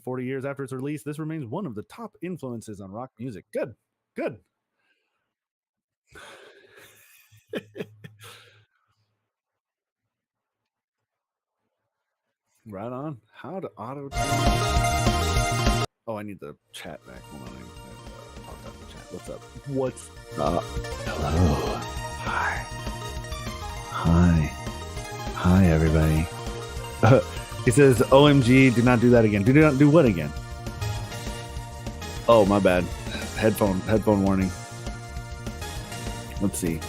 40 years after its release, this remains one of the top influences on rock music. Good. Right on. How to auto tune. Oh, I need the chat back. Hold on. Talk about the chat. What's up? Hello. Hi, everybody. He says, OMG, do not do that again. Do not do what again? Oh, my bad. Headphone warning. Let's see.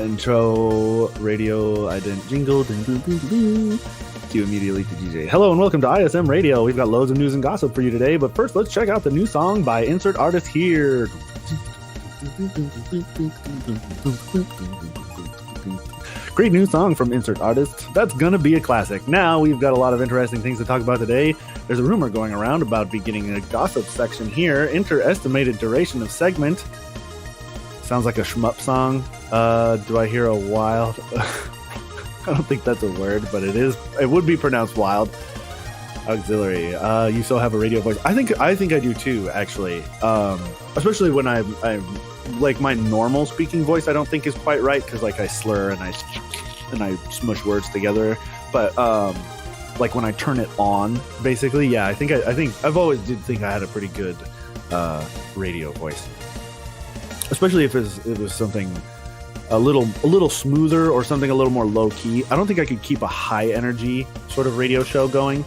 Intro, radio, I didn't jingle. Cue immediately to DJ. Hello and welcome to ISM Radio. We've got loads of news and gossip for you today, but first let's check out the new song by Insert Artist here. Great new song from Insert Artist. That's gonna be a classic. Now we've got a lot of interesting things to talk about today. There's a rumor going around about beginning a gossip section here. Enter estimated duration of segment. Sounds like a shmup song. Do I hear a wild? I don't think that's a word, but it is. It would be pronounced wild. AuxxZillary. You still have a radio voice. I think I do too, actually. Especially when I like my normal speaking voice. I don't think is quite right because like I slur and I smush words together. But like when I turn it on, basically, yeah. I think I've always did think I had a pretty good radio voice. Especially if it was something a little smoother or something a little more low key. I don't think I could keep a high energy sort of radio show going,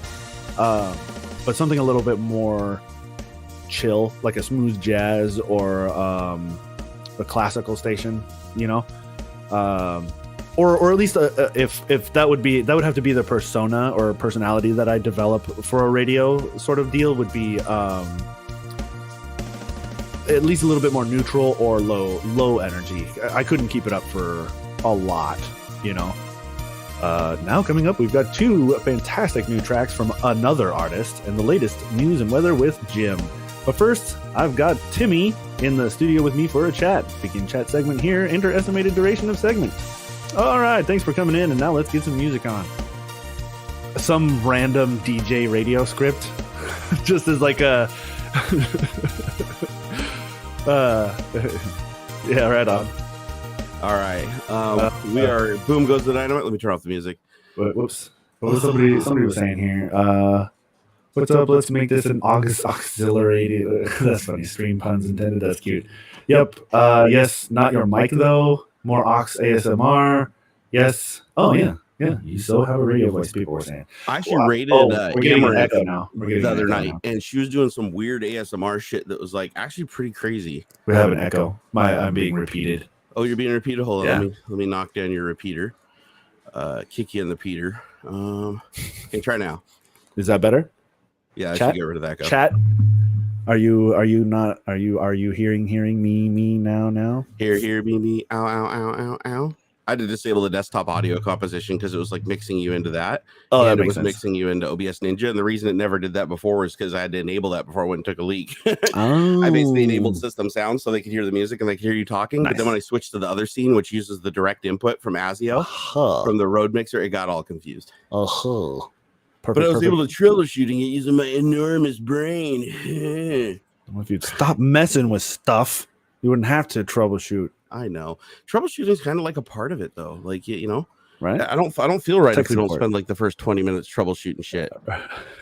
but something a little bit more chill, like a smooth jazz or a classical station, you know, or at least if that would have to be the persona or personality that I develop for a radio sort of deal would be. At least a little bit more neutral or low energy. I couldn't keep it up for a lot, you know. Now coming up, we've got two fantastic new tracks from another artist and the latest news and weather with Jim. But first, I've got Timmy in the studio with me for a chat. Begin chat segment here. Enter estimated duration of segment. All right, thanks for coming in, and now let's get some music on. Some random DJ radio script, just as like a. Yeah, right on. All right. We are Boom Goes the Dynamite. Let me turn off the music. Whoops. What was somebody was saying here? What's up? Let's make this an AuxxZillary. That's funny. Stream puns intended. That's cute. Yep. Yes. Not your mic though. More Aux ASMR. Yes. Oh yeah. Yeah, you still have a radio voice, people were saying. I actually rated Amber the other night, and she was doing some weird ASMR shit that was like actually pretty crazy. We have an echo. I'm being repeated. Oh, you're being repeated? Hold on. Yeah. Let me knock down your repeater. Kick you in the Peter. Okay, try now. Is that better? Yeah, I should get rid of that echo. Chat. Are you hearing me now? Hear me. Ow. I had to disable the desktop audio composition because it was like mixing you into that. Oh, and that it was makes sense. Mixing you into OBS Ninja. And the reason it never did that before was because I had to enable that before I went and took a leak. Oh. I basically enabled system sound so they could hear the music and they could hear you talking. Nice. But then when I switched to the other scene, which uses the direct input from ASIO from the Rode mixer, it got all confused. Perfect, but I was able to troubleshooting it using my enormous brain. If you'd stop messing with stuff, you wouldn't have to troubleshoot. I know. Troubleshooting is kind of like a part of it, though. Like, you know, right? I don't feel right if we don't spend like the first 20 minutes troubleshooting shit. All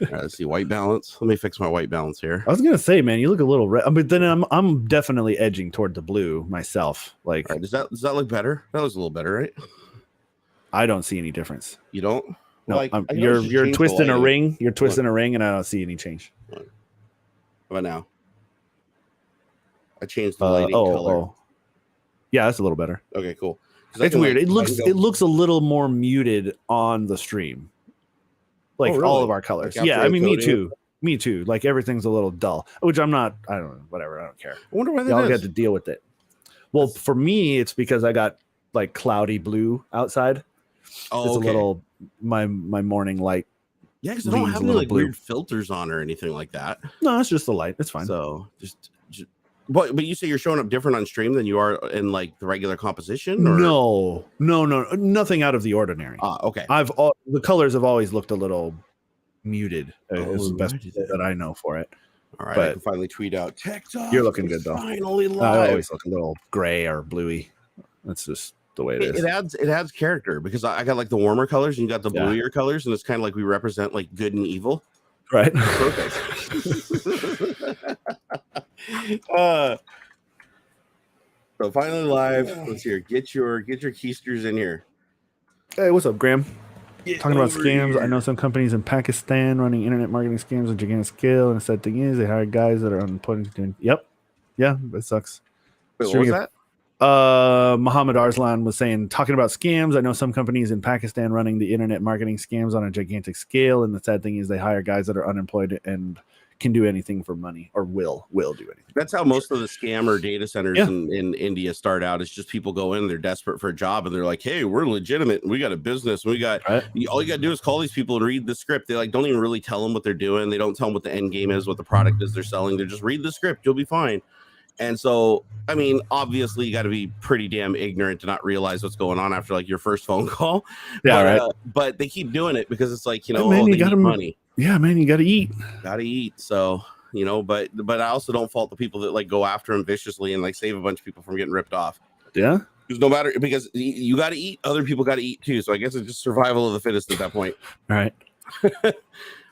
right, let's see. White balance. Let me fix my white balance here. I was gonna say, man, you look a little red, but then I'm definitely edging toward the blue myself. Like, right, does that look better? That looks a little better, right? I don't see any difference. You don't? No, well, you're twisting a ring. You're twisting a ring, and I don't see any change. How about now? I changed the lighting color. Oh. Yeah, that's a little better. Okay, cool. It's weird. It looks a little more muted on the stream. Like all of our colors. Like I mean, me too. Like everything's a little dull, which I'm not. I don't know. Whatever. I don't care. I wonder why y'all get to deal with it. Well, for me, it's because I got like cloudy blue outside. Oh, it's a little my morning light. Yeah, because I don't have any like weird filters on or anything like that. No, it's just the light. It's fine. So just but you say you're showing up different on stream than you are in like the regular composition? Or? No, nothing out of the ordinary. Okay. The colors have always looked a little muted. Is the best that I know for it. All right, but I can finally tweet out TikTok. You're looking good though. Finally live. I always look a little gray or bluey. That's just the way it is. It adds character because I got like the warmer colors and you got the bluier colors, and it's kind of like we represent like good and evil. Right. Perfect. So finally live. Let's hear. Get your keysters in here. Hey, what's up, Graham? Get Talking about scams. here. I know some companies in Pakistan running internet marketing scams on a gigantic scale, and the sad thing is they hire guys that are unemployed doing. Yep. Yeah, that sucks. Wait, what was that? Muhammad Arslan was saying, talking about scams. I know some companies in Pakistan running the internet marketing scams on a gigantic scale, and the sad thing is they hire guys that are unemployed and can do anything for money, or will do anything. That's how most of the scammer data centers in India start out. It's just people go in, they're desperate for a job, and they're like, hey, we're legitimate, we got a business, we got all you got to do is call these people and read the script. They like don't even really tell them what they're doing. They don't tell them what the end game is, what the product is they're selling. They just read the script, you'll be fine. And so, I mean, obviously, you got to be pretty damn ignorant to not realize what's going on after like your first phone call. Yeah, but, but they keep doing it because it's like, you know, man, they you got money. Yeah, man, you got to eat. Got to eat. So, you know, but I also don't fault the people that like go after them viciously and like save a bunch of people from getting ripped off. Yeah, because no matter, because you got to eat, other people got to eat too. So I guess it's just survival of the fittest at that point. All right.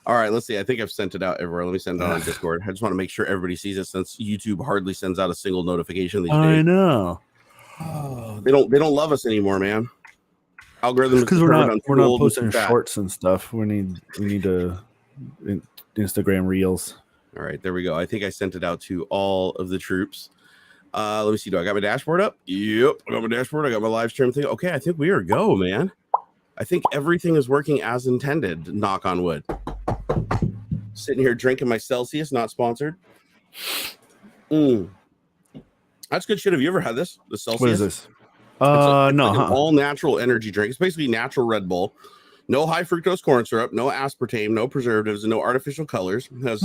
All right, let's see. I think I've sent it out everywhere. Let me send it out on Discord. I just want to make sure everybody sees it since YouTube hardly sends out a single notification these days. I know. Oh, they don't love us anymore, man. Algorithms because we're not posting shorts and stuff. We need to Instagram Reels. All right, there we go. I think I sent it out to all of the troops. Let me see. Do I got my dashboard up? Yep, I got my dashboard. I got my live stream thing. Okay, I think we are go, man. I think everything is working as intended. Knock on wood. Sitting here drinking my Celsius, not sponsored. That's good shit. Have you ever had this? The Celsius? What is this? It's an all natural energy drink. It's basically natural Red Bull. No high fructose corn syrup, no aspartame, no preservatives, and no artificial colors. It has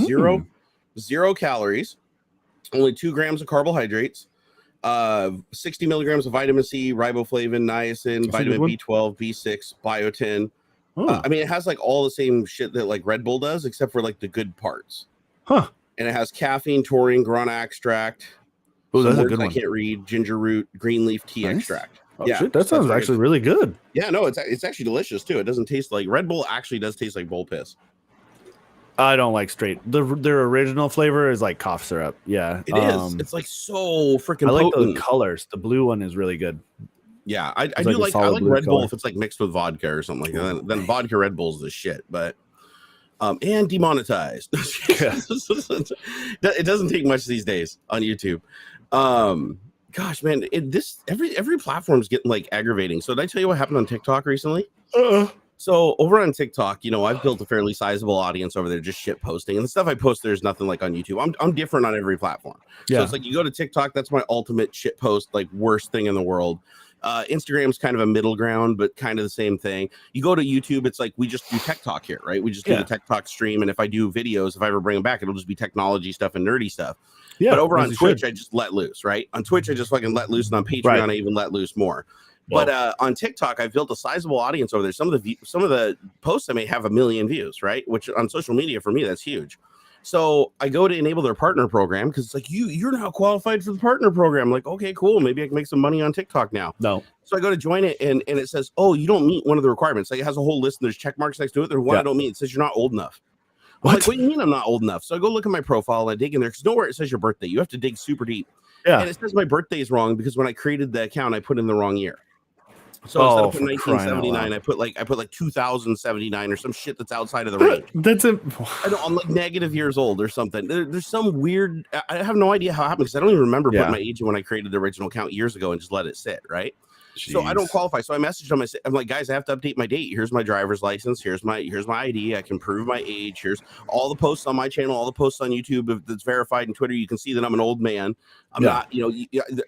zero calories, only 2 grams of carbohydrates, 60 milligrams of vitamin C, riboflavin, niacin, vitamin B12, B6, biotin. I mean, it has like all the same shit that like Red Bull does, except for like the good parts. Huh. And it has caffeine, taurine, guarana extract. Oh, that's a good one. I can't read. Ginger root, green leaf tea extract. Oh, yeah, shit, that sounds actually really good. Yeah, no, it's actually delicious too. It doesn't taste like Red Bull. Actually, does taste like bull piss. I don't like straight. Their original flavor is like cough syrup. Yeah, it is. It's like so freaking. I like the colors. The blue one is really good. Yeah, I do like Red Bull if it's like mixed with vodka or something like that. Then vodka Red Bull is the shit. But and demonetized. It doesn't take much these days on YouTube. Gosh, man, every platform's getting like aggravating. So did I tell you what happened on TikTok recently? So over on TikTok, you know, I've built a fairly sizable audience over there, just shit posting, and the stuff I post there is nothing like on YouTube. I'm different on every platform. So it's like you go to TikTok, that's my ultimate shit post, like worst thing in the world. Instagram's kind of a middle ground, but kind of the same thing. You go to YouTube, it's like we just do tech talk here, right? We just do the tech talk stream, and if I do videos, if I ever bring them back, it'll just be technology stuff and nerdy stuff. Yeah, but over on Twitch, I just let loose, right? On Twitch, I just fucking let loose, and on Patreon, I even let loose more. But on TikTok, I've built a sizable audience over there. Some of the posts I may have 1 million views, right? Which on social media for me, that's huge. So I go to enable their partner program because it's like you're now qualified for the partner program. I'm like, okay, cool. Maybe I can make some money on TikTok now. No. So I go to join it and it says, oh, you don't meet one of the requirements. Like it has a whole list and there's check marks next to it. There's one I don't meet. It says you're not old enough. I'm like, what do you mean I'm not old enough? So I go look at my profile and I dig in there because nowhere it says your birthday. You have to dig super deep. Yeah. And it says my birthday is wrong because when I created the account, I put in the wrong year. So instead of putting 1979, I put like 2079 or some shit that's outside of the range. I'm like negative years old or something. There's some weird. I have no idea how it happened because I don't even remember putting my age in when I created the original account years ago and just let it sit. Right. Jeez. So I don't qualify. So I messaged them. I'm like, guys, I have to update my date. Here's my driver's license. Here's my ID. I can prove my age. Here's all the posts on my channel, all the posts on YouTube that's verified, and Twitter. You can see that I'm an old man. I'm not,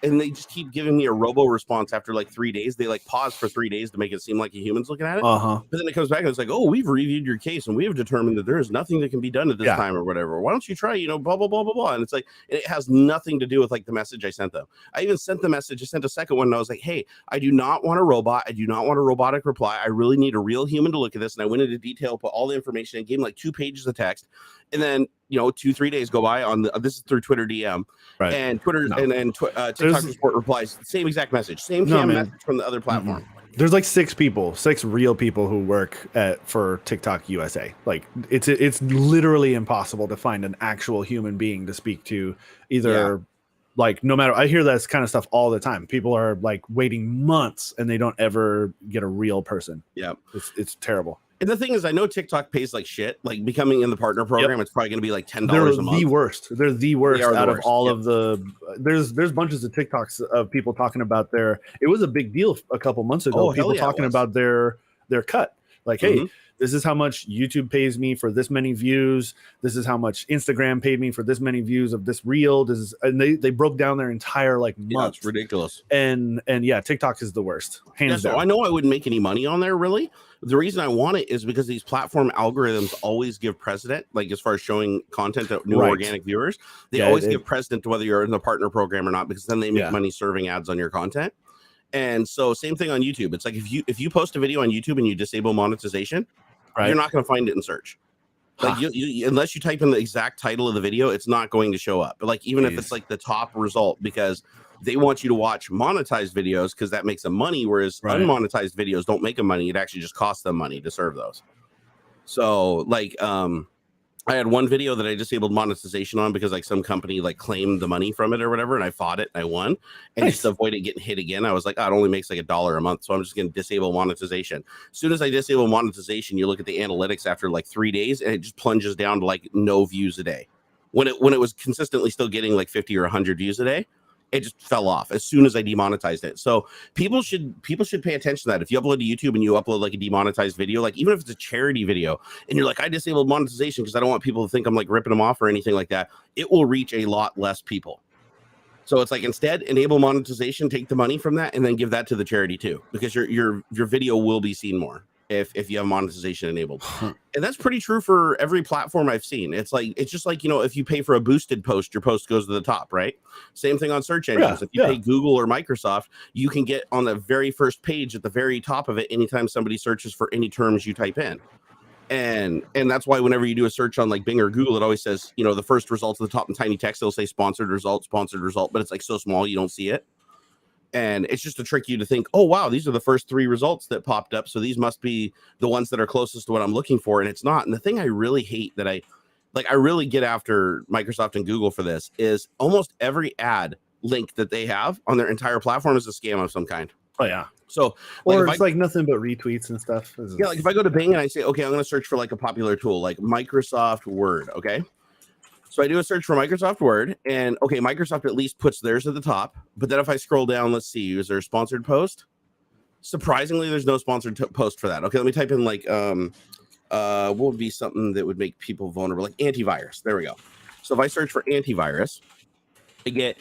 and they just keep giving me a robo response after like 3 days. They like pause for 3 days to make it seem like a human's looking at it. But then it comes back and it's like, oh, we've reviewed your case and we have determined that there is nothing that can be done at this time or whatever. Why don't you try, blah, blah, blah, blah, blah. And it's like, it has nothing to do with like the message I sent them. I even sent the message. I sent a second one and I was like, hey, I I do not want a robot. I do not want a robotic reply. I really need a real human to look at this. And I went into detail, put all the information, and gave him like 2 pages of text. And then, 2-3 days go by on this is through Twitter DM, right? And Twitter and TikTok support replies, same exact message, same message from the other platform. There's like 6 real people who work for TikTok USA. Like it's literally impossible to find an actual human being to speak to either. Like no matter, I hear that kind of stuff all the time. People are like waiting months and they don't ever get a real person. Yeah, it's terrible. And the thing is, I know TikTok pays like shit. Like becoming in the partner program, it's probably going to be like $10 a month. They're the worst out of all of the. There's bunches of TikToks of people talking about their. It was a big deal a couple months ago. People talking about their cut. Like, hey, this is how much YouTube pays me for this many views. This is how much Instagram paid me for this many views of this reel. This is, and they broke down their entire like month. Yeah, it's ridiculous. And yeah, TikTok is the worst. Hands down. So I know I wouldn't make any money on there really. The reason I want it is because these platform algorithms always give precedent, like as far as showing content to new organic viewers, they always give precedent to whether you're in the partner program or not, because then they make money serving ads on your content. And so same thing on YouTube. It's like if you post a video on YouTube and you disable monetization, you're not going to find it in search. Like you unless you type in the exact title of the video, it's not going to show up. But like even if it's like the top result, because they want you to watch monetized videos because that makes them money, whereas unmonetized videos don't make them money. It actually just costs them money to serve those. So like I had one video that I disabled monetization on because like some company like claimed the money from it or whatever, and I fought it and I won. And just to avoid it getting hit again, I was like, oh, it only makes like $1 a month, so I'm just going to disable monetization. As soon as I disable monetization, you look at the analytics after like 3 days, and it just plunges down to like no views a day. When it was consistently still getting like 50 or 100 views a day, it just fell off as soon as I demonetized it. So people should pay attention to that. If you upload to YouTube and you upload like a demonetized video, like even if it's a charity video and you're like, I disabled monetization because I don't want people to think I'm like ripping them off or anything like that, it will reach a lot less people. So it's like, instead enable monetization, take the money from that, and then give that to the charity too, because your video will be seen more if you have monetization enabled. And that's pretty true for every platform I've seen. It's just like, if you pay for a boosted post, your post goes to the top, right? Same thing on search engines. If you pay Google or Microsoft, you can get on the very first page at the very top of it anytime somebody searches for any terms you type in. And that's why whenever you do a search on like Bing or Google, it always says, the first results at the top in tiny text, it'll say sponsored result, but it's like so small you don't see it. And it's just to trick you to think, oh, wow, these are the first 3 results that popped up, so these must be the ones that are closest to what I'm looking for. And it's not. And the thing I really hate that I really get after Microsoft and Google for this is almost every ad link that they have on their entire platform is a scam of some kind. Oh, yeah. So, or it's like nothing but retweets and stuff. Yeah, like if I go to Bing and I say, okay, I'm going to search for like a popular tool like Microsoft Word, okay? So I do a search for Microsoft Word, and okay, Microsoft at least puts theirs at the top. But then if I scroll down, let's see, is there a sponsored post? Surprisingly, there's no sponsored post for that. Okay, let me type in like, what would be something that would make people vulnerable? Like antivirus. There we go. So if I search for antivirus, I get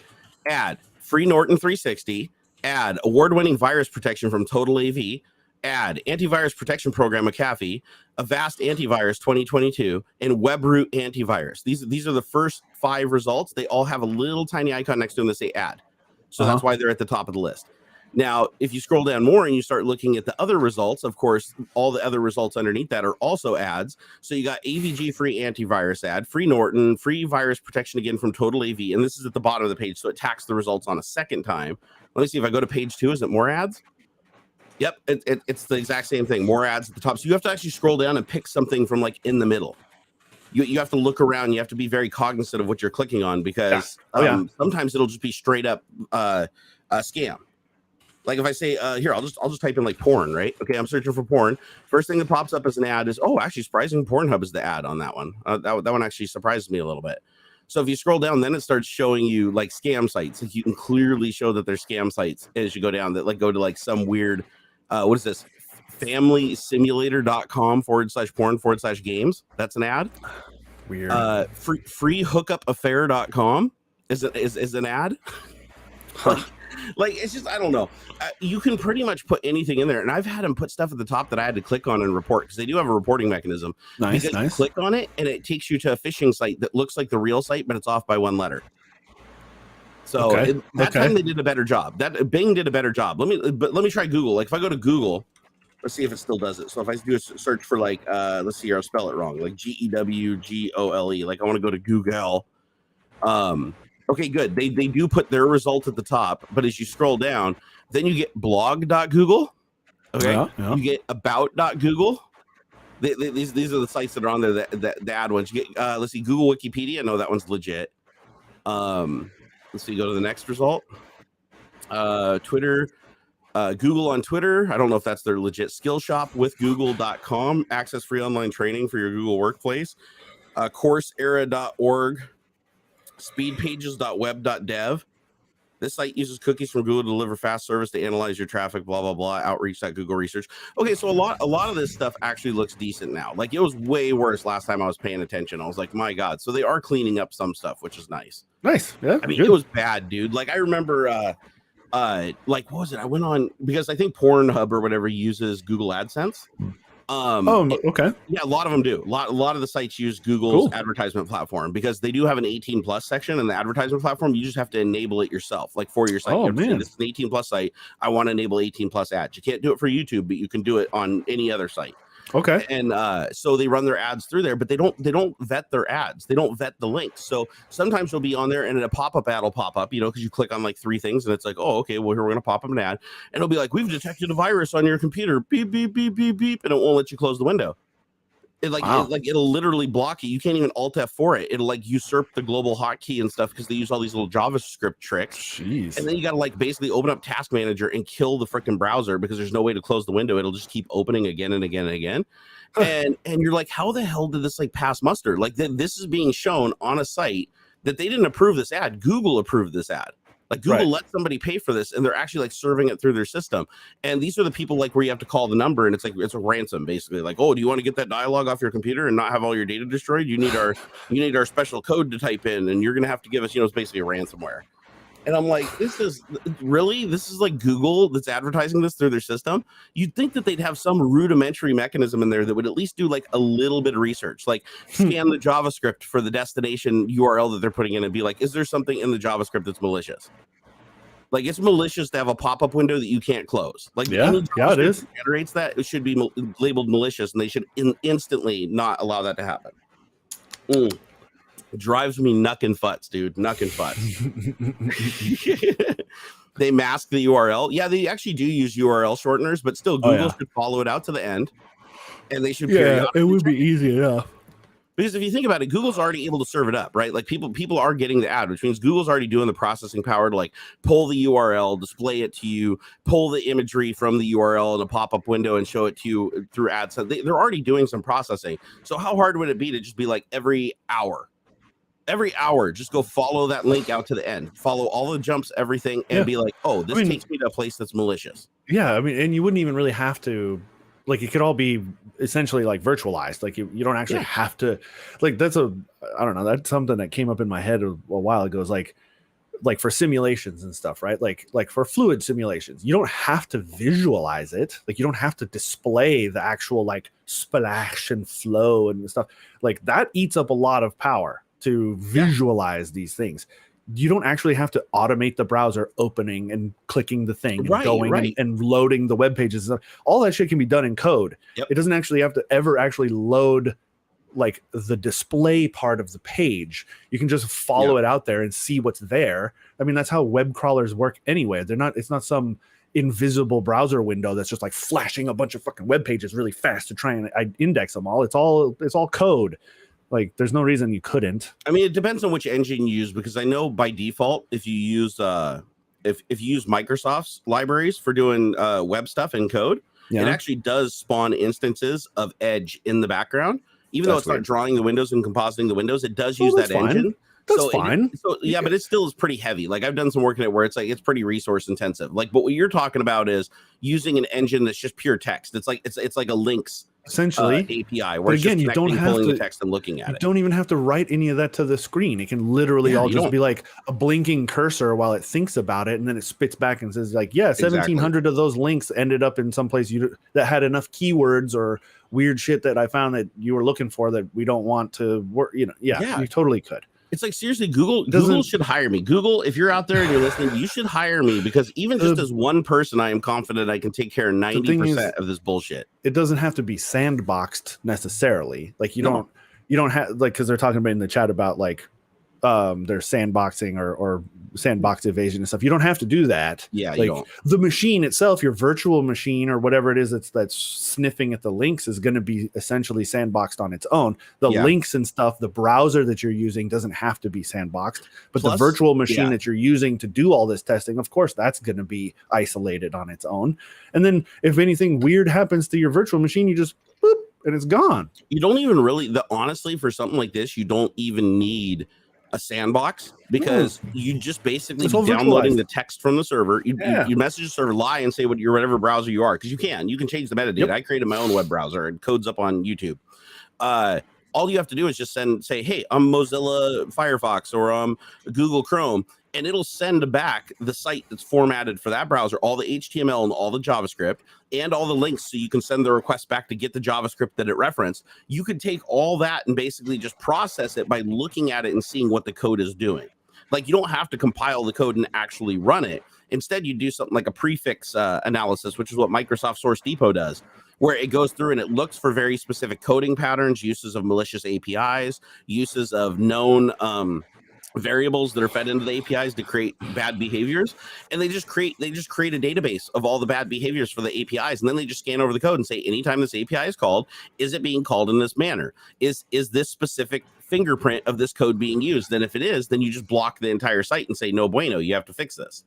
ad, free Norton 360, ad, award-winning virus protection from Total AV, ad, antivirus protection program McAfee, Avast antivirus 2022, and WebRoot antivirus. These are the first 5 results. They all have a little tiny icon next to them that say ad. So that's why they're at the top of the list. Now, if you scroll down more and you start looking at the other results, of course, all the other results underneath that are also ads. So you got AVG free antivirus ad, free Norton, free virus protection again from Total AV. And this is at the bottom of the page. So it tacks the results on a second time. Let me see if I go to page 2. Is it more ads? Yep, it's the exact same thing. More ads at the top. So you have to actually scroll down and pick something from like in the middle. You have to look around. You have to be very cognizant of what you're clicking on, because sometimes it'll just be straight up a scam. Like if I say here, I'll just type in like porn, right? Okay, I'm searching for porn. First thing that pops up as an ad is, oh, actually, surprising, Pornhub is the ad on that one. That one actually surprised me a little bit. So if you scroll down, then it starts showing you like scam sites. Like you can clearly show that they're scam sites as you go down, that like go to like some weird, what is this? FamilySimulator.com/porn/games. That's an ad. Weird. Freehookupaffair.com is an ad. Like it's just, I don't know. You can pretty much put anything in there, and I've had them put stuff at the top that I had to click on and report, because they do have a reporting mechanism. Nice. You click on it, and it takes you to a phishing site that looks like the real site, but it's off by 1 letter. So that time they did a better job. That Bing did a better job. Let me try Google. Like if I go to Google, let's see if it still does it. So if I do a search for like, let's see here, I'll spell it wrong. Like GEWGOLE. Like I want to go to Google. Okay, good. They do put their result at the top, but as you scroll down, then you get blog.google. Okay, you get about.google. These are the sites that are on there. The ad ones. You get let's see, Google Wikipedia. No, that one's legit. Let's see, go to the next result. Twitter, Google on Twitter. I don't know if that's their legit. Skillshop with Google.com. Access free online training for your Google workplace. Coursera.org. Speedpages.web.dev. This site uses cookies from Google to deliver fast service to analyze your traffic, blah, blah, blah. Outreach.google research. Okay, so a lot of this stuff actually looks decent now. Like it was way worse last time I was paying attention. I was like, my God. So they are cleaning up some stuff, which is nice. Nice. Yeah. I mean, it was bad, dude. Like I remember like what was it? I went on because I think Pornhub or whatever uses Google AdSense. Okay. Yeah, a lot of them do. A lot of the sites use Google's advertisement platform because they do have an 18 plus section in the advertisement platform. You just have to enable it yourself, like for your site. Oh man, it's an 18 plus site. I want to enable 18 plus ads. You can't do it for YouTube, but you can do it on any other site. Okay. And so they run their ads through there, but they don't vet their ads. They don't vet the links. So sometimes you'll be on there and a pop-up ad will pop up, because you click on like 3 things and it's like, oh, okay, well, here we're going to pop up an ad. And it'll be like, we've detected a virus on your computer. Beep, beep, beep, beep, beep. And it won't let you close the window. It'll literally block it. You can't even Alt F4 it. It'll like usurp the global hotkey and stuff because they use all these little JavaScript tricks. Jeez. And then you got to like basically open up Task Manager and kill the freaking browser because there's no way to close the window. It'll just keep opening again and again and again. And you're like, how the hell did this like pass muster? Like this is being shown on a site that they didn't approve this ad. Google approved this ad. Like Google let somebody pay for this and they're actually like serving it through their system. And these are the people like where you have to call the number and it's a ransom basically. Like, oh, do you want to get that dialogue off your computer and not have all your data destroyed? You need our special code to type in and you're going to have to give us, it's basically a ransomware. And I'm like, this is like Google that's advertising this through their system. You'd think that they'd have some rudimentary mechanism in there that would at least do like a little bit of research, like scan the JavaScript for the destination URL that they're putting in and be like, is there something in the JavaScript that's malicious? Like it's malicious to have a pop-up window that you can't close. Like yeah, it is. That generates that, it should be labeled malicious and they should instantly not allow that to happen. It drives me nuckin' futs, dude. Nuckin' futs. They mask the URL. Yeah, they actually do use URL shorteners, but still Google should follow it out to the end. And they should it would be easy enough. Because if you think about it, Google's already able to serve it up, right? Like people are getting the ad, which means Google's already doing the processing power to like pull the URL, display it to you, pull the imagery from the URL in a pop-up window and show it to you through ads. So they're already doing some processing. So how hard would it be to just be like every hour, just go follow that link out to the end, follow all the jumps, everything, and be like, oh, this takes me to a place that's malicious. Yeah, I mean, and you wouldn't even really have to, like, it could all be essentially like virtualized. Like you don't actually have to, like, that's something that came up in my head a while ago. Is like for simulations and stuff, right? Like for fluid simulations, you don't have to visualize it. Like you don't have to display the actual like splash and flow and stuff. Like that eats up a lot of power to visualize these things. You don't actually have to automate the browser opening and clicking the thing and going and loading the web pages and stuff. All that shit can be done in code. It doesn't actually have to ever actually load like the display part of the page. You can just follow it out there and see what's there. I mean, that's how web crawlers work anyway. It's not some invisible browser window that's just like flashing a bunch of fucking web pages really fast to try and index them all. It's all code. Like, there's no reason you couldn't. I mean, it depends on which engine you use, because I know by default, if you use if you use Microsoft's libraries for doing web stuff in code, it actually does spawn instances of Edge in the background. Even though it's not drawing the windows and compositing the windows, it does use that engine. That's fine. But it still is pretty heavy. Like I've done some work in it where it's pretty resource intensive. Like, but what you're talking about is using an engine that's just pure text. It's like a links essentially API. Where again, you don't have to the text and looking at it. Don't even have to write any of that to the screen. It can literally all just be like a blinking cursor while it thinks about it, and then it spits back and says like, 1,700 of those links ended up in some place that had enough keywords or weird shit that I found that you were looking for that we don't want to work. You totally could. It's like, seriously, Google should hire me. Google, if you're out there and you're listening, you should hire me, because even just as one person, I am confident I can take care of 90% of this bullshit. It doesn't have to be sandboxed necessarily. Like you don't have, like, because they're talking about in the chat about like their sandboxing or sandbox evasion and stuff. You don't have to do that. Yeah, like you don't. The machine itself, your virtual machine or whatever it is that's sniffing at the links, is going to be essentially sandboxed on its own. The links and stuff, the browser that you're using doesn't have to be sandboxed, but the virtual machine that you're using to do all this testing, of course, that's going to be isolated on its own. And then if anything weird happens to your virtual machine, you just boop and it's gone. You don't even really, honestly, for something like this, you don't even need a sandbox, because you just basically downloading the text from the server. You message the server, lie, and say what your whatever browser you are, because you can change the metadata. I created my own web browser and codes up on YouTube. All you have to do is just say, hey, I'm Mozilla Firefox or I'm Google Chrome, and it'll send back the site that's formatted for that browser, all the HTML and all the JavaScript and all the links, so you can send the request back to get the JavaScript that it referenced. You could take all that and basically just process it by looking at it and seeing what the code is doing. Like, you don't have to compile the code and actually run it. Instead, you do something like a prefix analysis, which is what Microsoft Source Depot does, where it goes through and it looks for very specific coding patterns, uses of malicious APIs, uses of known variables that are fed into the APIs to create bad behaviors, and they just create a database of all the bad behaviors for the APIs, and then they just scan over the code and say, anytime this API is called, is it being called in this manner? Is this specific fingerprint of this code being used? Then if it is, then you just block the entire site and say, no bueno, you have to fix this.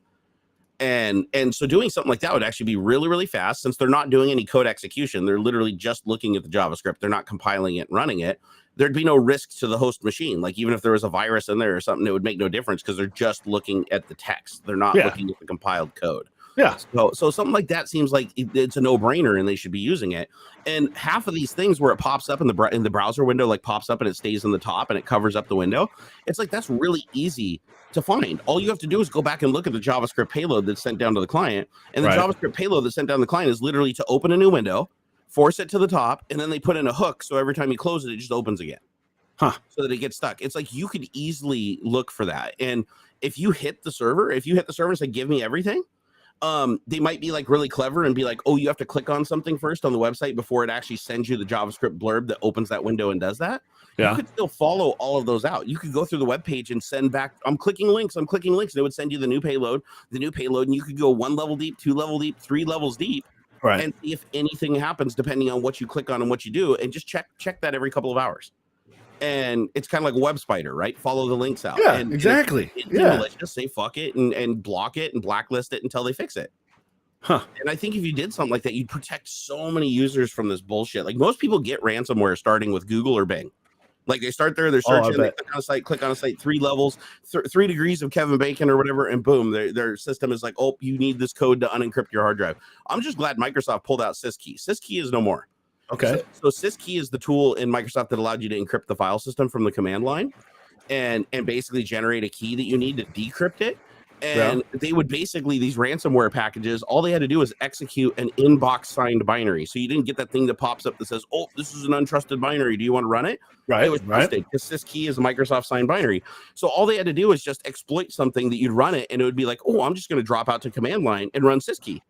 And so doing something like that would actually be really, really fast, since they're not doing any code execution. They're literally just looking at the JavaScript. They're not compiling it and running it. There'd be no risk to the host machine. Like, even if there was a virus in there or something, it would make no difference, because they're just looking at the text. They're not looking at the compiled code. Yeah. So something like that seems like it's a no-brainer, and they should be using it. And half of these things where it pops up in the browser window, like pops up and it stays in the top and it covers up the window, it's like, that's really easy to find. All you have to do is go back and look at the JavaScript payload that's sent down to the client. And the JavaScript payload that's sent down to the client is literally to open a new window, force it to the top, and then they put in a hook, so every time you close it, it just opens again. So that it gets stuck. It's like, you could easily look for that. And if you hit the server and say, give me everything, they might be like really clever and be like, oh, you have to click on something first on the website before it actually sends you the JavaScript blurb that opens that window and does that. You could still follow all of those out. You could go through the web page and send back, I'm clicking links, and it would send you the new payload, and you could go 1 level deep, 2 level deep, 3 levels deep, and see if anything happens depending on what you click on and what you do, and just check that every couple of hours. And it's kind of like a web spider, right? Follow the links out. Yeah, and exactly. Let's just say fuck it and block it and blacklist it until they fix it. And I think if you did something like that, you'd protect so many users from this bullshit. Like, most people get ransomware starting with Google or Bing. Like, they start there, they're searching, they click on a site, 3 levels, 3 degrees of Kevin Bacon or whatever, and boom, their system is like, oh, you need this code to unencrypt your hard drive. I'm just glad Microsoft pulled out syskey. Syskey is no more. Okay. So syskey is the tool in Microsoft that allowed you to encrypt the file system from the command line and basically generate a key that you need to decrypt it. And they would basically, these ransomware packages, all they had to do was execute an inbox signed binary. So you didn't get that thing that pops up that says, oh, this is an untrusted binary. Do you want to run it? It was trusted, because syskey is a Microsoft signed binary. So all they had to do was just exploit something that you'd run it, and it would be like, oh, I'm just going to drop out to command line and run syskey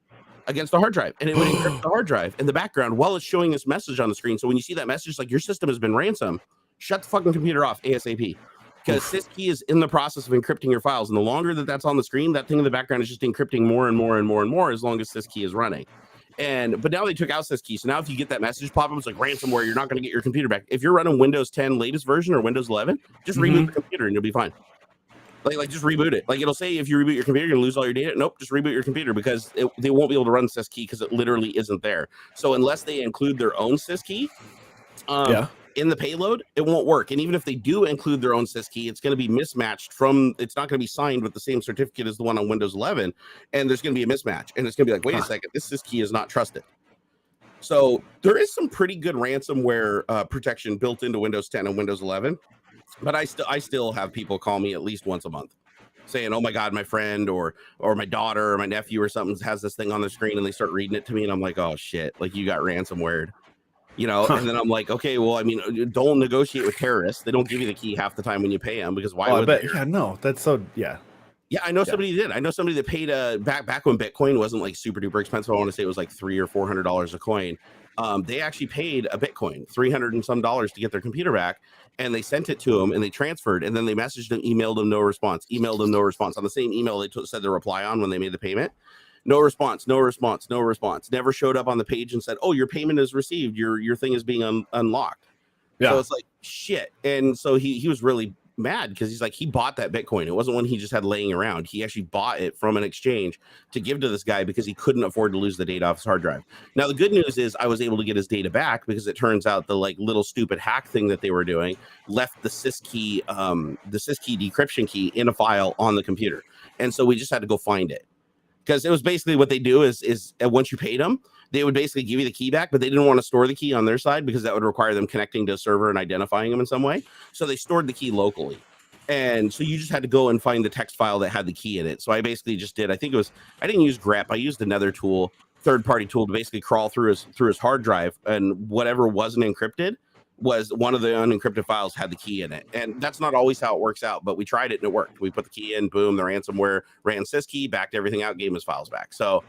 against the hard drive, and it would encrypt the hard drive in the background while it's showing this message on the screen. So when you see that message, like, your system has been ransomed, shut the fucking computer off ASAP, because syskey is in the process of encrypting your files, and the longer that that's on the screen, that thing in the background is just encrypting more and more and more and more as long as syskey is running. But now they took out syskey, so now if you get that message pop up, it's like ransomware, you're not going to get your computer back. If you're running Windows 10 latest version or Windows 11, just reboot the computer and you'll be fine. Like just reboot it. Like, it'll say if you reboot your computer, you're gonna lose all your data. Nope, just reboot your computer, because they won't be able to run syskey because it literally isn't there. So unless they include their own syskey in the payload, it won't work. And even if they do include their own syskey, it's going to be mismatched it's not going to be signed with the same certificate as the one on Windows 11, and there's going to be a mismatch. And it's going to be like, wait a second, this syskey is not trusted. So there is some pretty good ransomware protection built into Windows 10 and Windows 11. But I still have people call me at least once a month saying, oh my God, my friend or my daughter or my nephew or something has this thing on the screen, and they start reading it to me, and I'm like, oh shit, like, you got ransomware. You know, and then I'm like, okay, well, I mean, don't negotiate with terrorists. They don't give you the key half the time when you pay them, because why would I bet, yeah, no, that's so, yeah. Yeah, I know somebody did. I know somebody that paid back when Bitcoin wasn't like super duper expensive. I want to say it was like $300 or $400 a coin. They actually paid a Bitcoin, $300 and some to get their computer back, and they sent it to them and they transferred, and then they messaged them, emailed them, no response, emailed them, no response. On the same email they said the reply on when they made the payment. No response, no response, no response. Never showed up on the page and said, "Oh, your payment is received. Your thing is being unlocked." Yeah. So it's like shit. And so he was really mad because he's like, he bought that Bitcoin. It wasn't one he just had laying around. He actually bought it from an exchange to give to this guy because he couldn't afford to lose the data off his hard drive. Now, the good news is I was able to get his data back, because it turns out the like little stupid hack thing that they were doing left the syskey decryption key in a file on the computer. And so we just had to go find it. Because it was basically what they do is once you paid them, they would basically give you the key back, but they didn't want to store the key on their side because that would require them connecting to a server and identifying them in some way. So they stored the key locally. And so you just had to go and find the text file that had the key in it. So I basically just did, I didn't use grep. I used another tool, third-party tool, to basically crawl through his hard drive, and whatever wasn't encrypted was one of the unencrypted files had the key in it. And that's not always how it works out, but we tried it and it worked. We put the key in, boom, the ransomware ran syskey, backed everything out, gave his files back. So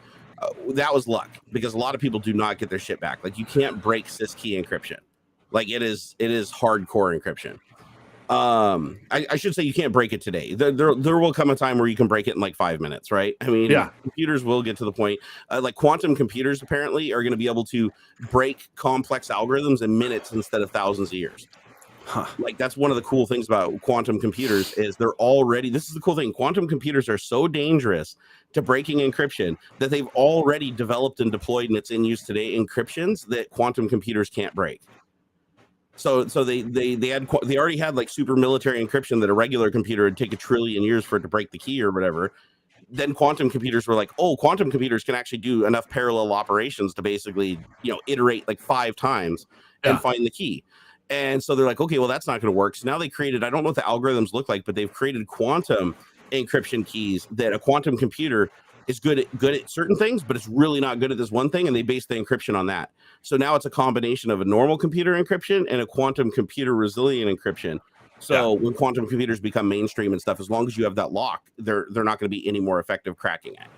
that was luck, because a lot of people do not get their shit back. Like, you can't break syskey encryption. Like, it is hardcore encryption. I should say you can't break it today. There will come a time where you can break it in like 5 minutes, right? I mean, computers will get to the point. Like quantum computers apparently are going to be able to break complex algorithms in minutes instead of thousands of years. Like, that's one of the cool things about quantum computers is they're already, this is the cool thing, quantum computers are so dangerous to breaking encryption that they've already developed and deployed, and it's in use today, encryptions that quantum computers can't break. So they already had like super military encryption that a regular computer would take 1 trillion years for it to break the key or whatever. Then quantum computers were like, oh, quantum computers can actually do enough parallel operations to basically, iterate like 5 times and find the key. And so they're like, okay, well, that's not going to work. So now they created, I don't know what the algorithms look like, but they've created quantum encryption keys that a quantum computer is good at certain things, but it's really not good at this one thing. And they base the encryption on that. So now it's a combination of a normal computer encryption and a quantum computer resilient encryption. So when quantum computers become mainstream and stuff, as long as you have that lock, they're not going to be any more effective cracking it.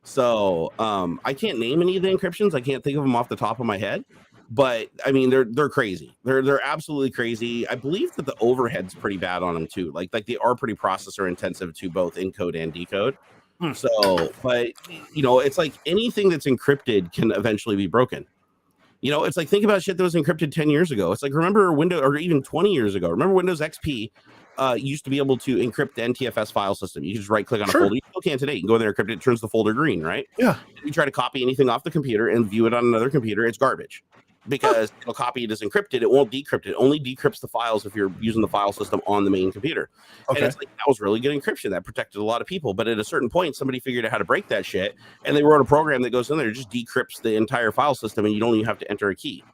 So I can't name any of the encryptions. I can't think of them off the top of my head. But I mean, they're crazy. They're absolutely crazy. I believe that the overhead's pretty bad on them too. Like they are pretty processor intensive to both encode and decode. So, but it's like anything that's encrypted can eventually be broken. It's like, think about shit that was encrypted 10 years ago. It's like, remember Windows, or even 20 years ago, remember Windows XP used to be able to encrypt the NTFS file system. You just right click on a folder. You still can today. You can go there and encrypt it. It turns the folder green, right? Yeah. If you try to copy anything off the computer and view it on another computer, it's garbage. Because it'll copy it as encrypted. It won't decrypt it. It only decrypts the files if you're using the file system on the main computer. Okay. And it's like, that was really good encryption. That protected a lot of people. But at a certain point, somebody figured out how to break that shit. And they wrote a program that goes in there, just decrypts the entire file system, and you don't even have to enter a key.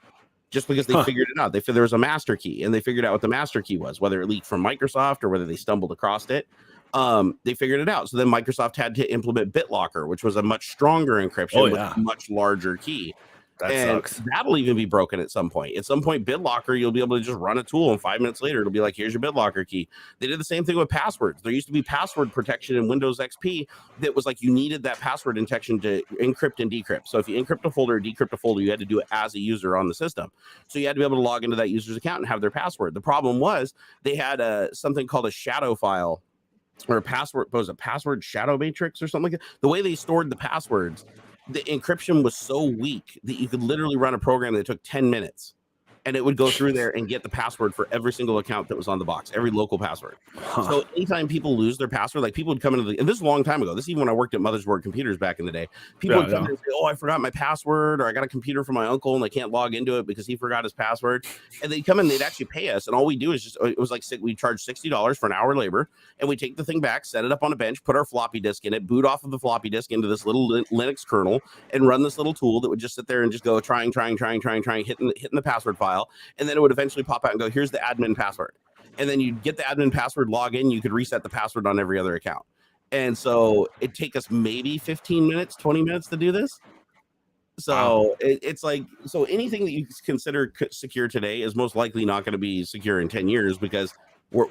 Just because they figured it out. They figured there was a master key, and they figured out what the master key was, whether it leaked from Microsoft or whether they stumbled across it. They figured it out. So then Microsoft had to implement BitLocker, which was a much stronger encryption with a much larger key. That sucks. That'll even be broken at some point. At some point, BitLocker, you'll be able to just run a tool, and 5 minutes later, it'll be like, here's your BitLocker key. They did the same thing with passwords. There used to be password protection in Windows XP that was like, you needed that password protection to encrypt and decrypt. So if you encrypt a folder or decrypt a folder, you had to do it as a user on the system. So you had to be able to log into that user's account and have their password. The problem was they had something called a shadow file, or a password, what was it, password shadow matrix or something like that. The way they stored the passwords, the encryption was so weak that you could literally run a program that took 10 minutes, and it would go through there and get the password for every single account that was on the box, every local password. So anytime people lose their password, like people would come into and this is a long time ago. This is even when I worked at Mother's Board Computers back in the day. People would come in and say, oh, I forgot my password, or I got a computer from my uncle and I can't log into it because he forgot his password. And they'd come in, they'd actually pay us. And all we do is just, it was like, we charge $60 for an hour labor, and we take the thing back, set it up on a bench, put our floppy disk in it, boot off of the floppy disk into this little Linux kernel, and run this little tool that would just sit there and just go trying, hitting the password file. And then it would eventually pop out and go, here's the admin password. And then you'd get the admin password, log in, you could reset the password on every other account. And so it'd take us maybe 15 minutes, 20 minutes to do this. So it's like, so anything that you consider secure today is most likely not going to be secure in 10 years because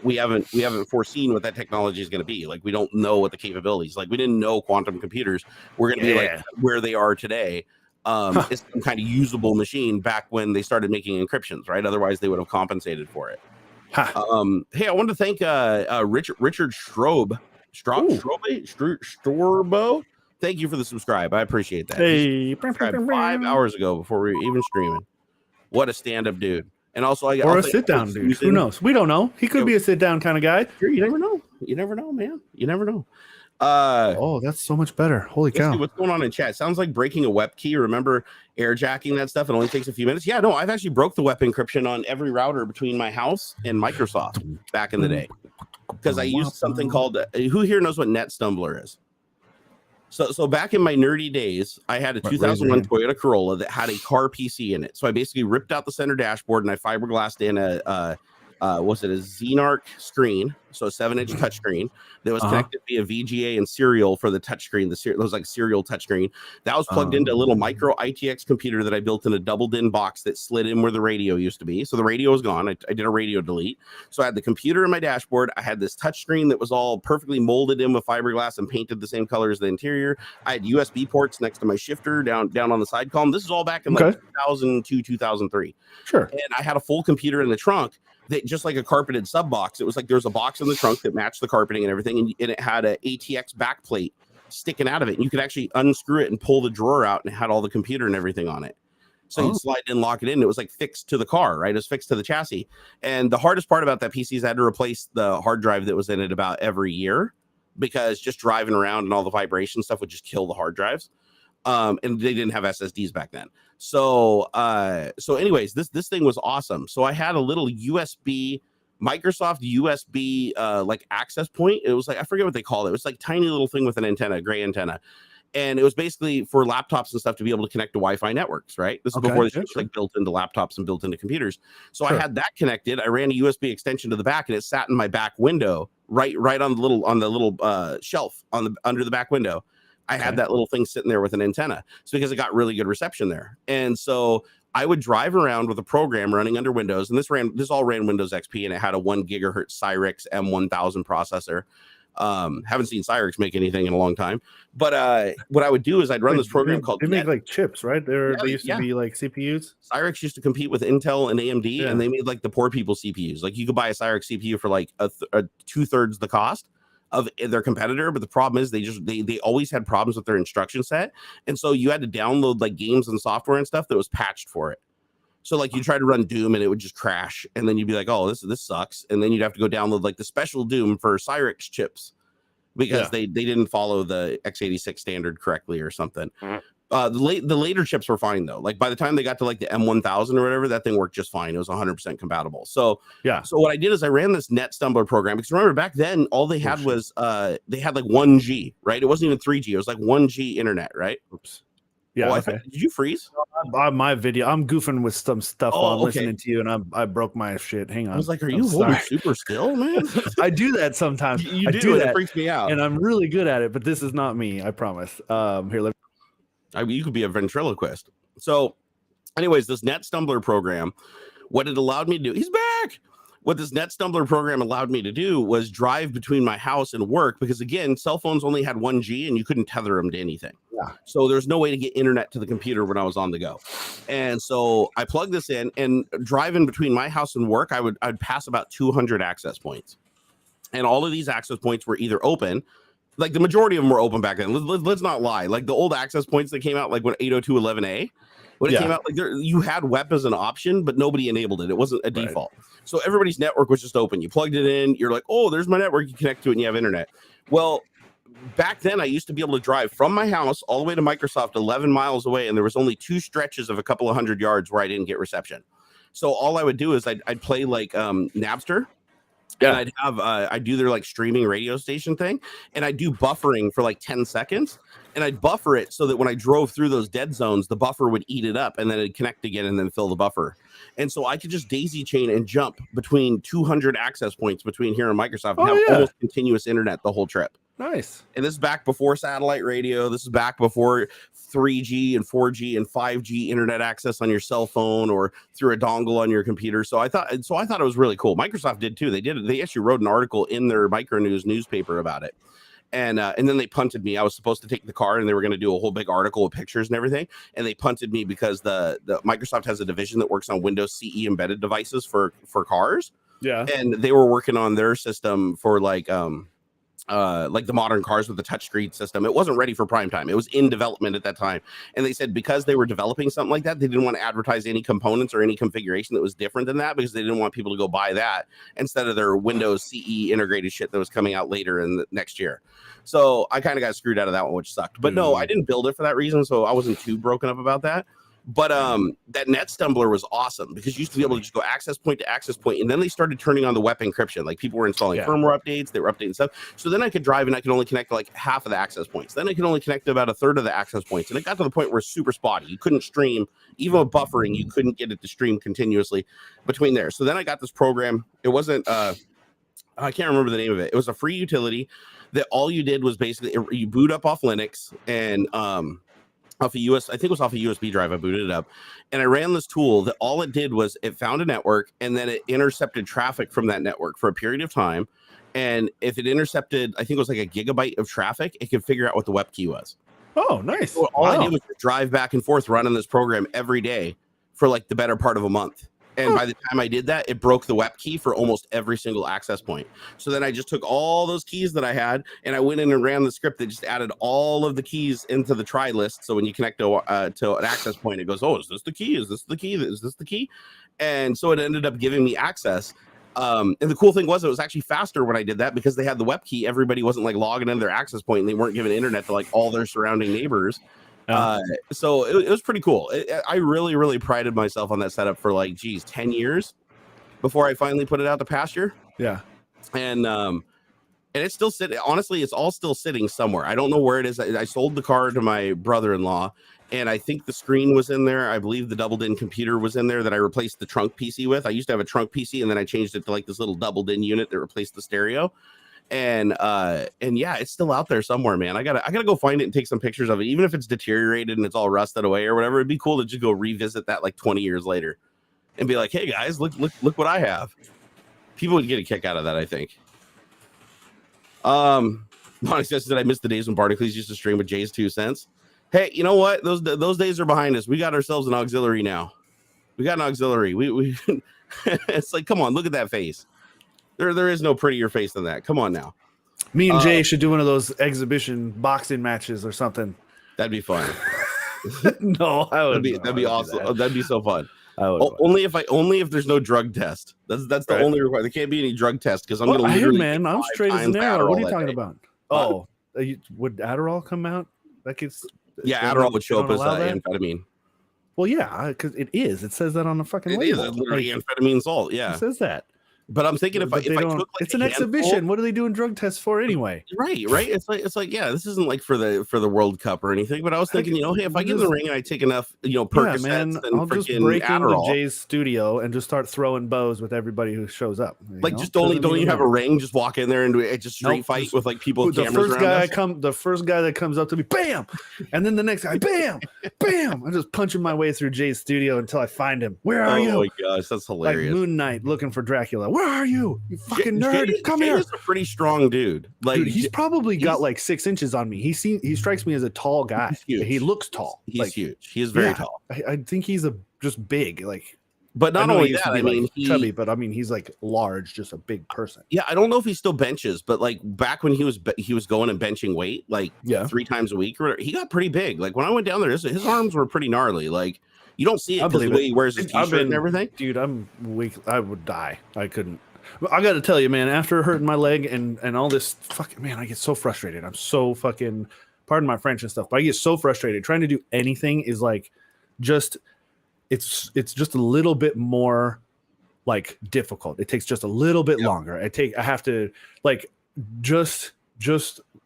we haven't foreseen what that technology is going to be. Like, we don't know what the capabilities, like we didn't know quantum computers were going to be like where they are today. It's some kind of usable machine back when they started making encryptions, right? Otherwise they would have compensated for it. Hey, I want to thank Richard Strorbo. Thank you for the subscribe. I appreciate that. Hey, 5 hours ago before we were even streaming. What a stand-up dude. And also, or a sit-down dude. Who knows? We don't know. He could be a sit-down kind of guy. Sure, you never know. You never know, man. You never know. Oh, that's so much better. Holy cow. See what's going on in chat. Sounds like breaking a WEP key. Remember airjacking that stuff? It only takes a few minutes. Yeah, no, I've actually broke the WEP encryption on every router between my house and Microsoft back in the day. Because I used something called, who here knows what NetStumbler is? So back in my nerdy days, I had a 2001 Toyota Corolla that had a car PC in it. So I basically ripped out the center dashboard and I fiberglassed in a Xenarc screen, so a 7-inch touchscreen that was connected via VGA and serial for the touchscreen. It was like serial touchscreen that was plugged into a little micro ITX computer that I built in a double DIN box that slid in where the radio used to be. So the radio was gone. I did a radio delete. So I had the computer in my dashboard. I had this touchscreen that was all perfectly molded in with fiberglass and painted the same color as the interior. I had USB ports next to my shifter down on the side column. This is all back in like 2002, 2003. Sure. And I had a full computer in the trunk. That just like a carpeted sub box. It was like there was a box in the trunk that matched the carpeting and everything, and it had a ATX backplate sticking out of it, and you could actually unscrew it and pull the drawer out, and it had all the computer and everything on it. So you slide in, lock it in. It was like fixed to the car, right? It was fixed to the chassis. And the hardest part about that PC is I had to replace the hard drive that was in it about every year because just driving around and all the vibration stuff would just kill the hard drives. And they didn't have SSDs back then. So anyways, this thing was awesome. So I had a little Microsoft USB like access point. It was like, I forget what they called it. It was like tiny little thing with an antenna, gray antenna. And it was basically for laptops and stuff to be able to connect to Wi-Fi networks, right? This is before this was like built into laptops and built into computers. So I had that connected. I ran a USB extension to the back, and it sat in my back window, right on the little shelf under the back window. I had that little thing sitting there with an antenna. So because it got really good reception there. And so I would drive around with a program running under Windows. And this all ran Windows XP, and it had a 1 gigahertz Cyrix M1000 processor. Haven't seen Cyrix make anything in a long time. But what I would do is I'd run this program called... They make like chips, right? They used to be like CPUs. Cyrix used to compete with Intel and AMD, and they made like the poor people CPUs. Like you could buy a Cyrix CPU for like a 2/3 the cost of their competitor, but the problem is they always had problems with their instruction set, and so you had to download like games and software and stuff that was patched for it. So like you try to run Doom and it would just crash, and then you'd be like, oh, this sucks, and then you'd have to go download like the special Doom for Cyrix chips because they didn't follow the x86 standard correctly or something. The later chips were fine though. Like by the time they got to like the M1000 or whatever, that thing worked just fine. It was 100% compatible. So So what I did is I ran this NetStumbler program, because remember back then all they had was they had like 1G, right? It wasn't even 3G. It was like 1G internet, right? Oops. Yeah. Did you freeze? My video. I'm goofing with some stuff while I'm listening to you, and I broke my shit. Hang on. I was like, are you holding super still, man? I do that sometimes. You do that. It freaks me out. And I'm really good at it, but this is not me. I promise. Here, you could be a ventriloquist. So anyways, this NetStumbler program, what it allowed me to do, he's back. What this NetStumbler program allowed me to do was drive between my house and work, because again, cell phones only had 1G and you couldn't tether them to anything. So there's no way to get internet to the computer when I was on the go. And so I plugged this in, and driving between my house and work, I'd pass about 200 access points. And all of these access points were either open, like the majority of them were open back then. Let's not lie. Like the old access points that came out, like when 802.11a, when it came out, like you had WEP as an option, but nobody enabled it. It wasn't a default. So everybody's network was just open. You plugged it in. You're like, oh, there's my network. You connect to it and you have internet. Well, back then I used to be able to drive from my house all the way to Microsoft 11 miles away. And there was only 2 stretches of a couple of 100 yards where I didn't get reception. So all I would do is I'd play like Napster. And I'd do their like streaming radio station thing, and I'd do buffering for like 10 seconds, and I'd buffer it so that when I drove through those dead zones, the buffer would eat it up and then it'd connect again and then fill the buffer. And so I could just daisy chain and jump between 200 access points between here and Microsoft and have almost continuous internet the whole trip. Nice. And this is back before satellite radio. This is back before 3G and 4G and 5G internet access on your cell phone or through a dongle on your computer. So I thought it was really cool. Microsoft did too. They actually wrote an article in their Micro News newspaper about it. And then they punted me. I was supposed to take the card, and they were going to do a whole big article with pictures and everything. And they punted me because the Microsoft has a division that works on Windows CE embedded devices for cars. Yeah. And they were working on their system for like the modern cars with the touchscreen system. It wasn't ready for prime time. It was in development at that time. And they said because they were developing something like that, they didn't want to advertise any components or any configuration that was different than that, because they didn't want people to go buy that instead of their Windows CE integrated shit that was coming out later in the next year. So I kind of got screwed out of that one, which sucked. But no, I didn't build it for that reason, so I wasn't too broken up about that. But that net stumbler was awesome because you used to be able to just go access point to access point, and then they started turning on the web encryption. Like people were installing firmware updates, they were updating stuff. So then I could drive and I could only connect to like half of the access points. Then I could only connect to about a third of the access points, and it got to the point where it's super spotty. You couldn't stream, even with buffering, you couldn't get it to stream continuously between there. So then I got this program. It wasn't I can't remember the name of it. It was a free utility that all you did was basically you boot up off Linux and off a I think it was off a USB drive. I booted it up and I ran this tool that all it did was it found a network and then it intercepted traffic from that network for a period of time. And if it intercepted, I think it was like a gigabyte of traffic, it could figure out what the web key was. Oh, nice. So all I did was drive back and forth running this program every day for like the better part of a month. And by the time I did that, it broke the web key for almost every single access point. So then I just took all those keys that I had and I went in and ran the script that just added all of the keys into the try list. So when you connect to an access point, it goes, oh, is this the key? Is this the key? Is this the key? And so it ended up giving me access. And the cool thing was it was actually faster when I did that because they had the web key. Everybody wasn't like logging into their access point and they weren't giving internet to like all their surrounding neighbors. So it was pretty cool. I really, really prided myself on that setup for like, 10 years before I finally put it out to pasture. Yeah. And it's still sitting. Honestly, it's all still sitting somewhere. I don't know where it is. I sold the car to my brother-in-law and I think the screen was in there. I believe the double-din computer was in there that I replaced the trunk PC with. I used to have a trunk PC and then I changed it to like this little double-din unit that replaced the stereo. And yeah, it's still out there somewhere, man. I gotta go find it and take some pictures of it, even if it's deteriorated and it's all rusted away or whatever. It'd be cool to just go revisit that like 20 years later and be like, hey guys, look what I have. People would get a kick out of that, I think. Monty says that I missed the days when Barnacules used to stream with Jay's 2 cents. Hey, you know what? Those days are behind us. We got ourselves an AuxxZillary now. We got an AuxxZillary. We it's like, come on, look at that face. There is no prettier face than that. Come on now. Me and Jay should do one of those exhibition boxing matches or something. That'd be fun. No, that'd be awesome. That'd be so fun. Only if there's no drug test. That's the only requirement. There can't be any drug test because I'm gonna literally. Man, I'm straight as an arrow. What are you talking about? Oh, would Adderall come out? That gets Adderall would show up as amphetamine. Well, yeah, because it is. It says that on the fucking label. It is literally amphetamine salt. Yeah, it says that. But I'm thinking if I took like it's an exhibition. What are they doing drug tests for anyway? Right. It's like yeah, this isn't like for the World Cup or anything. But I was thinking, hey, if I get in the ring and I take enough, Percocets and I'll just break into Jay's studio and just start throwing bows with everybody who shows up. Just don't you have a ring? Just walk in there and just street fight with like people with cameras around. The first guy that comes up to me, bam, and then the next guy, bam, bam. I'm just punching my way through Jay's studio until I find him. Where are you? Oh my gosh, that's hilarious. Like Moon Knight looking for Dracula. Where are you? You fucking nerd! Come here. He's a pretty strong dude. Like dude, he's probably got like 6 inches on me. He strikes me as a tall guy. He looks tall. He's huge. He is very tall. I think he's just big. Like, but not only that, I mean, chubby, but I mean, he's like large, just a big person. Yeah, I don't know if he still benches, but like back when he was going and benching weight, like 3 times a week, he got pretty big. Like when I went down there, his arms were pretty gnarly. Like you don't see it because the way he wears his t-shirt and everything. Dude, I'm weak. I would die. I couldn't. I got to tell you, man, after hurting my leg and all this fucking, man, I get so frustrated. I'm so fucking, pardon my French and stuff, but I get so frustrated. Trying to do anything is like just, it's just a little bit more like difficult. It takes just a little bit longer. I have to like just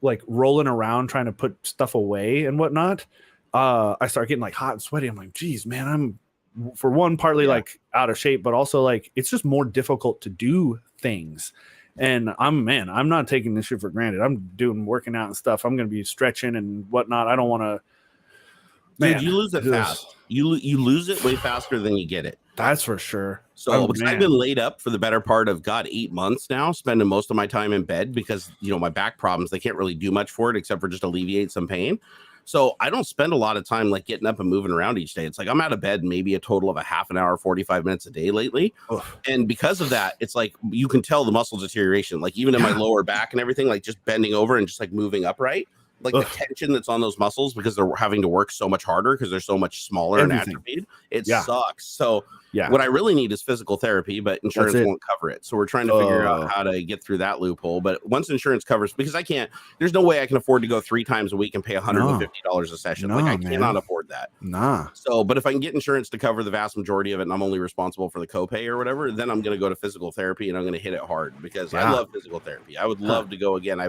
like rolling around trying to put stuff away and whatnot. I start getting like hot and sweaty. I'm like, geez, man, I'm for one partly like out of shape, but also like it's just more difficult to do things. And I'm not taking this shit for granted. I'm working out and stuff. I'm going to be stretching and whatnot. I don't want to. Dude, you lose it fast. You lose it way faster than you get it. That's for sure. So I've been laid up for the better part of 8 months now, spending most of my time in bed because my back problems, they can't really do much for it except for just alleviate some pain. So I don't spend a lot of time like getting up and moving around each day. It's like I'm out of bed maybe a total of a half an hour, 45 minutes a day lately. And because of that, it's like you can tell the muscle deterioration, like even in my lower back and everything, like just bending over and just like moving upright. Like the tension that's on those muscles because they're having to work so much harder because they're so much smaller and atrophied. It sucks. So what I really need is physical therapy, but insurance won't cover it. So we're trying to figure out how to get through that loophole. But once insurance covers, because there's no way I can afford to go 3 times a week and pay $150 a session. I cannot afford that. So, but if I can get insurance to cover the vast majority of it and I'm only responsible for the copay or whatever, then I'm going to go to physical therapy and I'm going to hit it hard because I love physical therapy. I would love to go again.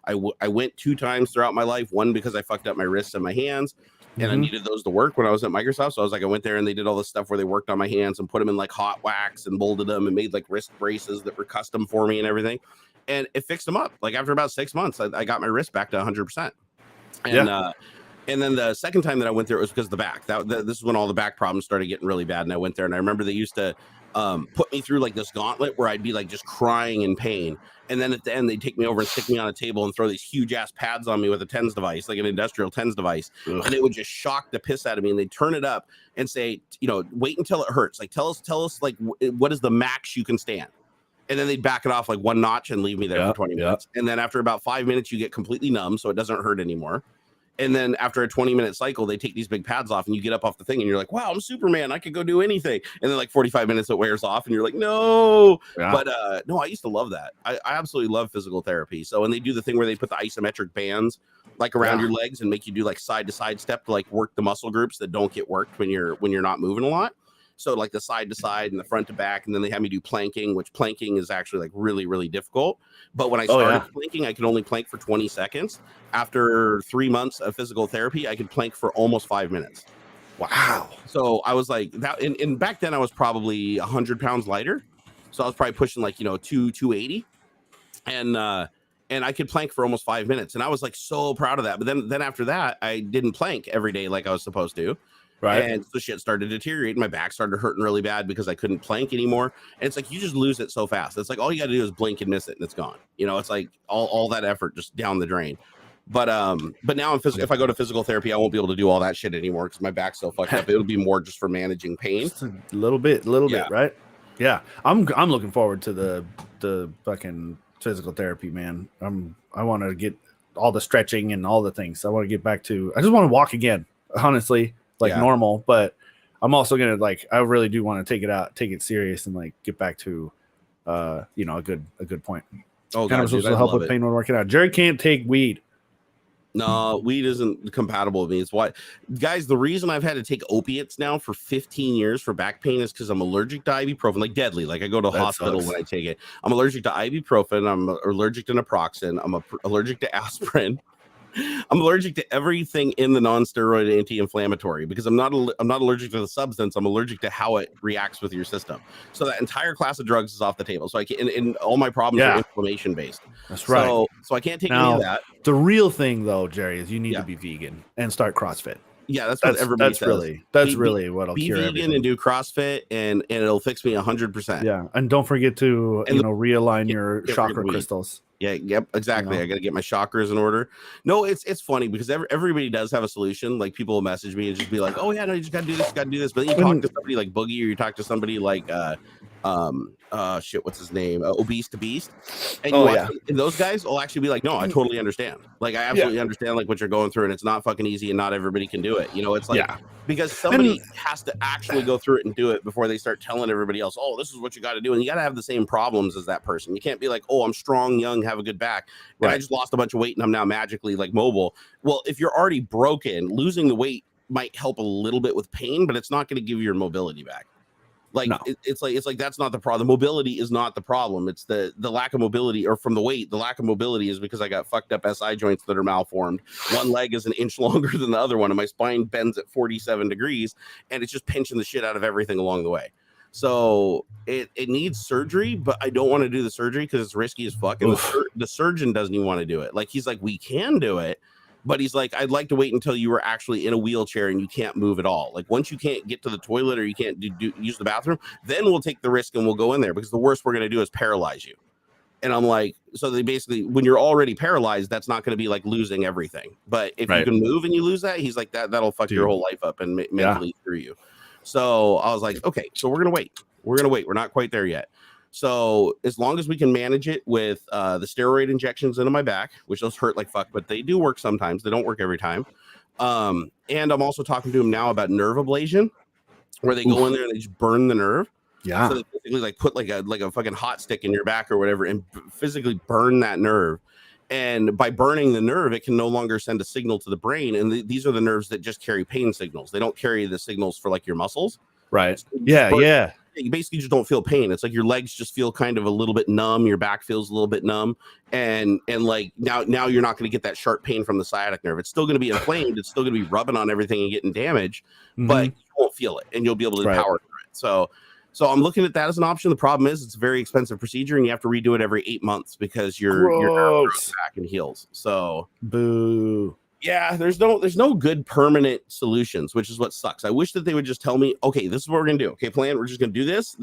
I went 2 times throughout my life. One because I fucked up my wrists and my hands, and I needed those to work when I was at Microsoft. So I was like, I went there and they did all this stuff where they worked on my hands and put them in like hot wax and molded them and made like wrist braces that were custom for me and everything. And it fixed them up. Like after about 6 months, I got my wrist back to 100%. And then the second time that I went there, it was because of the back. This is when all the back problems started getting really bad. And I went there and I remember they used to put me through like this gauntlet where I'd be like just crying in pain. And then at the end, they'd take me over and stick me on a table and throw these huge ass pads on me with a TENS device, like an industrial TENS device. And it would just shock the piss out of me. And they'd turn it up and say, wait until it hurts. Like, tell us like, what is the max you can stand? And then they'd back it off like 1 notch and leave me there for 20 minutes. And then after about 5 minutes, you get completely numb. So it doesn't hurt anymore. And then after a 20-minute cycle, they take these big pads off and you get up off the thing and you're like, wow, I'm Superman. I could go do anything. And then like 45 minutes, it wears off and you're like, no. But no, I used to love that. I absolutely love physical therapy. So when they do the thing where they put the isometric bands like around your legs and make you do like side to side step to like work the muscle groups that don't get worked when you're not moving a lot. So like the side to side and the front to back. And then they had me do planking, which planking is actually like really, really difficult. But when I started planking, I could only plank for 20 seconds. After 3 months of physical therapy, I could plank for almost 5 minutes. Wow. So I was like that. And back then I was probably 100 pounds lighter. So I was probably pushing like, 280. And I could plank for almost 5 minutes. And I was like so proud of that. But then after that, I didn't plank every day like I was supposed to. Right. And so shit started deteriorating. My back started hurting really bad because I couldn't plank anymore. And it's like you just lose it so fast. It's like all you got to do is blink and miss it, and it's gone. It's like all that effort just down the drain. But now if I go to physical therapy, I won't be able to do all that shit anymore because my back's so fucked up. It'll be more just for managing pain. Just a little bit, right? Yeah, I'm looking forward to the fucking physical therapy, man. I want to get all the stretching and all the things. I want to get back to. I just want to walk again, honestly. Normal, but I'm also gonna I really do want to take it serious and like get back to a good point. Oh, kind of supposed to help with pain when working out. Jared can't take weed. No, weed isn't compatible with me. It's why, guys, the reason I've had to take opiates now for 15 years for back pain is because I'm allergic to ibuprofen, like deadly. Like I go to a hospital when I take it. I'm allergic to ibuprofen. I'm allergic to naproxen. I'm allergic to aspirin. I'm allergic to everything in the non-steroid anti-inflammatory because I'm not allergic to the substance. I'm allergic to how it reacts with your system. So that entire class of drugs is off the table. So I can, and all my problems are inflammation based. That's right. So I can't take any of that. The real thing though, Jerry, is you need to be vegan and start CrossFit. Yeah, that's what everybody says. That's really what'll cure everything. Be vegan and do CrossFit, and it'll fix me 100%. Yeah, and don't forget to realign your chakra crystals. Yeah, yep, exactly. I got to get my chakras in order. No, it's funny because everybody does have a solution. Like people will message me and just be like, "Oh yeah, no, you just got to do this, got to do this." But then you talk to somebody like Boogie, or you talk to somebody like what's his name, Obese to Beast, and and those guys will actually be like, "No, I totally understand. Like I absolutely understand like what you're going through, and it's not fucking easy, and not everybody can do it. It's like because somebody has to actually go through it and do it before they start telling everybody else, oh, this is what you got to do, and you got to have the same problems as that person. You can't be like, oh, I'm strong, young, have a good back, and I just lost a bunch of weight and I'm now magically like mobile. Well, if you're already broken, losing the weight might help a little bit with pain, but it's not going to give you your mobility back. Like it's like that's not the problem. The mobility is not the problem. It's the lack of mobility, or from the weight. The lack of mobility is because I got fucked up SI joints that are malformed. One leg is an inch longer than the other one, and my spine bends at 47 degrees, and it's just pinching the shit out of everything along the way. So it needs surgery, but I don't want to do the surgery because it's risky as fuck. And the surgeon doesn't even want to do it. Like, he's like, we can do it, but he's like, I'd like to wait until you were actually in a wheelchair and you can't move at all. Like, once you can't get to the toilet or you can't use the bathroom, then we'll take the risk and we'll go in there, because the worst we're going to do is paralyze you. And I'm like, so they basically, when you're already paralyzed, that's not going to be like losing everything. But if you can move and you lose that, he's like, that'll fuck your whole life up and mentally screw you. So I was like, okay, so we're going to wait. We're going to wait. We're not quite there yet. So as long as we can manage it with the steroid injections into my back, which those hurt like fuck, but they do work sometimes. They don't work every time. And I'm also talking to him now about nerve ablation, where they go in there and they just burn the nerve. Yeah. So they basically like put like a fucking hot stick in your back or whatever and physically burn that nerve. And by burning the nerve, it can no longer send a signal to the brain. And these are the nerves that just carry pain signals. They don't carry the signals for like your muscles. Right. Yeah. You basically just don't feel pain. It's like your legs just feel kind of a little bit numb. Your back feels a little bit numb. And like now you're not going to get that sharp pain from the sciatic nerve. It's still going to be inflamed. It's still going to be rubbing on everything and getting damaged, but you won't feel it and you'll be able to power through it. So I'm looking at that as an option. The problem is it's a very expensive procedure and you have to redo it every 8 months because your nerve grows back and heals. So boo. Yeah, there's no good permanent solutions, which is what sucks. I wish that they would just tell me, okay, this is what we're gonna do. Okay, plan, we're just gonna do this,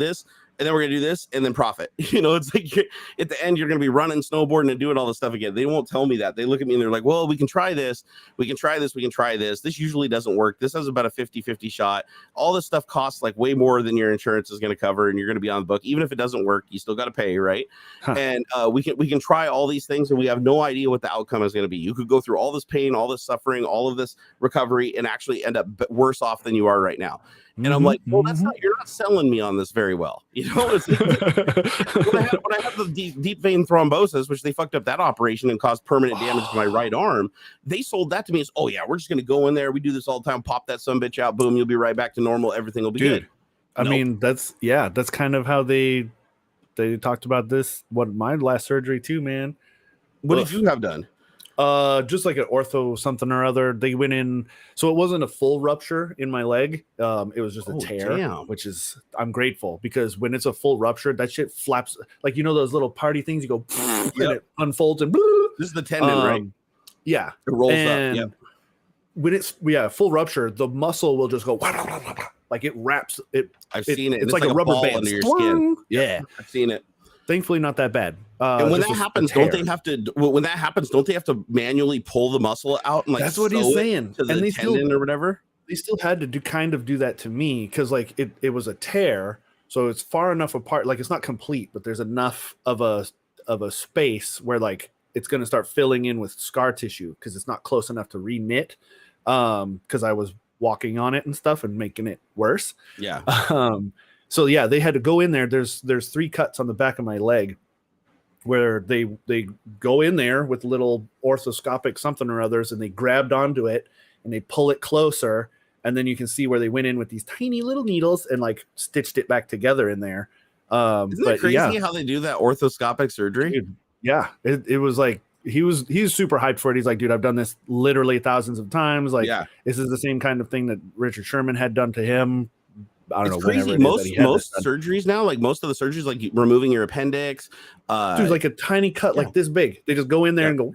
and then we're gonna do this, and then profit. You know, it's like at the end you're gonna be running, snowboarding, and doing all this stuff again. They won't tell me that. They look at me and they're like, well, we can try this, we can try this, we can try this. This usually doesn't work. This has about a 50-50 shot. All this stuff costs like way more than your insurance is gonna cover, and you're gonna be on the book. Even if it doesn't work, you still gotta pay, right? And we can try all these things, and we have no idea what the outcome is gonna be. You could go through all this pain, all this suffering, all of this recovery, and actually end up worse off than you are right now. And I'm like, well, you're not selling me on this very well. You know, it's, when I had the deep vein thrombosis, which they fucked up that operation and caused permanent damage to my right arm, they sold that to me as, oh yeah, we're just going to go in there. We do this all the time. Pop that sumbitch out. Boom. You'll be right back to normal. Everything will be good. I mean, that's kind of how they talked about this. What my last surgery too, man. What did you have done? Just like an ortho something or other. They went in, so it wasn't a full rupture in my leg. It was just a tear, which is, I'm grateful, because when it's a full rupture, that shit flaps like, you know, those little party things, you go and it unfolds and this is the tendon, right? Yeah, it rolls up. Yep. When it's full rupture, the muscle will just go like it wraps it. I've seen it. It's like a rubber band under your skin. Yeah, I've seen it. Thankfully, not that bad. And when that happens, don't they have to manually pull the muscle out and like that's what he's saying, to the and they tendon or whatever? They still had to do that to me because like it was a tear, so it's far enough apart, like it's not complete, but there's enough of a space where like it's going to start filling in with scar tissue because it's not close enough to re-knit. Because I was walking on it and stuff and making it worse. Yeah. So yeah, they had to go in there. There's 3 cuts on the back of my leg where they go in there with little orthoscopic something or others, and they grabbed onto it and they pull it closer, and then you can see where they went in with these tiny little needles and like stitched it back together in there. Isn't it crazy how they do that orthoscopic surgery? Dude, yeah, it was like he's super hyped for it. He's like, dude, I've done this literally thousands of times. Like, this is the same kind of thing that Richard Sherman had done to him. I don't know. Crazy. Most surgeries now, like most of the surgeries, like removing your appendix, dude, like a tiny cut, like this big. They just go in there and go.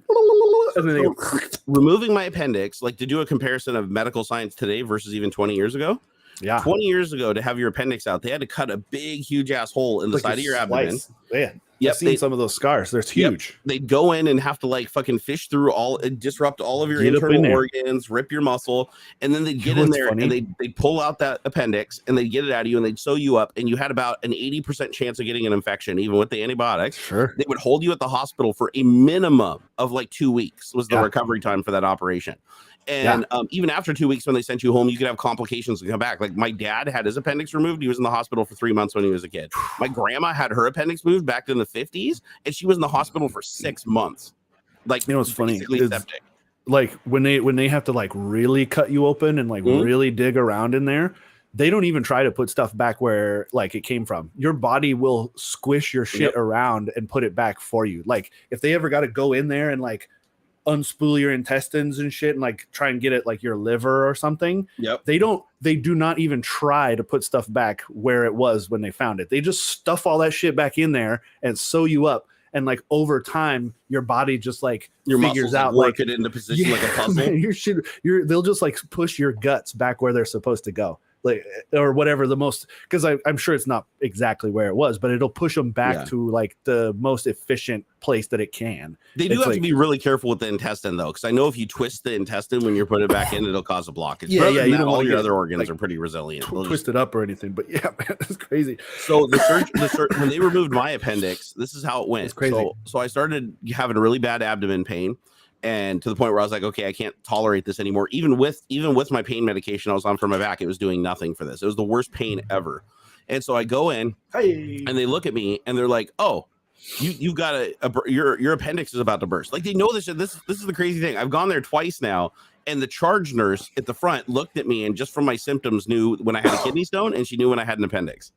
And then they go. Removing my appendix, like to do a comparison of medical science today versus even 20 years ago. Yeah, 20 years ago, to have your appendix out, they had to cut a big, huge ass hole in the side of your abdomen. Yeah. I've seen some of those scars. They're huge. They'd go in and have to like fucking fish through disrupt all of your internal organs, rip your muscle, and then they'd get in there and they'd pull out that appendix and they'd get it out of you and they'd sew you up, and you had about an 80% chance of getting an infection, even with the antibiotics. Sure. They would hold you at the hospital for a minimum of like 2 weeks was the recovery time for that operation. And even after 2 weeks, when they sent you home, you could have complications and come back. Like my dad had his appendix removed. He was in the hospital for 3 months when he was a kid. My grandma had her appendix moved back in the 50s, and she was in the hospital for 6 months. Like, you know, it's funny. Septic. Like when they have to like really cut you open and like really dig around in there, they don't even try to put stuff back where like it came from. Your body will squish your shit around and put it back for you. Like if they ever got to go in there and like unspool your intestines and shit and like try and get it like your liver or something. Yep. They do not even try to put stuff back where it was when they found it. They just stuff all that shit back in there and sew you up. And like over time, your body just like your figures out work it into position like a puzzle. Man, they'll just like push your guts back where they're supposed to go. Like or whatever the most, because I'm sure it's not exactly where it was, but it'll push them back to like the most efficient place that it can. They do have to be really careful with the intestine though, because I know if you twist the intestine when you're putting it back in, it'll cause a blockage. You don't all your other organs are pretty resilient. Twist it up or anything, but yeah, man, it's crazy. So when they removed my appendix, this is how it went. It's crazy. So I started having a really bad abdomen pain. And to the point where I was like, okay, I can't tolerate this anymore. Even with my pain medication I was on for my back, it was doing nothing for this. It was the worst pain ever. And so I go in and they look at me and they're like, oh, you've got your appendix is about to burst. Like they know this. This is the crazy thing. I've gone there twice now. And the charge nurse at the front looked at me and just from my symptoms knew when I had a kidney stone and she knew when I had an appendix.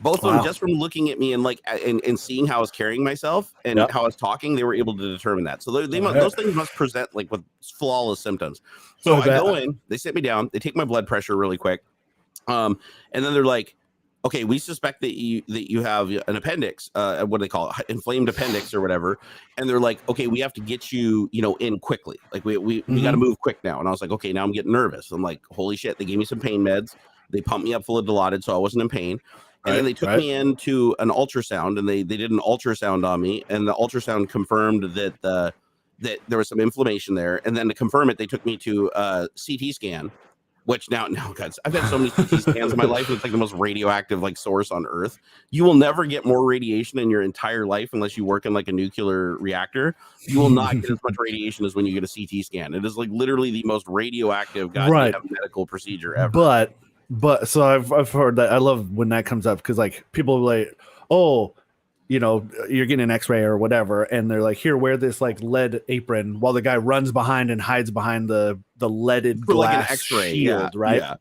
Both of them, just from looking at me and like and seeing how I was carrying myself and how I was talking, they were able to determine that. So those things must present like with flawless symptoms. So I go in, they sit me down, they take my blood pressure really quick, and then they're like, "Okay, we suspect that you have an appendix. What do they call it? Inflamed appendix or whatever." And they're like, "Okay, we have to get you in quickly. Like we got to move quick now." And I was like, "Okay, now I'm getting nervous." I'm like, "Holy shit!" They gave me some pain meds. They pumped me up full of Dilaudid, so I wasn't in pain. And then they took me into an ultrasound, and they did an ultrasound on me, and the ultrasound confirmed that that there was some inflammation there. And then to confirm it, they took me to a CT scan, which now, guys, I've had so many CT scans in my life. It's like the most radioactive like source on Earth. You will never get more radiation in your entire life unless you work in like a nuclear reactor. You will not get as much radiation as when you get a CT scan. It is like literally the most radioactive medical procedure ever. But so I've heard that. I love when that comes up because like people are like, oh, you're getting an X-ray or whatever, and they're like, here, wear this like lead apron while the guy runs behind and hides behind the leaded glass like an X-ray shield, right? Yeah.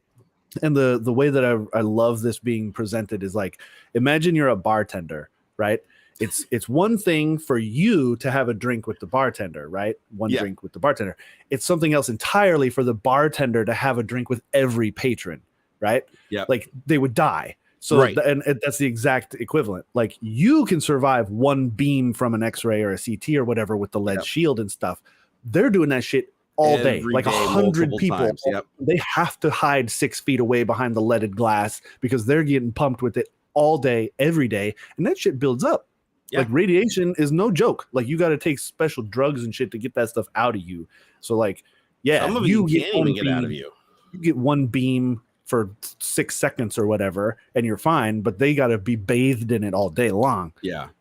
And the way that I love this being presented is like, imagine you're a bartender, right? It's one thing for you to have a drink with the bartender, right? One drink with the bartender. It's something else entirely for the bartender to have a drink with every patron. Right? Yeah. Like they would die. So, and that's the exact equivalent. Like you can survive one beam from an X-ray or a CT or whatever with the lead shield and stuff. They're doing that shit all day. Like 100 people. They have to hide 6 feet away behind the leaded glass because they're getting pumped with it all day, every day. And that shit builds up. Yeah. Like radiation is no joke. Like you got to take special drugs and shit to get that stuff out of you. So like, some of you can't even get out of you. You get one beam for 6 seconds or whatever and you're fine, but they got to be bathed in it all day long.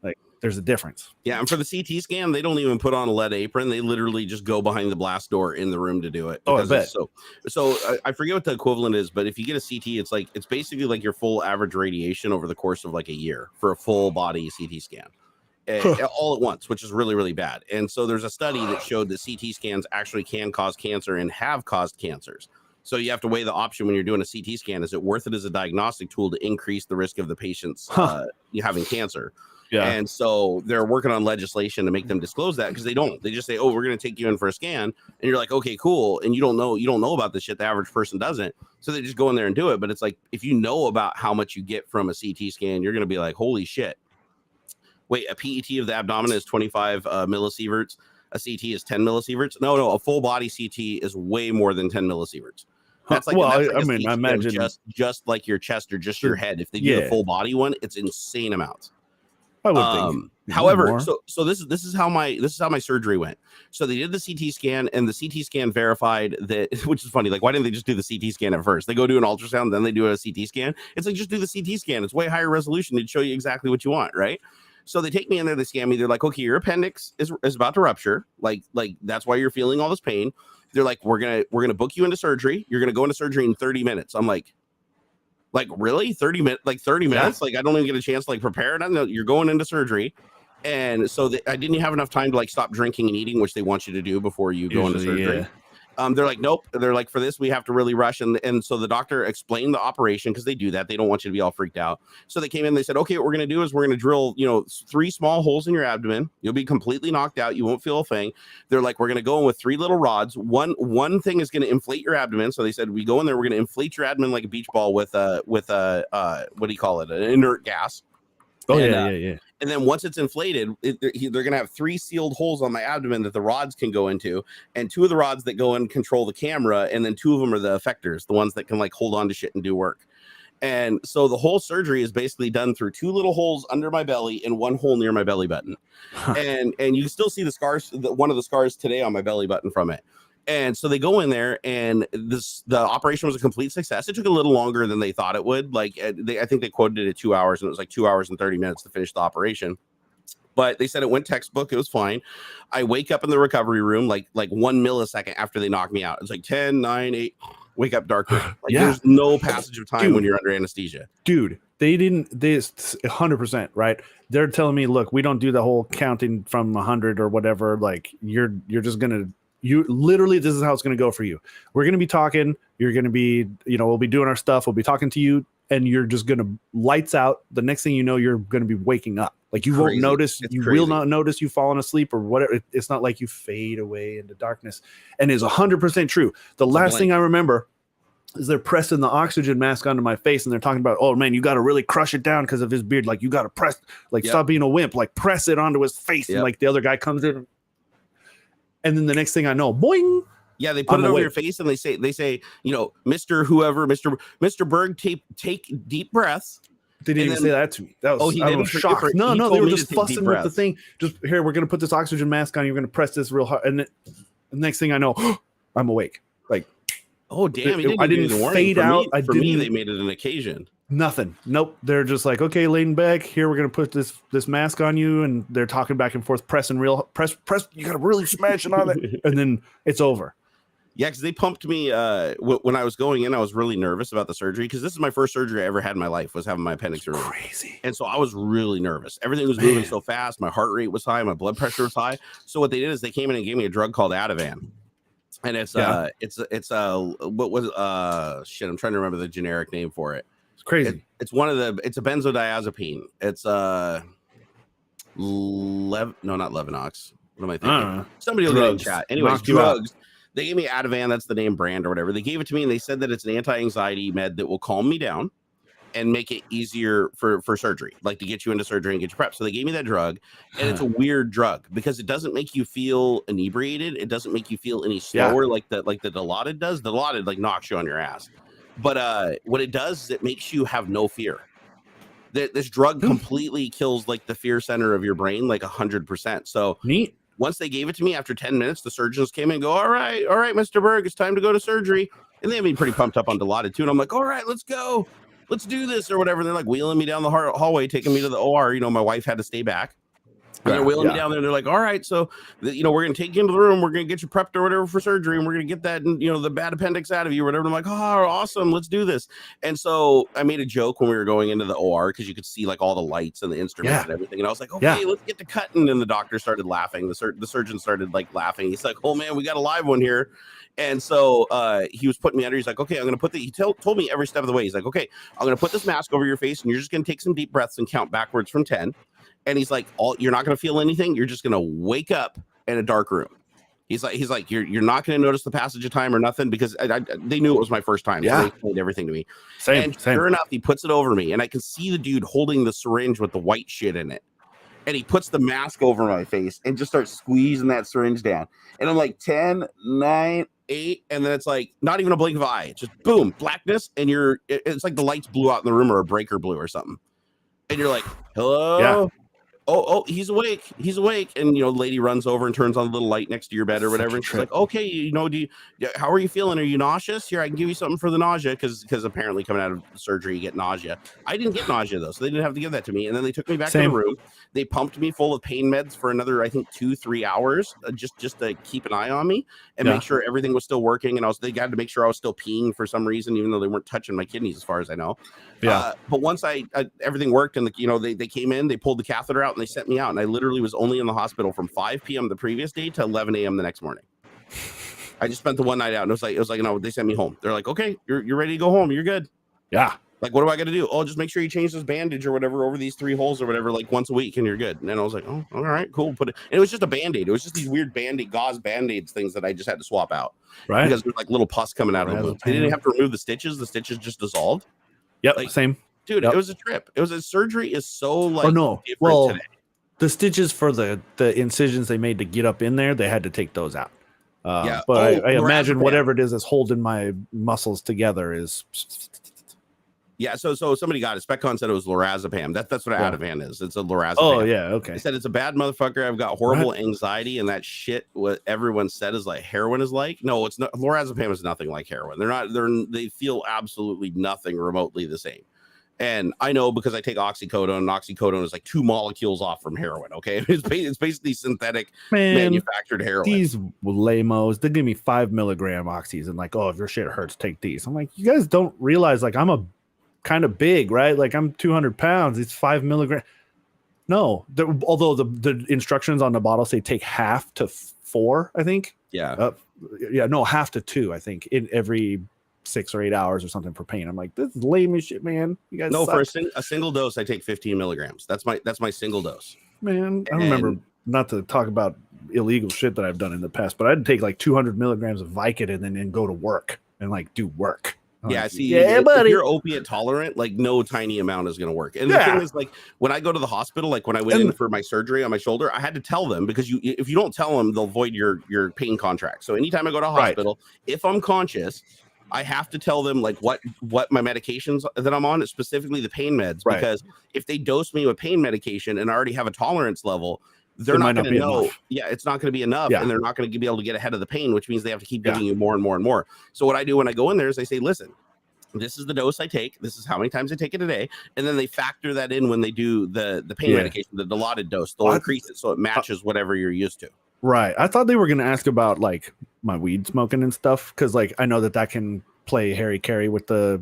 Like there's a difference. And for the CT scan, they don't even put on a lead apron. They literally just go behind the blast door in the room to do it. I bet. So I forget what the equivalent is, but if you get a CT, it's basically like your full average radiation over the course of like a year for a full body CT scan. All at once, which is really, really bad. And so there's a study that showed that CT scans actually can cause cancer and have caused cancers. So you have to weigh the option when you're doing a CT scan. Is it worth it as a diagnostic tool to increase the risk of the patients having cancer? Yeah. And so they're working on legislation to make them disclose that because they don't. They just say, oh, we're going to take you in for a scan. And you're like, okay, cool. And you don't know about this shit. The average person doesn't. So they just go in there and do it. But it's like, if you know about how much you get from a CT scan, you're going to be like, holy shit. Wait, a PET of the abdomen is 25 millisieverts. A CT is 10 millisieverts. No, a full body CT is way more than 10 millisieverts. That's like, I imagine just like your chest or just your head. If they do the full body one, it's insane amounts. I would think. However, so this is how my surgery went. So they did the CT scan, and the CT scan verified that, which is funny. Like, why didn't they just do the CT scan at first? They go do an ultrasound, then they do a CT scan. It's like, just do the CT scan. It's way higher resolution. It'd show you exactly what you want, right? So they take me in there, they scan me. They're like, okay, your appendix is about to rupture. Like that's why you're feeling all this pain. They're like, we're gonna book you into surgery. You're gonna go into surgery in 30 minutes. I'm like really? 30 minutes? Like 30 minutes? Like I don't even get a chance to like prepare it. I know you're going into surgery. And so I didn't have enough time to like stop drinking and eating, which they want you to do before you go into surgery. They're like, nope. They're like, for this, we have to really rush. And so the doctor explained the operation because they do that. They don't want you to be all freaked out. So they came in, they said, okay, what we're going to do is we're going to drill, 3 small holes in your abdomen. You'll be completely knocked out. You won't feel a thing. They're like, we're going to go in with 3 little rods. One thing is going to inflate your abdomen. So they said, we go in there, we're going to inflate your abdomen like a beach ball with what do you call it? An inert gas. Oh, yeah. And then once it's inflated, they're going to have 3 sealed holes on my abdomen that the rods can go into, and 2 of the rods that go and control the camera, and then 2 of them are the effectors, the ones that can like hold on to shit and do work. And so the whole surgery is basically done through 2 little holes under my belly and 1 hole near my belly button. And you can still see the scars, one of the scars today on my belly button from it. And so they go in there, and the operation was a complete success. It took a little longer than they thought it would. Like I think they quoted it at 2 hours, and it was like 2 hours and 30 minutes to finish the operation. But they said it went textbook. It was fine. I wake up in the recovery room like 1 millisecond after they knock me out. It's like 10, 9, 8. Wake up, dark room. Like there's no passage of time when you're under anesthesia. Dude, they 100%, right? They're telling me, look, we don't do the whole counting from 100 or whatever. Like you're just gonna. You literally, this is how it's going to go for you. We're going to be talking. You're going to be, we'll be doing our stuff. We'll be talking to you, and you're just going to lights out. The next thing you know, you're going to be waking up. Like you won't notice. You will not notice you falling asleep or whatever. It's not like you fade away into darkness. And it's 100% true. The last thing I remember is they're pressing the oxygen mask onto my face, and they're talking about, oh man, you got to really crush it down because of his beard. Like you got to press, like stop being a wimp, like press it onto his face. And like the other guy comes in. And then the next thing I know, boing. Yeah, they put it over your face, and they say, Mr. Whoever, Mr. Berg, take deep breaths. They didn't even say that to me. That was, I was shocked. No, they were just fussing with the thing. Just here, we're gonna put this oxygen mask on. You're gonna press this real hard, and the next thing I know, I'm awake. Like, oh damn! I didn't fade out. For me, they made it an occasion. Nothing. Nope. They're just like, okay, Layden back here. We're gonna put this mask on you, and they're talking back and forth, press. You gotta really smash it on it, and then it's over. Yeah, because they pumped me when I was going in. I was really nervous about the surgery because this is my first surgery I ever had in my life. Was having my appendix removed. Crazy. And so I was really nervous. Everything was moving so fast. My heart rate was high. My blood pressure was high. So what they did is they came in and gave me a drug called Ativan. And it's what was shit. I'm trying to remember the generic name for it. Crazy. It's a benzodiazepine. It's not Levinox. What am I thinking? Somebody will get in chat. Anyways, drugs. They gave me Ativan. That's the name brand or whatever. They gave it to me, and they said that it's an anti-anxiety med that will calm me down and make it easier for surgery, like to get you into surgery and get you prepped. So they gave me that drug, and it's a weird drug because it doesn't make you feel inebriated. It doesn't make you feel any slower like the Dilaudid does. The Dilaudid like knocks you on your ass. But what it does is it makes you have no fear. This drug completely kills like the fear center of your brain, like 100%. So neat. Once they gave it to me after 10 minutes, the surgeons came in and go, all right, Mr. Berg, it's time to go to surgery. And they had me pretty pumped up on Dilaudid too. And I'm like, all right, let's go. Let's do this or whatever. And they're like wheeling me down the hallway, taking me to the OR. My wife had to stay back. And they're wheeling me down there, and they're like, all right, so, we're going to take you into the room. We're going to get you prepped or whatever for surgery, and we're going to get that, the bad appendix out of you or whatever. I'm like, oh, awesome. Let's do this. And so I made a joke when we were going into the OR because you could see, like, all the lights and the instruments and everything. And I was like, okay, let's get to cutting. And the doctor started laughing. The surgeon started, like, laughing. He's like, oh, man, we got a live one here. And so he was putting me under. He's like, okay, I'm going to put he told me every step of the way. He's like, okay, I'm going to put this mask over your face, and you're just going to take some deep breaths and count backwards from 10. And he's like, you're not going to feel anything. You're just going to wake up in a dark room. He's like, you're not going to notice the passage of time or nothing because they knew it was my first time. So they explained everything to me. Same. Sure enough, he puts it over me, and I can see the dude holding the syringe with the white shit in it. And he puts the mask over my face and just starts squeezing that syringe down. And I'm like 10, 9, 8. And then it's like not even a blink of an eye. It's just boom, blackness. And it's like the lights blew out in the room or a breaker blew or something. And you're like, hello? Yeah. Oh, he's awake. And, lady runs over and turns on the little light next to your bed or whatever. And she's like, okay, how are you feeling? Are you nauseous? Here, I can give you something for the nausea. Cause apparently coming out of surgery, you get nausea. I didn't get nausea though. So they didn't have to give that to me. And then they took me back to the room. They pumped me full of pain meds for another, I think 2-3 hours, just to keep an eye on me and make sure everything was still working. And they got to make sure I was still peeing for some reason, even though they weren't touching my kidneys as far as I know. But once everything worked and they came in, they pulled the catheter out and they sent me out. And I literally was only in the hospital from 5 p.m. the previous day to 11 a.m. the next morning. I just spent the one night out, and it was like, no, they sent me home. They're like, okay, you're ready to go home. You're good. Yeah. Like, what do I got to do? Oh, just make sure you change this bandage or whatever over these 3 holes or whatever, like once a week, and you're good. And then I was like, oh, all right, cool. Put it. And it was just a Band-Aid. It was just these weird gauze Band-Aids things that I just had to swap out. Right. Because there's like little pus coming out of them. They didn't have to remove the stitches. The stitches just dissolved. Yep. Like, same. Dude, Yep. It was a trip. It was a surgery is so like different today. The stitches for the incisions they made to get up in there, they had to take those out. But I imagine whatever it is that's holding my muscles together is. Yeah, so somebody got it. SpecCon said it was lorazepam. That's what Ativan is. It's a lorazepam. Oh yeah, okay. They said it's a bad motherfucker. I've got horrible anxiety, and that shit. What everyone said is like heroin is like. No, it's not. Lorazepam is nothing like heroin. They feel absolutely nothing remotely the same. And I know because I take oxycodone. And oxycodone is like 2 molecules off from heroin. Okay, it's basically synthetic manufactured heroin. These lamos, they give me 5 milligram oxys and like, oh, if your shit hurts, take these. I'm like, you guys don't realize like I'm a kind of big, right? Like I'm 200 pounds. It's 5 milligrams. No, although the instructions on the bottle say take half to 4, I think. Yeah. Half to 2, I think, in every 6 or 8 hours or something for pain. I'm like, this is lame as shit, man. You guys suck. For a single dose, I take 15 milligrams. That's my single dose. Man, I remember, not to talk about illegal shit that I've done in the past, but I'd take like 200 milligrams of Vicodin and then go to work and like do work. If you're opiate tolerant, like no tiny amount is going to work. And the thing is, like when I go to the hospital, like when I went in for my surgery on my shoulder, I had to tell them because if you don't tell them, they'll void your pain contract. So anytime I go to a hospital, if I'm conscious, I have to tell them like what my medications that I'm on, specifically the pain meds, because if they dose me with pain medication and I already have a tolerance level, they're not going to know. Enough. Yeah, it's not going to be enough, and they're not going to be able to get ahead of the pain, which means they have to keep giving you more and more and more. So what I do when I go in there is I say, listen, this is the dose I take. This is how many times I take it a day, and then they factor that in when they do the pain medication, the dilaudid dose. They'll increase it so it matches whatever you're used to. Right. I thought they were going to ask about like my weed smoking and stuff because like I know that can play Harry Carey with the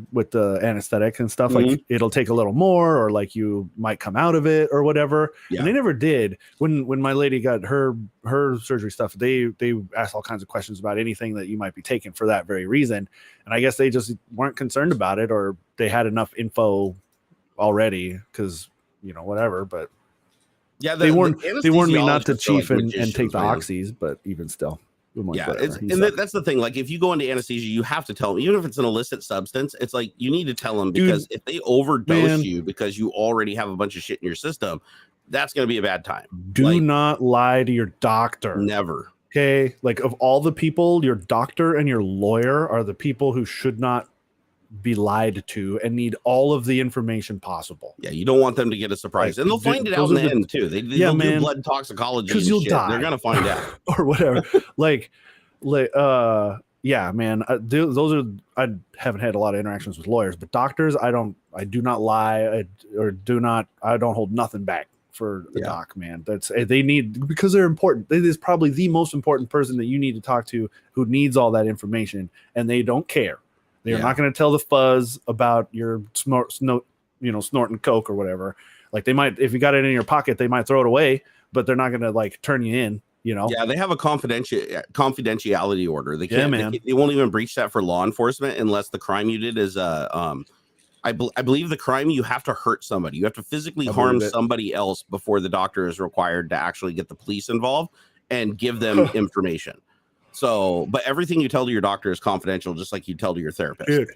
anesthetic and stuff. Like it'll take a little more, or like you might come out of it or whatever. And they never did. When my lady got her surgery stuff, they asked all kinds of questions about anything that you might be taking for that very reason. And I guess they just weren't concerned about it, or they had enough info already because whatever. But they warned me not to chief and take the oxys, but even still. That's the thing. Like, if you go into anesthesia, you have to tell them, even if it's an illicit substance. It's like you need to tell them because if they overdose you because you already have a bunch of shit in your system, that's going to be a bad time. Do not lie to your doctor. Never. Okay, like of all the people, your doctor and your lawyer are the people who should not be lied to and need all of the information possible. Yeah, you don't want them to get a surprise, and they'll find it out in the end too. They'll do blood toxicology because you'll die. They're gonna find out or whatever. Yeah, man. Those are. I haven't had a lot of interactions with lawyers, but doctors, I do not lie. I don't hold nothing back for the doc, man. They need, because they're important. It is probably the most important person that you need to talk to who needs all that information, and they don't care. They're not going to tell the fuzz about your snorting coke or whatever. Like they might, if you got it in your pocket, they might throw it away, but they're not going to like turn you in. Yeah, they have a confidentiality order. They can't. They won't even breach that for law enforcement unless the crime you did is I believe the crime, you have to hurt somebody. You have to physically harm somebody else before the doctor is required to actually get the police involved and give them information. So, but everything you tell to your doctor is confidential, just like you tell to your therapist. Dude,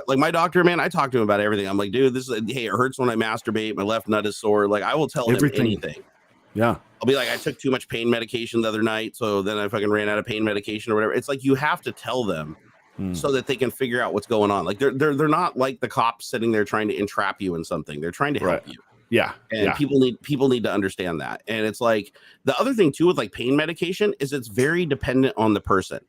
like my doctor, man, I talk to him about everything. I'm like, dude, hey, it hurts when I masturbate. My left nut is sore. Like, I will tell him anything. Yeah. I'll be like, I took too much pain medication the other night, so then I fucking ran out of pain medication or whatever. It's like you have to tell them so that they can figure out what's going on. Like they're not like the cops sitting there trying to entrap you in something. They're trying to help you. Yeah. And people need to understand that. And it's like the other thing too with like pain medication is it's very dependent on the person.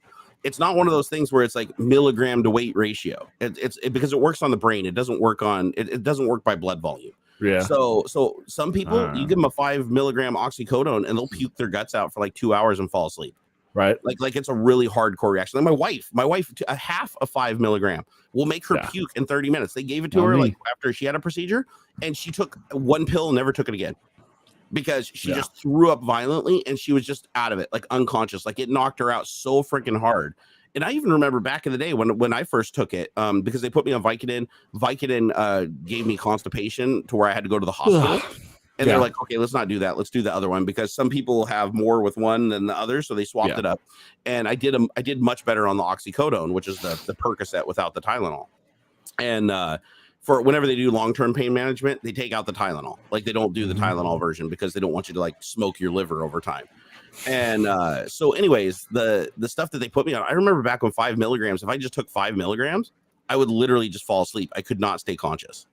It's not one of those things where it's like milligram to weight ratio. It's because it works on the brain. It doesn't work on it doesn't work by blood volume. Yeah. So some people you give them a 5 milligram oxycodone and they'll puke their guts out for like 2 hours and fall asleep. Right. Like it's a really hardcore reaction. Like my wife, a half of 5 milligram will make her puke in 30 minutes. They gave it to her like after she had a procedure, and she took one pill and never took it again. because she just threw up violently and she was just out of it, like unconscious, like it knocked her out so freaking hard. And I even remember back in the day when I first took it, because they put me on Vicodin. Vicodin gave me constipation to where I had to go to the hospital. And they're like, okay, let's not do that. Let's do the other one, because some people have more with one than the other. So they swapped it up. And I did much better on the oxycodone, which is the Percocet without the Tylenol. And for whenever they do long-term pain management, they take out the Tylenol. Like they don't do the Tylenol version because they don't want you to like smoke your liver over time. And so anyways, the stuff that they put me on, I remember back when 5 milligrams, if I just took 5 milligrams, I would literally just fall asleep. I could not stay conscious.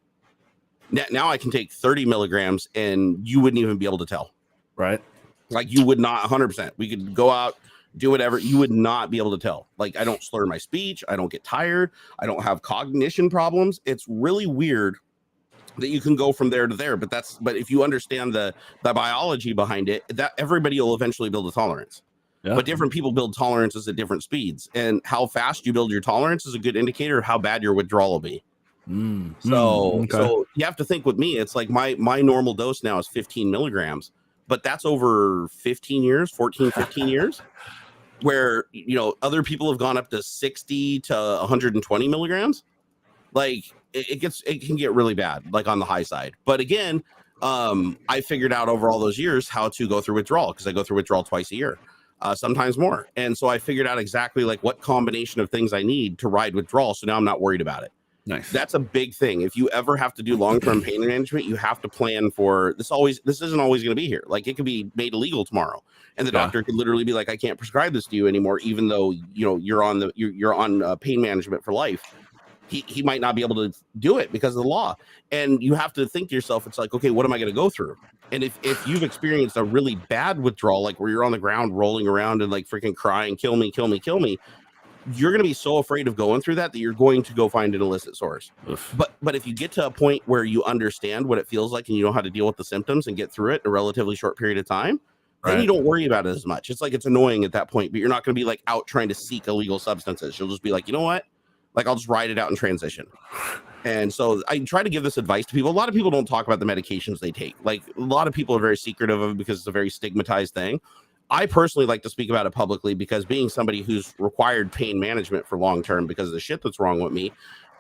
Now I can take 30 milligrams and you wouldn't even be able to tell. Right. Like you would not 100%. We could go out, do whatever. You would not be able to tell. Like I don't slur my speech. I don't get tired. I don't have cognition problems. It's really weird that you can go from there to there. But if you understand the biology behind it, that everybody will eventually build a tolerance. Yeah. But different people build tolerances at different speeds. And how fast you build your tolerance is a good indicator of how bad your withdrawal will be. So you have to think with me, it's like my normal dose now is 15 milligrams, but that's over 15 years, where, you know, other people have gone up to 60 to 120 milligrams. Like it can get really bad, like on the high side. But again, I figured out over all those years how to go through withdrawal, because I go through withdrawal twice a year, sometimes more. And so I figured out exactly like what combination of things I need to ride withdrawal. So now I'm not worried about it. Nice. That's a big thing. If you ever have to do long-term pain management, you have to plan for this. This isn't always going to be here. Like it could be made illegal tomorrow, and the doctor could literally be like, "I can't prescribe this to you anymore," even though you know you're on pain management for life. He might not be able to do it because of the law, and you have to think to yourself, it's like, okay, what am I going to go through? And if you've experienced a really bad withdrawal, like where you're on the ground rolling around and like freaking crying, "Kill me, kill me, kill me," you're going to be so afraid of going through that you're going to go find an illicit source. But if you get to a point where you understand what it feels like and you know how to deal with the symptoms and get through it in a relatively short period of time, then you don't worry about it as much. It's like it's annoying at that point, but you're not going to be like out trying to seek illegal substances. You'll just be like, you know what? Like I'll just ride it out in transition. And so I try to give this advice to people. A lot of people don't talk about the medications they take. Like a lot of people are very secretive of it because it's a very stigmatized thing. I personally like to speak about it publicly because being somebody who's required pain management for long term because of the shit that's wrong with me,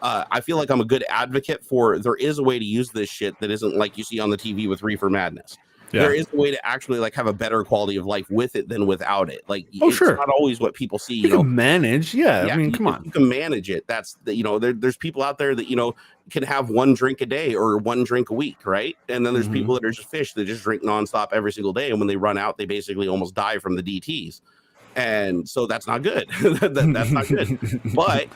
I feel like I'm a good advocate for there is a way to use this shit that isn't like you see on the TV with Reefer Madness. Yeah. There is a way to actually like have a better quality of life with it than without it. Like it's not always what people see. You can manage. Yeah. I mean, come on. You can manage it. That's the, you know, there's people out there that, you know, can have 1 drink a day or 1 drink a week. Right. And then there's people that are just fish that just drink nonstop every single day. And when they run out, they basically almost die from the DTs. And so that's not good. That's not good. But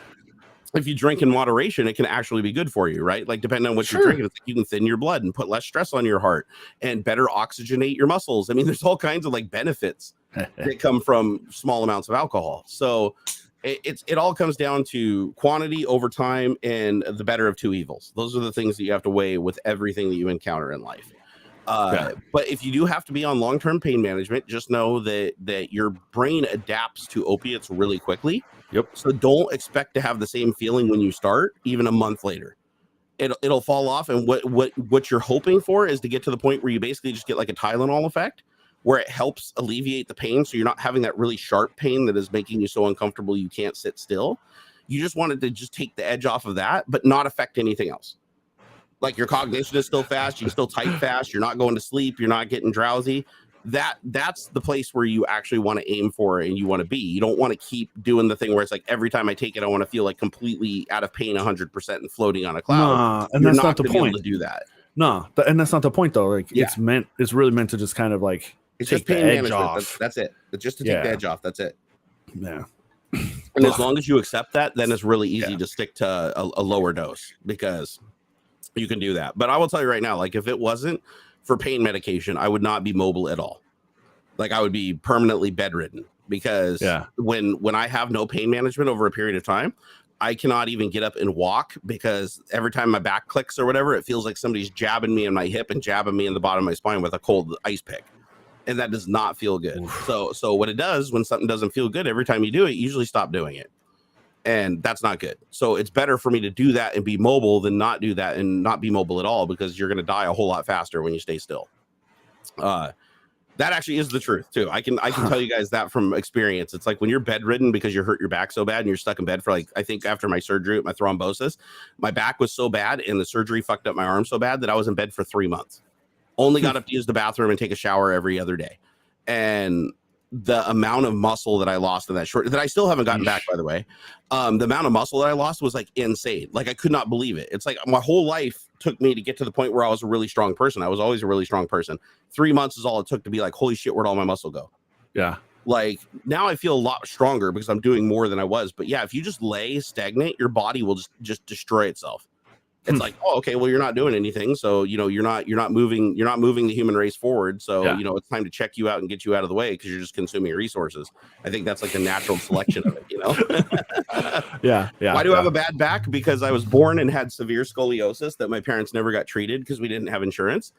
if you drink in moderation, it can actually be good for you, right? Like depending on what you're drinking, it's like you can thin your blood and put less stress on your heart and better oxygenate your muscles. I mean, there's all kinds of like benefits that come from small amounts of alcohol. So it all comes down to quantity over time and the better of two evils. Those are the things that you have to weigh with everything that you encounter in life. But if you do have to be on long-term pain management, just know that your brain adapts to opiates really quickly. Yep. So don't expect to have the same feeling when you start, even a month later. It'll fall off. And what you're hoping for is to get to the point where you basically just get like a Tylenol effect, where it helps alleviate the pain. So you're not having that really sharp pain that is making you so uncomfortable you can't sit still. You just wanted to just take the edge off of that, but not affect anything else. Like your cognition is still fast. You can still type fast. You're not going to sleep. You're not getting drowsy. That's the place where you actually want to aim for and you want to be. You don't want to keep doing the thing where it's like every time I take it, I want to feel like completely out of pain 100% and floating on a cloud. And that's not the point to do that. And that's not the point though. Like it's really meant to just kind of like it's just pain management. That's it. It's just to take the edge off. That's it. Yeah. And as long as you accept that, then it's really easy to stick to a lower dose because you can do that. But I will tell you right now, like if it wasn't for pain medication, I would not be mobile at all. Like I would be permanently bedridden because when I have no pain management over a period of time, I cannot even get up and walk because every time my back clicks or whatever, it feels like somebody's jabbing me in my hip and jabbing me in the bottom of my spine with a cold ice pick. And that does not feel good. So what it does when something doesn't feel good, every time you do it, you usually stop doing it. And that's not good. So it's better for me to do that and be mobile than not do that and not be mobile at all, because you're going to die a whole lot faster when you stay still. That actually is the truth too. I can tell you guys that from experience. It's like when you're bedridden because you hurt your back so bad and you're stuck in bed for like, I think after my surgery, my thrombosis, my back was so bad and the surgery fucked up my arm so bad that I was in bed for 3 months. Only got up to use the bathroom and take a shower every other day. And the amount of muscle that I lost in that I still haven't gotten back, by the way. The amount of muscle that I lost was like insane. Like I could not believe it. It's like my whole life took me to get to the point where I was a really strong person. I was always a really strong person. 3 months is all it took to be like, holy shit, where'd all my muscle go? Yeah. Like now I feel a lot stronger because I'm doing more than I was. But yeah, if you just lay stagnant, your body will just destroy itself. It's like, oh, okay, well, you're not doing anything. So, you're not moving the human race forward. So, it's time to check you out and get you out of the way because you're just consuming resources. I think that's like the natural selection of it, Yeah. Why do I have a bad back? Because I was born and had severe scoliosis that my parents never got treated because we didn't have insurance.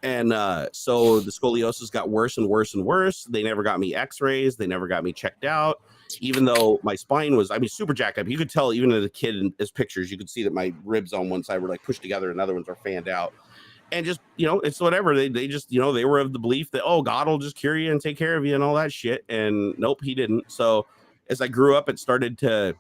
And so the scoliosis got worse and worse and worse. They never got me x-rays. They never got me checked out. Even though my spine was, super jacked up. You could tell even as a kid in his pictures, you could see that my ribs on one side were like pushed together and other ones are fanned out. And just, it's whatever. They just, they were of the belief that, oh, God will just cure you and take care of you and all that shit. And nope, he didn't. So as I grew up, it started to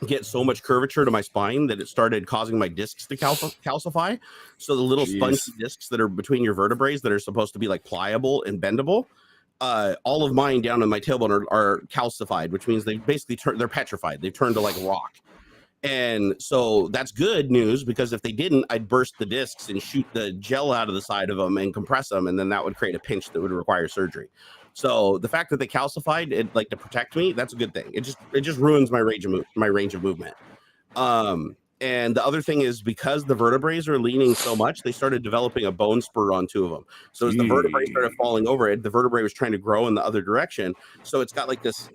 get so much curvature to my spine that it started causing my discs to calcify. So the little spongy discs that are between your vertebrae that are supposed to be like pliable and bendable, all of mine down in my tailbone are calcified, which means they basically they're petrified. They've turned to like rock. And so that's good news because if they didn't, I'd burst the discs and shoot the gel out of the side of them and compress them. And then that would create a pinch that would require surgery. So the fact that they calcified it, like to protect me, that's a good thing. It just ruins my range of movement. And the other thing is because the vertebrae are leaning so much, they started developing a bone spur on two of them. So as the vertebrae started falling over it, the vertebrae was trying to grow in the other direction. So it's got like this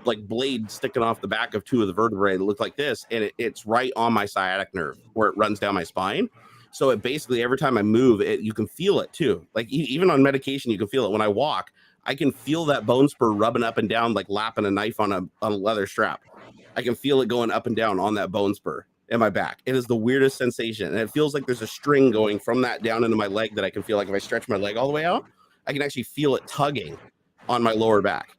like blade sticking off the back of two of the vertebrae that look like this, and it's right on my sciatic nerve where it runs down my spine. So it basically every time I move, you can feel it too. Like even on medication, you can feel it. When I walk, I can feel that bone spur rubbing up and down, like lapping a knife on a leather strap. I can feel it going up and down on that bone spur in my back. It is the weirdest sensation. And it feels like there's a string going from that down into my leg that I can feel like if I stretch my leg all the way out, I can actually feel it tugging on my lower back.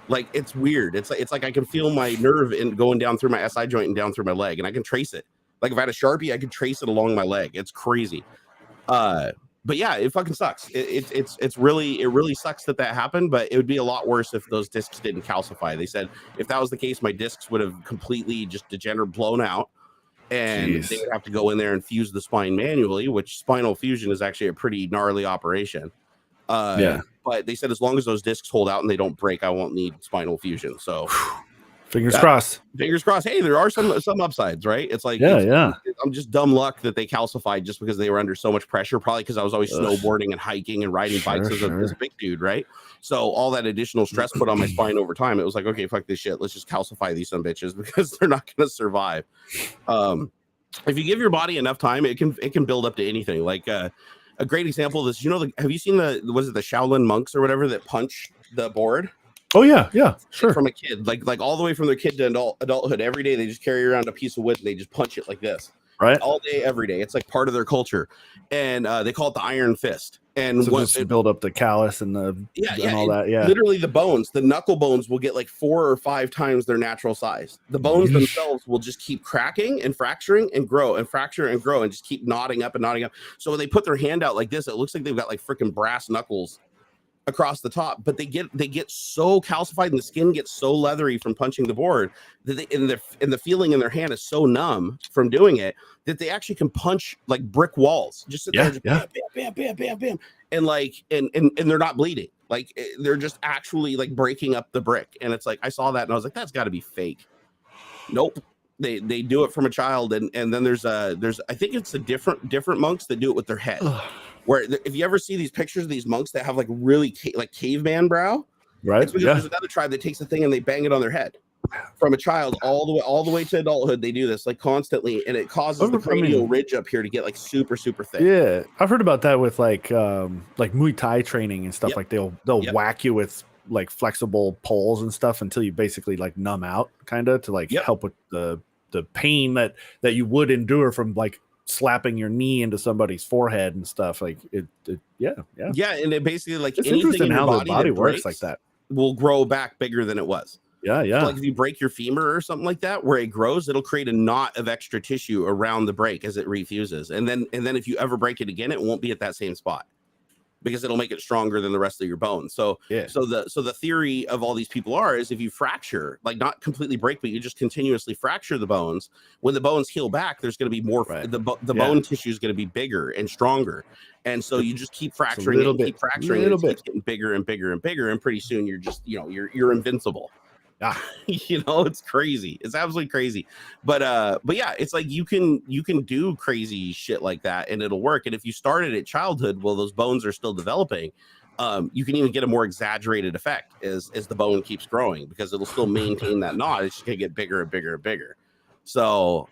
Like it's weird. It's like I can feel my nerve going down through my SI joint and down through my leg, and I can trace it. Like if I had a Sharpie, I could trace it along my leg. It's crazy. But yeah, it fucking sucks. It really sucks that happened, but it would be a lot worse if those discs didn't calcify. They said if that was the case, my discs would have completely just degenerated, blown out, and they would have to go in there and fuse the spine manually, which spinal fusion is actually a pretty gnarly operation. But they said as long as those discs hold out and they don't break, I won't need spinal fusion. So fingers crossed. Fingers crossed. Hey, there are some upsides, right? It's like, I'm just dumb luck that they calcified just because they were under so much pressure. Probably because I was always snowboarding and hiking and riding bikes as a big dude, right? So all that additional stress put on my spine over time, it was like, okay, fuck this shit. Let's just calcify these some bitches because they're not going to survive. If you give your body enough time, it can build up to anything. Like a great example of this, have you seen the Shaolin monks or whatever that punch the board? Oh yeah, sure. From a kid, like all the way from their kid to adulthood, every day they just carry around a piece of wood and they just punch it like this, right? All day, every day. It's like part of their culture, and they call it the iron fist. And so just build up the callus and the and all that. Yeah, literally the bones, the knuckle bones will get like 4 or 5 times their natural size. The bones themselves will just keep cracking and fracturing and grow and fracture and grow and just keep knotting up and knotting up. So when they put their hand out like this, it looks like they've got like freaking brass knuckles across the top, but they get so calcified and the skin gets so leathery from punching the board that and the feeling in their hand is so numb from doing it that they actually can punch like brick walls. Just sit there, bam, bam, bam, bam, bam, and like and they're not bleeding. Like they're just actually like breaking up the brick. And it's like I saw that and I was like, that's got to be fake. Nope. They do it from a child, and then there's I think it's a different monks that do it with their head. Where if you ever see these pictures of these monks that have like really like caveman brow, right? It's because there's another tribe that takes a thing and they bang it on their head. From a child all the way to adulthood, they do this like constantly, and it causes the cranial ridge up here to get like super thick. Yeah, I've heard about that with like Muay Thai training and stuff. Like they'll whack you with like flexible poles and stuff until you basically like numb out, kind of to like help with the pain that you would endure from like slapping your knee into somebody's forehead and stuff. Like yeah. And it basically like It's anything interesting in your how the body that works breaks like that. will grow back bigger than it was. Yeah. So like if you break your femur or something like that, where it grows, it'll create a knot of extra tissue around the break as it refuses. And then if you ever break it again, it won't be at that same spot because it'll make it stronger than the rest of your bones. So the theory of all these people is if you fracture, like not completely break, but you just continuously fracture the bones, when the bones heal back, there's going to be more, the bone tissue is going to be bigger and stronger. And so you just keep fracturing it, keep fracturing it, keeps getting bigger and bigger and bigger. And pretty soon you're just, you're invincible. It's crazy. It's absolutely crazy. But yeah, it's like you can do crazy shit like that and it'll work. And if you started at childhood, while those bones are still developing, you can even get a more exaggerated effect as the bone keeps growing, because it'll still maintain that knot. It's just gonna get bigger and bigger and bigger. So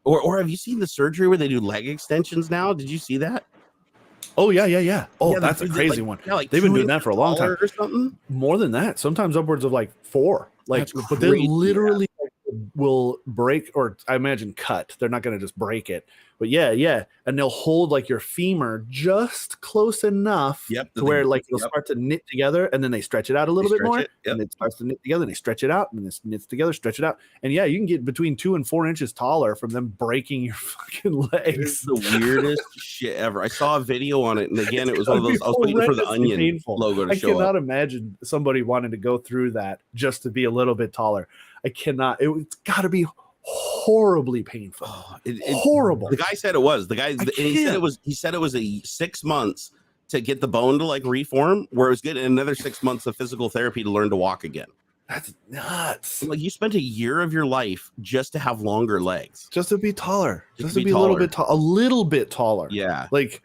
or have you seen the surgery where they do leg extensions now? Did you see that? Oh yeah. Oh, that's a crazy one. Yeah, like they've been doing that for a long time or something. More than that, sometimes upwards of like 4. Like, but they literally will break, or I imagine cut. They're not going to just break it, but yeah, and they'll hold like your femur just close enough to where like it'll start to knit together, and then they stretch it out a little bit more, and it starts to knit together. And they stretch it out, and this knits together, stretch it out, and yeah, you can get between 2 and 4 inches taller from them breaking your fucking legs. It's the weirdest shit ever. I saw a video on it, and again, it was one of those. I was waiting for the Onion logo to show up. I cannot imagine somebody wanting to go through that just to be a little bit taller. I cannot. It's got to be horribly painful. Horrible. The guy said it was. The guy, and he said it was a 6 months to get the bone to like reform, where it was good, and another 6 months of physical therapy to learn to walk again. That's nuts. Like you spent a year of your life just to have longer legs, just to be taller, just to be a little bit taller. Yeah. Like,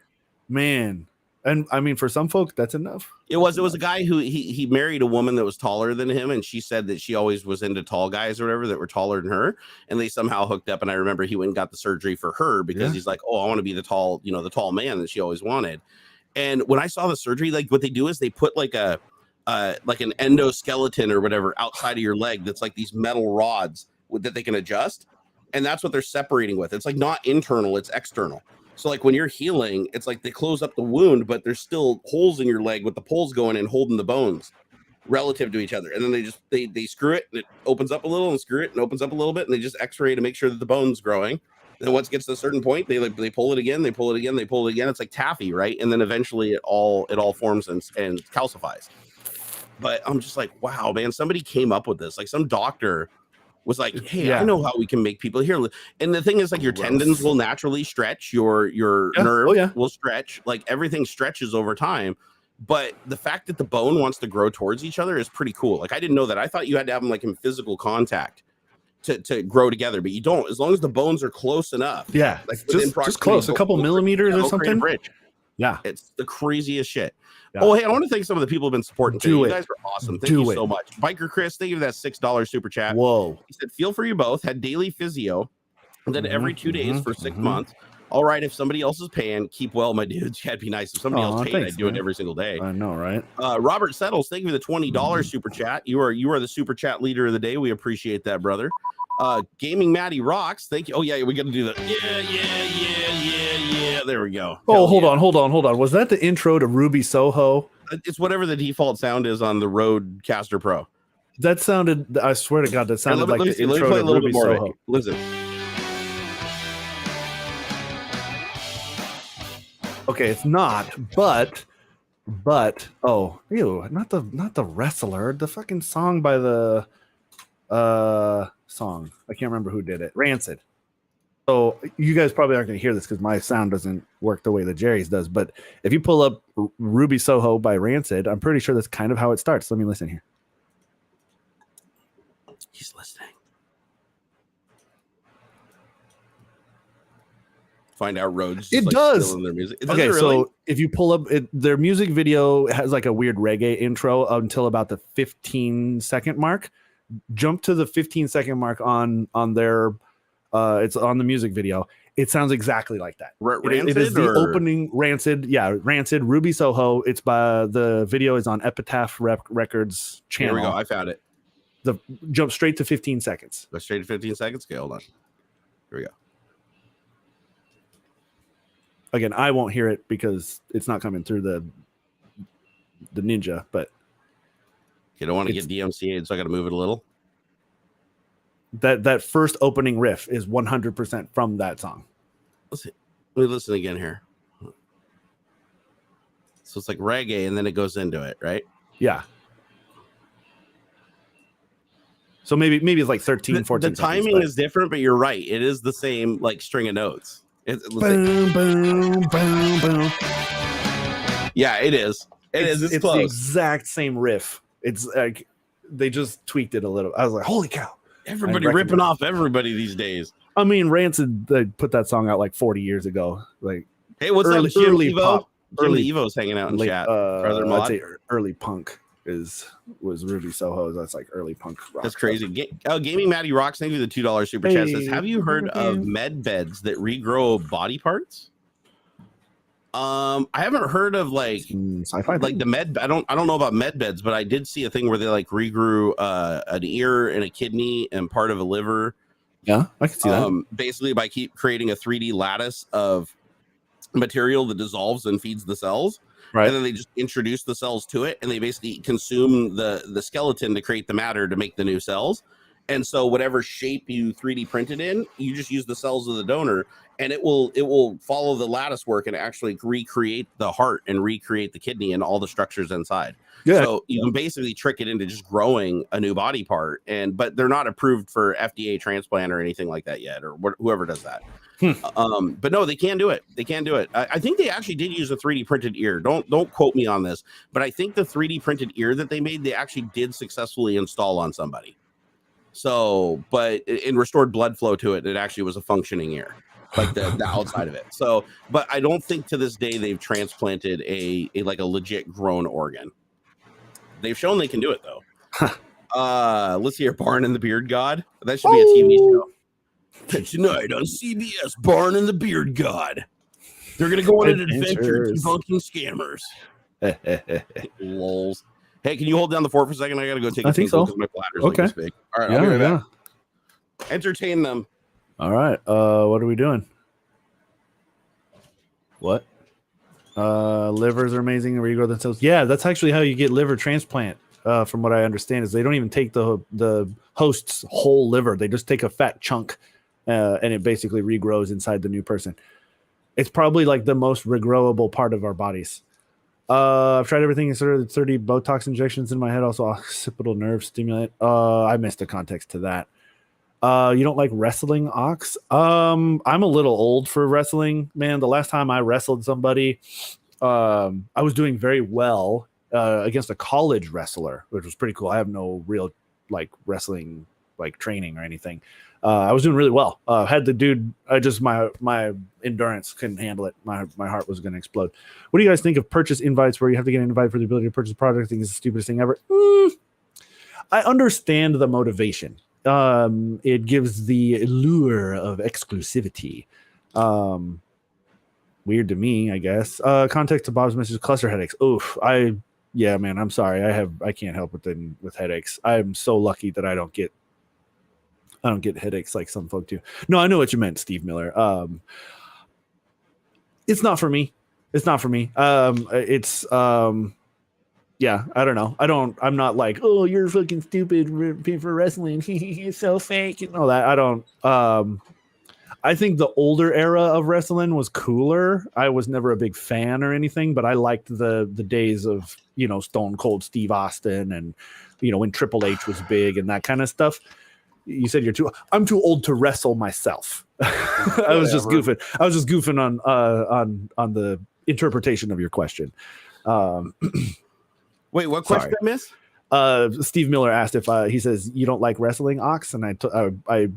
man. And I mean, for some folk, that's enough. It was a guy who he married a woman that was taller than him, and she said that she always was into tall guys or whatever that were taller than her, and they somehow hooked up. And I remember he went and got the surgery for her because he's like, oh, I want to be the tall man that she always wanted. And when I saw the surgery, like what they do is they put like an endoskeleton or whatever outside of your leg that's like these metal rods that they can adjust, and that's what they're separating with. It's like not internal, it's external. So like when you're healing, it's like they close up the wound, but there's still holes in your leg with the poles going and holding the bones relative to each other. And then they screw it and it opens up a little, and screw it and opens up a little bit, and they just x-ray to make sure that the bone's growing. And then once it gets to a certain point, they pull it again, they pull it again, they pull it again. It's like taffy, right? And then eventually it all forms and calcifies. But I'm just like, wow, man, somebody came up with this. Like some doctor was like, hey, I know how we can make people here. And the thing is, like, your tendons will naturally stretch, your nerve will stretch, like everything stretches over time. But the fact that the bone wants to grow towards each other is pretty cool. Like I didn't know that. I thought you had to have them like in physical contact to grow together, but you don't. As long as the bones are close enough. Yeah, like just close, a couple millimeters or something. Yeah, it's the craziest shit. Yeah. Oh, hey, I want to thank some of the people who've been supporting today. You guys are awesome. Thank you so much. Biker Chris, thank you for that $6 super chat. Whoa. He said, feel for you both. Had daily physio, and then every 2 days for 6 months. All right, if somebody else is paying, keep well, my dudes. Yeah, it'd be nice if somebody else paid. I'd do it every single day. I know, right? Robert Settles, thank you for the $20 super chat. You are the super chat leader of the day. We appreciate that, brother. Gaming Maddie rocks. Thank you. Oh yeah, we got to do that. Yeah. There we go. Oh, hold on. Was that the intro to Ruby Soho? It's whatever the default sound is on the Rodecaster Pro. That sounded. I swear to God, that sounded like the intro to Ruby Soho. Listen. Okay, it's not, but oh, ew, not the wrestler, the fucking song by the song. I can't remember who did it. Rancid. So you guys probably aren't going to hear this because my sound doesn't work the way that Jerry's does. But if you pull up Ruby Soho by Rancid, I'm pretty sure that's kind of how it starts. Let me listen here. He's listening. Find out Rhodes. It does. Their music. Okay, really? So if you pull up their music video has like a weird reggae intro until about the 15-second mark. Jump to the 15-second mark on their it's on the music video. It sounds exactly like that. Rancid, it is the opening. Rancid, Rancid. Ruby Soho. It's by the video is on Epitaph Records channel. Here we go. I found it. Jump straight to 15 seconds. Go straight to 15 seconds. Okay, hold on. Here we go. Again, I won't hear it because it's not coming through the Ninja, but You don't want to get DMCA'd, so I got to move it a little. That first opening riff is 100% from that song. Let me listen again here. So it's like reggae, and then it goes into it, right? Yeah. So maybe it's like 13, 14 The timing is different, but you're right. It is the same like string of notes. Boom, boom, boom, boom. Yeah, it is. It's close. The exact same riff. It's like they just tweaked it a little. I was like, holy cow. Everybody ripping off everybody these days. I mean, Rancid, they put that song out like 40 years ago. Like, hey, what's early, up, Jim early Evo? pop? Jim Evo's hanging out in chat. I'd say early punk was Ruby Soho. That's like early punk rock. That's crazy. Gaming Maddie Rocks, thank you the $2 super chat. Says, have you heard of med beds that regrow body parts? I haven't heard of like sci-fi like the med. I don't know about med beds, but I did see a thing where they like regrew an ear and a kidney and part of a liver. Yeah, I can see that. Basically, by creating a 3D lattice of material that dissolves and feeds the cells. Right. And then they just introduce the cells to it, and they basically consume the skeleton to create the matter to make the new cells. And so whatever shape you 3D printed in, you just use the cells of the donor, and it will follow the lattice work and actually recreate the heart and recreate the kidney and all the structures inside. Yeah. So you can basically trick it into just growing a new body part, but they're not approved for FDA transplant or anything like that yet, or whoever does that. But no, they can do it. They can do it. I think they actually did use a 3D printed ear. Don't quote me on this, but I think the 3D printed ear that they made, they actually did successfully install on somebody. So, but in restored blood flow to it, it actually was a functioning ear, like the outside of it. So, but I don't think to this day they've transplanted a like a legit grown organ. They've shown they can do it though. Let's hear Barn and the Beard God. That should be a TV show. Tonight on CBS, Barn and the Beard God. They're gonna go on an adventure debunking scammers. Lols. Hey, can you hold down the fort for a second? I gotta go take a think so. My bladder's okay. Like this big. All right, I'll be right back. Entertain them. All right. What are we doing? What? Livers are amazing and regrow themselves. Yeah, that's actually how you get liver transplant. From what I understand, is they don't even take the host's whole liver. They just take a fat chunk, and it basically regrows inside the new person. It's probably like the most regrowable part of our bodies. I've tried everything. Inserted 30 Botox injections in my head. Also, occipital nerve stimulant. I missed the context to that. You don't like wrestling, Ox? I'm a little old for wrestling, man. The last time I wrestled somebody, I was doing very well against a college wrestler, which was pretty cool. I have no real like wrestling like training or anything. I was doing really well. Had the dude, my endurance couldn't handle it. My heart was going to explode. What do you guys think of purchase invites where you have to get an invite for the ability to purchase a product? I think it's the stupidest thing ever. I understand the motivation. It gives the allure of exclusivity. Weird to me, I guess. Context to Bob's message: cluster headaches. Oof. Yeah, man. I'm sorry. I can't help with headaches. I'm so lucky that I don't get headaches like some folk do. No, I know what you meant, Steve Miller. It's not for me. Yeah, I don't know. I'm not like, oh, you're fucking stupid for wrestling. It's so fake and all that. I don't. I think the older era of wrestling was cooler. I was never a big fan or anything, but I liked the days of, Stone Cold Steve Austin and, when Triple H was big and that kind of stuff. You said I'm too old to wrestle myself. I was just goofing. On the interpretation of your question. Wait, what question I missed? Steve Miller asked if he says you don't like wrestling, Ox, and I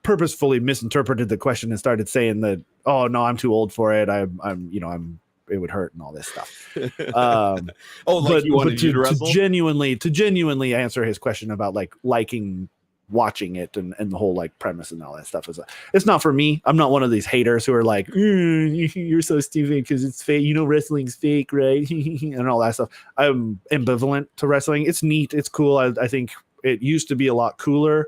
purposefully misinterpreted the question and started saying that, oh no, I'm too old for it. It would hurt and all this stuff. But you wanted to wrestle? To genuinely answer his question about like liking watching it and the whole like premise and all that stuff it's not for me. I'm not one of these haters who are like, you're so stupid because it's fake. Wrestling's fake, right? And all that stuff. I'm ambivalent to wrestling. It's neat. It's cool. I think it used to be a lot cooler.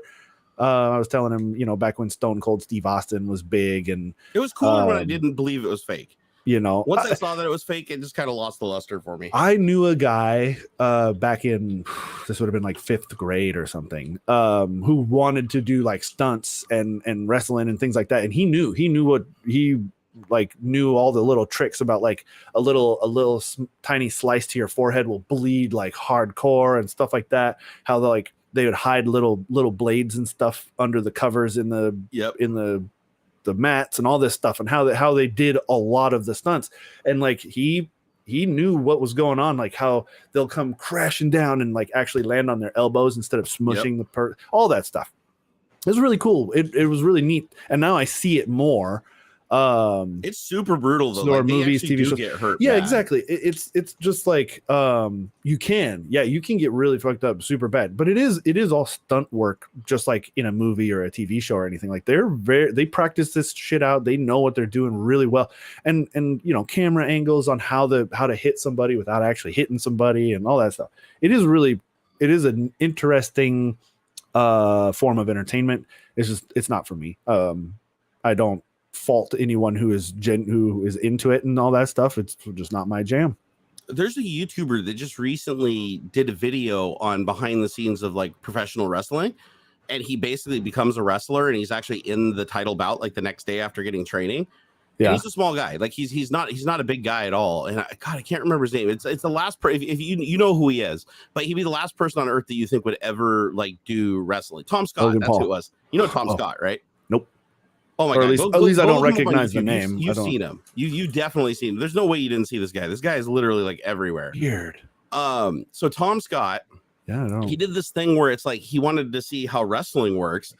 I was telling him, you know, back when Stone Cold Steve Austin was big, and it was cooler when I didn't believe it was fake. You know, once I saw that it was fake, it just kind of lost the luster for me. I knew a guy back in, this would have been like 5th grade or something, who wanted to do like stunts and wrestling and things like that. And he knew what he like knew all the little tricks about, like a little tiny slice to your forehead will bleed like hardcore and stuff like that. How they would hide little blades and stuff under the covers in the mats and all this stuff, and how they did a lot of the stunts. And like he knew what was going on, like how they'll come crashing down and like actually land on their elbows instead of smushing all that stuff. It was really cool. It was really neat, and now I see it more. It's super brutal though. Like movies, TV shows get hurt. Yeah, bad. Exactly. It's just like you can get really fucked up super bad, but it is all stunt work, just like in a movie or a TV show or anything. Like they practice this shit out. They know what they're doing really well, and you know, camera angles on how to hit somebody without actually hitting somebody and all that stuff. It is an interesting form of entertainment. It's not for me. I don't fault anyone who is into it and all that stuff. It's just not my jam. There's a YouTuber that just recently did a video on behind the scenes of like professional wrestling, and he basically becomes a wrestler, and he's actually in the title bout like the next day after getting training. Yeah, and he's a small guy. Like he's not a big guy at all. And I can't remember his name. It's the last if you know who he is, but he'd be the last person on earth that you think would ever like do wrestling. Tom Scott, Logan that's Paul. who it was. You know Tom Scott, right? Nope. Oh my God! At least I don't look him up recognize on the YouTube. name. You've seen him. You definitely seen him. There's no way you didn't see this guy. This guy is literally like everywhere. Weird. So Tom Scott, yeah, I know. He did this thing where it's like he wanted to see how wrestling works.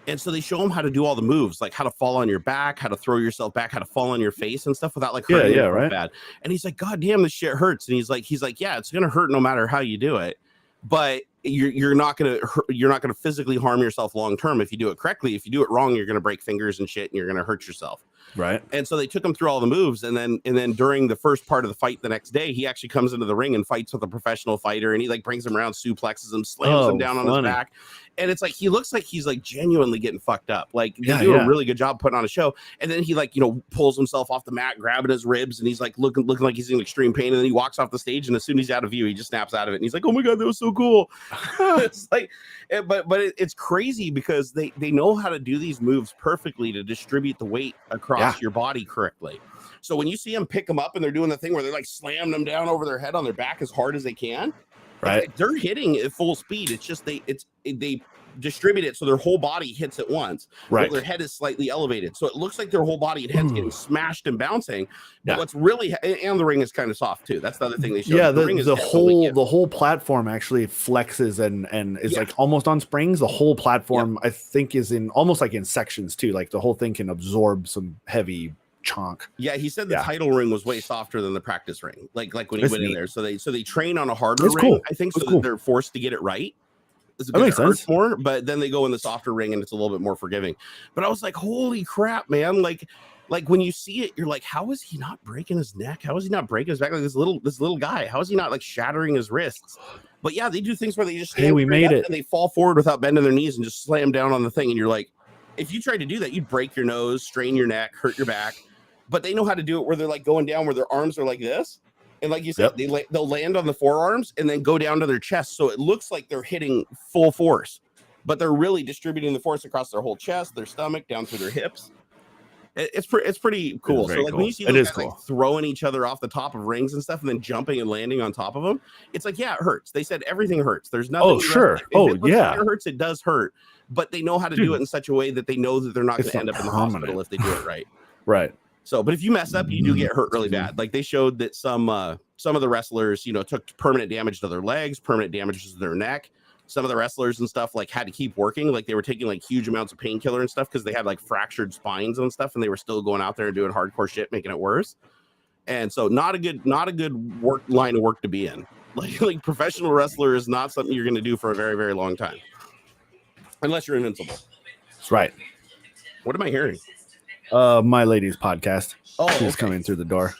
And so they show him how to do all the moves, like how to fall on your back, how to throw yourself back, how to fall on your face and stuff without like hurting yourself bad. And he's like, God damn, this shit hurts. And he's like, yeah, it's gonna hurt no matter how you do it, but you're not gonna physically harm yourself long term if you do it correctly. If you do it wrong, you're gonna break fingers and shit, and you're gonna hurt yourself. Right. And so they took him through all the moves, and then during the first part of the fight the next day, he actually comes into the ring and fights with a professional fighter, and he like brings him around, suplexes him, slams him down on his back. And it's like he looks like he's like genuinely getting fucked up. Like they do a really good job putting on a show. And then he like, you know, pulls himself off the mat, grabbing his ribs, and he's like looking like he's in extreme pain. And then he walks off the stage, and as soon as he's out of view, he just snaps out of it. And he's like, "Oh my God, that was so cool." It's like, but it's crazy because they know how to do these moves perfectly to distribute the weight across your body correctly. So when you see them pick them up and they're doing the thing where they're like slamming them down over their head on their back as hard as they can. Right, they're hitting at full speed. It's just they distribute it so their whole body hits at once. Right, their head is slightly elevated, so it looks like their whole body and head's getting smashed and bouncing. But what's really and the ring is kind of soft too. That's the other thing they show. Yeah, the whole platform actually flexes and is like almost on springs. The whole platform I think is in almost like in sections too. Like the whole thing can absorb some heavy chunk. Yeah, he said the title ring was way softer than the practice ring. Like when he went in there. So they train on a harder ring, I think, so that they're forced to get it right. That makes sense. More, but then they go in the softer ring and it's a little bit more forgiving. But I was like, holy crap, man! Like when you see it, you're like, how is he not breaking his neck? How is he not breaking his back? Like this little guy. How is he not like shattering his wrists? But yeah, they do things where they just we made it, and they fall forward without bending their knees and just slam down on the thing. And you're like, if you tried to do that, you'd break your nose, strain your neck, hurt your back. But they know how to do it where they're like going down where their arms are like this. And like you said, they'll land on the forearms and then go down to their chest. So it looks like they're hitting full force, but they're really distributing the force across their whole chest, their stomach, down through their hips. It's pretty cool. So like when you see those guys like throwing each other off the top of rings and stuff and then jumping and landing on top of them, it's like, yeah, it hurts. They said everything hurts. There's nothing. Oh, sure. If it hurts, it does hurt. But they know how to do it in such a way that they know that they're not going to end up in the hospital if they do it right. Right. So, but if you mess up, you do get hurt really bad. Like they showed that some of the wrestlers, you know, took permanent damage to their legs, permanent damage to their neck. Some of the wrestlers and stuff like had to keep working. Like they were taking like huge amounts of painkiller and stuff because they had like fractured spines and stuff, and they were still going out there and doing hardcore shit, making it worse. And so not a good line of work to be in. Like professional wrestler is not something you're going to do for a very, very long time. Unless you're invincible. That's right. What am I hearing? My lady's podcast. She's coming through the door.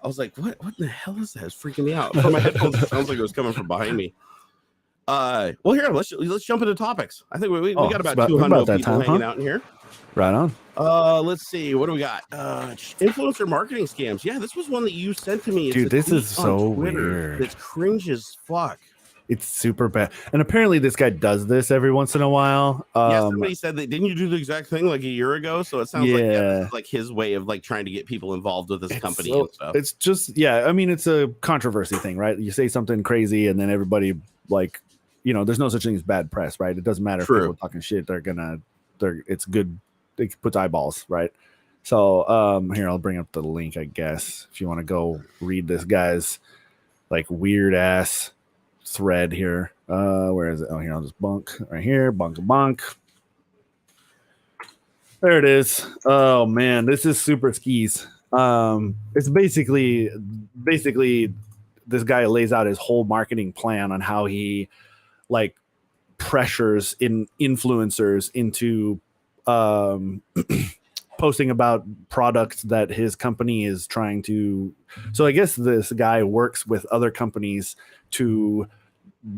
I was like, what the hell is that? It's freaking me out. From my headphones, it sounds like it was coming from behind me. Well, here let's jump into topics. I think we got about about 200 that people time, hanging out in here. Right on. Let's see. What do we got? Influencer marketing scams. Yeah, this was one that you sent to me. It's Dude, a this tweet is so on Twitter. weird. It's cringe as fuck. It's super bad. And apparently this guy does this every once in a while. Yeah, somebody said that. Didn't you do the exact thing like a year ago? So it sounds like this is like his way of like trying to get people involved with his company and stuff. It's just, I mean, it's a controversy thing, right? You say something crazy and then everybody like, there's no such thing as bad press, right? It doesn't matter if people are talking shit. It's good. It puts eyeballs, right? So here, I'll bring up the link, I guess, if you want to go read this guy's like weird ass thread here. Where is it? Oh, here, I'll just bunk right here. Bunk. There it is. Oh man, this is super skis. It's basically this guy lays out his whole marketing plan on how he like pressures in influencers into posting about products that his company is trying to. So I guess this guy works with other companies to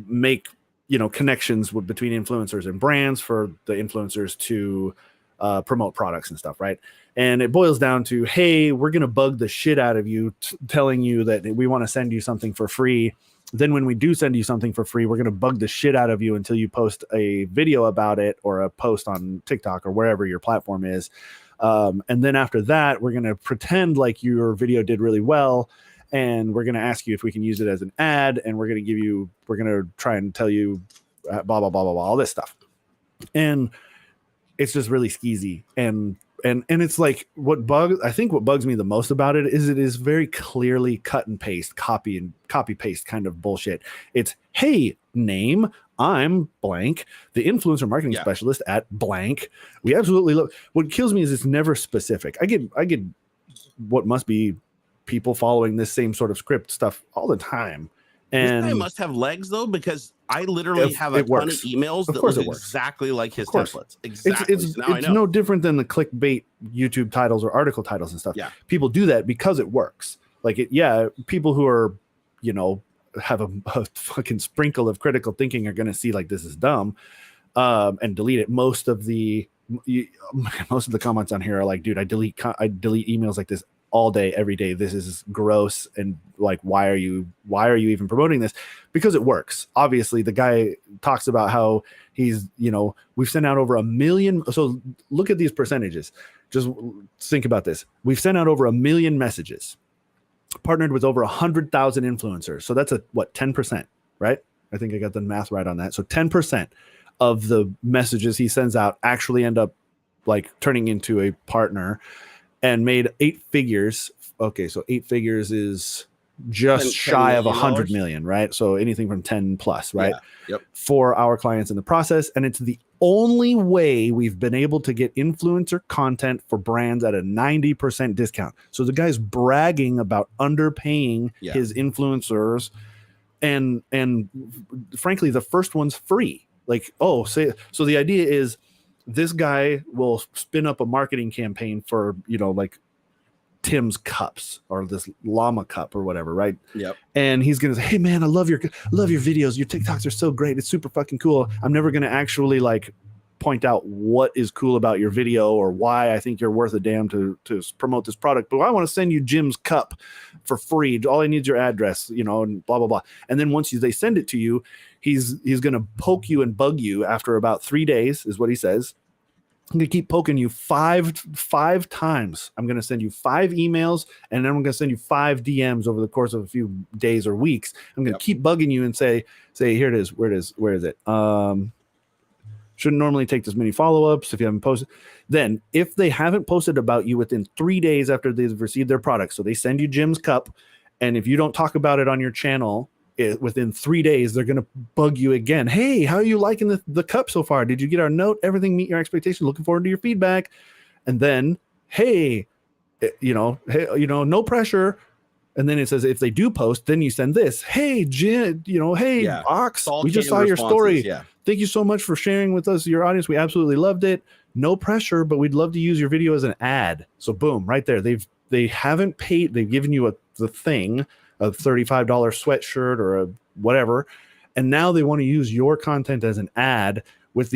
make connections between influencers and brands for the influencers to promote products and stuff, right? And it boils down to, hey, we're gonna bug the shit out of you, telling you that we want to send you something for free. Then when we do send you something for free, we're gonna bug the shit out of you until you post a video about it or a post on TikTok or wherever your platform is. And then after that, we're gonna pretend like your video did really well. And we're going to ask you if we can use it as an ad, and we're going to try and tell you blah, blah, blah, blah, blah, all this stuff. And it's just really skeezy. And it's like what bugs me the most about it is very clearly cut and paste, copy paste kind of bullshit. It's, hey, name, I'm blank, the influencer marketing specialist at blank. We absolutely love. What kills me is it's never specific. I get what must be people following this same sort of script stuff all the time. And this guy must have legs though, because I literally have a ton of emails that look exactly like his templates. Exactly. It's no different than the clickbait YouTube titles or article titles and stuff. Yeah. People do that because it works. Like people who are, have a fucking sprinkle of critical thinking are going to see like this is dumb and delete it. Most of the comments on here are like, dude, I delete emails like this all day, every day. This is gross. And like, why are you even promoting this? Because it works. Obviously, the guy talks about how he's, we've sent out over 1 million. So look at these percentages. Just think about this. We've sent out over 1 million messages, partnered with over 100,000 influencers. So that's 10%, right? I think I got the math right on that. So 10% of the messages he sends out actually end up like turning into a partner, and made 8 figures. Okay, so 8 figures is just shy of 100 million, right? So anything from 10 plus, right? Yeah. Yep. For our clients in the process. And it's the only way we've been able to get influencer content for brands at a 90% discount. So the guy's bragging about underpaying his influencers. And frankly, the first one's free. Like, so the idea is, this guy will spin up a marketing campaign for, like Tim's cups or this llama cup or whatever, right? Yep. And he's going to say, hey man, I love your videos. Your TikToks are so great. It's super fucking cool. I'm never going to actually like point out what is cool about your video or why I think you're worth a damn to promote this product. But I want to send you Jim's cup for free. All I need is your address, and blah, blah, blah. And then once they send it to you, he's going to poke you and bug you after about 3 days is what he says. I'm going to keep poking you five times. I'm going to send you 5 emails, and then I'm going to send you 5 DMs over the course of a few days or weeks. I'm going to keep bugging you and say, here it is. Where is it? Shouldn't normally take this many follow-ups if you haven't posted. Then if they haven't posted about you within 3 days after they've received their product, so they send you Jim's cup, and if you don't talk about it on your channel within 3 days, they're going to bug you again. Hey, how are you liking the cup so far? Did you get our note? Everything meet your expectations? Looking forward to your feedback. And then, hey, no pressure. And then it says, if they do post, then you send this. Hey, Jim, Ox, we just saw your story. Yeah. Thank you so much for sharing with us, your audience. We absolutely loved it. No pressure, but we'd love to use your video as an ad. So boom, right there. They haven't paid. They've given you the thing, a $35 sweatshirt or a whatever, and now they want to use your content as an ad with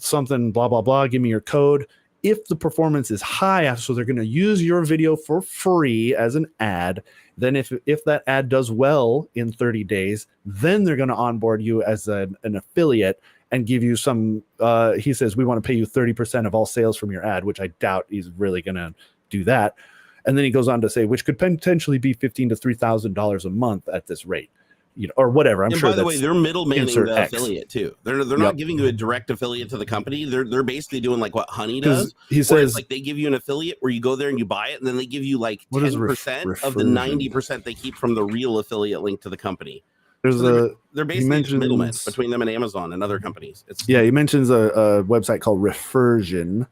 something blah blah blah. Give me your code. If the performance is high, so they're going to use your video for free as an ad. Then if that ad does well in 30 days, then they're going to onboard you as an affiliate and give you some, he says, we want to pay you 30% of all sales from your ad, which I doubt he's really going to do that. And then he goes on to say, which could potentially be $15,000 to $3,000 a month at this rate. Or whatever. I'm sure. By the way, they're middlemaning the X. affiliate too. They're not giving you a direct affiliate to the company. They're basically doing like what Honey does. He says like they give you an affiliate where you go there and you buy it, and then they give you like 10% of the 90% they keep from the real affiliate link to the company. They're basically middlemen between them and Amazon and other companies. He mentions a website called Refersion.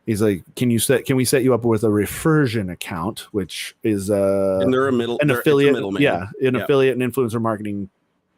He's like, can we set you up with a Refersion account, which is and they're an affiliate, an affiliate and influencer marketing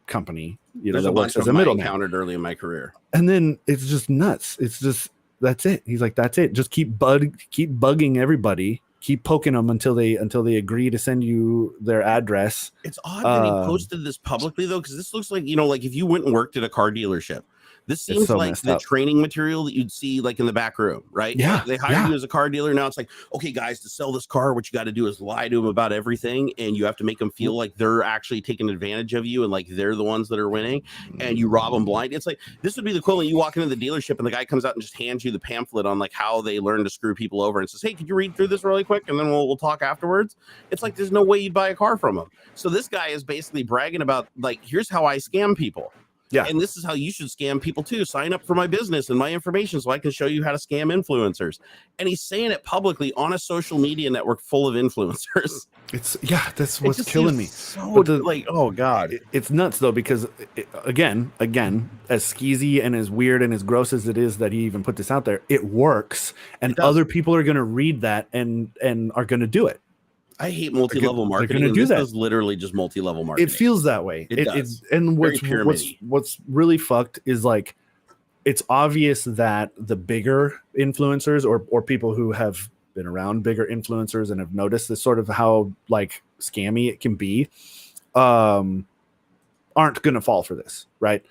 company, There's that a works bunch as a middleman. I encountered early in my career. And then it's just nuts. It's just, that's it. He's like, that's it. Just keep bugging everybody, keep poking them until they agree to send you their address. It's odd that he posted this publicly though, because this looks like, like if you went and worked at a car dealership, this seems so like the training material that you'd see like in the back room, right? Yeah. Like they hire you as a car dealer. Now it's like, okay, guys, to sell this car, what you got to do is lie to them about everything. And you have to make them feel like they're actually taking advantage of you and like they're the ones that are winning, and you rob them blind. It's like, this would be the equivalent. You walk into the dealership and the guy comes out and just hands you the pamphlet on like how they learn to screw people over and says, hey, could you read through this really quick? And then we'll talk afterwards. It's like, there's no way you'd buy a car from him. So this guy is basically bragging about like, here's how I scam people. Yeah. And this is how you should scam people too. Sign up for my business and my information so I can show you how to scam influencers. And he's saying it publicly on a social media network full of influencers. That's what's killing me. So oh God. It's nuts though, because again, as skeezy and as weird and as gross as it is that he even put this out there, it works. And other people are going to read that and are going to do it. I hate multi-level marketing. They're gonna do that. Is literally just multi-level marketing. It feels that way. It does. And what's really fucked is like, it's obvious that the bigger influencers or people who have been around bigger influencers and have noticed this sort of how like scammy it can be, aren't going to fall for this, right?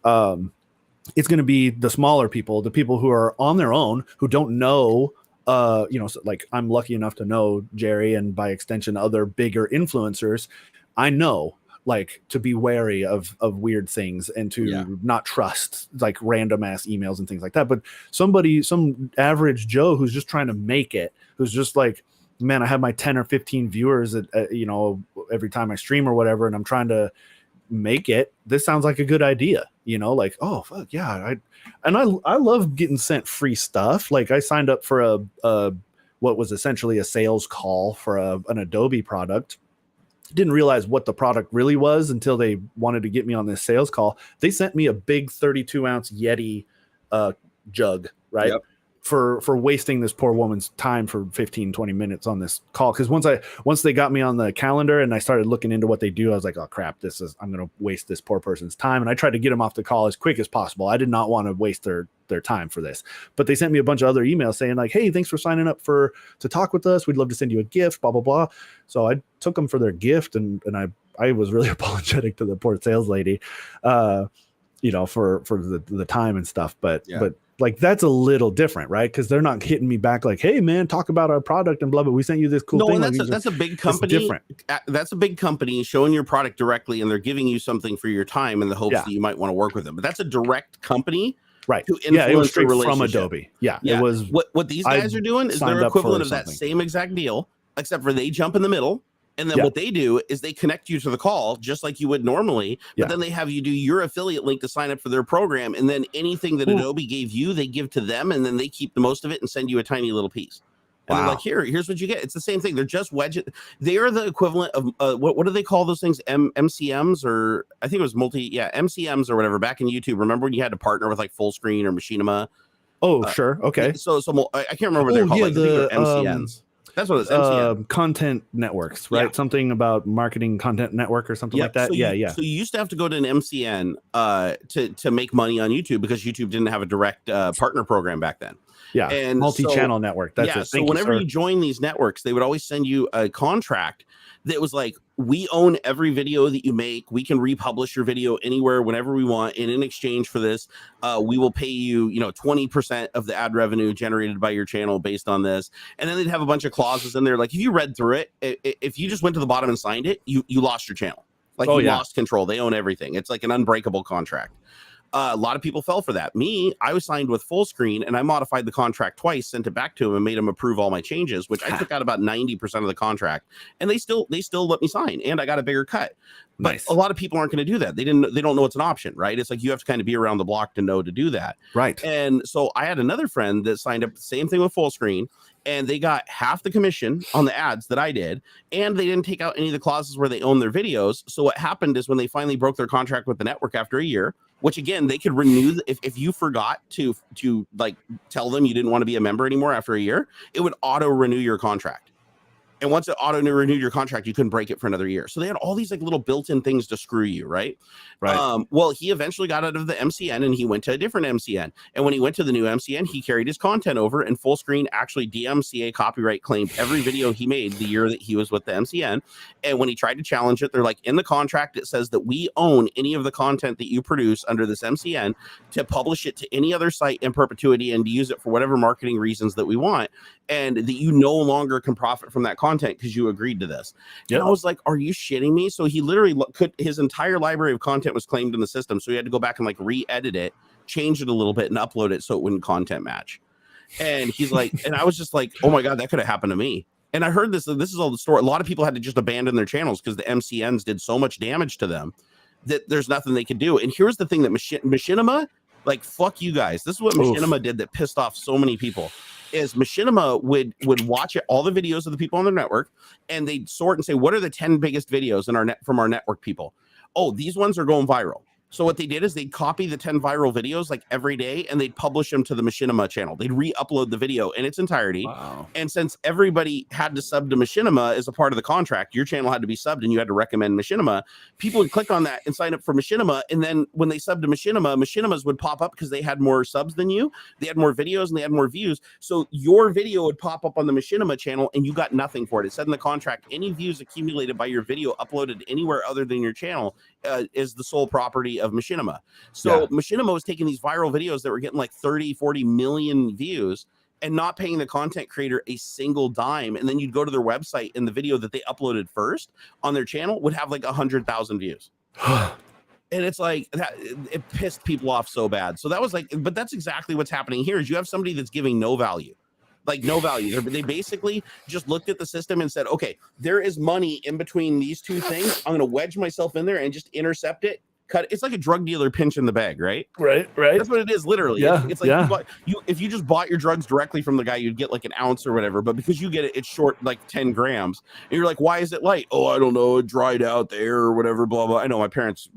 It's going to be the smaller people, the people who are on their own, who don't know. So like I'm lucky enough to know Jerry and by extension other bigger influencers. I know like to be wary of weird things and to not trust like random ass emails and things like that. But some average Joe who's just trying to make it, who's just like, man, I have my 10 or 15 viewers at every time I stream or whatever, and I'm trying to make it. This sounds like a good idea, like, oh fuck yeah, I love getting sent free stuff. Like I signed up for a what was essentially a sales call for an Adobe product. Didn't realize what the product really was until they wanted to get me on this sales call. They sent me a big 32-ounce Yeti jug, right? Yep. For wasting this poor woman's time for 15-20 minutes on this call. Because once they got me on the calendar and I started looking into what they do, I was like, oh crap, I'm gonna waste this poor person's time. And I tried to get them off the call as quick as possible. I did not want to waste their time for this. But they sent me a bunch of other emails saying like, hey, thanks for signing up to talk with us. We'd love to send you a gift, blah blah blah. So I took them for their gift, and I was really apologetic to the poor sales lady, for the time and stuff. But like that's a little different, right? Because they're not hitting me back like, "Hey, man, talk about our product and blah blah." We sent you this cool thing. No, that's a big company. Different. That's a big company showing your product directly, and they're giving you something for your time in the hopes that you might want to work with them. But that's a direct company, right? It was straight from Adobe. It was what these guys are doing is their equivalent of that same exact deal, except for they jump in the middle. And then what they do is they connect you to the call just like you would normally, but then they have you do your affiliate link to sign up for their program. And then anything that Adobe gave you, they give to them, and then they keep the most of it and send you a tiny little piece. And they're like, here's what you get. It's the same thing. They're just they are the equivalent of what do they call those things? MCMs, or I think it was MCMs or whatever back in YouTube. Remember when you had to partner with like Full Screen or Machinima? Oh, sure. Okay. So I can't remember what they're called. Like, the MCNs. That's what it's content networks, right? Yeah. Something about marketing content network or something like that. So So you used to have to go to an MCN to make money on YouTube because YouTube didn't have a direct partner program back then. Yeah, And multi-channel network. That's it. So whenever you join these networks, they would always send you a contract that was like, we own every video that you make. We can republish your video anywhere, whenever we want. And in exchange for this, we will pay you, 20% of the ad revenue generated by your channel based on this. And then they'd have a bunch of clauses in there. Like if you read through it, if you just went to the bottom and signed it, you lost your channel. Like you lost control. They own everything. It's like an unbreakable contract. A lot of people fell for that. Me, I was signed with full screen, and I modified the contract twice, sent it back to him, and made him approve all my changes, which I took out about 90% of the contract, and they still let me sign, and I got a bigger cut. But a lot of people aren't going to do that. They don't know it's an option, right? It's like you have to kind of be around the block to know to do that, right? And so I had another friend that signed up the same thing with full screen, and they got half the commission on the ads that I did, and they didn't take out any of the clauses where they own their videos. So what happened is when they finally broke their contract with the network after a year, which again, they could renew if you forgot to like tell them you didn't want to be a member anymore after a year, it would auto renew your contract. And once it auto renewed your contract, you couldn't break it for another year. So they had all these like little built-in things to screw you, right? Right. Well, he eventually got out of the MCN and he went to a different MCN. And when he went to the new MCN, he carried his content over, and Full Screen actually DMCA copyright claimed every video he made the year that he was with the MCN. And when he tried to challenge it, they're like, in the contract, it says that we own any of the content that you produce under this MCN to publish it to any other site in perpetuity and to use it for whatever marketing reasons that we want. And that you no longer can profit from that content because you agreed to this. Yep. And I was like, are you shitting me? So he literally his entire library of content was claimed in the system. So he had to go back and like re-edit it, change it a little bit, and upload it so it wouldn't content match. And he's like, and I was just like, oh my God, that could have happened to me. And I heard this is all the story. A lot of people had to just abandon their channels because the MCNs did so much damage to them that there's nothing they could do. And here's the thing that Machinima, like, fuck you guys. This is what Machinima did that pissed off so many people. Is Machinima would watch all the videos of the people on their network, and they'd sort and say, what are the 10 biggest videos from our network people? Oh, these ones are going viral. So what they did is they'd copy the 10 viral videos like every day, and they'd publish them to the Machinima channel. They'd re-upload the video in its entirety. Wow. And since everybody had to sub to Machinima as a part of the contract, your channel had to be subbed and you had to recommend Machinima. People would click on that and sign up for Machinima. And then when they subbed to Machinima, Machinimas would pop up because they had more subs than you. They had more videos and they had more views. So your video would pop up on the Machinima channel and you got nothing for it. It said in the contract, any views accumulated by your video uploaded anywhere other than your channel is the sole property of Machinima. So Machinima was taking these viral videos that were getting like 30, 40 million views and not paying the content creator a single dime. And then you'd go to their website and the video that they uploaded first on their channel would have like 100,000 views. And it's like that, it pissed people off so bad. So that was like, but that's exactly what's happening here is you have somebody that's giving no value. Like no value. They basically just looked at the system and said, okay, there is money in between these two things. I'm going to wedge myself in there and just intercept it. Cut. It's like a drug dealer pinch in the bag, right? Right. That's what it is, literally. Yeah, it's like if you just bought your drugs directly from the guy, you'd get like an ounce or whatever. But because you get it, it's short like 10 grams. And you're like, why is it light? Oh, I don't know. It dried out there or whatever, blah, blah. I know my parents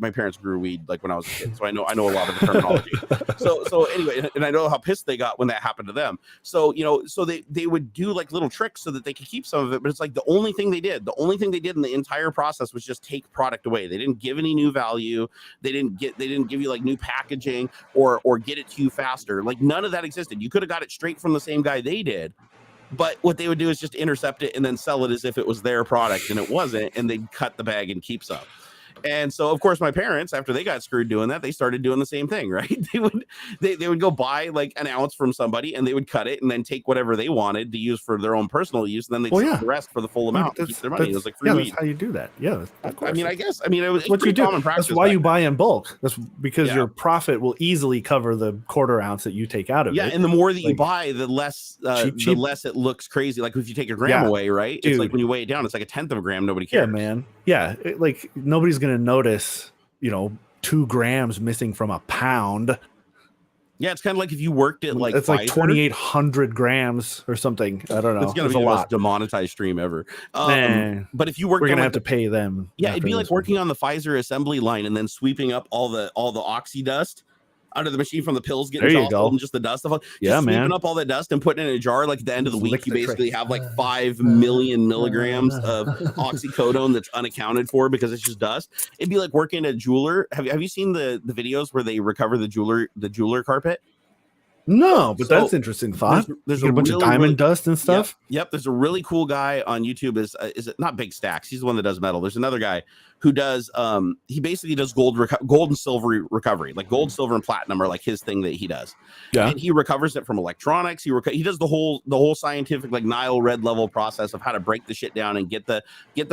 grew weed like when I was a kid. So I know a lot of the terminology. So anyway, and I know how pissed they got when that happened to them. So, so they would do like little tricks so that they could keep some of it. But it's like the only thing they did in the entire process was just take product away. They didn't give any new value. They didn't give you like new packaging or get it to you faster. Like none of that existed. You could have got it straight from the same guy they did, but what they would do is just intercept it and then sell it as if it was their product and it wasn't, and they'd cut the bag and keep some. And so, of course, my parents, after they got screwed doing that, they started doing the same thing, right? They would go buy like an ounce from somebody and they would cut it and then take whatever they wanted to use for their own personal use. And then they'd sell the rest for the full amount to keep their money. It was like free weed. That's how you do that. Yeah. Of course. It was what you do. Common practice. That's why you buy in bulk. That's because your profit will easily cover the quarter ounce that you take out of it. Yeah. And the more that you buy, the less the less it looks crazy. Like if you take a gram away, right? Dude. It's like when you weigh it down, it's like a tenth of a gram. Nobody cares. Yeah, man. Yeah. Like nobody's going to notice 2 grams missing from a pound. Yeah, it's kind of like if you worked at like it's like 2,800 grams or something. I don't know. It's gonna be the most demonetized stream ever. But if you worked, we're gonna have to pay them. Yeah, it'd be like working on the Pfizer assembly line and then sweeping up all the oxy dust out of the machine from the pills getting jostled and just the dust of sweeping up all that dust and putting it in a jar. Like at the end of the week, you basically have like 5 million milligrams of oxycodone that's unaccounted for because it's just dust. It'd be like working at a jeweler. Have you seen the videos where they recover the jeweler carpet? No, but So that's interesting thought. there's You get a bunch of diamond dust and stuff. Yep. There's a really cool guy on YouTube. Is it not Big Stacks? He's the one that does metal. There's another guy who does he basically does gold and silver recovery. Like gold, silver, and platinum are like his thing that he does. Yeah. And he recovers it from electronics. He does the whole scientific like Nile red level process of how to break the shit down and get the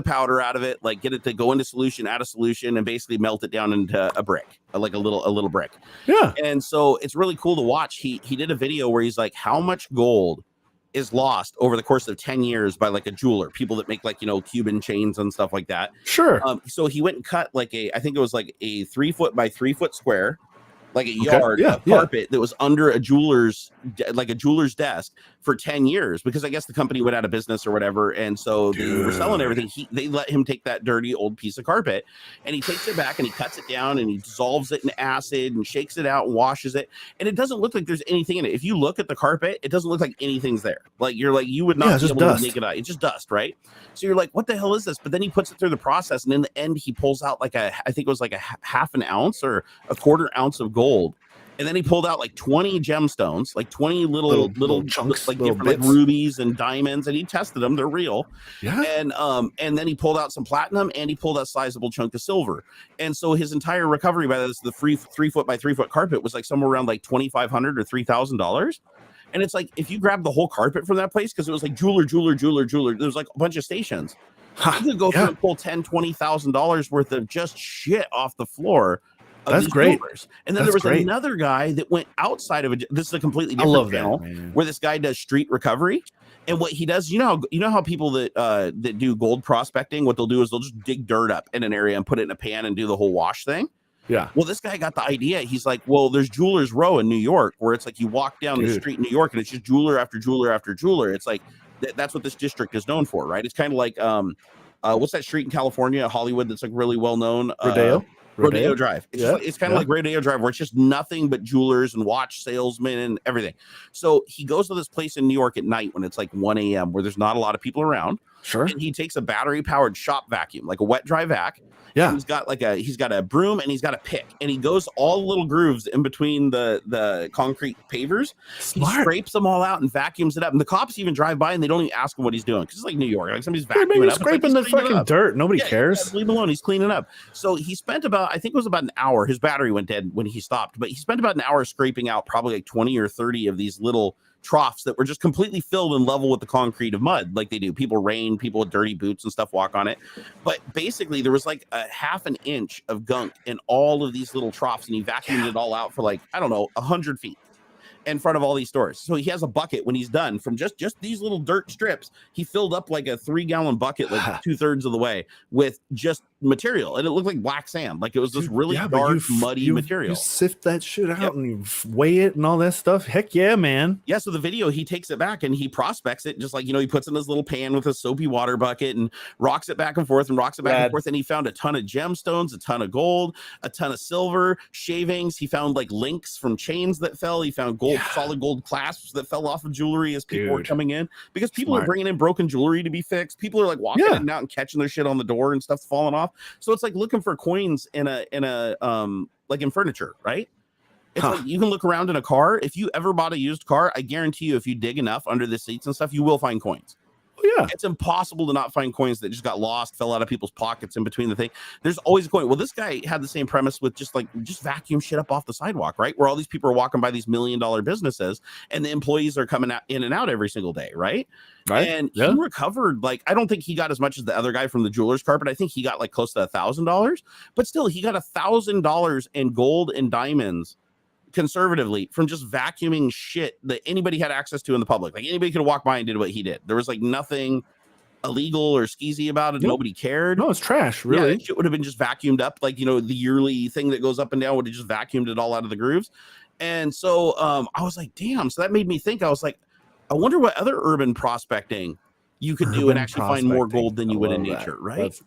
powder out of it, like get it to go into solution, add a solution, and basically melt it down into a brick, like a little brick. Yeah. And so it's really cool to watch. He did a video where he's like, how much gold is lost over the course of 10 years by like a jeweler, people that make like, Cuban chains and stuff like that. Sure. So he went and cut like I think it was like a 3 foot by 3 foot square, like a yard of carpet that was under a jeweler's desk for 10 years, because I guess the company went out of business or whatever. And so they were selling everything. They let him take that dirty old piece of carpet, and he takes it back and he cuts it down and he dissolves it in acid and shakes it out and washes it. And it doesn't look like there's anything in it. If you look at the carpet, it doesn't look like anything's there. Like you would not be able to make it out. It's just dust, right? So you're like, what the hell is this? But then he puts it through the process, and in the end, he pulls out like I think it was like a half an ounce or a quarter ounce of gold. And then he pulled out like 20 gemstones, like 20 little chunks, like different like rubies and diamonds, and he tested them; they're real. Yeah. And then he pulled out some platinum, and he pulled out a sizable chunk of silver. And so his entire recovery by the 3 foot by 3 foot carpet was like somewhere around like $2,500 or $3,000. And it's like, if you grab the whole carpet from that place, because it was like jeweler, there's like a bunch of stations. You could go through and pull $10,000-$20,000 worth of just shit off the floor. That's great. Jewelers. And then there was another guy that went outside of it. This is a completely different channel where this guy does street recovery. And what he does, you know how people that do gold prospecting, what they'll do is they'll just dig dirt up in an area and put it in a pan and do the whole wash thing. Yeah. Well, this guy got the idea. He's like, well, there's Jewelers Row in New York, where it's like you walk down the street in New York and it's just jeweler after jeweler after jeweler. It's like that's what this district is known for, right? It's kind of like what's that street in California, Hollywood, that's like really well known? Rodeo Drive. It's kind of like Rodeo Drive, where it's just nothing but jewelers and watch salesmen and everything. So he goes to this place in New York at night when it's like 1 a.m. where there's not a lot of people around. Sure. And he takes a battery powered shop vacuum, like a wet dry vac. Yeah. He's got a broom and he's got a pick, and he goes all the little grooves in between the concrete pavers. Smart. He scrapes them all out and vacuums it up. And the cops even drive by and they don't even ask him what he's doing, because it's like New York. Like somebody's vacuuming up. Scraping the fucking dirt. Nobody cares. Leave him alone. He's cleaning up. So he spent I think it was about an hour. His battery went dead when he stopped, but he spent about an hour scraping out probably like 20 or 30 of these little troughs that were just completely filled and level with the concrete of mud, like they do. People with dirty boots and stuff walk on it. But basically there was like a half an inch of gunk in all of these little troughs, and he vacuumed it all out for like, I don't know, 100 feet in front of all these stores. So he has a bucket when he's done from just these little dirt strips. He filled up like a 3-gallon bucket, like 2/3 of the way, with just material, and it looked like black sand. Like it was this really dark, muddy material. You sift that shit out and you weigh it and all that stuff. Heck yeah, man. Yeah. So the video, he takes it back and he prospects it, just like, he puts in his little pan with a soapy water bucket and rocks it back and forth and rocks it back and forth. And he found a ton of gemstones, a ton of gold, a ton of silver, shavings. He found like links from chains that fell. He found solid gold clasps that fell off of jewelry as people were coming in, because people are bringing in broken jewelry to be fixed. People are like walking in and out and catching their shit on the door and stuff's falling off. So it's like looking for coins in a like in furniture, right? It's like you can look around in a car. If you ever bought a used car, I guarantee you, if you dig enough under the seats and stuff, you will find coins. Yeah, it's impossible to not find coins that just got lost, fell out of people's pockets in between the thing. There's always a coin. Well, this guy had the same premise with just vacuum shit up off the sidewalk, right? Where all these people are walking by these $1 million businesses, and the employees are coming out in and out every single day, right? And he recovered, like, I don't think he got as much as the other guy from the jeweler's carpet. I think he got like close to $1,000, but still, he got $1,000 in gold and diamonds conservatively from just vacuuming shit that anybody had access to in the public. Like anybody could walk by and did what he did. There was like nothing illegal or skeezy about it. Nobody cared. No, it's trash, really. It would have been just vacuumed up, like, the yearly thing that goes up and down would have just vacuumed it all out of the grooves. And so I was like, damn. So that made me think. I was like, I wonder what other urban prospecting you could do and actually find more gold than you would in nature, right?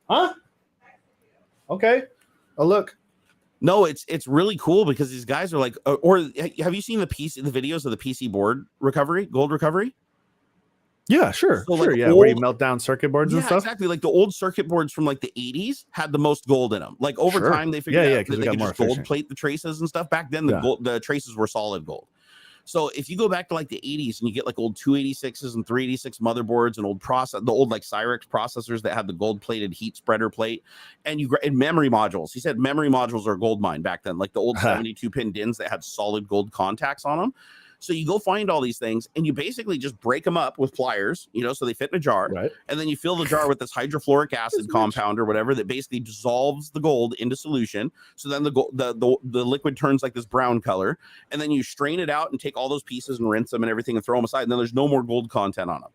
Huh? Okay. Oh, look. No, it's really cool, because these guys are like, or have you seen the videos of the PC board recovery, gold recovery? Yeah, sure. So Sure. like Yeah. Where you melt down circuit boards and yeah, stuff. exactly. Like the old circuit boards from like the 80s had the most gold in them. Like over Sure. time, they figured Yeah. out Because that we they got could more just gold efficient. plate the traces and stuff. Back then, the traces were solid gold. So if you go back to like the 80s and you get like old 286s and 386 motherboards and the old like Cyrix processors that had the gold plated heat spreader plate, and and memory modules. He said memory modules are a gold mine back then, like the old 72 pin DINs that had solid gold contacts on them. So you go find all these things and you basically just break them up with pliers, so they fit in a jar. Right. And then you fill the jar with this hydrofluoric acid compound or whatever that basically dissolves the gold into solution. So then the liquid turns like this brown color. And then you strain it out and take all those pieces and rinse them and everything and throw them aside. And then there's no more gold content on them.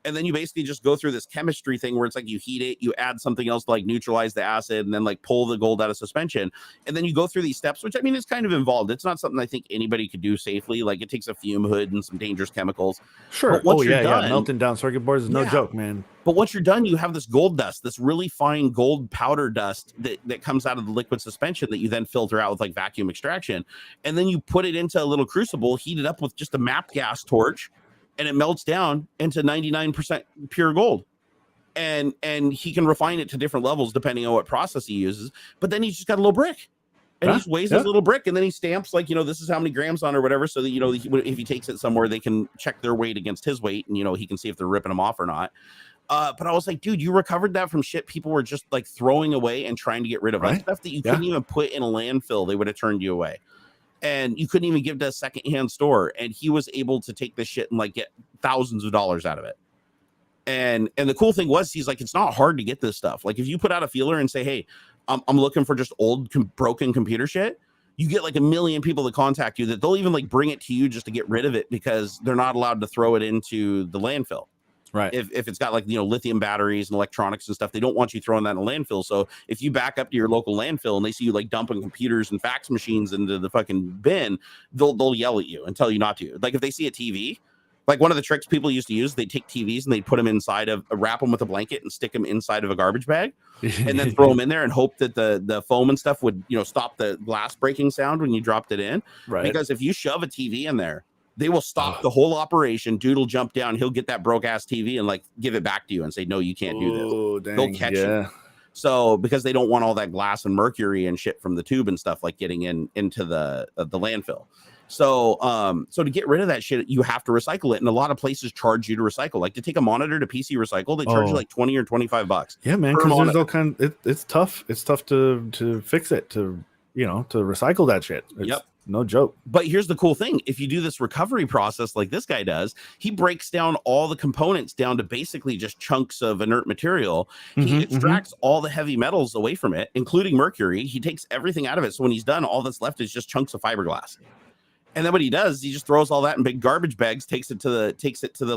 And then you basically just go through this chemistry thing where it's like you heat it, you add something else to like neutralize the acid, and then like pull the gold out of suspension. And then you go through these steps, which I mean is kind of involved. It's not something I think anybody could do safely. Like it takes a fume hood and some dangerous chemicals. Sure. But once you're done, melting down circuit boards is no joke, man. But once you're done, you have this gold dust, this really fine gold powder dust that comes out of the liquid suspension that you then filter out with like vacuum extraction. And then you put it into a little crucible, heat it up with just a MAP gas torch, and it melts down into 99% pure gold. And he can refine it to different levels depending on what process he uses. But then he's just got a little brick. And he just weighs his little brick, and then he stamps like, this is how many grams on or whatever. So that, if he takes it somewhere, they can check their weight against his weight, and, he can see if they're ripping him off or not. But I was like, dude, you recovered that from shit people were just like throwing away and trying to get rid of. Like stuff that you couldn't even put in a landfill. They would have turned you away. And you couldn't even give to a secondhand store. And he was able to take this shit and like get thousands of dollars out of it. And the cool thing was, he's like, it's not hard to get this stuff. Like if you put out a feeler and say, hey, I'm looking for just old broken computer shit, you get like 1 million people that contact you that they'll even like bring it to you just to get rid of it because they're not allowed to throw it into the landfill. Right. If it's got like, lithium batteries and electronics and stuff, they don't want you throwing that in a landfill. So if you back up to your local landfill and they see you like dumping computers and fax machines into the fucking bin, they'll yell at you and tell you not to. Like if they see a TV, like one of the tricks people used to use, they take TVs and they put them inside of, wrap them with a blanket and stick them inside of a garbage bag and then throw them in there and hope that the foam and stuff would, stop the glass breaking sound when you dropped it in. Right. Because if you shove a TV in there, they will stop the whole operation. Dude will jump down. He'll get that broke ass TV and like give it back to you and say, no, you can't do this. Dang, they'll catch you. So because they don't want all that glass and mercury and shit from the tube and stuff like getting into the landfill. So so to get rid of that shit, you have to recycle it. And a lot of places charge you to recycle. Like to take a monitor to PC recycle, they charge you like $20 or $25. Yeah, man. Because there's all kind. It's tough. It's tough to fix it. To recycle that shit. It's no joke. But here's the cool thing. If you do this recovery process like this guy does, he breaks down all the components down to basically just chunks of inert material. He extracts all the heavy metals away from it, including mercury. He takes everything out of it. So when he's done, all that's left is just chunks of fiberglass. And then what he does, he just throws all that in big garbage bags, takes it to the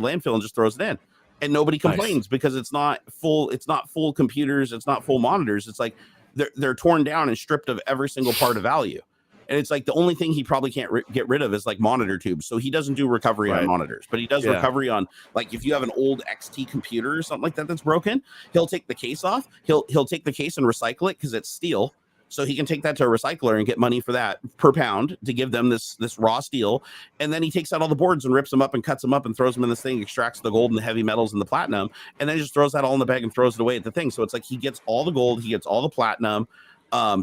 landfill and just throws it in. And nobody complains because it's not full computers, it's not full monitors. It's like they're torn down and stripped of every single part of value. And it's like the only thing he probably can't get rid of is like monitor tubes. So he doesn't do recovery on monitors, but he does recovery on, like, if you have an old XT computer or something like that that's broken, he'll take the case off. He'll take the case and recycle it because it's steel. So he can take that to a recycler and get money for that per pound to give them this raw steel. And then he takes out all the boards and rips them up and cuts them up and throws them in this thing, extracts the gold and the heavy metals and the platinum, and then just throws that all in the bag and throws it away at the thing. So it's like he gets all the gold, he gets all the platinum.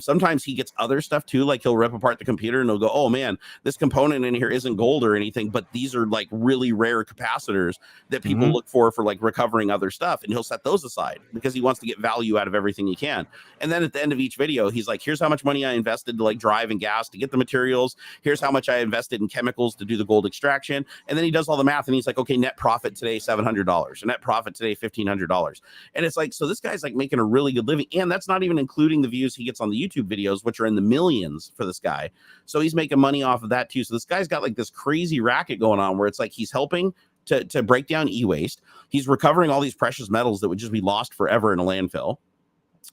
Sometimes he gets other stuff too, like he'll rip apart the computer and he'll go, oh man, this component in here isn't gold or anything, but these are like really rare capacitors that people look for like recovering other stuff. And he'll set those aside because he wants to get value out of everything he can. And then at the end of each video, he's like, here's how much money I invested to like drive and gas to get the materials. Here's how much I invested in chemicals to do the gold extraction. And then he does all the math and he's like, okay, net profit today, $700, net profit today, $1,500. And it's like, so this guy's like making a really good living. And that's not even including the views he gets on the YouTube videos, which are in the millions for this guy. So he's making money off of that too. So this guy's got like this crazy racket going on where it's like he's helping to break down e-waste. He's recovering all these precious metals that would just be lost forever in a landfill.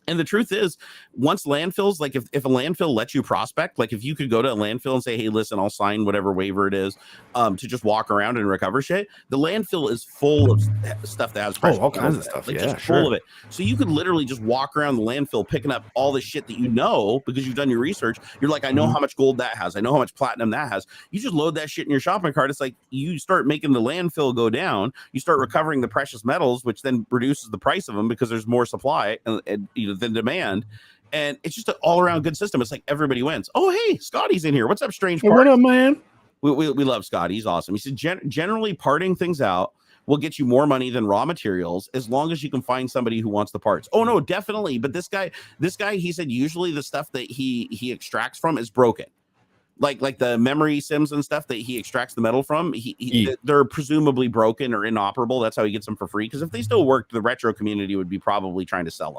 And the truth is, once landfills, like if a landfill lets you prospect, like if you could go to a landfill and say, hey, listen, I'll sign whatever waiver it is to just walk around and recover shit. The landfill is full of stuff that has precious all kinds of metals in it, stuff. like Yeah, just full of it. So you could literally just walk around the landfill picking up all the shit that you know because you've done your research. You're like, I know how much gold that has. I know how much platinum that has. You just load that shit in your shopping cart. It's like you start making the landfill go down. You start recovering the precious metals, which then reduces the price of them because there's more supply and than demand. And it's just an all-around good system. It's like everybody wins. Oh, hey, Scotty's in here. What's up, strange party? What up, man? We love Scotty. He's awesome. He said generally parting things out will get you more money than raw materials as long as you can find somebody who wants the parts. Oh no, definitely. But this guy, he said usually the stuff that he extracts from is broken. Like the memory sims and stuff that he extracts the metal from, they're presumably broken or inoperable. That's how he gets them for free. Because if they still worked, the retro community would be probably trying to sell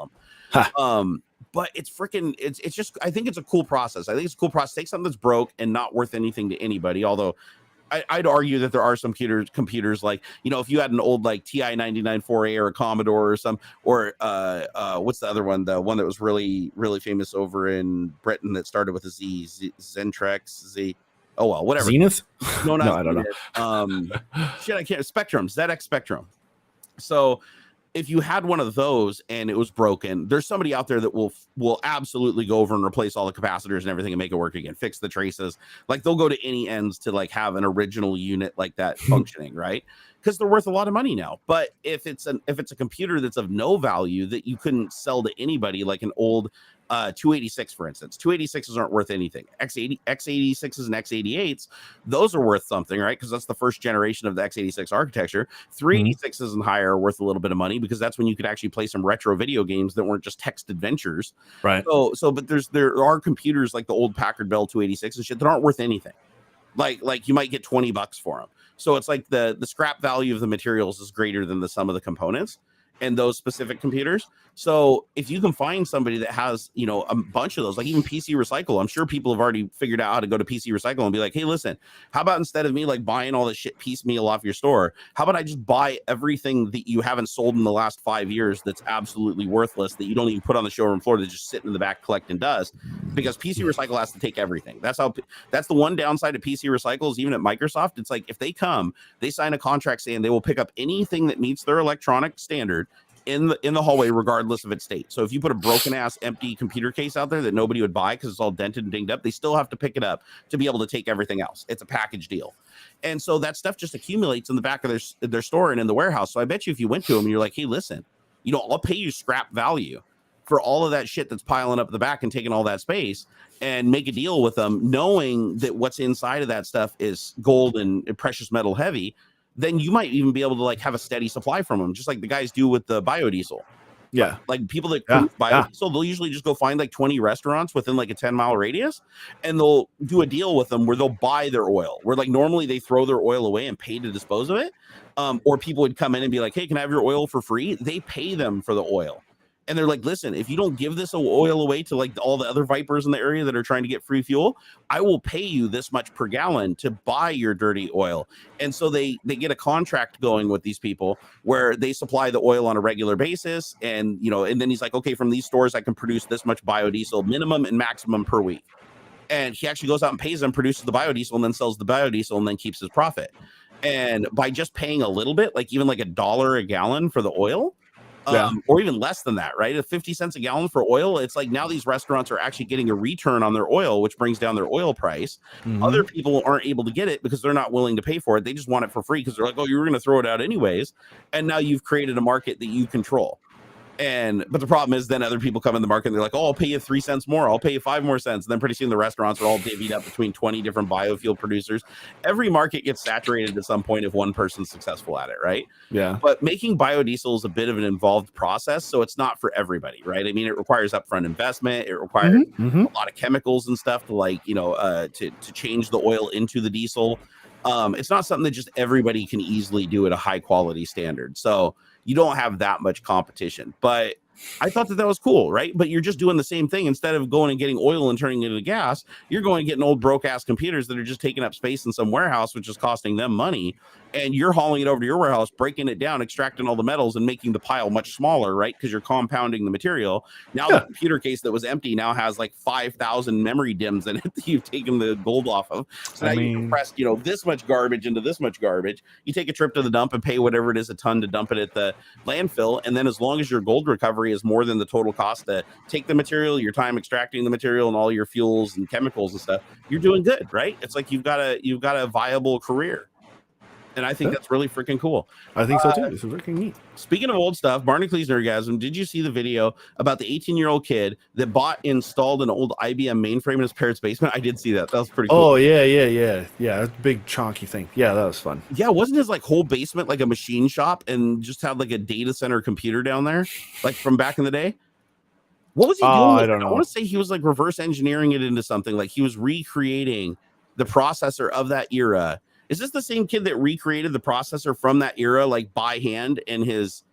them. But it's freaking, it's just, I think it's a cool process. I think it's a cool process. Take something that's broke and not worth anything to anybody. Although I'd argue that there are some computers like, if you had an old like TI 99-4A or a Commodore or what's the other one? The one that was really, really famous over in Britain that started with a Zentrex. Oh, well, whatever. Zenith? No, No, I don't know. I can't. Spectrum, ZX Spectrum. So if you had one of those and it was broken, there's somebody out there that will absolutely go over and replace all the capacitors and everything and make it work again, fix the traces. Like they'll go to any ends to like have an original unit like that functioning, right? Because they're worth a lot of money now. But if it's a computer that's of no value that you couldn't sell to anybody, like an old 286, for instance, 286s aren't worth anything. X86s and X88s, those are worth something, right? Because that's the first generation of the X86 architecture. 386s and higher are worth a little bit of money because that's when you could actually play some retro video games that weren't just text adventures, right? But there are computers like the old Packard Bell 286 and shit that aren't worth anything. Like you might get $20 for them. So it's like the scrap value of the materials is greater than the sum of the components and those specific computers. So if you can find somebody that has, a bunch of those, like even PC Recycle, I'm sure people have already figured out how to go to PC Recycle and be like, hey, listen, how about instead of me like buying all this shit piecemeal off your store, how about I just buy everything that you haven't sold in the last 5 years that's absolutely worthless, that you don't even put on the showroom floor, that's just sitting in the back collecting dust, because PC Recycle has to take everything. That's the one downside of PC Recycle is even at Microsoft, it's like if they sign a contract saying they will pick up anything that meets their electronic standard in the hallway, regardless of its state. So if you put a broken ass empty computer case out there that nobody would buy because it's all dented and dinged up, they still have to pick it up to be able to take everything else. It's a package deal. And so that stuff just accumulates in the back of their store and in the warehouse. So I bet you if you went to them and you're like, hey, listen, I'll pay you scrap value for all of that shit that's piling up the back and taking all that space, and make a deal with them knowing that what's inside of that stuff is gold and precious metal heavy, then you might even be able to like have a steady supply from them, just like the guys do with the biodiesel. Yeah. Like people that produce biodiesel, they'll usually just go find like 20 restaurants within like a 10-mile radius, and they'll do a deal with them where they'll buy their oil, where like normally they throw their oil away and pay to dispose of it. Or people would come in and be like, hey, can I have your oil for free? They pay them for the oil. And they're like, listen, if you don't give this oil away to like all the other vipers in the area that are trying to get free fuel, I will pay you this much per gallon to buy your dirty oil. And so they get a contract going with these people where they supply the oil on a regular basis. And, and then he's like, okay, from these stores, I can produce this much biodiesel minimum and maximum per week. And he actually goes out and pays them, produces the biodiesel, and then sells the biodiesel and then keeps his profit. And by just paying a little bit, like even like $1 a gallon for the oil, or even less than that, right? At 50 cents a gallon for oil, it's like now these restaurants are actually getting a return on their oil, which brings down their oil price. Other people aren't able to get it because they're not willing to pay for it. They just want it for free because they're like, oh, you were going to throw it out anyways. And now you've created a market that you control. But the problem is then other people come in the market and they're like, oh, I'll pay you 3 cents more. I'll pay you 5 more cents. And then pretty soon the restaurants are all divvied up between 20 different biofuel producers. Every market gets saturated at some point if one person's successful at it, right? Yeah. But making biodiesel is a bit of an involved process, so it's not for everybody, right? I mean, it requires upfront investment. It requires a lot of chemicals and stuff to like, to change the oil into the diesel. It's not something that just everybody can easily do at a high quality standard. So you don't have that much competition, but I thought that was cool, right? But you're just doing the same thing. Instead of going and getting oil and turning it into gas, you're going and getting old broke ass computers that are just taking up space in some warehouse, which is costing them money. and you're hauling it over to your warehouse, breaking it down, extracting all the metals and making the pile much smaller, right? Because you're compounding the material. Now the computer case that was empty now has like 5,000 memory DIMMs in it that you've taken the gold off of. So now you compress, this much garbage into this much garbage. You take a trip to the dump and pay whatever it is a ton to dump it at the landfill. And then as long as your gold recovery is more than the total cost to take the material, your time extracting the material and all your fuels and chemicals and stuff, you're doing good, right? It's like you've got a viable career. And I think that's really freaking cool. I think so too. It's freaking neat. Speaking of old stuff, Barnacules Nerdgasm, did you see the video about the 18-year-old kid that installed an old IBM mainframe in his parents' basement? I did see that. That was pretty cool. Oh, yeah. That's a big chonky thing. Yeah, that was fun. Yeah, wasn't his like whole basement like a machine shop and just had like a data center computer down there, like from back in the day? What was he doing? I don't know. I want to say he was like reverse engineering it into something. Like he was recreating the processor of that era. Is this the same kid that recreated the processor from that era, like by hand in his,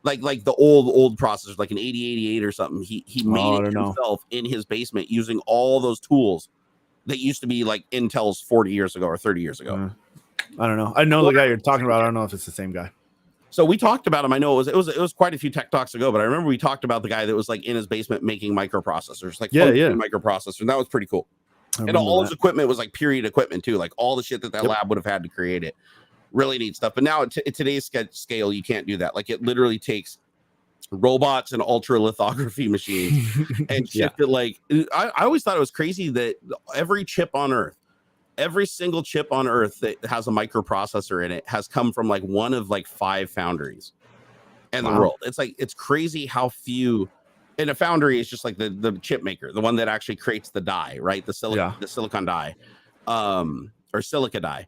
like the old processors, like an 8088 or something? He made it himself in his basement using all those tools that used to be like Intel's 40 years ago or 30 years ago. I don't know. I know the guy you're talking about. I don't know if it's the same guy. So we talked about him. I know it was quite a few tech talks ago, but I remember we talked about the guy that was like in his basement making microprocessors, like microprocessors, and that was pretty cool. And all his equipment was like period equipment too, like all the shit that lab would have had to create it. Really neat stuff. But now at today's scale, you can't do that. Like it literally takes robots and ultra lithography machines and shit that like I always thought it was crazy that every single chip on earth that has a microprocessor in it has come from like one of like 5 foundries in the world. It's like it's crazy how few. And a foundry is just like the chip maker, the one that actually creates the die, right? The silicon die, or silica die.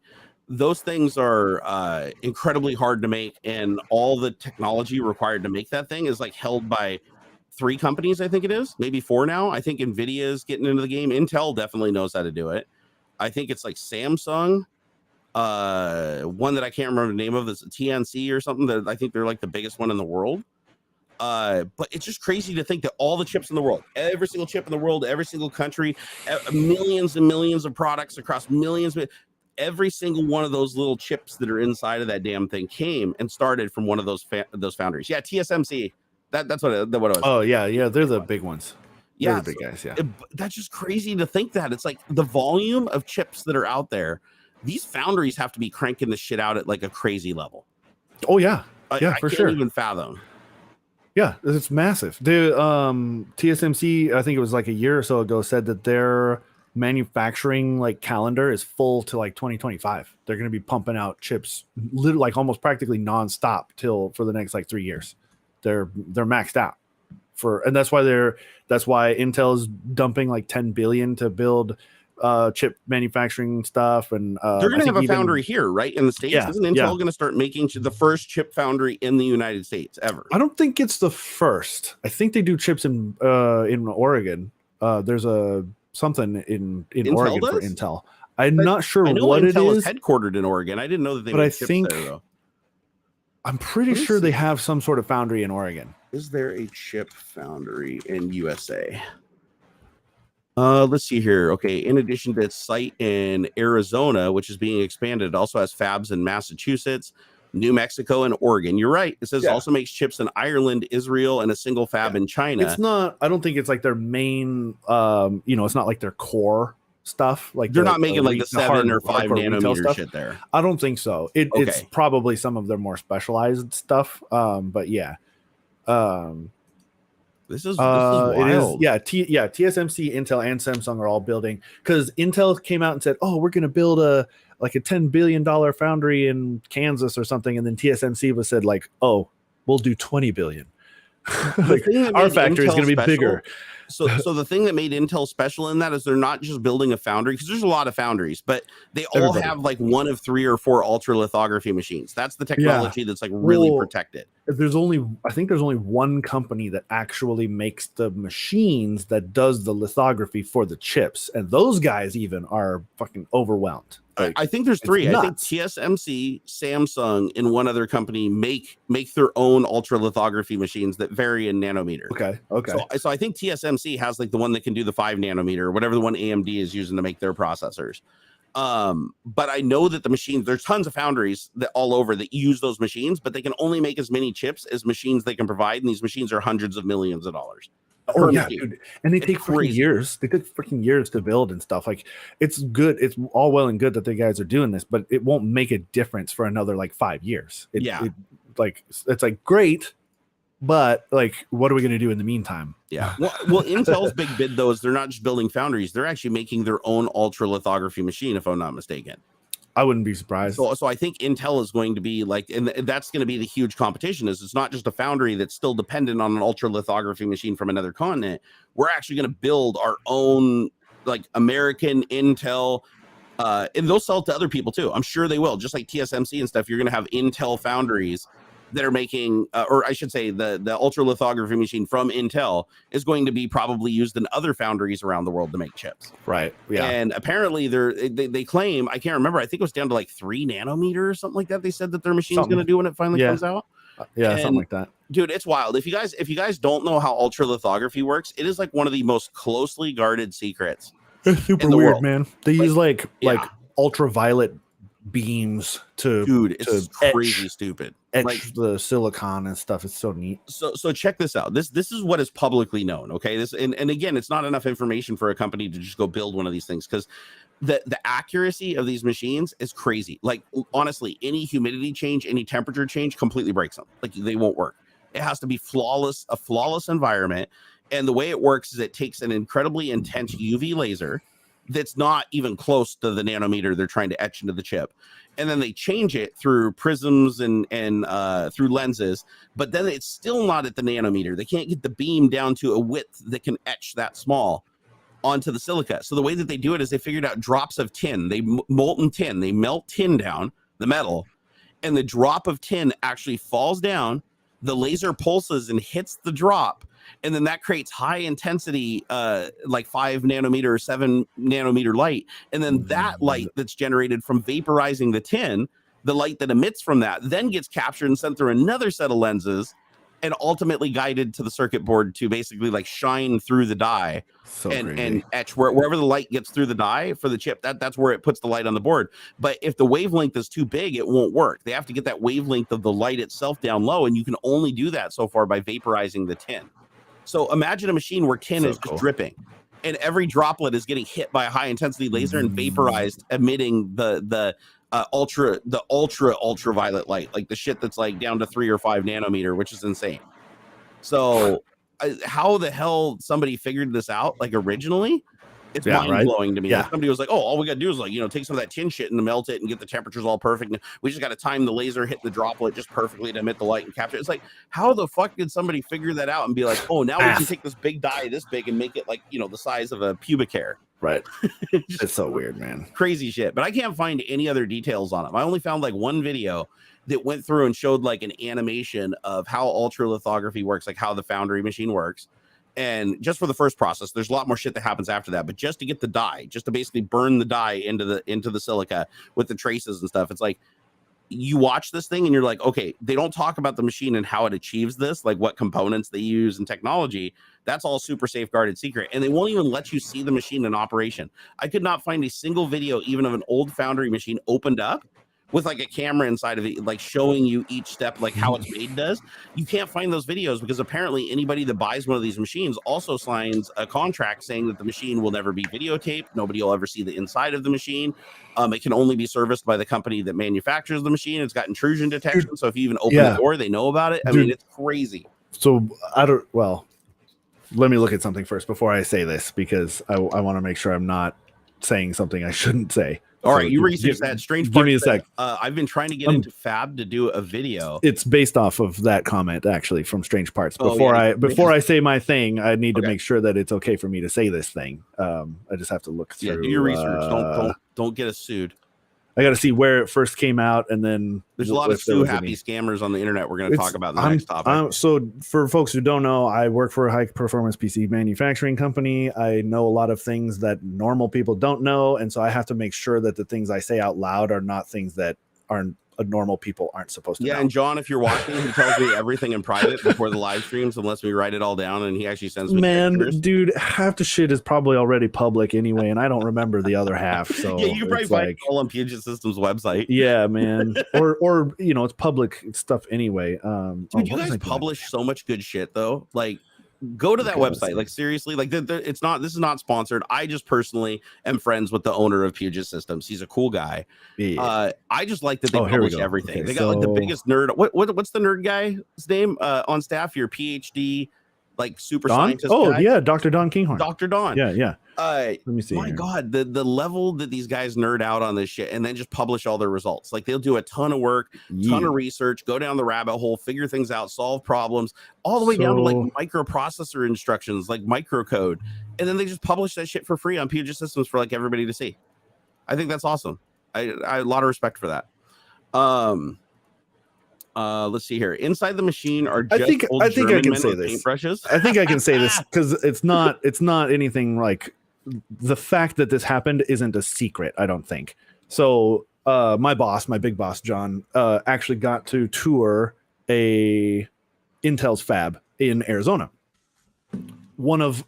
Those things are incredibly hard to make, and all the technology required to make that thing is like held by 3 companies. I think it is, maybe 4 now. I think Nvidia is getting into the game. Intel definitely knows how to do it. I think it's like Samsung, one that I can't remember the name of. It's TNC or something. That I think they're like the biggest one in the world. But it's just crazy to think that all the chips in the world, every single chip in the world, every single country, millions and millions of products across millions, every single one of those little chips that are inside of that damn thing came and started from one of those foundries. Yeah, TSMC. That's what it was. Oh yeah, they're the big ones. Yeah, they're the big guys. Yeah, that's just crazy to think that it's like the volume of chips that are out there. These foundries have to be cranking the shit out at like a crazy level. Oh yeah, for sure. I can't even fathom. Yeah, it's massive. The TSMC, I think it was like a year or so ago, said that their manufacturing like calendar is full to like 2025. They're going to be pumping out chips, literally like almost practically nonstop for the next like 3 years. They're maxed out and that's why Intel is dumping like 10 billion to build chip manufacturing stuff, and they're going to have a foundry here, right, in the States. Isn't Intel going to start making the first chip foundry in the United States ever? I don't think it's the first. I think they do chips in Oregon. There's something in Oregon for Intel. I'm not sure what Intel it is. Headquartered in Oregon. I didn't know that they made chips there, though. I'm pretty sure they have some sort of foundry in Oregon. Is there a chip foundry in USA? Let's see here. Okay, in addition to its site in Arizona, which is being expanded, it also has fabs in Massachusetts, New Mexico, and Oregon. You're right. It says also makes chips in Ireland, Israel, and a single fab in China. It's not. I don't think it's like their main. It's not like their core stuff. Like they're not making like the 7 or 5 nanometer shit there. I don't think so. It's probably some of their more specialized stuff. But yeah. This is wild. TSMC, Intel, and Samsung are all building, because Intel came out and said, "Oh, we're going to build a $10 billion foundry in Kansas or something," and then TSMC was said like, "Oh, we'll do 20 billion." Like, our factory is going to be bigger. So the thing that made Intel special in that is they're not just building a foundry, because there's a lot of foundries, but they all have like one of 3 or 4 ultra lithography machines. That's the technology that's like really protected. I think there's only one company that actually makes the machines that does the lithography for the chips, and those guys even are fucking overwhelmed. Like, I think there's 3. I think TSMC, Samsung, and one other company make their own ultra lithography machines that vary in nanometer. Okay. So I think TSMC has like the one that can do the 5 nanometer, or whatever the one AMD is using to make their processors. But I know that the machines, there's tons of foundries that all over that use those machines, but they can only make as many chips as machines they can provide, and these machines are hundreds of millions of dollars. Oh yeah, dude. And they take freaking years. They took freaking years to build and stuff. Like, it's good. It's all well and good that the guys are doing this, but it won't make a difference for another like 5 years. It's like great, but like, what are we going to do in the meantime? Yeah. Well, Intel's big bid though is they're not just building foundries; they're actually making their own ultra lithography machine, if I'm not mistaken. I wouldn't be surprised. So I think Intel is going to be like, and that's going to be the huge competition. Is it's not just a foundry that's still dependent on an ultra lithography machine from another continent. We're actually going to build our own like American Intel, and they'll sell it to other people too. I'm sure they will. Just like TSMC and stuff, you're going to have Intel foundries that are making, or I should say, the ultra lithography machine from Intel is going to be probably used in other foundries around the world to make chips. Right. Yeah. And apparently they claim, I can't remember, I think it was down to like 3 nanometer or something like that. They said that their machine's going to do when it finally comes out. Yeah, something like that. Dude, it's wild. If you guys don't know how ultra lithography works, it is like one of the most closely guarded secrets. It's super weird, world. Man. They use like ultraviolet beams to, dude, it's crazy stupid. Etch like the silicon and stuff. It's so neat. So check this out. This is what is publicly known. Okay. This and again, it's not enough information for a company to just go build one of these things, because the accuracy of these machines is crazy. Like, honestly, any humidity change, any temperature change completely breaks them. Like, they won't work. It has to be a flawless environment. And the way it works is it takes an incredibly intense UV laser that's not even close to the nanometer they're trying to etch into the chip, and then they change it through prisms and through lenses, but then it's still not at the nanometer. They can't get the beam down to a width that can etch that small onto the silica. So the way that they do it is they figured out drops of tin. Molten tin, they melt tin down, the metal, and the drop of tin actually falls down, the laser pulses and hits the drop, and then that creates high intensity, like 5 nanometer or 7 nanometer light. And then that light that's generated from vaporizing the tin, the light that emits from that, then gets captured and sent through another set of lenses and ultimately guided to the circuit board to basically like shine through the die and etch wherever the light gets through the die for the chip. That's where it puts the light on the board. But if the wavelength is too big, it won't work. They have to get that wavelength of the light itself down low, and you can only do that so far by vaporizing the tin. So imagine a machine where tin is just dripping, and every droplet is getting hit by a high intensity laser and vaporized, emitting the ultraviolet light, like the shit that's like down to 3 or 5 nanometer, which is insane. So how the hell somebody figured this out, like, originally, it's mind-blowing to me. Like, somebody was like, oh, all we gotta do is, like, take some of that tin shit and melt it and get the temperatures all perfect. We just gotta time the laser, hit the droplet just perfectly to emit the light and capture it. It's like, how the fuck did somebody figure that out and be like, oh, now we can take this big die this big and make it like, the size of a pubic hair? Right. It's so weird, man. Crazy shit. But I can't find any other details on them. I only found like one video that went through and showed like an animation of how ultra lithography works, like how the foundry machine works. And just for the first process, there's a lot more shit that happens after that. But just to get the die, just to basically burn the die into the silica with the traces and stuff, it's like, you watch this thing and you're like, okay, they don't talk about the machine and how it achieves this, like what components they use and technology. That's all super safeguarded secret. And they won't even let you see the machine in operation. I could not find a single video, even of an old foundry machine opened up with like a camera inside of it, like showing you each step, like how it's made does. You can't find those videos because apparently anybody that buys one of these machines also signs a contract saying that the machine will never be videotaped. Nobody will ever see the inside of the machine. It can only be serviced by the company that manufactures the machine. It's got intrusion detection. So if you even open the door, they know about it. I mean, it's crazy. So let me look at something first before I say this, because I want to make sure I'm not saying something I shouldn't say. All right, you research that. Strange part. Give me a sec. I've been trying to get into Fab to do a video. It's based off of that comment, actually, from Strange Parts. Before I say my thing, I need to make sure that it's okay for me to say this thing. I just have to look through. Yeah, do your research. Don't get us sued. I got to see where it first came out, and then there's a lot of sue-happy scammers on the internet. We're going to talk about in the next topic. So for folks who don't know, I work for a high-performance PC manufacturing company. I know a lot of things that normal people don't know, and so I have to make sure that the things I say out loud are not things that aren't normal people aren't supposed to know. And John, if you're watching, he tells me everything in private before the live streams and lets me write it all down, and he actually sends me pictures. Dude, half the shit is probably already public anyway, and I don't remember the other half. So yeah, you can probably find it all on Puget Systems website. Yeah, man. or it's public stuff anyway. Dude, you guys publish so much good shit though. Like, go to that website. Like, seriously, like this is not sponsored. I just personally am friends with the owner of Puget Systems. He's a cool guy. Yeah. I just like that they publish everything. Okay, they got like the biggest nerd. What's the nerd guy's name on staff? Your PhD, like super scientist guy? Yeah, Dr. Don Kinghorn. Dr. Don. Yeah. Let me see. My God, the level that these guys nerd out on this shit and then just publish all their results. Like, they'll do a ton of work, ton of research, go down the rabbit hole, figure things out, solve problems, all the way down to like microprocessor instructions, like microcode, and then they just publish that shit for free on Puget Systems for like everybody to see. I think that's awesome. I a lot of respect for that. Let's see here. Inside the machine are just I think I can say this. Paintbrushes. I think I can say this because it's not anything like the fact that this happened isn't a secret, I don't think. So my big boss, John, actually got to tour Intel's fab in Arizona. One of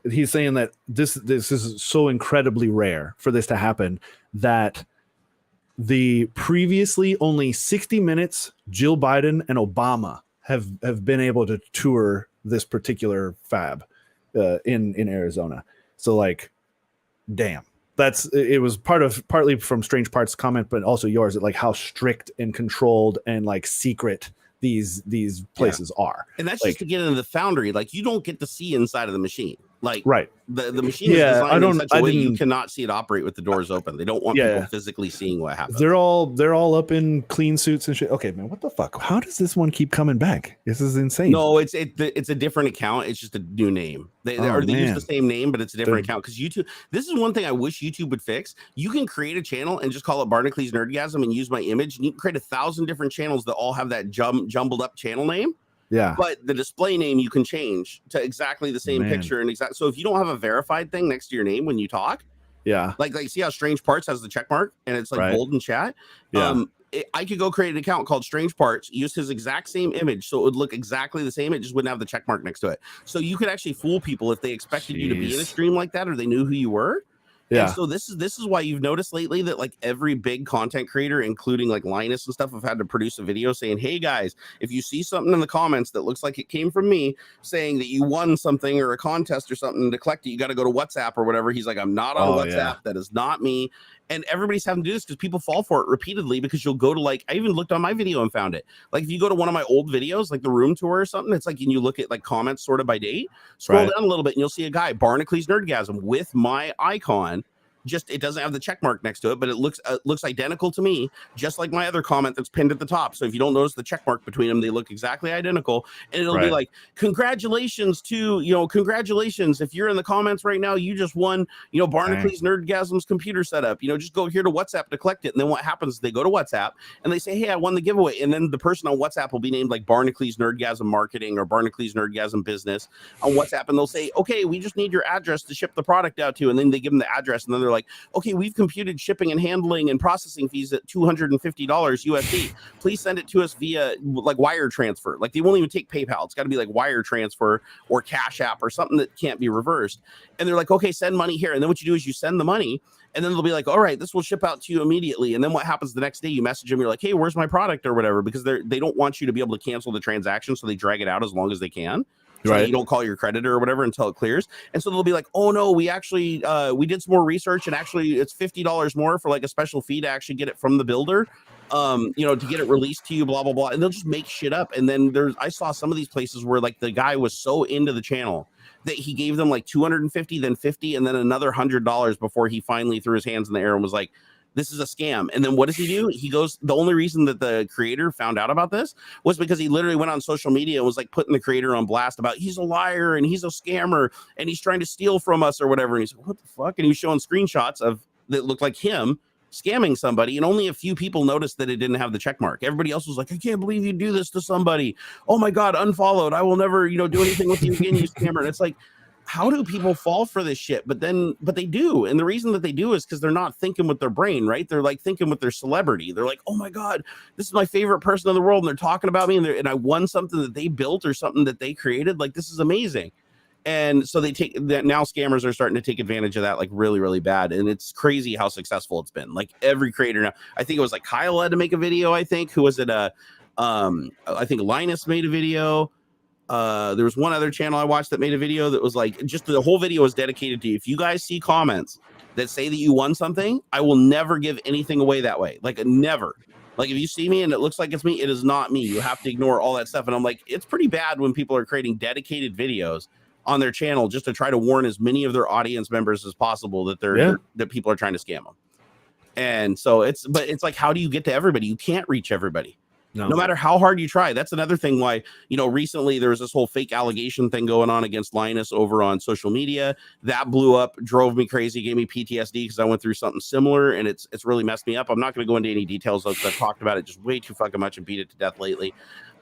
he's saying that this is so incredibly rare for this to happen that the previously only 60 Minutes, Jill Biden and Obama have been able to tour this particular fab in Arizona. So damn, it was partly from Strange Parts comment, but also yours, like how strict and controlled and secret these places are. And that's just to get into the foundry. Like, you don't get to see inside of the machine. Like, right. The machine is designed in such a way you cannot see it operate with the doors open. They don't want people physically seeing what happens. They're all up in clean suits and shit. Okay, man, what the fuck? How does this one keep coming back? This is insane. No, it's a different account. It's just a new name. They use the same name, but it's a different account. Because YouTube, this is one thing I wish YouTube would fix. You can create a channel and just call it Barnacules Nerdgasm and use my image, and you can create 1,000 different channels that all have that jumbled up channel name. Yeah, but the display name you can change to exactly the same picture and exact. So if you don't have a verified thing next to your name when you talk, like see how Strange Parts has the check mark and it's like bold in chat. I could go create an account called Strange Parts, use his exact same image, so it would look exactly the same. It just wouldn't have the check mark next to it. So you could actually fool people if they expected you to be in a stream like that or they knew who you were. Yeah. And so this is why you've noticed lately that every big content creator, including Linus and stuff, have had to produce a video saying, hey guys, if you see something in the comments that looks like it came from me saying that you won something or a contest or something to collect it, you got to go to WhatsApp or whatever. He's like, I'm not on WhatsApp. Yeah. That is not me. And everybody's having to do this because people fall for it repeatedly because you'll go to I even looked on my video and found it. If you go to one of my old videos, the room tour or something, it's and you look at comments sorted by date, scroll down a little bit and you'll see a guy, Barnacules Nerdgasm, with my icon. Just it doesn't have the check mark next to it, but it looks identical to me, just like my other comment that's pinned at the top. So if you don't notice the check mark between them, they look exactly identical. And it'll be like, congratulations congratulations. If you're in the comments right now, you just won, Barnacules Nerdgasm's computer setup. Just go here to WhatsApp to collect it. And then what happens is they go to WhatsApp and they say, hey, I won the giveaway. And then the person on WhatsApp will be named Barnacules Nerdgasm Marketing or Barnacules Nerdgasm Business on WhatsApp. And they'll say, okay, we just need your address to ship the product out to. And then they give them the address and then they're okay, we've computed shipping and handling and processing fees at $250 USD. Please send it to us via wire transfer. They won't even take PayPal. It's got to be wire transfer or Cash App or something that can't be reversed. And they're okay, send money here. And then what you do is you send the money and then they'll be all right, this will ship out to you immediately. And then what happens the next day, you message them, you're hey, where's my product or whatever, because they don't want you to be able to cancel the transaction. So they drag it out as long as they can. So you don't call your creditor or whatever until it clears. And so they'll be oh no, we actually we did some more research and actually it's $50 more for a special fee to actually get it from the builder, to get it released to you, blah blah blah. And they'll just make shit up. And then I saw some of these places where the guy was so into the channel that he gave them $250, then $50, and then another $100 before he finally threw his hands in the air and was this is a scam. And then what does he do? He goes, the only reason that the creator found out about this was because he literally went on social media and was putting the creator on blast about he's a liar and he's a scammer and he's trying to steal from us or whatever. And he's what the fuck? And he was showing screenshots that looked like him scamming somebody, and only a few people noticed that it didn't have the check mark. Everybody else was I can't believe you do this to somebody. Oh my God, unfollowed. I will never, do anything with you again, you scammer. And it's how do people fall for this shit? But they do. And the reason that they do is because they're not thinking with their brain, right? They're like thinking with their celebrity. They're like, oh my God, this is my favorite person in the world. And they're talking about me and I won something that they built or something that they created. Like, this is amazing. And so they take that. Now scammers are starting to take advantage of that, like really, really bad. And it's crazy how successful it's been. Like every creator now, I think it was like Kyle had to make a video. I think who was it? I think Linus made a video. There was one other channel I watched that made a video that was like, just the whole video was dedicated to, if you guys see comments that say that you won something, I will never give anything away that way. Like never. Like if you see me and it looks like it's me, it is not me. You have to ignore all that stuff. And I'm like, it's pretty bad when people are creating dedicated videos on their channel just to try to warn as many of their audience members as possible that that people are trying to scam them. And so it's like, how do you get to everybody? You can't reach everybody. No matter how hard you try. That's another thing why, recently there was this whole fake allegation thing going on against Linus over on social media. That blew up, drove me crazy, gave me PTSD because I went through something similar, and it's really messed me up. I'm not going to go into any details because I've talked about it just way too fucking much and beat it to death lately.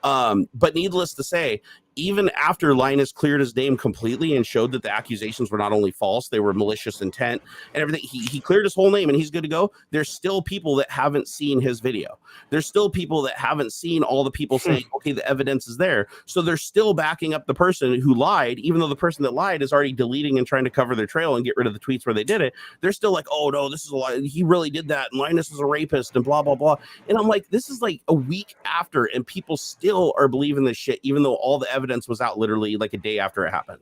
But needless to say, even after Linus cleared his name completely and showed that the accusations were not only false, they were malicious intent and everything, he cleared his whole name and he's good to go. There's still people that haven't seen his video. There's still people that haven't seen all the people saying, okay, the evidence is there. So they're still backing up the person who lied, even though the person that lied is already deleting and trying to cover their trail and get rid of the tweets where they did it. They're still like, oh no, this is a lie. He really did that. And Linus is a rapist and blah, blah, blah. And I'm like, this is like a week after and people still are believing this shit, even though all the evidence was out literally like a day after it happened.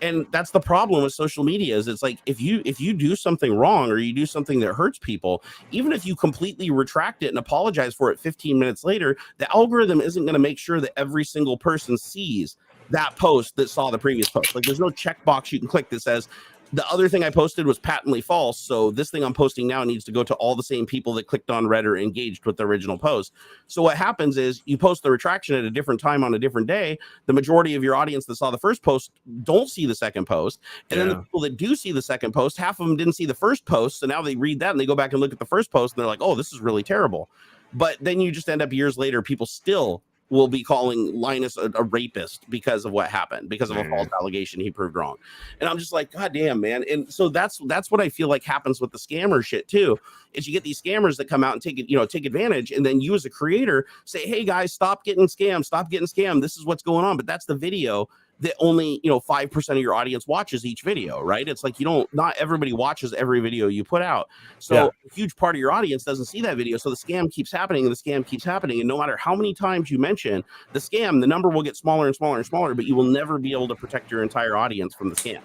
And that's the problem with social media is it's like, if you do something wrong or you do something that hurts people, even if you completely retract it and apologize for it 15 minutes later, the algorithm isn't going to make sure that every single person sees that post that saw the previous post. Like there's no checkbox you can click that says, the other thing I posted was patently false, so this thing I'm posting now needs to go to all the same people that clicked on, read, or engaged with the original post. So what happens is you post the retraction at a different time on a different day. The majority of your audience that saw the first post don't see the second post. And then the people that do see the second post, half of them didn't see the first post. So now they read that and they go back and look at the first post and they're like, oh, this is really terrible. But then you just end up years later, people still will be calling Linus a rapist because of what happened, because of a false allegation he proved wrong. And I'm just like, God damn, man. And so that's what I feel like happens with the scammer shit too, is you get these scammers that come out and take advantage. And then you as a creator say, hey guys, stop getting scammed. This is what's going on. But that's the video that only 5% of your audience watches each video, right? It's like not everybody watches every video you put out. So a huge part of your audience doesn't see that video. So the scam keeps happening and no matter how many times you mention the scam, the number will get smaller and smaller and smaller, but you will never be able to protect your entire audience from the scam.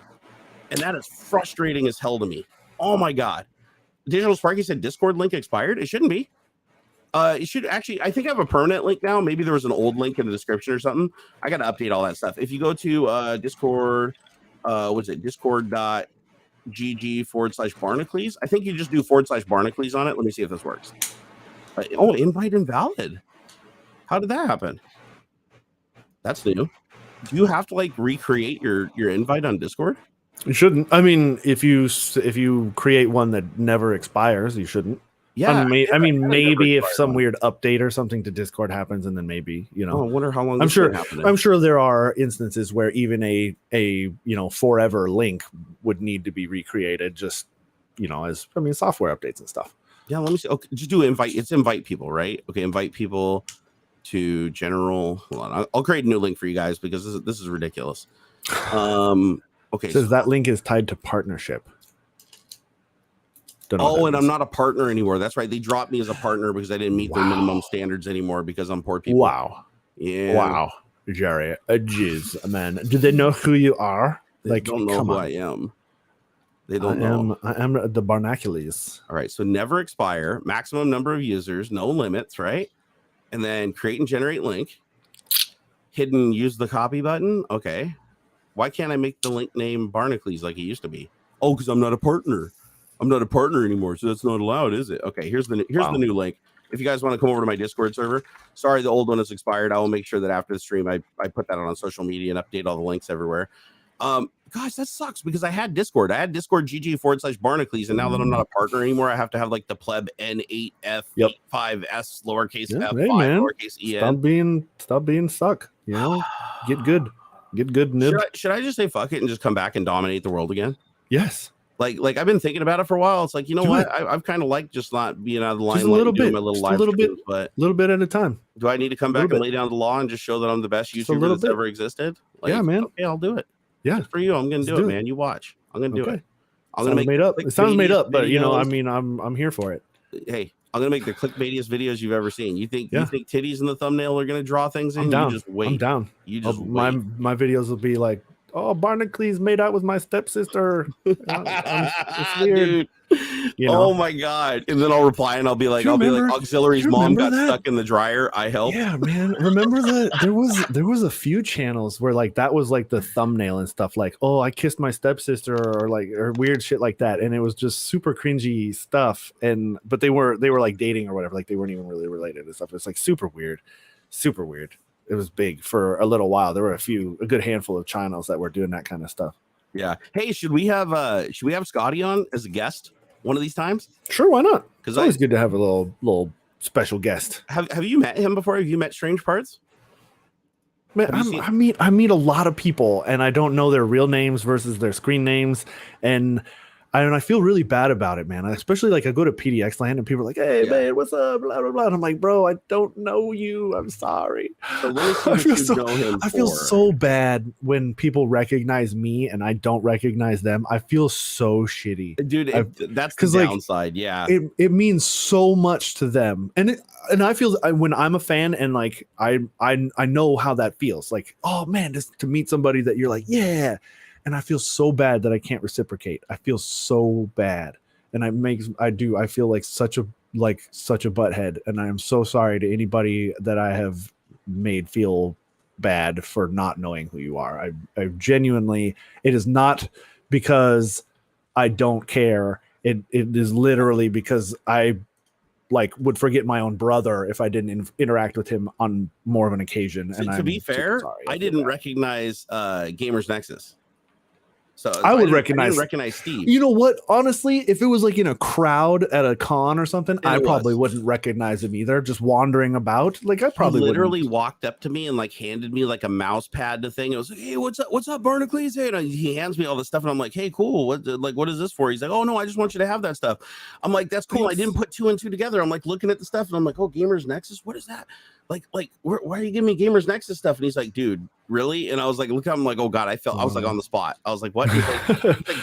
And that is frustrating as hell to me. Oh my God. Digital Sparky said Discord link expired. It shouldn't be. It should actually, I think I have a permanent link now. Maybe there was an old link in the description or something. I got to update all that stuff. If you go to Discord, discord.gg/Barnacules. I think you just do /Barnacules on it. Let me see if this works. Invite invalid. How did that happen? That's new. Do you have to like recreate your invite on Discord? You shouldn't. I mean, if you create one that never expires, you shouldn't. Yeah, I mean, maybe if some weird update or something to Discord happens, and then maybe I wonder how long. I'm sure there are instances where even a forever link would need to be recreated, just as software updates and stuff. Yeah, let me see. Okay, just do invite. It's invite people, right? Okay, invite people to general. Hold on, I'll create a new link for you guys because this is ridiculous. Okay, it says that link is tied to partnership. And I'm not a partner anymore. That's right. They dropped me as a partner because I didn't meet their minimum standards anymore because I'm poor people. Wow. Yeah. Wow. Jerry, a jizz, man. Do they know who you are? They don't know who I am. They don't know. I am the Barnacules. All right. So never expire. Maximum number of users. No limits, right? And then create and generate link. Hidden use the copy button. Okay. Why can't I make the link name Barnacules like it used to be? Oh, because I'm not a partner. I'm not a partner anymore, so that's not allowed, is it? Okay, here's the new link. If you guys want to come over to my Discord server, sorry, the old one is expired. I will make sure that after the stream, I put that on social media and update all the links everywhere. Gosh, that sucks because I had Discord. I had Discord GG /Barnacules, and now that I'm not a partner anymore, I have to have like the pleb N8F5S lowercase F5 lowercase EN. Stop being stuck. Get good. Get good, nib. Should I just say fuck it and just come back and dominate the world again? Yes. Like I've been thinking about it for a while. It's like, you know what? I've kind of liked just not being out of the limelight. Just a little bit, my little just live a little streams, bit, but little bit at a time. Do I need to come back and lay down the law and just show that I'm the best YouTuber that's ever existed? Like, yeah, man. Okay, I'll do it. Yeah, good for you. I'm gonna do it, man. You watch. I'm gonna do it. I'm gonna make made up. It sounds made up, but you know, I mean, I'm here for it. Hey, I'm gonna make the clickbaitiest videos you've ever seen. You think titties in the thumbnail are gonna draw things in? I'm down. You just wait. I'm down. You just wait. My videos will be like, oh, Barnacules made out with my stepsister. It's weird. Dude. You know? Oh my god! And then I'll reply and I'll be like, AuxxZillary's mom got stuck in the dryer. I helped. Yeah, man. Remember that there was a few channels where like that was like the thumbnail and stuff, like, oh, I kissed my stepsister, or weird shit like that, and it was just super cringy stuff. But they were like dating or whatever, like they weren't even really related and stuff. It's like super weird, super weird. It was big for a little while. There were a good handful of channels that were doing that kind of stuff. Yeah. Hey, should we have Scotty on as a guest one of these times? Sure, why not? Because it's always good to have a little special guest. Have you met him before? Have you met Strange Parts? Man, I meet a lot of people, and I don't know their real names versus their screen names, and I feel really bad about it, man. Especially like I go to PDX land and people are like, "Hey, man, what's up?" Blah blah blah. And I'm like, "Bro, I don't know you. I'm sorry." So I feel so bad when people recognize me and I don't recognize them. I feel so shitty, dude. That's the downside. Yeah, it means so much to them, and I feel when I'm a fan and like I know how that feels. Like, oh man, just to meet somebody that you're like, yeah. And I feel so bad that I can't reciprocate. I feel so bad, and I feel like such a butthead, and I am so sorry to anybody that I have made feel bad for not knowing who you are. I genuinely, it is not because I don't care. It is literally because I would forget my own brother if I didn't interact with him on more of an occasion. And to be fair, I didn't recognize Gamers Nexus. So I would recognize Steve. You know what? Honestly, if it was like in a crowd at a con or something, I probably wouldn't recognize him either. Just wandering about, like I probably literally walked up to me and like handed me like a mouse pad to thing. It was like, "Hey, what's up, Barnacules?" Hey, and he hands me all this stuff, and I'm like, "Hey, cool. What is this for?" He's like, "Oh no, I just want you to have that stuff." I'm like, "That's cool." Thanks. I didn't put two and two together. I'm like looking at the stuff, and I'm like, "Oh, Gamers Nexus, what is that?" Like, why are you giving me Gamers Nexus stuff? And he's like, "Dude, really?" And I was like, "Look," I'm like, "Oh God," I was like on the spot. I was like, "What?" He's like,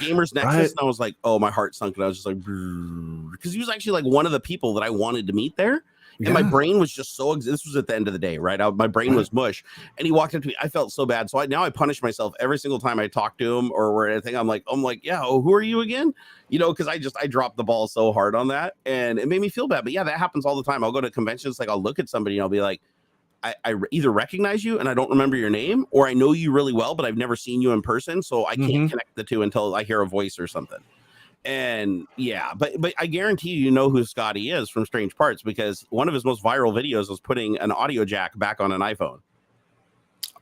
Gamers Nexus, right. And I was like, "Oh, my heart sunk," and I was just like, because he was actually like one of the people that I wanted to meet there. And my brain was just so, this was at the end of the day, right? My brain was mush. And he walked up to me. I felt so bad. So now I punish myself every single time I talk to him or anything. I'm like, yeah, oh, who are you again? You know, because I dropped the ball so hard on that. And it made me feel bad. But yeah, that happens all the time. I'll go to conventions, like I'll look at somebody and I'll be like, I either recognize you and I don't remember your name, or I know you really well, but I've never seen you in person. So I can't connect the two until I hear a voice or something. And yeah, but I guarantee you know who Scotty is from Strange Parts, because one of his most viral videos was putting an audio jack back on an iPhone.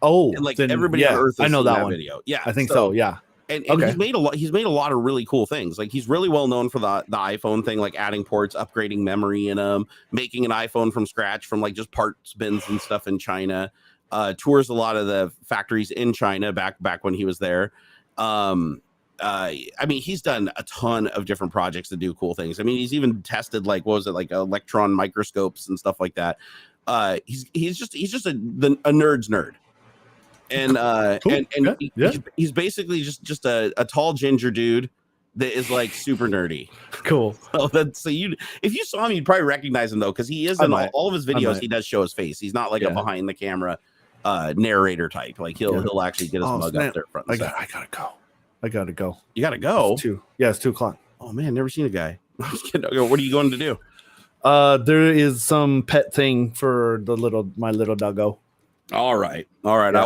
Oh, and like everybody on Earth has I know seen that one. Video. Yeah, I think so. Yeah. And he's made a lot of really cool things. Like he's really well known for the iPhone thing, like adding ports, upgrading memory in them, making an iPhone from scratch from like just parts bins and stuff in China. Tours a lot of the factories in China back when he was there. I mean, he's done a ton of different projects to do cool things. I mean, he's even tested like electron microscopes and stuff like that. He's just a nerd's nerd. And cool. He's basically just a tall ginger dude that is like super nerdy. Cool. So if you saw him, you'd probably recognize him though, because he is in all of his videos. He does show his face. He's not like a behind the camera narrator type. Like he'll actually get his mug up there front. I gotta go. You gotta go. It's 2. Yeah, it's 2:00. Oh man, never seen a guy. I'm just kidding. What are you going to do? There is some pet thing for my little doggo. All right. Yeah. I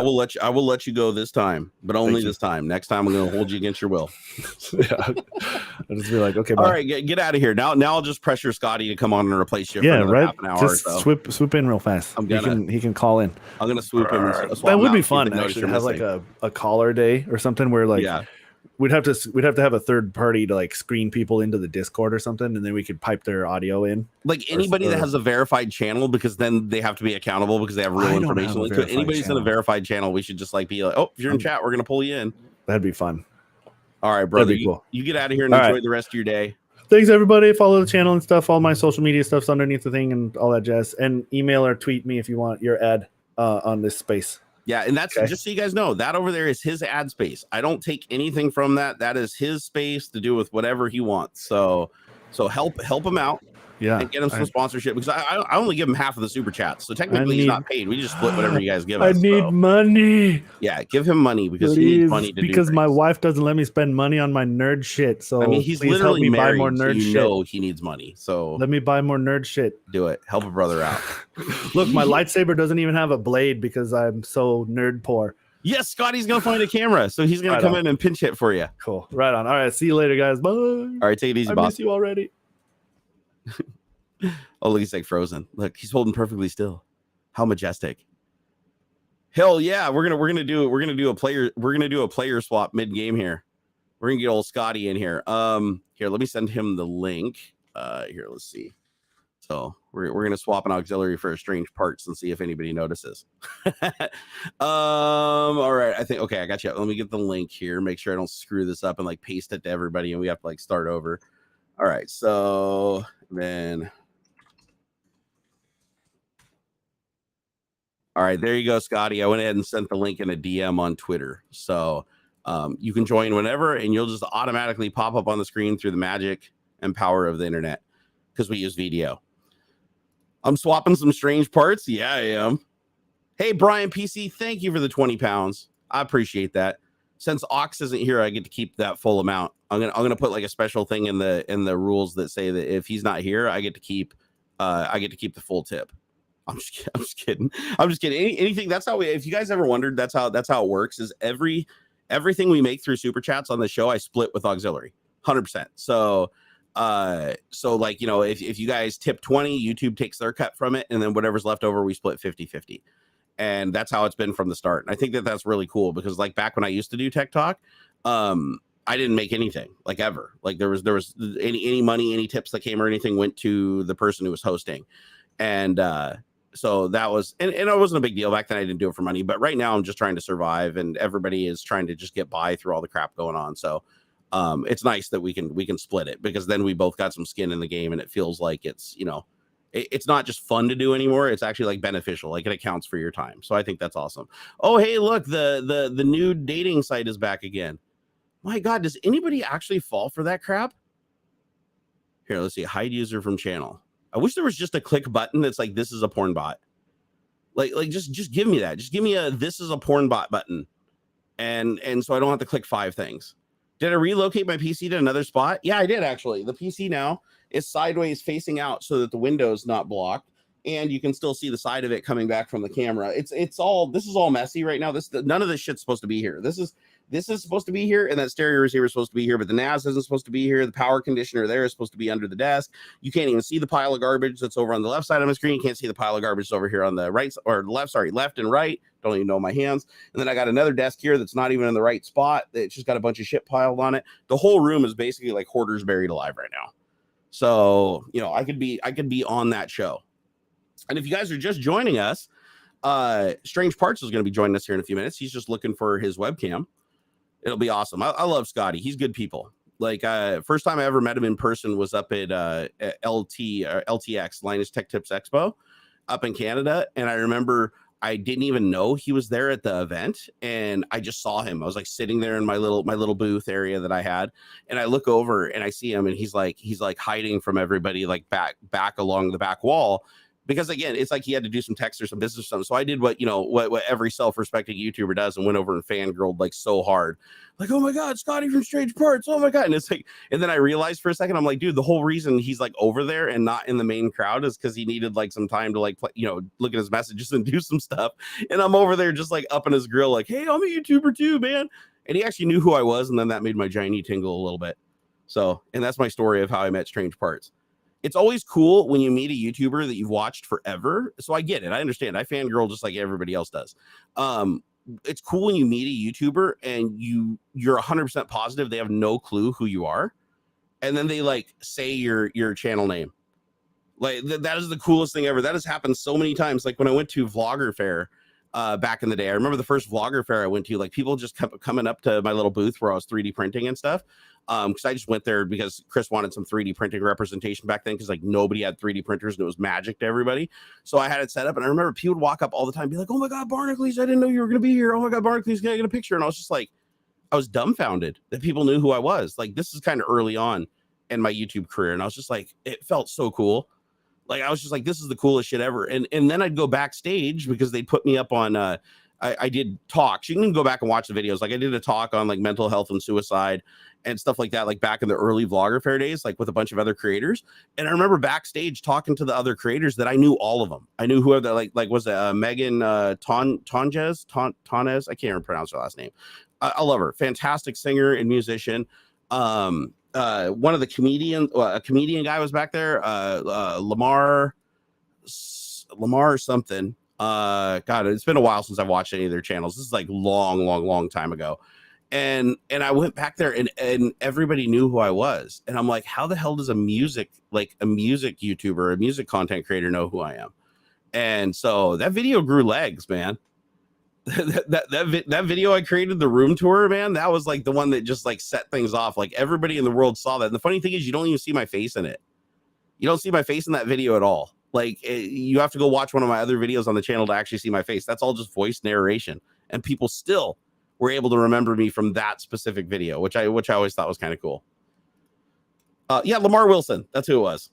will let you go this time, but only this time. Next time I'm going to hold you against your will. Yeah. I'll just be like, okay, bye. All right, get out of here. Now I'll just pressure Scotty to come on and replace you. Yeah, for right. Half an hour just or so. swoop in real fast. He can call in. I'm gonna swoop in. That would be fun actually to have like a caller day or something where like we'd have to have a third party to like screen people into the Discord or something, and then we could pipe their audio in. Like anybody that has a verified channel, because then they have to be accountable because they have real information linked to it. Anybody's in a verified channel, we should just like be like, oh, if you're in chat, we're gonna pull you in. That'd be fun. All right, brother. Cool. You get out of here and enjoy the rest of your day. Thanks, everybody. Follow the channel and stuff. All my social media stuff's underneath the thing and all that jazz. And email or tweet me if you want your ad on this space. Yeah, and that's just so you guys know, that over there is his ad space. I don't take anything from that. That is his space to do with whatever he wants. So help him out. Yeah, and get him some sponsorship, because I only give him half of the super chats, so technically he's not paid. We just split whatever you guys give us. I need money. Yeah, give him money because he needs money to do things. My wife doesn't let me spend money on my nerd shit. So I mean, he's literally married, buy more nerd shit. Know he needs money. So let me buy more nerd shit. Do it. Help a brother out. Look, my lightsaber doesn't even have a blade because I'm so nerd poor. Yes, Scotty's gonna find a camera, so he's gonna come in and pinch hit for you. Cool. Right on. All right. See you later, guys. Bye. All right, take it easy, boss. I miss you already. Oh, look, he's like frozen. Look, he's holding perfectly still. How majestic. Hell yeah, we're gonna do a player swap mid game here. We're gonna get old Scotty in here. Here, let me send him the link. Here, let's see. So we're gonna swap an auxiliary for a strange parts and see if anybody notices. All right, I think okay, I got you. Let me get the link here. Make sure I don't screw this up and like paste it to everybody, and we have to like start over. All right, so then. All right, there you go, Scotty. I went ahead and sent the link in a DM on Twitter. So you can join whenever, and you'll just automatically pop up on the screen through the magic and power of the internet because we use video. I'm swapping some strange parts. Yeah, I am. Hey, Brian PC, thank you for the 20 pounds. I appreciate that. Since Aux isn't here, I get to keep that full amount. I'm gonna put like a special thing in the rules that say that if he's not here, I get to keep the full tip. I'm just kidding. Anything. That's how if you guys ever wondered, that's how it works. Is everything we make through super chats on the show, I split with AuxZillary, 100%. So like, you know, if you guys tip 20, YouTube takes their cut from it, and then whatever's left over, we split 50-50. And that's how it's been from the start. And I think that's really cool because like back when I used to do Tech Talk, I didn't make anything like ever. Like there was any money, any tips that came or anything went to the person who was hosting. And so that was, and it wasn't a big deal back then. I didn't do it for money, but right now I'm just trying to survive, and everybody is trying to just get by through all the crap going on. So it's nice that we can split it, because then we both got some skin in the game, and it feels like it's, you know, it's not just fun to do anymore. It's actually like beneficial. Like it accounts for your time. So I think that's awesome. Oh, hey, look, the new dating site is back again. My God, does anybody actually fall for that crap? Here, let's see. Hide user from channel. I wish there was just a click button that's like, this is a porn bot. Like just give me that. Just give me a this is a porn bot button. And so I don't have to click 5 things. Did I relocate my PC to another spot? Yeah, I did actually. The PC now is sideways facing out so that the window's not blocked, and you can still see the side of it coming back from the camera. This is all messy right now. None of this shit's supposed to be here. This is supposed to be here, and that stereo receiver is supposed to be here, but the NAS isn't supposed to be here. The power conditioner there is supposed to be under the desk. You can't even see the pile of garbage that's over on the left side of my screen. You can't see the pile of garbage that's over here on the right or left, left and right. Don't even know my hands. And then I got another desk here that's not even in the right spot. It's just got a bunch of shit piled on it. The whole room is basically like hoarders buried alive right now. So, you know, I could be on that show. And if you guys are just joining us, Strange Parts is going to be joining us here in a few minutes. He's just looking for his webcam. It'll be awesome. I love Scotty. He's good people. Like first time I ever met him in person was up at LTX, Linus Tech Tips Expo up in Canada. And I remember I didn't even know he was there at the event, and I just saw him. I was like sitting there in my little booth area that I had, and I look over and I see him, and he's like hiding from everybody, like back along the back wall. Because again, it's like he had to do some text or some business stuff. So I did what every self-respecting YouTuber does, and went over and fangirled like so hard. Like, oh my God, Scotty from Strange Parts. Oh my God. And it's like, and then I realized for a second, I'm like, dude, the whole reason he's like over there and not in the main crowd is because he needed like some time to like, look at his messages and do some stuff. And I'm over there just like up in his grill, like, hey, I'm a YouTuber too, man. And he actually knew who I was. And then that made my giant tingle a little bit. So, and that's my story of how I met Strange Parts. It's always cool when you meet a YouTuber that you've watched forever. So I get it. I understand. I fangirl just like everybody else does. it's cool when you meet a YouTuber and you're 100% positive they have no clue who you are, and then they like say your channel name. Like that is the coolest thing ever. That has happened so many times. Like when I went to Vlogger Fair back in the day, I remember the first Vlogger Fair I went to, like people just kept coming up to my little booth where I was 3D printing and stuff. Because I just went there because Chris wanted some 3D printing representation back then, because like nobody had 3D printers and it was magic to everybody. So I had it set up, and I remember people would walk up all the time and be like, "Oh my God, Barnacules, I didn't know you were going to be here. Oh my God, Barnacules, can I get a picture?" And I was just like, I was dumbfounded that people knew who I was. Like this is kind of early on in my YouTube career, and I was just like, it felt so cool. Like I was just like, this is the coolest shit ever. And then I'd go backstage because they'd put me up on I did talks. You can go back and watch the videos. Like I did a talk on like mental health and suicide and stuff like that, like back in the early Vlogger Fair days, like with a bunch of other creators. And I remember backstage talking to the other creators that I knew all of them. I knew whoever, like was it Megan Tonjes? I can't even pronounce her last name. I love her. Fantastic singer and musician. One of the a comedian guy was back there. Lamar something. God, it's been a while since I've watched any of their channels. This is like long time ago. And I went back there and everybody knew who I was. And I'm like, how the hell does a music YouTuber, a music content creator know who I am? And so that video grew legs, man. that video I created, the room tour, man, that was like the one that just like set things off. Like everybody in the world saw that. And the funny thing is, you don't even see my face in it. You don't see my face in that video at all. Like you have to go watch one of my other videos on the channel to actually see my face. That's all just voice narration, and people still were able to remember me from that specific video, which I always thought was kind of cool. Yeah, Lamar Wilson, that's who it was.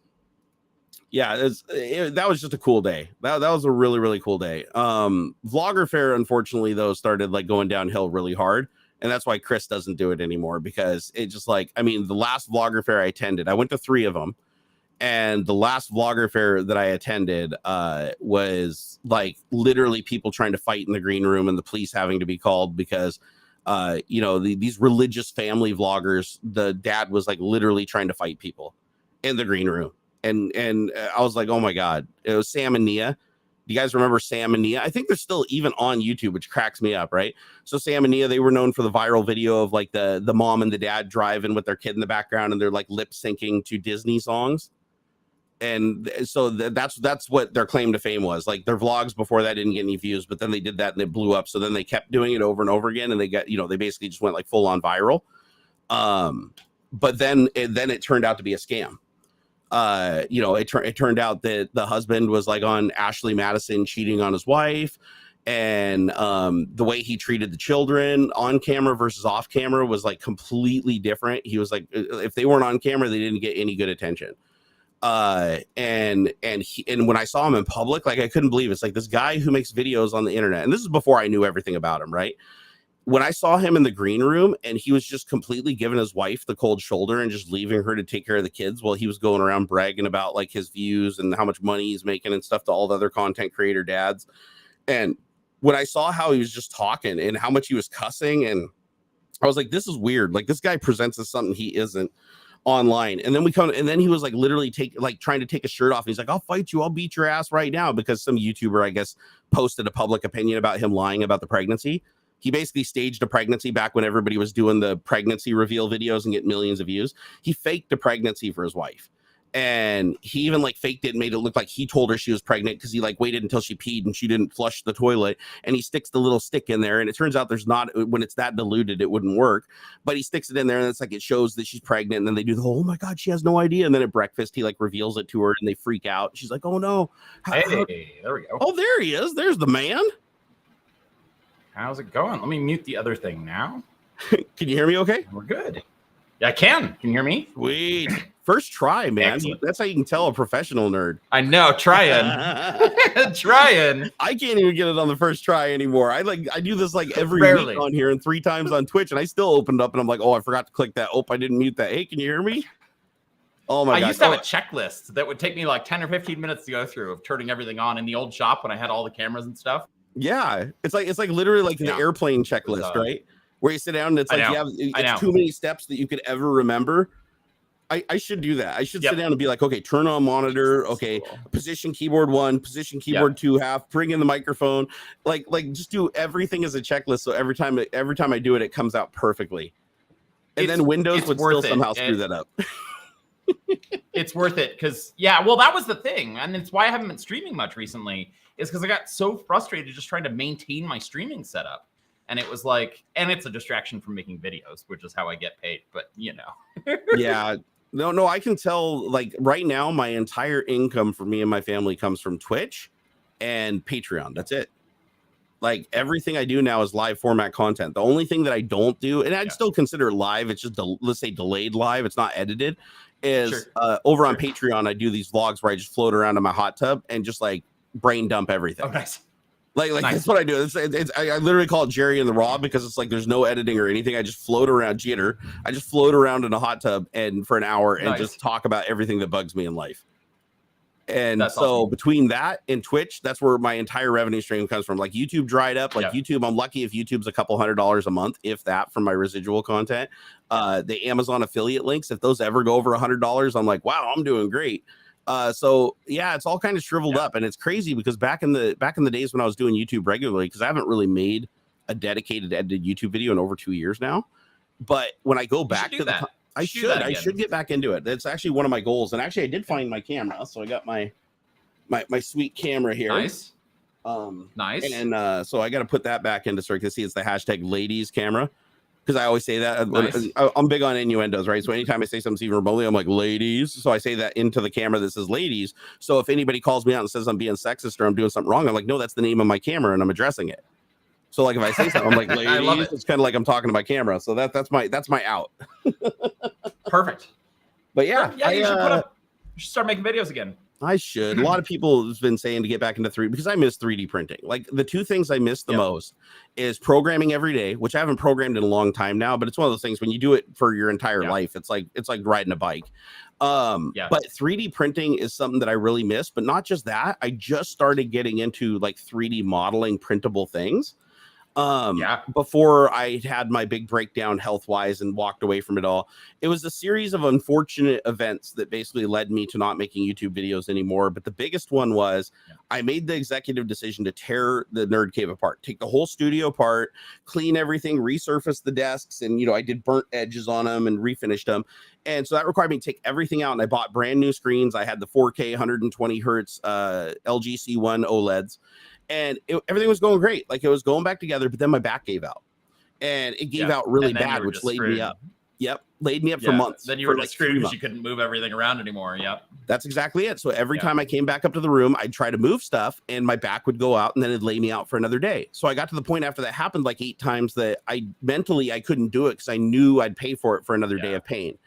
Yeah, that was just a cool day. That was a really cool day. Vlogger Fair, unfortunately, though, started like going downhill really hard, and that's why Chris doesn't do it anymore, because it just like, I mean, the last Vlogger Fair I attended, I went to 3 of them. And the last Vlogger Fair that I attended was like literally people trying to fight in the green room and the police having to be called because, these religious family vloggers, the dad was like literally trying to fight people in the green room. And I was like, oh my God, it was Sam and Nia. Do you guys remember Sam and Nia? I think they're still even on YouTube, which cracks me up, right? So Sam and Nia, they were known for the viral video of like the mom and the dad driving with their kid in the background and they're like lip syncing to Disney songs. And so that's what their claim to fame was. Like their vlogs before that didn't get any views, but then they did that and it blew up. So then they kept doing it over and over again, and they got, they basically just went like full on viral. But then it turned out to be a scam. It turned out that the husband was like on Ashley Madison cheating on his wife, and the way he treated the children on camera versus off camera was like completely different. He was like, if they weren't on camera, they didn't get any good attention. And when I saw him in public, like I couldn't believe it. It's like this guy who makes videos on the internet, and this is before I knew everything about him, right? When I saw him in the green room and he was just completely giving his wife the cold shoulder and just leaving her to take care of the kids while he was going around bragging about like his views and how much money he's making and stuff to all the other content creator dads. And when I saw how he was just talking and how much he was cussing, and I was like, this is weird. Like this guy presents as something he isn't online. And then he was like literally trying to take his shirt off. And he's like, I'll fight you. I'll beat your ass right now, because some YouTuber, I guess, posted a public opinion about him lying about the pregnancy. He basically staged a pregnancy back when everybody was doing the pregnancy reveal videos and get millions of views. He faked a pregnancy for his wife. And he even like faked it and made it look like he told her she was pregnant, because he like waited until she peed and she didn't flush the toilet, and he sticks the little stick in there, and it turns out there's not, when it's that diluted it wouldn't work, but he sticks it in there and it's like it shows that she's pregnant. And then they do the whole, oh my God, she has no idea. And then at breakfast he like reveals it to her and they freak out. She's like, oh no. Hey, there we go. Oh, there he is. There's the man. How's it going? Let me mute the other thing now. Can you hear me okay? We're good. Yeah, I can. Can you hear me? Sweet. First try, man. Excellent. That's how you can tell a professional nerd. I know. Trying. I can't even get it on the first try anymore. I do this like every week on here and 3 times on Twitch, and I still opened up and I'm like, oh, I forgot to click that. Oh, I didn't mute that. Hey, can you hear me? Oh my God. I used to have a checklist that would take me like 10 or 15 minutes to go through of turning everything on in the old shop when I had all the cameras and stuff. Yeah. It's like literally like the airplane checklist, right? Where you sit down and it's like it's too many steps that you could ever remember. I should do that. I should Yep. sit down and be like, okay, turn on monitor. Okay, Cool. position keyboard 1, position keyboard 2 half. Bring in the microphone. Like just do everything as a checklist. So every time I do it, it comes out perfectly. And then Windows would still somehow screw that up. It's worth it because well, that was the thing, and it's why I haven't been streaming much recently. Is because I got so frustrated just trying to maintain my streaming setup, and it was like, and it's a distraction from making videos, which is how I get paid. But Yeah. No, I can tell. Like right now, my entire income for me and my family comes from Twitch and Patreon. That's it. Like everything I do now is live format content. The only thing that I don't do, and I'd still consider it live, it's just let's say delayed live, it's not edited, is over on Patreon. I do these vlogs where I just float around in my hot tub and just like brain dump everything. Oh, nice. Like that's what I do. I literally call it Jerry in the Raw because it's like there's no editing or anything. I just float around jitter. I just float around in a hot tub and for an hour and just talk about everything that bugs me in life. And that's awesome. Between that and Twitch, that's where my entire revenue stream comes from. Like YouTube dried up. Like YouTube, I'm lucky if YouTube's a couple $100 a month, if that, from my residual content. The Amazon affiliate links, if those ever go over $100, I'm like, wow, I'm doing great. So yeah, it's all kind of shriveled up, and it's crazy because back in the days when I was doing YouTube regularly, because I haven't really made a dedicated edited YouTube video in over 2 years now. But when I go back to I should get back into it. That's actually one of my goals. And actually I did find my camera. So I got my sweet camera here. Nice. Nice. And so I got to put that back into, so you can see it's the hashtag ladies camera. Because I always say that. Nice. I'm big on innuendos, right? So anytime I say something even remotely, I'm like, ladies. So I say that into the camera that says ladies. So if anybody calls me out and says I'm being sexist or I'm doing something wrong, I'm like, no, that's the name of my camera and I'm addressing it. So like if I say something, I'm like, ladies, I love it. It's kind of like I'm talking to my camera. So that's my out. Perfect. But yeah, you should start making videos again. I should. A lot of people have been saying to get back into 3D because I miss 3D printing. Like the two things I miss the most is programming every day, which I haven't programmed in a long time now, but it's one of those things when you do it for your entire life, it's like riding a bike. But 3D printing is something that I really miss, but not just that. I just started getting into like 3D modeling printable things. Before I had my big breakdown health-wise and walked away from it all. It was a series of unfortunate events that basically led me to not making YouTube videos anymore. But the biggest one was I made the executive decision to tear the Nerd Cave apart, take the whole studio apart, clean everything, resurface the desks, and I did burnt edges on them and refinished them. And so that required me to take everything out, and I bought brand new screens. I had the 4K 120 hertz LG C1 OLEDs. And everything was going great. Like it was going back together, but then my back gave out. And it gave out really bad, which laid me up. Laid me up for months. Then you were like screwed because you couldn't move everything around anymore. That's exactly it. So every time I came back up to the room, I'd try to move stuff and my back would go out and then it'd lay me out for another day. So I got to the point after that happened like 8 times that I couldn't do it because I knew I'd pay for it for another day of pain.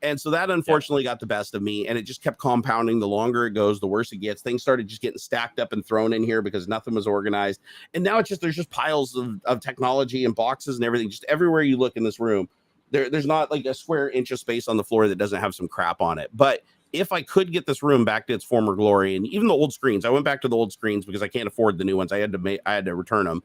And so that unfortunately got the best of me, and it just kept compounding. The longer it goes, the worse it gets. Things started just getting stacked up and thrown in here because nothing was organized. And now there's just piles of technology and boxes and everything. Just everywhere you look in this room, there's not like a square inch of space on the floor that doesn't have some crap on it. But if I could get this room back to its former glory, and even the old screens, I went back to the old screens because I can't afford the new ones. I had to return them.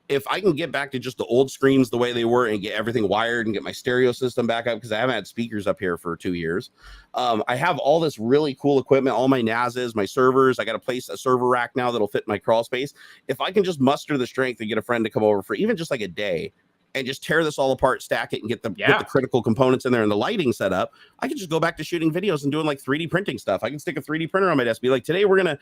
If I can get back to just the old screens the way they were and get everything wired and get my stereo system back up, because I haven't had speakers up here for 2 years. I have all this really cool equipment, all my NASs, my servers. I got to place a server rack now that'll fit my crawl space. If I can just muster the strength and get a friend to come over for even just like a day and just tear this all apart, stack it, and get the critical components in there and the lighting set up, I can just go back to shooting videos and doing like 3D printing stuff. I can stick a 3D printer on my desk, be like, today we're gonna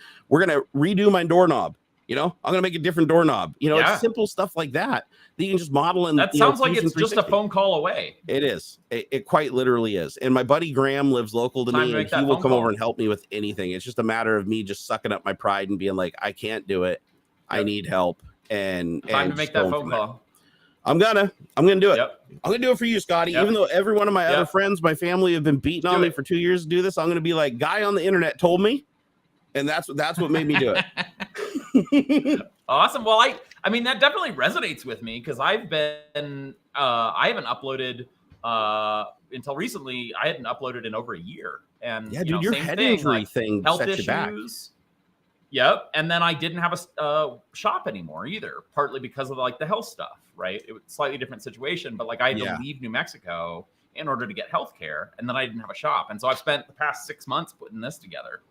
redo my doorknob. I'm going to make a different doorknob. It's simple stuff like that you can just model. And that sounds like it's just a phone call away. It is. It quite literally is. And my buddy Graham lives local to me, and he will come over and help me with anything. It's just a matter of me just sucking up my pride and being like, I can't do it. I need help. And time to make that phone call. I'm gonna do it. I'm gonna do it for you, Scotty. Even though every one of my other friends, my family have been beating on me for 2 years to do this, I'm gonna be like, guy on the internet told me, and that's what made me do it. Awesome. Well, I mean that definitely resonates with me because I haven't uploaded until recently. I hadn't uploaded in over a year, and dude, your head injury thing health set issues. You back. Yep, and then I didn't have a shop anymore either, partly because of like the health stuff. Right, it was a slightly different situation, but like I had to leave New Mexico in order to get healthcare, and then I didn't have a shop, and so I've spent the past 6 months putting this together.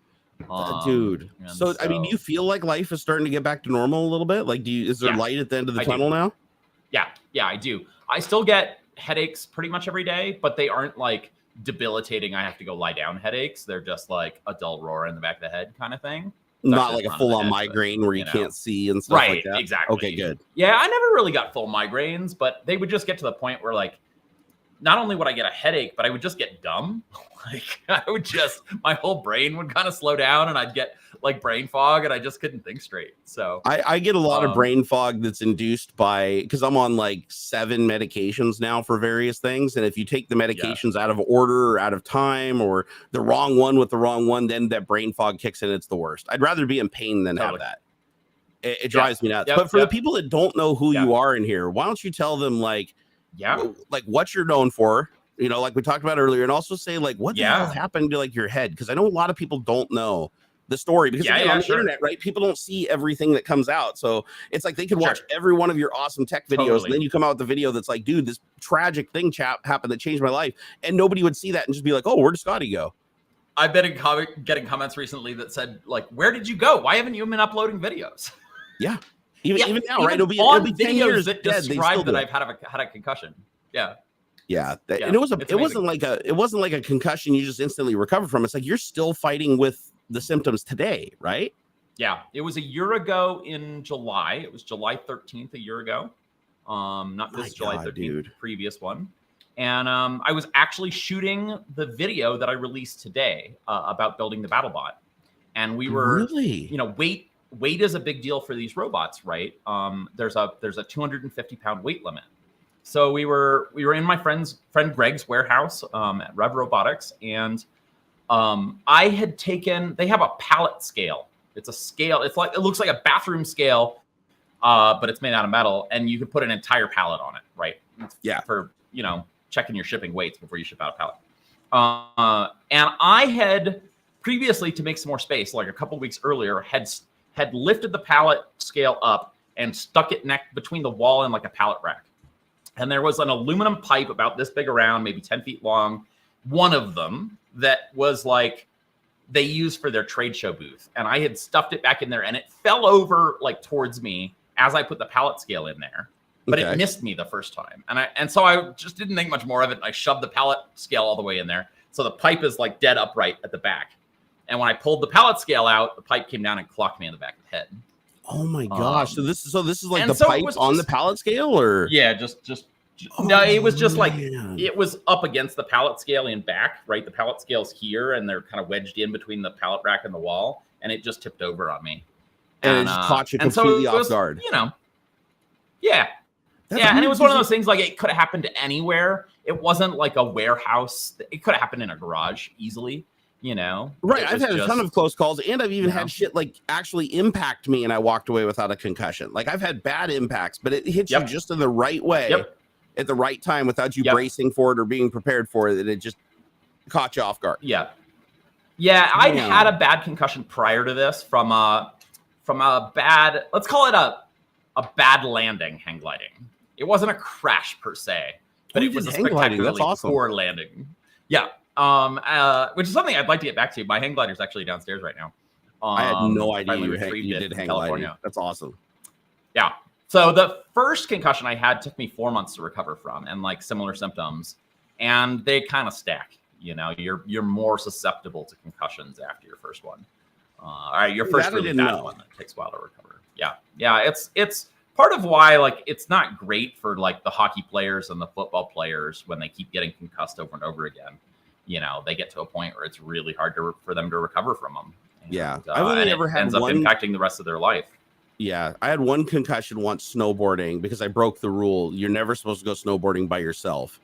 Dude, so I mean, do you feel like life is starting to get back to normal a little bit? Like, is there light at the end of the tunnel now? Yeah, I do. I still get headaches pretty much every day, but they aren't like debilitating. I have to go lie down headaches. They're just like a dull roar in the back of the head kind of thing. Not like a full-on migraine where you can't see and stuff like that. Right, exactly. Okay, good. Yeah, I never really got full migraines, but they would just get to the point where like, not only would I get a headache, but I would just get dumb. Like my whole brain would kind of slow down and I'd get like brain fog and I just couldn't think straight. So I get a lot of brain fog that's induced by, because I'm on like 7 medications now for various things. And if you take the medications out of order or out of time or the wrong one with the wrong one, then that brain fog kicks in. It's the worst. I'd rather be in pain than have that. It drives me nuts. But for the people that don't know who you are in here, why don't you tell them like what you're known for? You know, like we talked about earlier, and also say like what the hell happened to like your head, because I know a lot of people don't know the story, because again, on the internet, right, people don't see everything that comes out, so it's like they can watch every one of your awesome tech videos, and then you come out with the video that's like, dude, this tragic thing happened that changed my life, and nobody would see that and just be like, oh, where did Scotty go? I've been getting comments recently that said like, where did you go? Why haven't you been uploading videos? Yeah, even now, right? It'll be 10 years that describe that I've had a concussion. Yeah, and it wasn't like a concussion you just instantly recover from. It's like you're still fighting with the symptoms today, right? Yeah, it was a year ago in July. It was July 13th a year ago. Not this July 13th, dude. Previous one. And I was actually shooting the video that I released today about building the BattleBot. And we were weight is a big deal for these robots, right? There's a 250-pound weight limit. So we were in my friend Greg's warehouse at Rev Robotics, and I had taken. They have a pallet scale. It's a scale. It looks like a bathroom scale, but it's made out of metal, and you can put an entire pallet on it, right? For checking your shipping weights before you ship out a pallet. And I had previously, to make some more space, like a couple weeks earlier, had lifted the pallet scale up and stuck it between the wall and like a pallet rack. And there was an aluminum pipe about this big around, maybe 10 feet long, one of them that was like they used for their trade show booth. And I had stuffed it back in there, and it fell over like towards me as I put the pallet scale in there. But it missed me the first time. And so I just didn't think much more of it. I shoved the pallet scale all the way in there. So the pipe is like dead upright at the back. And when I pulled the pallet scale out, the pipe came down and clocked me in the back of the head. Oh my gosh! So this is like the pipe on the pallet scale, or no, it was just like it was up against the pallet scale in back, right? The pallet scale's here, and they're kind of wedged in between the pallet rack and the wall, and it just tipped over on me, and it just caught you completely off guard. And it was one of those things like it could have happened anywhere. It wasn't like a warehouse. It could have happened in a garage easily. Right. I've had a ton of close calls, and I've even had shit like actually impact me, and I walked away without a concussion. Like I've had bad impacts, but it hits you just in the right way at the right time without you bracing for it or being prepared for it. And it just caught you off guard. Yeah. I'd had a bad concussion prior to this from a bad, let's call it a bad landing hang gliding. It wasn't a crash per se, but it was a spectacularly poor landing. Yeah. Which is something I'd like to get back to. My hang glider is actually downstairs right now. I had no idea you did hang gliding. That's awesome. Yeah. So the first concussion I had took me 4 months to recover from, and like similar symptoms, and they kind of stack. You're more susceptible to concussions after your first one. Your first really bad one that takes a while to recover. Yeah. It's part of why like it's not great for like the hockey players and the football players when they keep getting concussed over and over again. They get to a point where it's really hard for them to recover from them. I've only ever had ends up impacting the rest of their life. Yeah, I had one concussion once snowboarding because I broke the rule. You're never supposed to go snowboarding by yourself.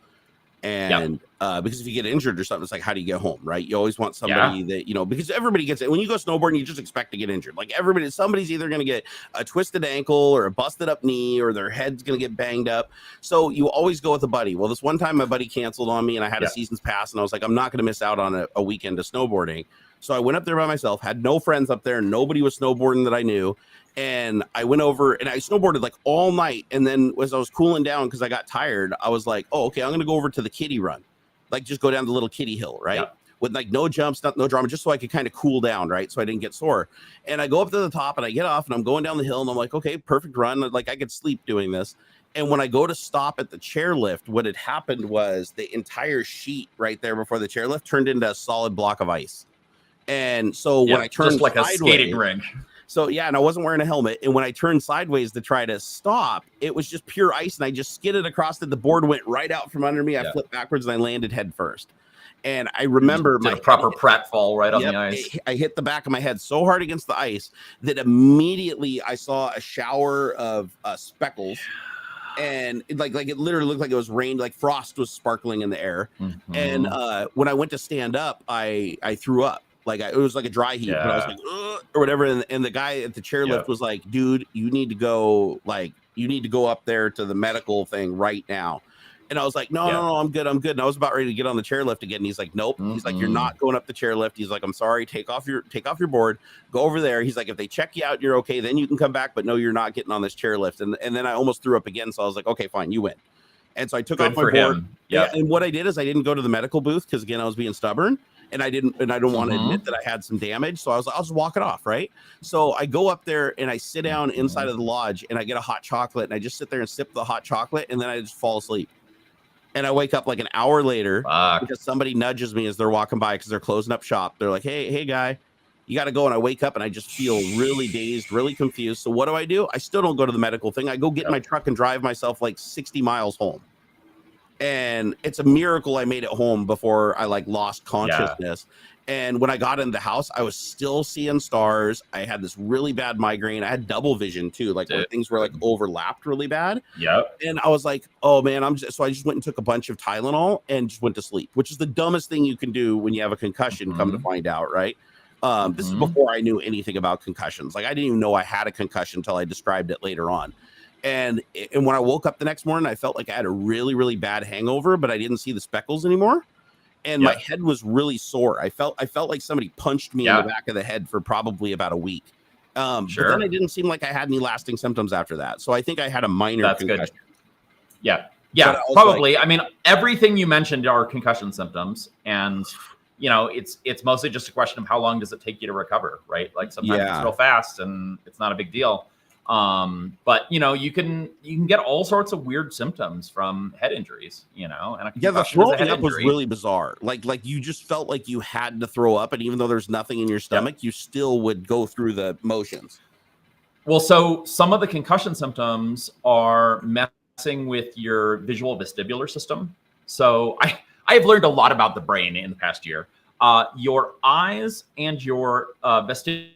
And because if you get injured or something, it's like, how do you get home, right? You always want somebody that, because everybody gets it. When you go snowboarding, you just expect to get injured. Like somebody's either going to get a twisted ankle or a busted up knee, or their head's going to get banged up. So you always go with a buddy. Well, this one time my buddy canceled on me, and I had a season's pass, and I was like, I'm not going to miss out on a weekend of snowboarding. So I went up there by myself, had no friends up there. Nobody was snowboarding that I knew. And I went over and I snowboarded like all night. And then as I was cooling down because I got tired, I was like, oh, okay, I'm going to go over to the kiddie run. like just go down the little kiddie hill, right? Yeah. With like no jumps, no drama, just so I could kind of cool down, right? So I didn't get sore. And I go up to the top and I get off and I'm going down the hill and I'm like, okay, perfect run. Like I could sleep doing this. And when I go to stop at the chairlift, what had happened was the entire sheet right there before the chairlift turned into a solid block of ice. And so when I turned just like sideways, a skating rink. So yeah, and I wasn't wearing a helmet. And when I turned sideways to try to stop, it was just pure ice. And I just skidded across it. The board went right out from under me. I flipped backwards and I landed head first. And I remember my proper pratfall right on the ice. I hit the back of my head so hard against the ice that immediately I saw a shower of speckles. And it literally looked like it was rain, like frost was sparkling in the air. Mm-hmm. And when I went to stand up, I threw up. Like it was like a dry heat, but I was like, ugh, or whatever. And the guy at the chairlift was like, dude, you need to go up there to the medical thing right now. And I was like, no, I'm good. And I was about ready to get on the chairlift again. And he's like, nope. He's like, you're not going up the chairlift. He's like, I'm sorry. Take off your board. Go over there. He's like, if they check you out, you're okay. Then you can come back. But no, you're not getting on this chairlift. And then I almost threw up again. So I was like, okay, fine, you win. And so I took off my board. Yeah. And what I did is I didn't go to the medical booth because again, I was being stubborn. And I don't want to admit that I had some damage. So I was like, I'll just walk it off. Right. So I go up there and I sit down inside of the lodge and I get a hot chocolate and I just sit there and sip the hot chocolate. And then I just fall asleep. And I wake up like an hour later because somebody nudges me as they're walking by because they're closing up shop. They're like, hey, guy, you got to go. And I wake up and I just feel really dazed, really confused. So what do? I still don't go to the medical thing. I go get in my truck and drive myself like 60 miles home. And it's a miracle I made it home before I like lost consciousness. Yeah. And when I got in the house, I was still seeing stars. I had this really bad migraine. I had double vision too, like where things were like overlapped really bad. Yep. And I was like, oh man, so I just went and took a bunch of Tylenol and just went to sleep, which is the dumbest thing you can do when you have a concussion, come to find out, right? This is before I knew anything about concussions. Like I didn't even know I had a concussion until I described it later on. And when I woke up the next morning, I felt like I had a really, really bad hangover, but I didn't see the speckles anymore. And my head was really sore. I felt like somebody punched me in the back of the head for probably about a week. But then I didn't seem like I had any lasting symptoms after that. So I think I had a minor concussion. Good. Yeah, probably. Like, I mean, everything you mentioned are concussion symptoms. And, it's mostly just a question of how long does it take you to recover, right? Like sometimes it's real fast and it's not a big deal. But you can get all sorts of weird symptoms from head injuries, and the throwing up was really bizarre. Like you just felt like you had to throw up, and even though there's nothing in your stomach, you still would go through the motions. Well, so some of the concussion symptoms are messing with your visual vestibular system. So I've learned a lot about the brain in the past year. Your eyes and your vestibular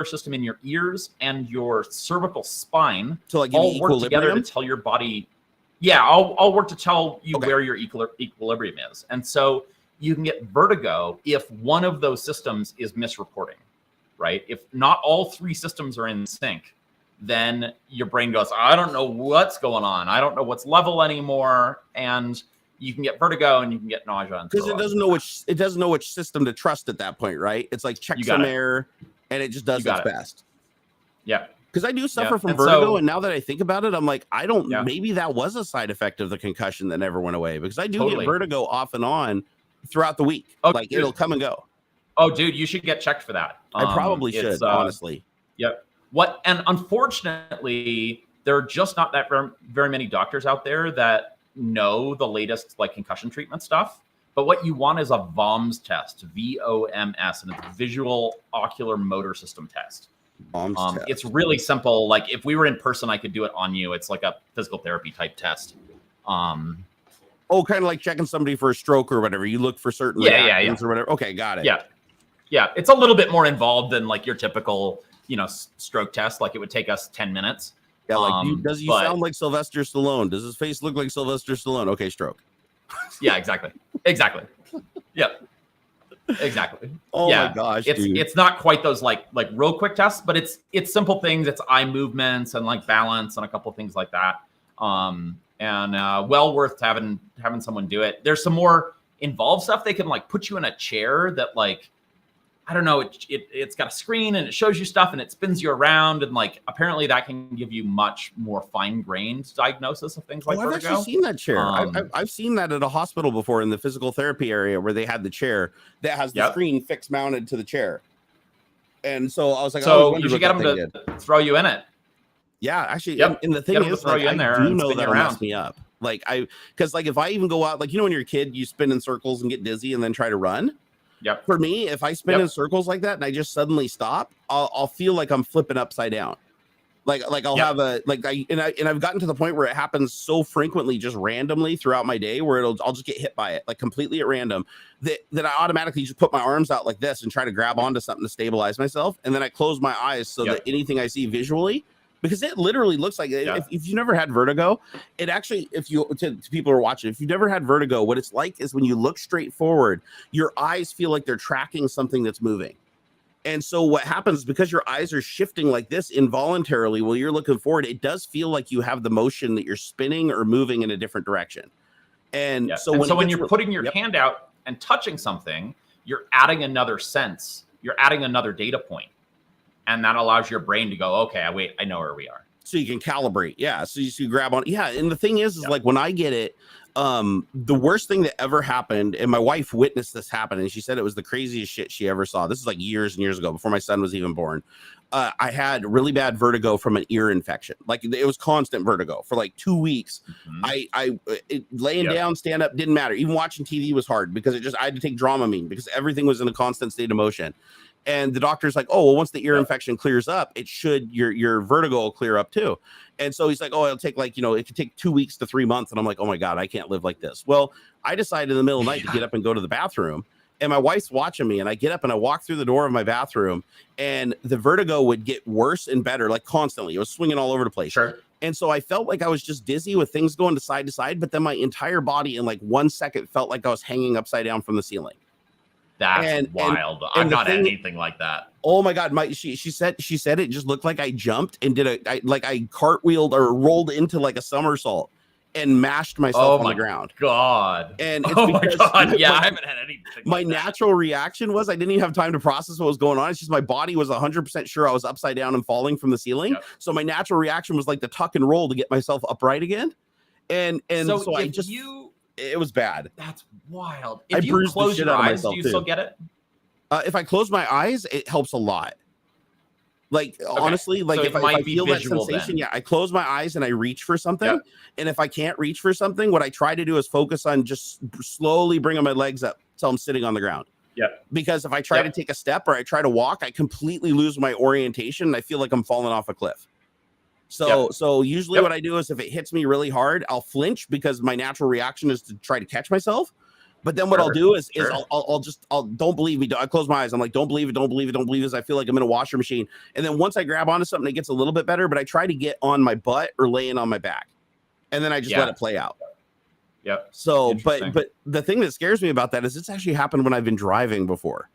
system in your ears and your cervical spine all work together to tell your body. I'll work to tell you where your equilibrium is. And so you can get vertigo if one of those systems is misreporting, right? If not all three systems are in sync, then your brain goes, I don't know what's going on. I don't know what's level anymore. And you can get vertigo and you can get nausea. Because it doesn't know which system to trust at that point, right? It's like check some air. And it just does its best. Yeah. Because I do suffer from vertigo. And now that I think about it, I'm like, maybe that was a side effect of the concussion that never went away. Because I do get vertigo off and on throughout the week. It'll come and go. Oh, dude, you should get checked for that. I probably should, honestly. Yep. And unfortunately, there are just not that very many doctors out there that know the latest concussion treatment stuff. But what you want is a VOMS test, VOMS, and it's a visual ocular motor system test. Test. It's really simple. Like if we were in person, I could do it on you. It's like a physical therapy type test. Kind of like checking somebody for a stroke or whatever. You look for certain reactions or whatever. Okay, got it. Yeah. It's a little bit more involved than like your typical, stroke test. Like it would take us 10 minutes. Yeah, does he sound like Sylvester Stallone? Does his face look like Sylvester Stallone? Okay, stroke. Yeah, exactly. Yep. Exactly. Oh my gosh, it's not quite those like real quick tests, but it's simple things. It's eye movements and like balance and a couple things like that. Well worth having someone do it. There's some more involved stuff. They can like put you in a chair that like I don't know, it's got a screen and it shows you stuff and it spins you around, and like apparently that can give you much more fine-grained diagnosis of things like I've vertigo. actually seen that chair. I've seen that at a hospital before in the physical therapy area where they had the chair that has the screen fixed mounted to the chair. And so I was like, so you should get them to throw you in it. Yeah, actually, and the thing is, like, I do know that'll mess me up. Like because like if I even go out, like, you know, when you're a kid, you spin in circles and get dizzy and then try to run. Yep. For me, if I spin in circles like that and I just suddenly stop, I'll feel like I'm flipping upside down. Like I'll have I've gotten to the point where it happens so frequently, just randomly throughout my day, where I'll just get hit by it, like completely at random, that I automatically just put my arms out like this and try to grab onto something to stabilize myself, and then I close my eyes so that anything I see visually. Because it literally looks like if you've never had vertigo, it actually, if you to people who are watching, if you've never had vertigo, what it's like is when you look straight forward, your eyes feel like they're tracking something that's moving. And so what happens, because your eyes are shifting like this involuntarily while you're looking forward, it does feel like you have the motion that you're spinning or moving in a different direction. And so when you're putting your hand out and touching something, you're adding another sense, you're adding another data point. And that allows your brain to go, okay, wait, I know where we are. So you can calibrate. Yeah. So you grab on. Yeah. And the thing is like when I get it, the worst thing that ever happened, and my wife witnessed this happen, and she said it was the craziest shit she ever saw. This is like years and years ago, before my son was even born. I had really bad vertigo from an ear infection. Like it was constant vertigo for like 2 weeks. Laying down, stand up, didn't matter. Even watching TV was hard because I had to take Dramamine because everything was in a constant state of motion. And the doctor's like, oh, well, once the ear infection clears up, it should, your vertigo will clear up too. And so he's like, oh, it'll take like, it could take 2 weeks to 3 months. And I'm like, oh my God, I can't live like this. Well, I decided in the middle of the night to get up and go to the bathroom, and my wife's watching me, and I get up and I walk through the door of my bathroom, and the vertigo would get worse and better, like constantly. It was swinging all over the place. Sure. And so I felt like I was just dizzy with things going to side, but then my entire body in like 1 second felt like I was hanging upside down from the ceiling. That's wild. I'm not anything like that. Oh my God. She said it just looked like I jumped and I cartwheeled or rolled into like a somersault and mashed myself on the ground. God. And it's my God. Yeah, I haven't had anything. My natural reaction was I didn't even have time to process what was going on. It's just my body was 100% sure I was upside down and falling from the ceiling. Yep. So my natural reaction was like to tuck and roll to get myself upright again. And so I just it was bad. That's wild. If you close your eyes, do you still get it? If I close my eyes, it helps a lot. Like, honestly, like if I feel that sensation, I close my eyes and I reach for something. Yep. And if I can't reach for something, what I try to do is focus on just slowly bringing my legs up till I'm sitting on the ground. Yeah. Because if I try to take a step or I try to walk, I completely lose my orientation and I feel like I'm falling off a cliff. So usually what I do is if it hits me really hard, I'll flinch because my natural reaction is to try to catch myself. But then what I'll do is I'll don't believe me. I close my eyes. I'm like, don't believe it. As I feel like I'm in a washer machine. And then once I grab onto something, it gets a little bit better, but I try to get on my butt or laying on my back. And then I just let it play out. Yep. So, but the thing that scares me about that is it's actually happened when I've been driving before.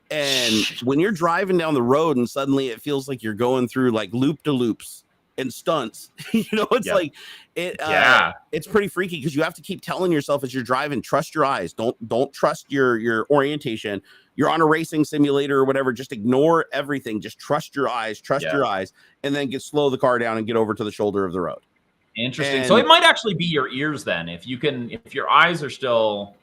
And when you're driving down the road and suddenly it feels like you're going through like loop-de-loops and stunts, it's like it's pretty freaky because you have to keep telling yourself as you're driving, trust your eyes, don't trust your orientation. You're on a racing simulator or whatever, just ignore everything, just trust your eyes, and then slow the car down and get over to the shoulder of the road. Interesting. So it might actually be your ears then, if your eyes are still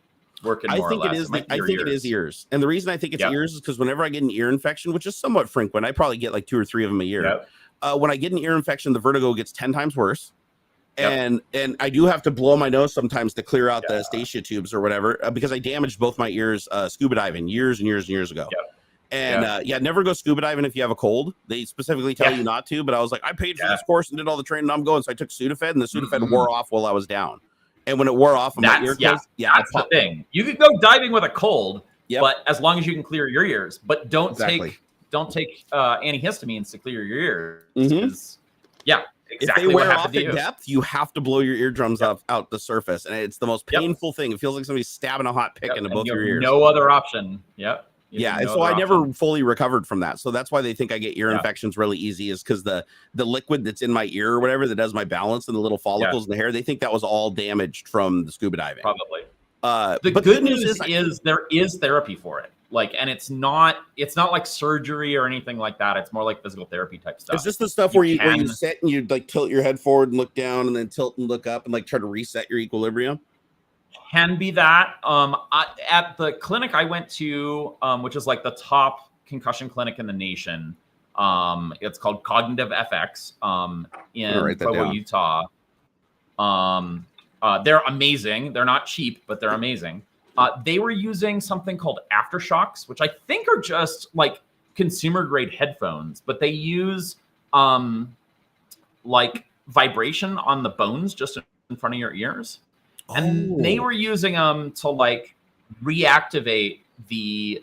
working more or less. I think it is ears. And the reason I think it's ears is because whenever I get an ear infection, which is somewhat frequent, I probably get like 2 or 3 of them a year. When I get an ear infection, the vertigo gets 10 times worse. And I do have to blow my nose sometimes to clear out the Stacia tubes or whatever, because I damaged both my ears scuba diving years and years and years ago. And never go scuba diving if you have a cold. They specifically tell you not to, but I was like, I paid for this course and did all the training I'm going. So I took Sudafed, and the Sudafed wore off while I was down. And when it wore off, my ear closed. That's the thing. You could go diving with a cold, but as long as you can clear your ears, but don't take antihistamines to clear your ears. If they wear off at depth, you have to blow your eardrums out the surface, and it's the most painful thing. It feels like somebody's stabbing a hot pick into both your ears. No other option. And so I never fully recovered from that. So that's why they think I get ear infections really easy, is because the liquid that's in my ear or whatever that does my balance and the little follicles in the hair, they think that was all damaged from the scuba diving. Probably. The but good news is there is therapy for it. Like, and it's not like surgery or anything like that. It's more like physical therapy type stuff. Is this the stuff where you sit and you like tilt your head forward and look down and then tilt and look up and like try to reset your equilibrium? Can be that. At the clinic I went to, which is like the top concussion clinic in the nation, it's called Cognitive FX in Provo, Utah. They're amazing. They're not cheap, but they're amazing. They were using something called aftershocks, which I think are just like consumer grade headphones, but they use like vibration on the bones just in front of your ears. And they were using them to like reactivate the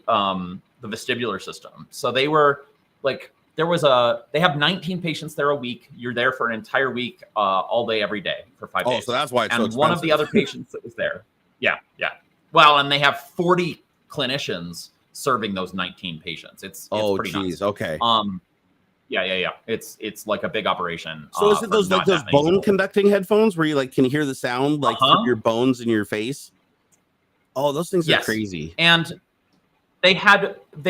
vestibular system. So they were like, they have 19 patients there a week. You're there for an entire week, all day, every day for 5 days. So that's why it's so expensive. One of the other patients that was there. Yeah. Well, and they have 40 clinicians serving those 19 patients. It's pretty nuts. Okay. Yeah. It's like a big operation. So is it those bone conducting headphones where you like can hear the sound like through your bones in your face? Oh, those things are crazy. And they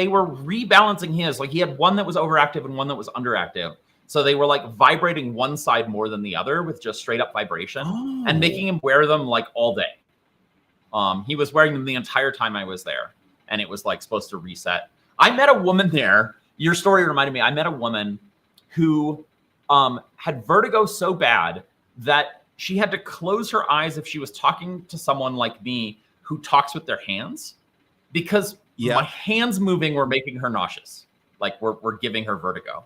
were rebalancing his. Like he had one that was overactive and one that was underactive. So they were like vibrating one side more than the other with just straight up vibration and making him wear them like all day. He was wearing them the entire time I was there, and it was like supposed to reset. I met a woman there. Your story reminded me. I met a woman who had vertigo so bad that she had to close her eyes if she was talking to someone like me who talks with their hands, because my hands moving were making her nauseous. Like we're giving her vertigo.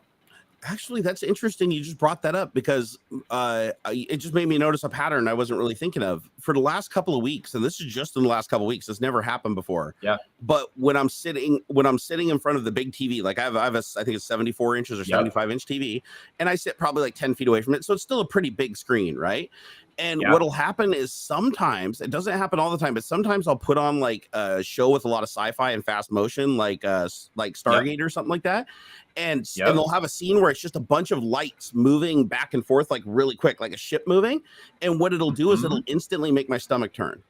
Actually, that's interesting. You just brought that up because it just made me notice a pattern I wasn't really thinking of for the last couple of weeks. And this is just in the last couple of weeks. This never happened before. Yeah. But when I'm sitting in front of the big TV, like I have I think it's 74 inches or 75-inch TV, and I sit probably like 10 feet away from it. So it's still a pretty big screen, right? And what'll happen is sometimes, it doesn't happen all the time, but sometimes I'll put on like a show with a lot of sci-fi and fast motion, like Stargate or something like that. And they'll have a scene where it's just a bunch of lights moving back and forth, like really quick, like a ship moving. And what it'll do is it'll instantly make my stomach turn.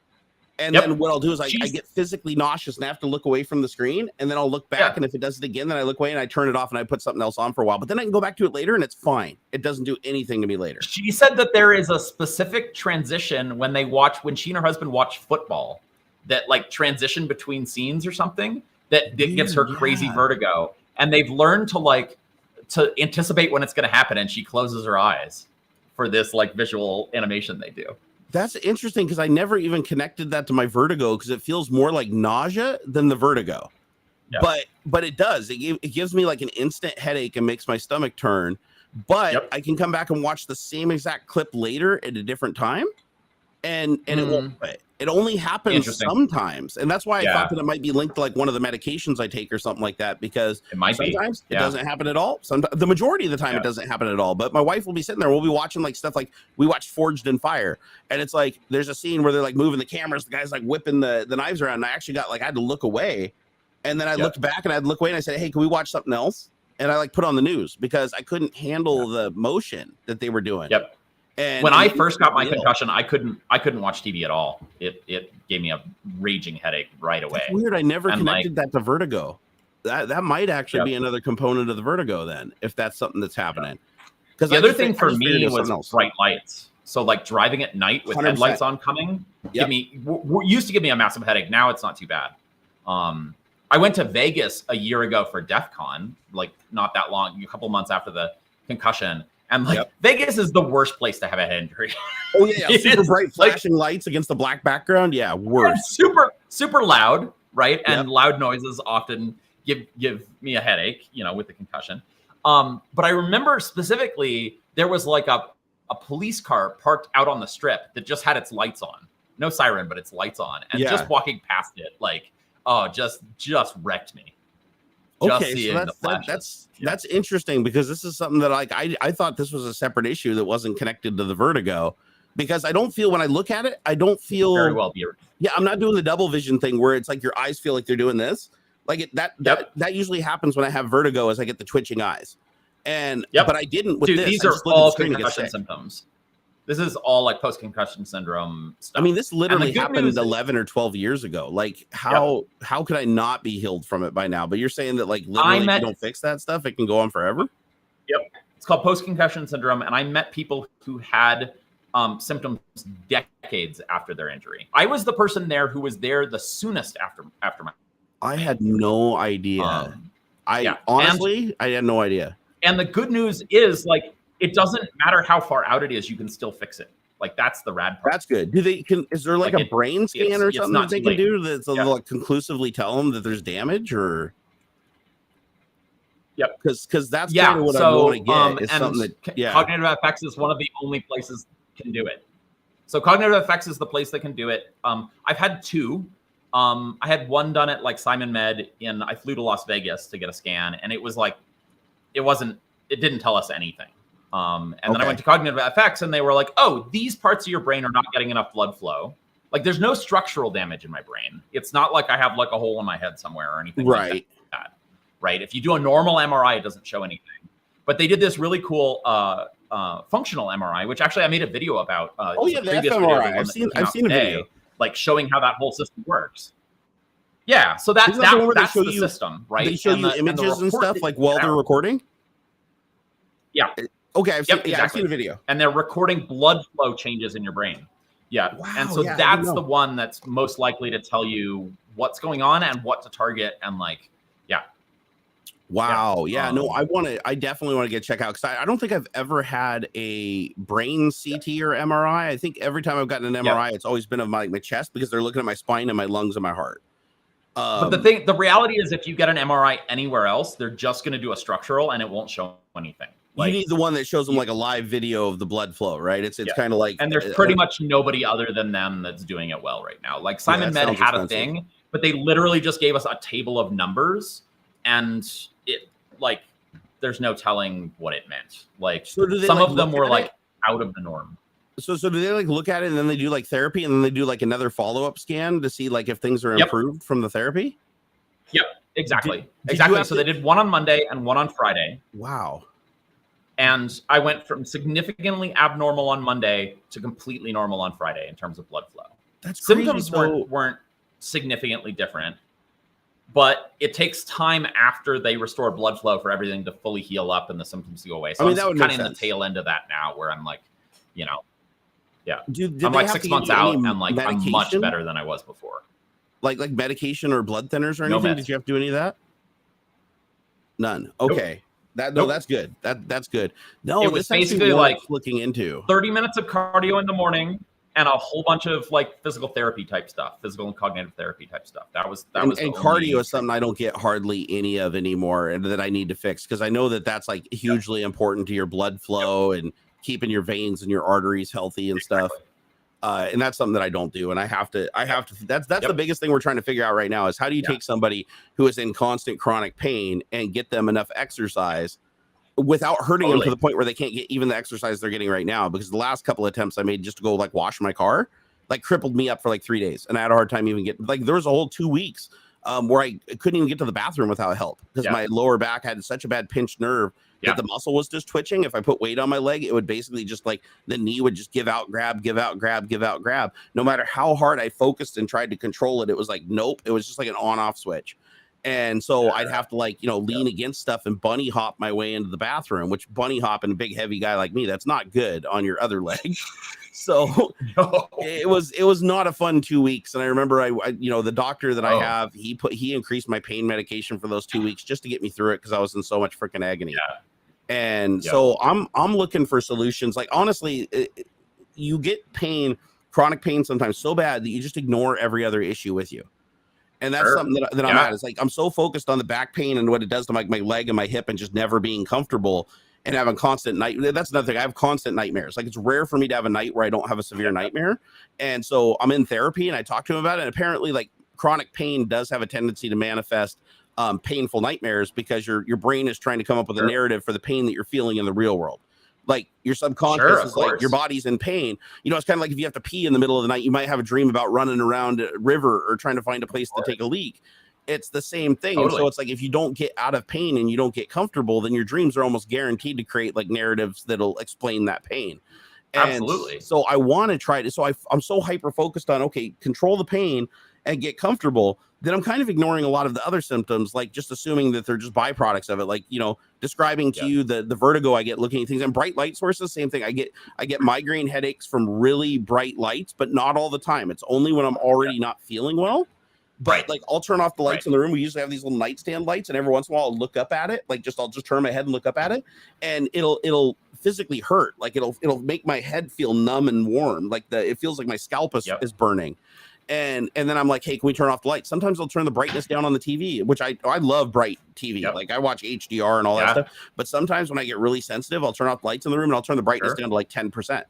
And then what I'll do is I get physically nauseous and I have to look away from the screen. And then I'll look back. And if it does it again, then I look away and I turn it off and I put something else on for a while. But then I can go back to it later and it's fine. It doesn't do anything to me later. She said that there is a specific transition when she and her husband watch football, that like transition between scenes or something that gives her crazy vertigo. And they've learned to anticipate when it's going to happen. And she closes her eyes for this like visual animation they do. That's interesting because I never even connected that to my vertigo because it feels more like nausea than the vertigo. Yeah. But it does. It gives me like an instant headache and makes my stomach turn. But I can come back and watch the same exact clip later at a different time. And it won't quit. It only happens sometimes. And that's why I thought that it might be linked to like one of the medications I take or something like that, because sometimes it doesn't happen at all. Sometimes, the majority of the time it doesn't happen at all. But my wife will be sitting there. We'll be watching like stuff like we watched Forged in Fire. And it's like there's a scene where they're like moving the cameras. The guy's like whipping the knives around. And I actually I had to look away. And then I looked back and I'd look away and I said, hey, can we watch something else? And I like put on the news because I couldn't handle the motion that they were doing. Yep. And when I first got my concussion, I couldn't watch TV at all. It gave me a raging headache right away. That's weird. I never connected that to vertigo. That might actually be another component of the vertigo then, if that's something that's happening. Because the other thing for me was bright lights. So like driving at night with 100%. Headlights on coming, used to give me a massive headache. Now it's not too bad. I went to Vegas a year ago for DEF CON, like not that long, a couple months after the concussion. And like Vegas is the worst place to have a head injury. Oh yeah, super bright flashing lights against the black background. Yeah, worse. Super loud, right? And loud noises often give me a headache, with the concussion. But I remember specifically there was like a police car parked out on the strip that just had its lights on, no siren, but its lights on, and just walking past it, like just wrecked me. Okay, so that's interesting because this is something that like I thought this was a separate issue that wasn't connected to the vertigo, because I don't feel when I look at it, I don't feel very well. Yeah, I'm not doing the double vision thing where it's like your eyes feel like they're doing this. Like that usually happens when I have vertigo, as I get the twitching eyes. And but I didn't with this. These are all concussion symptoms. This is all like post-concussion syndrome stuff. I mean, this literally happened 11 is, or 12 years ago. Like, how could I not be healed from it by now? But you're saying that, like, literally, if you don't fix that stuff, it can go on forever? Yep. It's called post-concussion syndrome. And I met people who had symptoms decades after their injury. I was the person there who was there the soonest after my. I had no idea. Honestly, I had no idea. And the good news is, like, it doesn't matter how far out it is, you can still fix it. Like, that's the rad part. That's good. Is there like a brain scan or something that they can do that's like conclusively tell them that there's damage, or? Yep. Because that's kind of what I want to get. Is something that Cognitive FX is one of the only places that can do it. So Cognitive FX is the place that can do it. I've had two. I had one done at like Simon Med I flew to Las Vegas to get a scan, and it was like, it didn't tell us anything. And then I went to Cognitive FX, and they were like, oh, these parts of your brain are not getting enough blood flow. Like, there's no structural damage in my brain. It's not like I have like a hole in my head somewhere or anything like that. Right. If you do a normal MRI, it doesn't show anything. But they did this really cool functional MRI, which actually I made a video about. The fMRI. I've seen a video. Like, showing how that whole system works. Yeah. So that's the system, right? They show you images and stuff like while they're recording? Yeah. Okay, I've seen a video. And they're recording blood flow changes in your brain. Yeah. Wow, and so that's the one that's most likely to tell you what's going on and what to target, and like, Wow. Yeah. No, I definitely want to get checked out, because I don't think I've ever had a brain CT or MRI. I think every time I've gotten an MRI, it's always been of my chest, because they're looking at my spine and my lungs and my heart. But the reality is, if you get an MRI anywhere else, they're just going to do a structural and it won't show anything. Like, you need the one that shows them like a live video of the blood flow, right? It's kind of like, and there's pretty much nobody other than them that's doing it well right now. Like, Simon Med had a thing, but they literally just gave us a table of numbers, and it, like, there's no telling what it meant. Like, so some of them were like out of the norm. So do they like look at it and then they do like therapy, and then they do like another follow-up scan to see like if things are improved from the therapy? Yep, exactly. Exactly. So they did one on Monday and one on Friday. Wow. And I went from significantly abnormal on Monday to completely normal on Friday in terms of blood flow. That's symptoms weren't significantly different, but it takes time after they restore blood flow for everything to fully heal up and the symptoms to go away. So I'm kind of in the tail end of that now, where I'm like, I'm like 6 months out, and like medication? I'm much better than I was before. Like medication or blood thinners or anything? Did you have to do any of that? None. Okay. Nope. That's good. That's good. No, it was basically like looking into 30 minutes of cardio in the morning and a whole bunch of like physical therapy type stuff, physical and cognitive therapy type stuff. That was cardio is something I don't get hardly any of anymore, and that I need to fix, because I know that's like hugely important to your blood flow and keeping your veins and your arteries healthy and stuff. And that's something that I don't do. And I have to, that's the biggest thing we're trying to figure out right now, is how do you take somebody who is in constant chronic pain and get them enough exercise without hurting them to the point where they can't get even the exercise they're getting right now? Because the last couple of attempts I made just to go like wash my car, like crippled me up for like 3 days. And I had a hard time even getting, like, there was a whole 2 weeks where I couldn't even get to the bathroom without help, because my lower back had such a bad pinched nerve that the muscle was just twitching. If I put weight on my leg, it would basically just like the knee would just give out, grab, give out, grab, give out, grab. No matter how hard I focused and tried to control it, it was like, nope. It was just like an on-off switch. And so I'd have to like, lean against stuff and bunny hop my way into the bathroom, which bunny hop and a big heavy guy like me, that's not good on your other leg. So it was not a fun 2 weeks. And I remember I the doctor that I have, he increased my pain medication for those 2 weeks just to get me through it, because I was in so much freaking agony. And so I'm looking for solutions. Like, honestly, you get chronic pain sometimes so bad that you just ignore every other issue with you. And that's something that I'm at. It's like, I'm so focused on the back pain and what it does to my leg and my hip, and just never being comfortable and having constant that's another thing. I have constant nightmares. Like, it's rare for me to have a night where I don't have a severe nightmare. And so I'm in therapy, and I talk to him about it. And apparently, like, chronic pain does have a tendency to manifest painful nightmares, because your brain is trying to come up with a narrative for the pain that you're feeling in the real world. Like, your subconscious is like, your body's in pain. It's kind of like if you have to pee in the middle of the night, you might have a dream about running around a river or trying to find a place to take a leak. It's the same thing. And so it's like, if you don't get out of pain and you don't get comfortable, then your dreams are almost guaranteed to create like narratives that'll explain that pain. And Absolutely. so I want to try to, so I'm so hyper focused on, okay, control the pain and get comfortable, that I'm kind of ignoring a lot of the other symptoms, like just assuming that they're just byproducts of it. Like, you know, describing to you the vertigo I get looking at things, and bright light sources, same thing. I get migraine headaches from really bright lights, but not all the time. It's only when I'm already not feeling well. But like, I'll turn off the lights in the room. We usually have these little nightstand lights, and every once in a while I'll look up at it. Like, I'll just turn my head and look up at it, and it'll physically hurt. Like, it'll make my head feel numb and warm. Like, it feels like my scalp is burning. And then I'm like, hey, can we turn off the lights? Sometimes I'll turn the brightness down on the TV, which I love bright TV. Like, I watch HDR and all that stuff. But sometimes when I get really sensitive, I'll turn off the lights in the room, and I'll turn the brightness down to like 10%,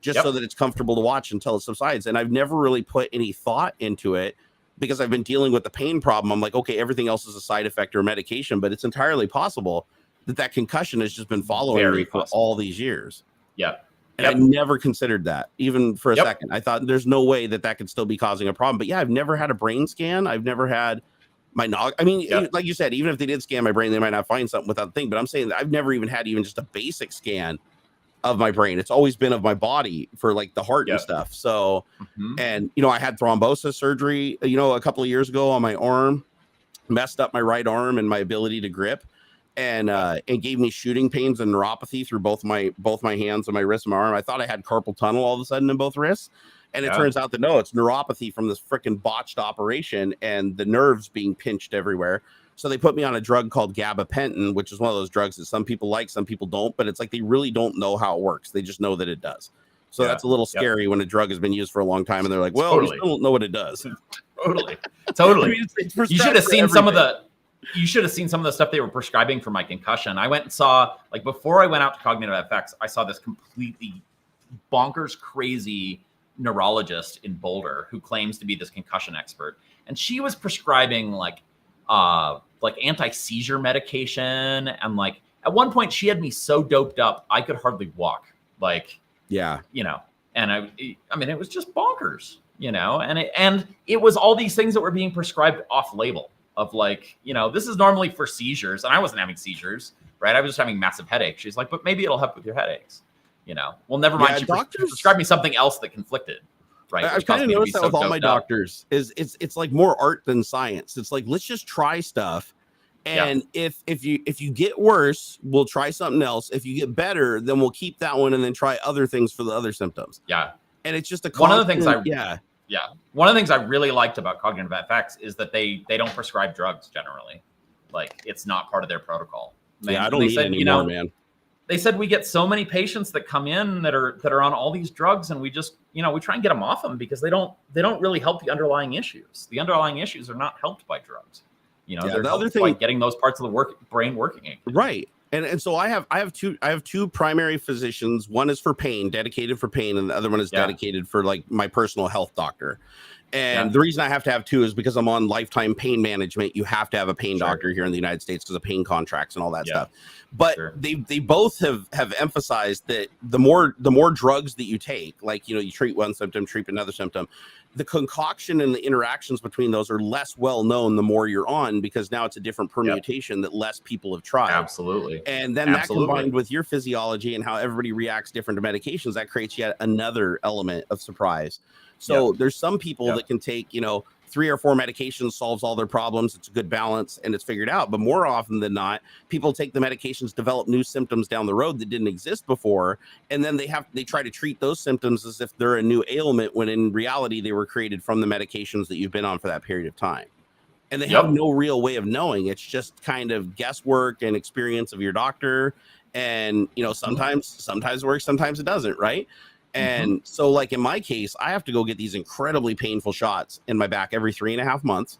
just so that it's comfortable to watch until it subsides. And I've never really put any thought into it, because I've been dealing with the pain problem. I'm like, okay, everything else is a side effect or medication, but it's entirely possible that concussion has just been following me for all these years. And I never considered that, even for a second. I thought there's no way that could still be causing a problem. But yeah, I've never had a brain scan. I've never had my I mean, like you said, even if they did scan my brain, they might not find something without the thing. But I'm saying that I've never even had even just a basic scan of my brain. It's always been of my body for like the heart and stuff. So, and you know, I had thrombosis surgery, you know, a couple of years ago on my arm, messed up my right arm and my ability to grip, and gave me shooting pains and neuropathy through both my hands and my wrist and my arm. I thought I had carpal tunnel all of a sudden in both wrists. And it turns out that no, it's neuropathy from this freaking botched operation and the nerves being pinched everywhere. So they put me on a drug called gabapentin, which is one of those drugs that some people like, some people don't, but it's like they really don't know how it works. They just know that it does. So that's a little scary when a drug has been used for a long time and they're like, well, we still don't know what it does. Totally. I mean, it's you should have seen some of the stuff they were prescribing for my concussion. I went and saw, like, before I went out to Cognitive FX, I saw this completely bonkers, crazy neurologist in Boulder who claims to be this concussion expert. And she was prescribing like anti-seizure medication. And like, at one point she had me so doped up, I could hardly walk. Like, you know, and I mean, it was just bonkers, you know, and it was all these things that were being prescribed off label of like, you know, this is normally for seizures. And I wasn't having seizures, right? I was just having massive headaches. She's like, but maybe it'll help with your headaches, you know? Well, never mind. She prescribed me something else that conflicted. Right. I've kind of noticed that with all my doctors is it's like more art than science. It's like, let's just try stuff. And if you get worse, we'll try something else. If you get better, then we'll keep that one and then try other things for the other symptoms. And it's just one of the things one of the things I really liked about Cognitive FX is that they don't prescribe drugs generally. Like, it's not part of their protocol. I don't need any more, man. They said we get so many patients that come in that are on all these drugs, and we just, you know, we try and get them off them because they don't really help the underlying issues. The underlying issues are not helped by drugs. You know, they're the other thing, by getting those parts of the brain working again. Right. And so I have two primary physicians. One is for pain, dedicated for pain, and the other one is dedicated for like my personal health doctor. And the reason I have to have two is because I'm on lifetime pain management. You have to have a pain doctor here in the United States because of pain contracts and all that stuff. But they both have emphasized that the more drugs that you take, like, you know, you treat one symptom, treat another symptom, the concoction and the interactions between those are less well known the more you're on, because now it's a different permutation that less people have tried. Absolutely. And then that combined with your physiology and how everybody reacts different to medications, that creates yet another element of surprise. So there's some people that can take, you know, 3 or 4 medications, solves all their problems. It's a good balance and it's figured out. But more often than not, people take the medications, develop new symptoms down the road that didn't exist before. And then they try to treat those symptoms as if they're a new ailment, when in reality, they were created from the medications that you've been on for that period of time. And they have no real way of knowing. It's just kind of guesswork and experience of your doctor. And, you know, sometimes it works, sometimes it doesn't, right? And so, like in my case, I have to go get these incredibly painful shots in my back every 3.5 months.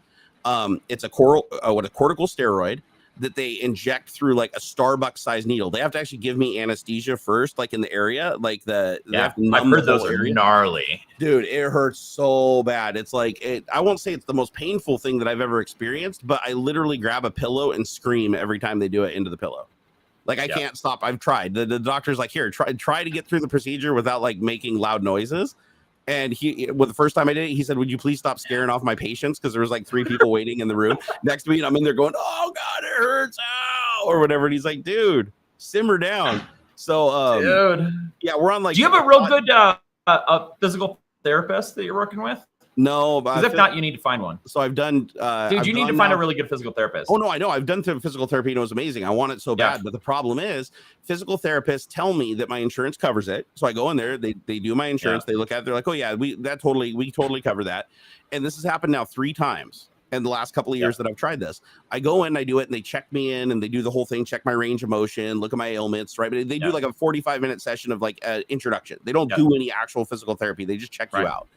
It's a cortical steroid that they inject through like a Starbucks sized needle. They have to actually give me anesthesia first, like in the area, like I've heard those are gnarly, dude. It hurts so bad. It's like I won't say it's the most painful thing that I've ever experienced, but I literally grab a pillow and scream every time they do it into the pillow. Like, I can't stop. I've tried. The doctor's like, here, try to get through the procedure without like making loud noises. And the first time I did it, he said, would you please stop scaring off my patients? Because there was like 3 people waiting in the room next to me. And I'm in there going, oh God, it hurts. Ow! Or whatever. And he's like, dude, simmer down. So, Yeah, we're on like. Do you have a real good a physical therapist that you're working with? No, but because if not, you need to find one. So I've done. Dude, you need to find a really good physical therapist. Oh no, I know. I've done physical therapy and it was amazing. I want it so bad, but the problem is, physical therapists tell me that my insurance covers it. So I go in there, they do my insurance, they look at it, they're like, oh yeah, we totally cover that. And this has happened now 3 times in the last couple of years that I've tried this. I go in, I do it, and they check me in, and they do the whole thing, check my range of motion, look at my ailments, right? But they do like a 45-minute session of like introduction. They don't do any actual physical therapy. They just check you out.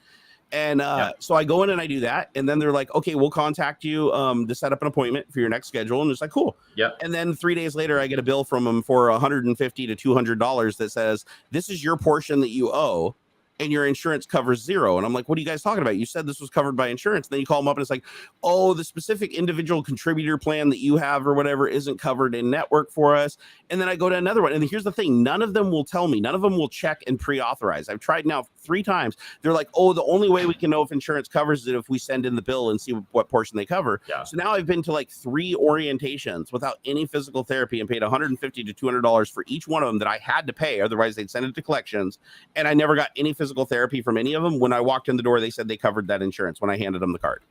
And so I go in and I do that. And then they're like, okay, we'll contact you to set up an appointment for your next schedule. And it's like, cool. Yeah. And then 3 days later, I get a bill from them for $150 to $200 that says, this is your portion that you owe, and your insurance covers 0. And I'm like, what are you guys talking about? You said this was covered by insurance. And then you call them up and it's like, oh, the specific individual contributor plan that you have or whatever isn't covered in network for us. And then I go to another one. And here's the thing. None of them will tell me. None of them will check and pre-authorize. I've tried now 3 times. They're like, oh, the only way we can know if insurance covers it if we send in the bill and see what portion they cover. Yeah. So now I've been to like 3 orientations without any physical therapy and paid $150 to $200 for each one of them that I had to pay. Otherwise, they'd send it to collections. And I never got any physical therapy from any of them. When I walked in the door, they said they covered that insurance when I handed them the card.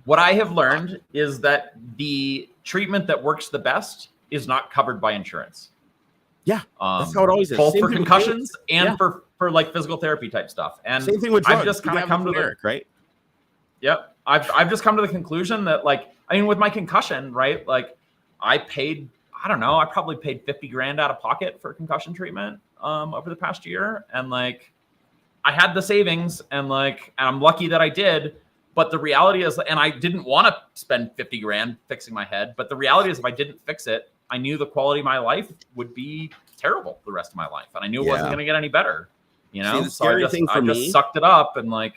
What I have learned is that the treatment that works the best is not covered by insurance. Yeah, that's how it always is. Both for concussions and for like physical therapy type stuff. And same thing with drugs. I've just kind of come to the right. Yep, I've just come to the conclusion that, like, I mean, with my concussion, right? Like, I paid, I don't know, I probably paid 50 grand out of pocket for concussion treatment over the past year, and like, I had the savings, and like, and I'm lucky that I did. But the reality is, and I didn't want to spend 50 grand fixing my head. But the reality is, if I didn't fix it, I knew the quality of my life would be terrible the rest of my life. And I knew it wasn't going to get any better, you know? See, I just sucked it up and like.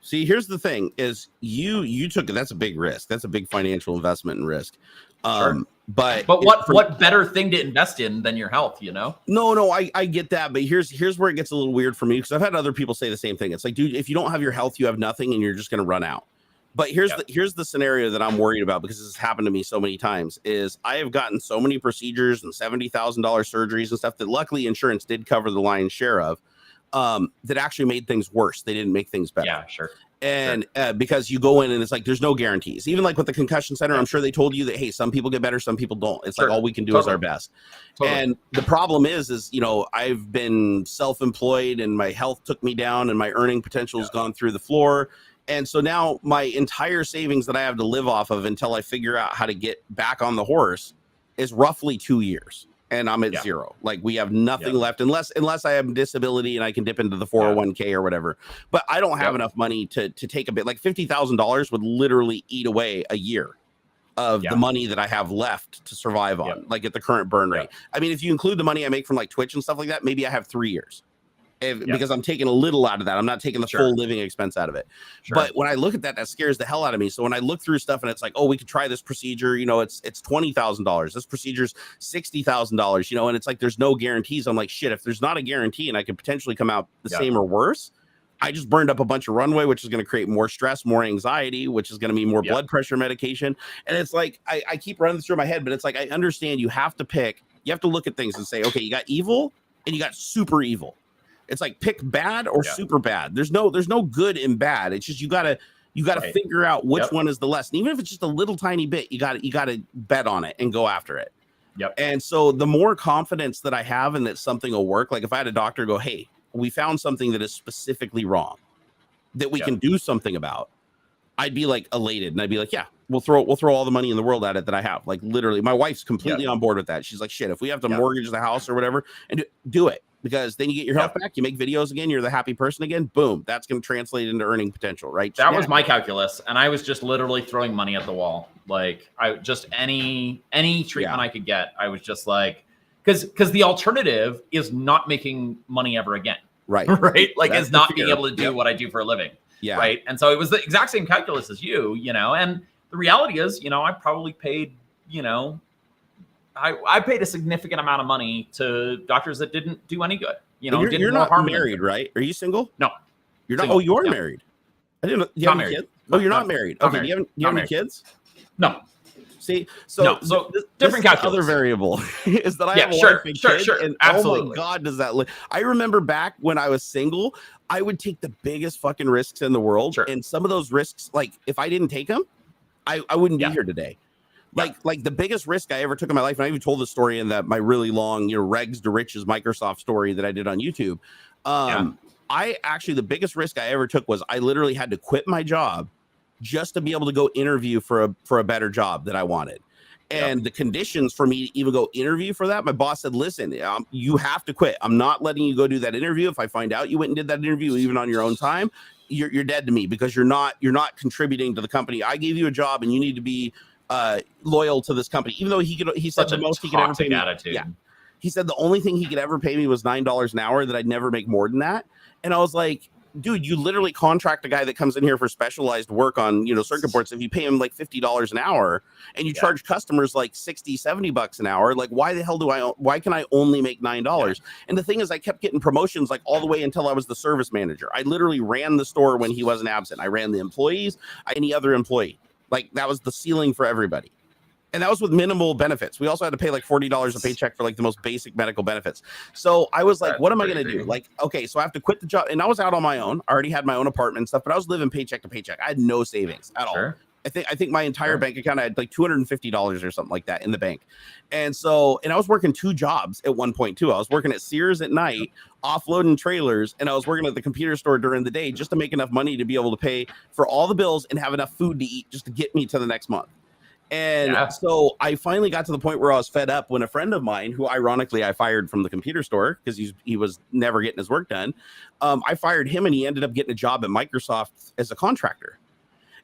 See, here's the thing is you took, that's a big risk. That's a big financial investment and risk. Sure. But what better thing to invest in than your health, you know? No, I get that. But here's where it gets a little weird for me, because I've had other people say the same thing. It's like, dude, if you don't have your health, you have nothing, and you're just going to run out. But here's the scenario that I'm worried about, because this has happened to me so many times, is I have gotten so many procedures and $70,000 surgeries and stuff that luckily insurance did cover the lion's share of, that actually made things worse. They didn't make things better. Yeah, sure. And because you go in and it's like, there's no guarantees. Even like with the concussion center, I'm sure they told you that, hey, some people get better, some people don't. It's like all we can do is our best. And the problem is, you know, I've been self-employed and my health took me down and my earning potential has gone through the floor. And so now my entire savings that I have to live off of until I figure out how to get back on the horse is roughly 2 years. And I'm at 0. Like, we have nothing left unless I have disability and I can dip into the 401k or whatever. But I don't have enough money to take a bit. Like $50,000 would literally eat away a year of the money that I have left to survive on, like at the current burn rate. I mean, if you include the money I make from like Twitch and stuff like that, maybe I have 3 years. Because I'm taking a little out of that. I'm not taking the full living expense out of it. But when I look at that, that scares the hell out of me. So when I look through stuff and it's like, oh, we could try this procedure, you know, it's $20,000. This procedure's $60,000, you know, and it's like, there's no guarantees. I'm like, shit, if there's not a guarantee and I could potentially come out the same or worse, I just burned up a bunch of runway, which is going to create more stress, more anxiety, which is going to mean more blood pressure medication. And it's like, I keep running this through my head, but it's like, I understand you have to pick, you have to look at things and say, okay, you got evil and you got super evil. It's like, pick bad or super bad. There's no good and bad. It's just you gotta figure out which one is the less. And even if it's just a little tiny bit, you gotta bet on it and go after it. And so the more confidence that I have and that something will work, like if I had a doctor go, hey, we found something that is specifically wrong that we can do something about, I'd be like elated and I'd be like, yeah, we'll throw all the money in the world at it that I have. Like, literally, my wife's completely on board with that. She's like, shit, if we have to mortgage the house or whatever, and do it. Because then you get your health back, you make videos again, you're the happy person again, boom, that's going to translate into earning potential, right? That was my calculus, and I was just literally throwing money at the wall. Like, I just any treatment I could get, I was just like, because the alternative is not making money ever again, right? Right, like, it's not being able to do what I do for a living, right? And so it was the exact same calculus as you know, and the reality is, you know, I probably paid, you know, I paid a significant amount of money to doctors that didn't do any good. You know, you're not married, right? Are you single? No, you're not. Single. Oh, you are married. I didn't know. You have any kids? Oh, you're not married. Okay, do you have any kids? No. See, so No, so different this is the calculus. other variable is that I have a sure, wife and sure, kid, sure. and Absolutely. oh my god, does that I remember back when I was single, I would take the biggest fucking risks in the world, Sure. and some of those risks, like if I didn't take them, I wouldn't be Yeah. here today. Yeah. Like the biggest risk I ever took in my life, and I even told the story in my really long, Regs to Riches Microsoft story that I did on YouTube. I actually, the biggest risk I ever took was I literally had to quit my job just to be able to go interview for a better job that I wanted. And the conditions for me to even go interview for that, my boss said, listen, you have to quit. I'm not letting you go do that interview. If I find out you went and did that interview, even on your own time, you're dead to me, because you're not contributing to the company. I gave you a job and you need to be loyal to this company. Even though he said the most he could ever pay me. Attitude. Yeah. He said the only thing he could ever pay me was $9 an hour, that I'd never make more than that. And I was like, dude, you literally contract a guy that comes in here for specialized work on, circuit boards. If you pay him like $50 an hour and you charge customers like $60-$70 an hour, like why can I only make $9? And the thing is, I kept getting promotions like all the way until I was the service manager. I literally ran the store when he wasn't absent. I ran the employees, any other employee. Like that was the ceiling for everybody. And that was with minimal benefits. We also had to pay like $40 a paycheck for like the most basic medical benefits. So I was like, what am I going to do? Like, okay, so I have to quit the job. And I was out on my own. I already had my own apartment and stuff, but I was living paycheck to paycheck. I had no savings at all. I think my entire bank account, I had like $250 or something like that in the bank. And I was working 2 jobs at one point too. I was working at Sears at night, offloading trailers, and I was working at the computer store during the day just to make enough money to be able to pay for all the bills and have enough food to eat just to get me to the next month. And so I finally got to the point where I was fed up when a friend of mine, who ironically I fired from the computer store because he was never getting his work done. I fired him and he ended up getting a job at Microsoft as a contractor.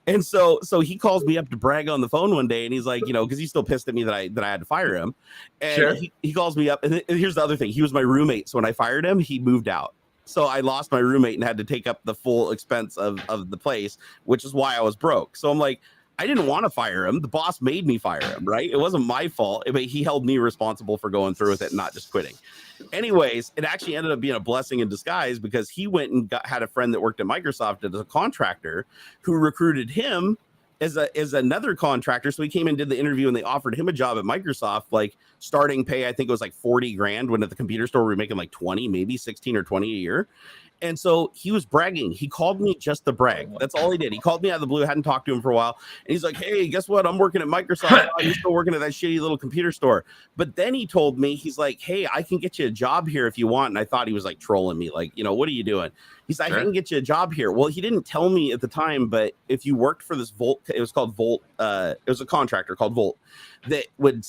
And so he calls me up to brag on the phone one day, and he's like, because he's still pissed at me that I had to fire him. And he calls me up, and here's the other thing. He was my roommate. So when I fired him, he moved out. So I lost my roommate and had to take up the full expense of the place, which is why I was broke. So I'm like, I didn't want to fire him. The boss made me fire him, right? It wasn't my fault, but he held me responsible for going through with it and not just quitting. Anyways, it actually ended up being a blessing in disguise, because he went and had a friend that worked at Microsoft as a contractor who recruited him as another contractor. So he came and did the interview, and they offered him a job at Microsoft, like starting pay, I think it was like 40 grand, when at the computer store we were making like 20, maybe 16 or 20 a year. And so he was bragging. He called me just to brag. That's all he did. He called me out of the blue. I hadn't talked to him for a while. And he's like, hey, guess what? I'm working at Microsoft. You're still working at that shitty little computer store. But then he told me, he's like, hey, I can get you a job here if you want. And I thought he was like trolling me. Like, what are you doing? He's like, I can get you a job here. Well, he didn't tell me at the time, but if you worked for this Volt, it was called Volt. It was a contractor called Volt that would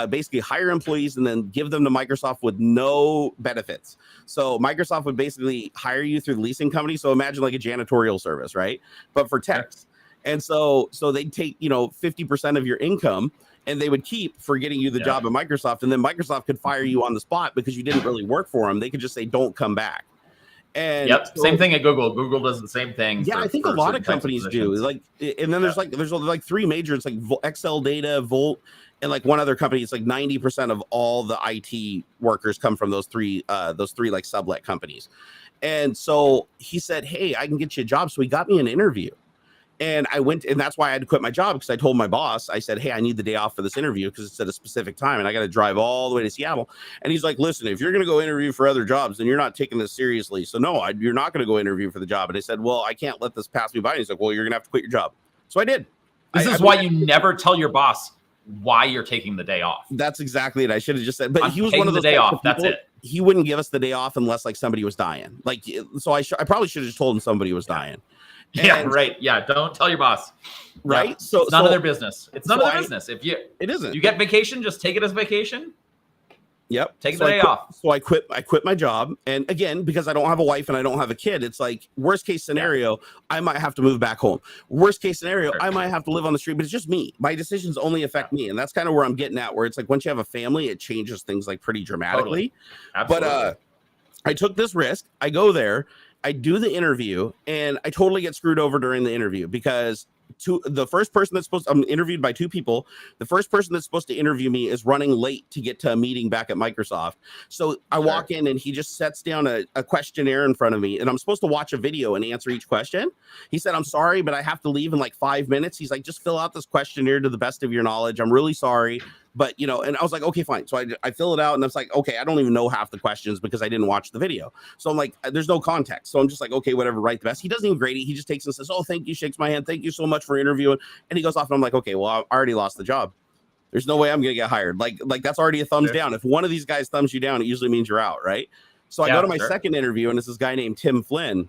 basically hire employees and then give them to Microsoft with no benefits. So Microsoft would basically hire you through the leasing company. So imagine like a janitorial service, right? But for techs. And so they'd take, 50% of your income, and they would keep for getting you the job at Microsoft. And then Microsoft could fire you on the spot because you didn't really work for them. They could just say, don't come back. And same thing at Google. Google does the same thing. Yeah, I think a lot of companies do. Like, and then there's like 3 major. It's like Excel Data, Volt, and like one other company. It's like 90% of all the IT workers come from those three like sublet companies. And so he said, hey, I can get you a job. So he got me an interview. And I went, and that's why I had to quit my job, because I told my boss, I said, hey, I need the day off for this interview because it's at a specific time and I got to drive all the way to Seattle. And he's like, listen, if you're going to go interview for other jobs, then you're not taking this seriously. So no, you're not going to go interview for the job. And I said, well, I can't let this pass me by. And he's like, well, you're going to have to quit your job. So I did. This is why you never tell your boss why you're taking the day off. That's exactly it. I should have just said, but he was one of the day off. That's it. He wouldn't give us the day off unless like somebody was dying. Like, so I probably should have just told him somebody was dying. And, right. Yeah. Don't tell your boss. Right. Yeah. So it's none of their business. It's none of their business. It isn't. You get vacation, just take it as vacation. Yep. Take the day off. So I quit my job. And again, because I don't have a wife and I don't have a kid, it's like worst case scenario, I might have to move back home. Worst case scenario, I might have to live on the street, but it's just me. My decisions only affect me. And that's kind of where I'm getting at, where it's like once you have a family, it changes things like pretty dramatically. Totally. Absolutely. But I took this risk. I go there. I do the interview, and I totally get screwed over during the interview because the first person that's I'm interviewed by two people. The first person that's supposed to interview me is running late to get to a meeting back at Microsoft. So I walk in and he just sets down a questionnaire in front of me, and I'm supposed to watch a video and answer each question. He said, I'm sorry, but I have to leave in like 5 minutes. He's like, just fill out this questionnaire to the best of your knowledge. I'm really sorry. But, you know, and I was like, okay, fine. So I fill it out, and I was like, okay, I don't even know half the questions because I didn't watch the video. So I'm like, there's no context. So I'm just like, okay, whatever, write the best. He doesn't even grade it. He just takes and says, oh, thank you, shakes my hand. Thank you so much for interviewing. And he goes off, and I'm like, okay, well, I already lost the job. There's no way I'm going to get hired. Like that's already a thumbs down. If one of these guys thumbs you down, it usually means you're out, right? So I go to my second interview, and it's this guy named Tim Flynn.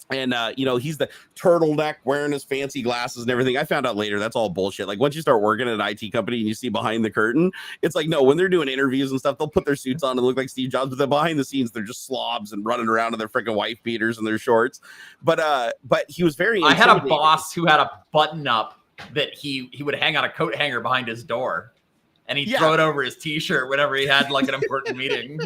And, you know, he's the turtleneck wearing his fancy glasses and everything. I found out later that's all bullshit. Like, once you start working at an IT company and you see behind the curtain, it's like, no, when they're doing interviews and stuff, they'll put their suits on and look like Steve Jobs. But then behind the scenes, they're just slobs and running around in their freaking wife beaters and their shorts. But he was very. I had a boss who had a button up that he would hang on a coat hanger behind his door, and he'd throw it over his t-shirt whenever he had like an important meeting.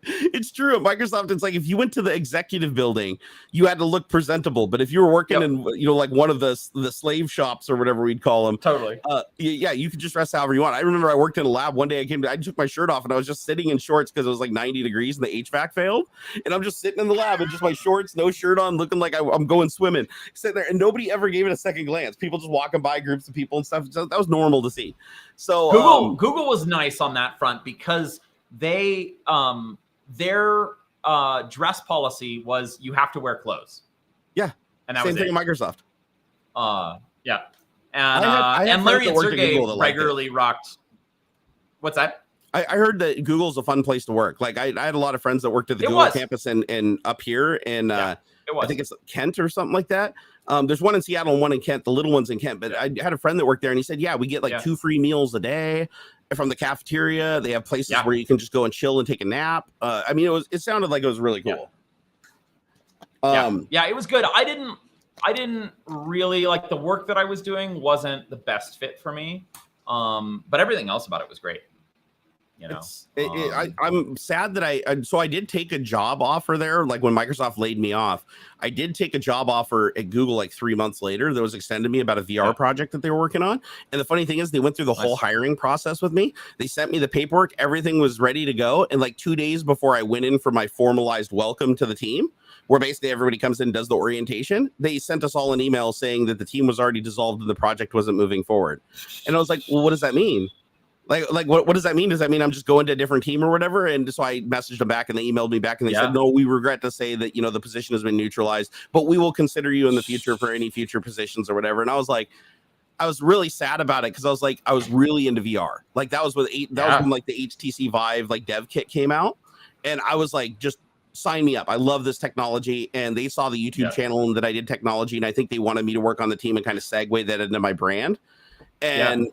It's true. At Microsoft, it's like if you went to the executive building, you had to look presentable. But if you were working in, you know, like one of the slave shops or whatever we'd call them, totally. Yeah, you could just dress however you want. I remember I worked in a lab one day. I took my shirt off and I was just sitting in shorts because it was like 90 degrees and the HVAC failed. And I'm just sitting in the lab in just my shorts, no shirt on, looking like I'm going swimming. Sitting there, and nobody ever gave it a second glance. People just walking by, groups of people and stuff. So that was normal to see. So Google was nice on that front because they their dress policy was you have to wear clothes. Yeah. And that same was thing in Microsoft. Yeah. And I had Larry and friends that worked at Sergey Google that regularly rocked. What's that? I heard that Google's a fun place to work. Like I had a lot of friends that worked at the Google campus and up here in I think it's Kent or something like that. There's one in Seattle and one in Kent. The little one's in Kent, but I had a friend that worked there, and he said, yeah, we get like 2 free meals a day from the cafeteria. They have places where you can just go and chill and take a nap. I mean, it sounded like it was really cool. Yeah, it was good. I didn't really like the work that I was doing wasn't the best fit for me. But everything else about it was great. You know, I'm sad that I did take a job offer there. Like when Microsoft laid me off, I did take a job offer at Google like 3 months later that was extended me about a VR project that they were working on. And the funny thing is they went through the whole hiring process with me. They sent me the paperwork. Everything was ready to go. And like 2 days before I went in for my formalized welcome to the team, where basically everybody comes in and does the orientation, they sent us all an email saying that the team was already dissolved and the project wasn't moving forward. And I was like, well, what does that mean? Like what does that mean? Does that mean I'm just going to a different team or whatever? And so I messaged them back and they emailed me back and they said, no, we regret to say that, you know, the position has been neutralized, but we will consider you in the future for any future positions or whatever. And I was like, I was really sad about it because I was like, I was really into VR. Like that was when like the HTC Vive like dev kit came out. And I was like, just sign me up. I love this technology. And they saw the YouTube channel and that I did technology. And I think they wanted me to work on the team and kind of segue that into my brand. And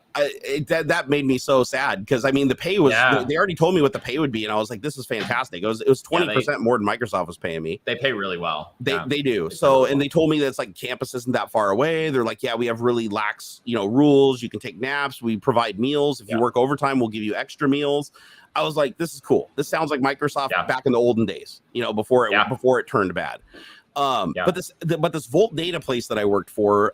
that made me so sad because I mean the pay was they already told me what the pay would be and I was like, this is fantastic. It was 20% more than Microsoft was paying me. They pay really well. They do. So and they told me that it's like campus isn't that far away. They're like, yeah, we have really lax, you know, rules. You can take naps. We provide meals. If you work overtime, we'll give you extra meals. I was like, this is cool. This sounds like Microsoft back in the olden days, you know, before it turned bad. But this Volt data place that I worked for,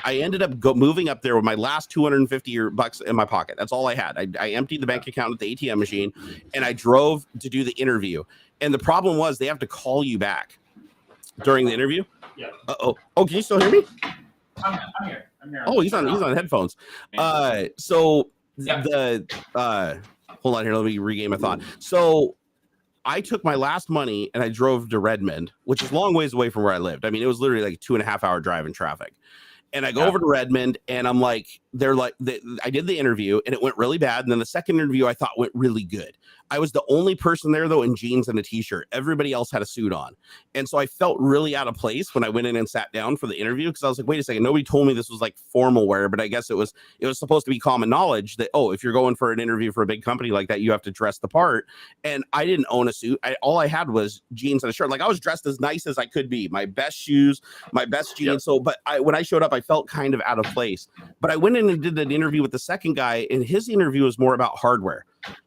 I ended up moving up there with my last $250 in my pocket. That's all I had. I emptied the bank account at the ATM machine and I drove to do the interview. And the problem was they have to call you back during the interview. Yeah. Oh, can you still hear me? I'm here. Oh, he's on headphones. Hold on here. Let me regain my thought. So I took my last money and I drove to Redmond, which is a long ways away from where I lived. I mean, it was literally like a 2.5 hour drive in traffic. And I go over to Redmond and I'm like, I did the interview and it went really bad. And then the second interview I thought went really good. I was the only person there though in jeans and a t-shirt. Everybody else had a suit on. And so I felt really out of place when I went in and sat down for the interview because I was like, wait a second, nobody told me this was like formal wear, but I guess it was supposed to be common knowledge that, oh, if you're going for an interview for a big company like that, you have to dress the part. And I didn't own a suit. All I had was jeans and a shirt. Like I was dressed as nice as I could be, my best shoes, my best jeans. So, but when I showed up, I felt kind of out of place, but I went in and did an interview with the second guy and his interview was more about hardware.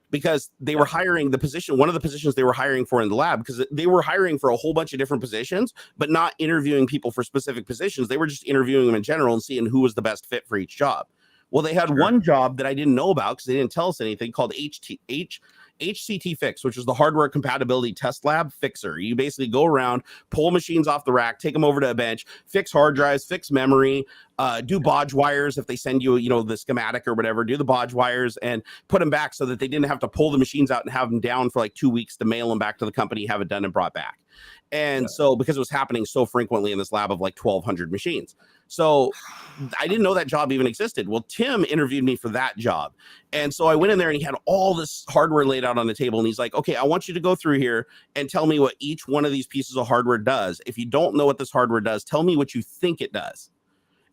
because they were hiring one of the positions they were hiring for in the lab, because they were hiring for a whole bunch of different positions, but not interviewing people for specific positions. They were just interviewing them in general and seeing who was the best fit for each job. Well, they had one job that I didn't know about because they didn't tell us anything, called HCT Fix, which is the hardware compatibility test lab fixer. You basically go around, pull machines off the rack, take them over to a bench, fix hard drives, fix memory, do bodge wires. If they send you, the schematic or whatever, do the bodge wires and put them back so that they didn't have to pull the machines out and have them down for like 2 weeks to mail them back to the company, have it done and brought back. And so because it was happening so frequently in this lab of like 1,200 machines. So I didn't know that job even existed. Well, Tim interviewed me for that job. And so I went in there and he had all this hardware laid out on the table. And he's like, okay, I want you to go through here and tell me what each one of these pieces of hardware does. If you don't know what this hardware does, tell me what you think it does.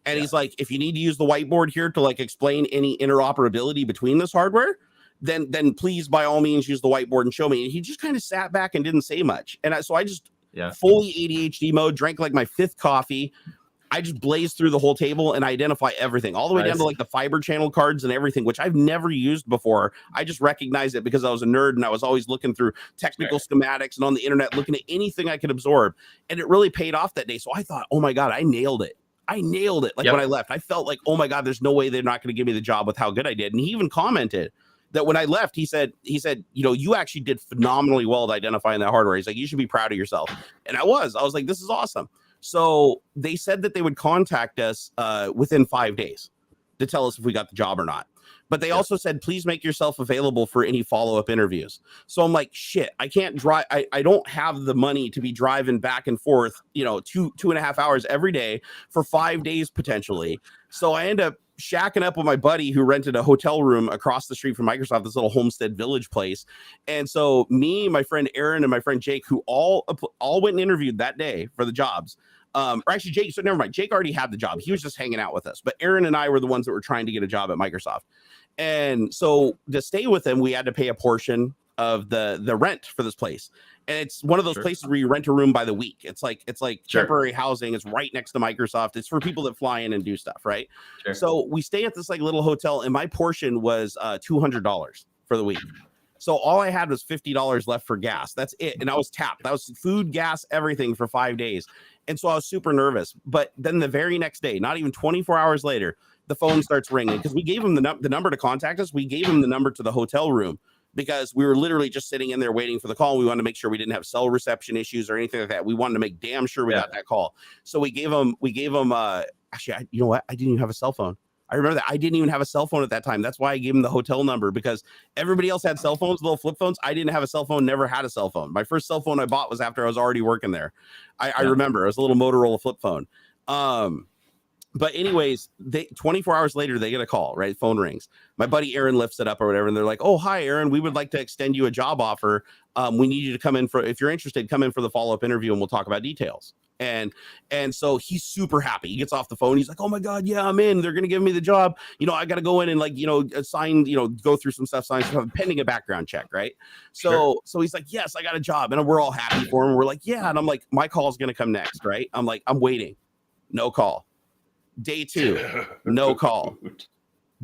And he's like, if you need to use the whiteboard here to like explain any interoperability between this hardware, then please, by all means, use the whiteboard and show me. And he just kind of sat back and didn't say much. And so I just fully ADHD mode, drank like my 5th coffee. I just blazed through the whole table and identify everything, all the way down to like the fiber channel cards and everything, which I've never used before. I just recognized it because I was a nerd and I was always looking through technical schematics and on the internet, looking at anything I could absorb. And it really paid off that day. So I thought, oh my God, I nailed it. Like when I left, I felt like, oh my God, there's no way they're not going to give me the job with how good I did. And he even commented that when I left, he said, you actually did phenomenally well at identifying that hardware. He's like, you should be proud of yourself. And I was like, this is awesome. So they said that they would contact us within 5 days to tell us if we got the job or not. But they also said, please make yourself available for any follow-up interviews. So I'm like, shit, I can't drive. I don't have the money to be driving back and forth, 2.5 hours every day for 5 days potentially. So I end up shacking up with my buddy who rented a hotel room across the street from Microsoft, this little Homestead Village place. And so me, my friend Aaron, and my friend Jake, who all went and interviewed that day for the jobs. Or actually, Jake, so never mind. Jake already had the job. He was just hanging out with us. But Aaron and I were the ones that were trying to get a job at Microsoft. And so to stay with him, we had to pay a portion of the rent for this place. And it's one of those places where you rent a room by the week. It's like temporary housing. It's right next to Microsoft. It's for people that fly in and do stuff, right? So we stay at this like little hotel, and my portion was $200 for the week. So all I had was $50 left for gas. That's it. And I was tapped. That was food, gas, everything for 5 days. And so I was super nervous. But then the very next day, not even 24 hours later, the phone starts ringing because we gave him the number to contact us. We gave him the number to the hotel room because we were literally just sitting in there waiting for the call. We wanted to make sure we didn't have cell reception issues or anything like that. We wanted to make damn sure we got that call. So we gave him actually, you know what? I didn't even have a cell phone. I remember that I didn't even have a cell phone at that time. That's why I gave him the hotel number, because everybody else had cell phones, little flip phones. I didn't have a cell phone, never had a cell phone. My first cell phone I bought was after I was already working there. I remember it was a little Motorola flip phone. But anyways, 24 hours later, they get a call, right? Phone rings. My buddy Aaron lifts it up or whatever. And they're like, oh, hi, Aaron. We would like to extend you a job offer. We need you to come in if you're interested, come in for the follow-up interview and we'll talk about details. And so he's super happy. He gets off the phone. He's like, oh my God, yeah, I'm in. They're going to give me the job. I got to go in and sign, go through some stuff, pending a background check. Right. So he's like, yes, I got a job. And we're all happy for him. We're like, yeah. And I'm like, my call is going to come next. Right. I'm like, I'm waiting. No call. Day 2, no call.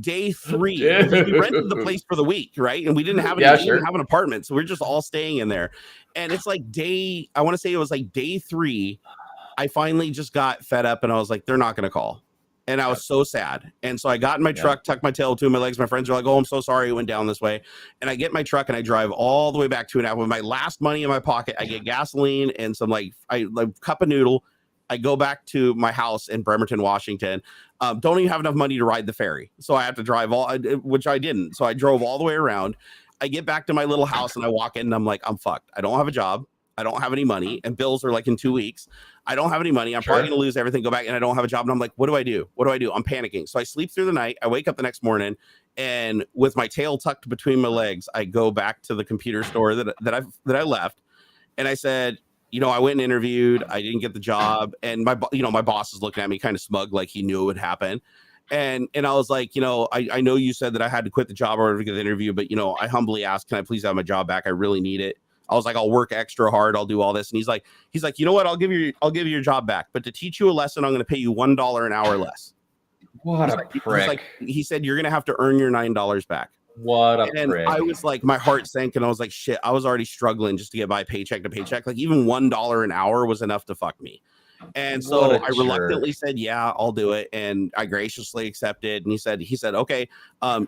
Day 3, we rented the place for the week, right? And we didn't have didn't have an apartment, so we're just all staying in there. And it's like I want to say it was like day 3. I finally just got fed up, and I was like, they're not going to call. And I was so sad. And so I got in my truck, tucked my tail between my legs. My friends are like, oh, I'm so sorry it went down this way. And I get my truck and I drive all the way back to it. With my last money in my pocket, I get gasoline and some cup of noodle. I go back to my house in Bremerton, Washington. Don't even have enough money to ride the ferry. So I have to drive which I didn't. So I drove all the way around. I get back to my little house and I walk in and I'm like, I'm fucked. I don't have a job. I don't have any money. And bills are like in 2 weeks. I don't have any money. I'm probably going to lose everything, go back, and I don't have a job. And I'm like, what do I do? I'm panicking. So I sleep through the night. I wake up the next morning and with my tail tucked between my legs, I go back to the computer store that I left. And I said, I went and interviewed. I didn't get the job. And my boss is looking at me kind of smug, like he knew it would happen. And I was like, I know you said that I had to quit the job in order to get the interview, but, I humbly asked, can I please have my job back? I really need it. I was like, I'll work extra hard. I'll do all this. And he's like, you know what? I'll give you your job back. But to teach you a lesson, I'm going to pay you $1 an hour less. What a prick. He said, you're going to have to earn your $9 back. What a And prick. I was like, my heart sank, and I was like, shit, I was already struggling just to get by paycheck to paycheck. Like even $1 an hour was enough to fuck me. And so I reluctantly said, yeah, I'll do it. And I graciously accepted. And he said, okay,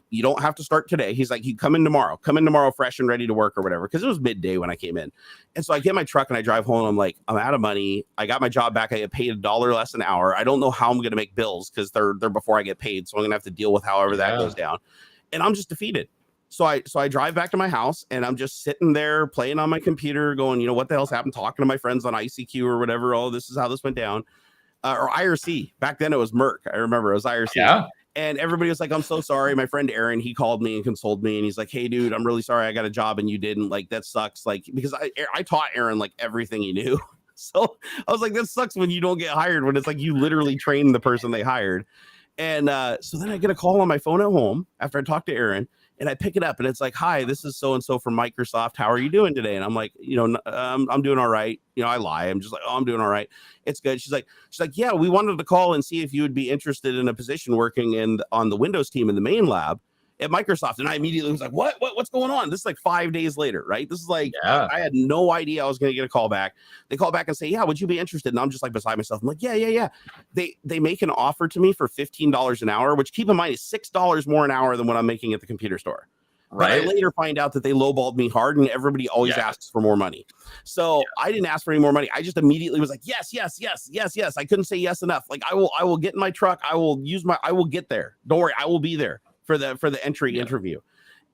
you don't have to start today. He's like, you come in tomorrow fresh and ready to work or whatever. Cause it was midday when I came in. And so I get my truck and I drive home. I'm like, I'm out of money. I got my job back. I get paid $1 less an hour. I don't know how I'm going to make bills cause they're before I get paid. So I'm going to have to deal with however that goes down. And I'm just defeated. So I drive back to my house and I'm just sitting there playing on my computer going, you know, what the hell's happened? Talking to my friends on ICQ or whatever. Oh, this is how this went down. Or IRC. Back then it was Merck. I remember it was IRC. Yeah. And everybody was like, I'm so sorry. My friend Aaron, he called me and consoled me. And he's like, hey, dude, I'm really sorry I got a job and you didn't. Like, that sucks. Like, because I taught Aaron like everything he knew. So I was like, that sucks when you don't get hired, when it's like you literally trained the person they hired. And so then I get a call on my phone at home after I talked to Aaron. And I pick it up and it's like, hi, this is so-and-so from Microsoft. How are you doing today? And I'm like, you know, I'm doing all right. You know, I lie. I'm just like, oh, I'm doing all right. It's good. She's like, yeah, we wanted to call and see if you would be interested in a position working on the Windows team in the main lab at Microsoft. And I immediately was like, what's going on? This is like 5 days later, right? This is like, I had no idea I was going to get a call back. They call back and say, yeah, would you be interested? And I'm just like beside myself. I'm like, yeah. They make an offer to me for $15 an hour, which keep in mind is $6 more an hour than what I'm making at the computer store. Right. But I later find out that they lowballed me hard and everybody always asks for more money. So I didn't ask for any more money. I just immediately was like, yes. I couldn't say yes enough. Like I will get in my truck. I will get there. Don't worry. I will be there for the entry interview.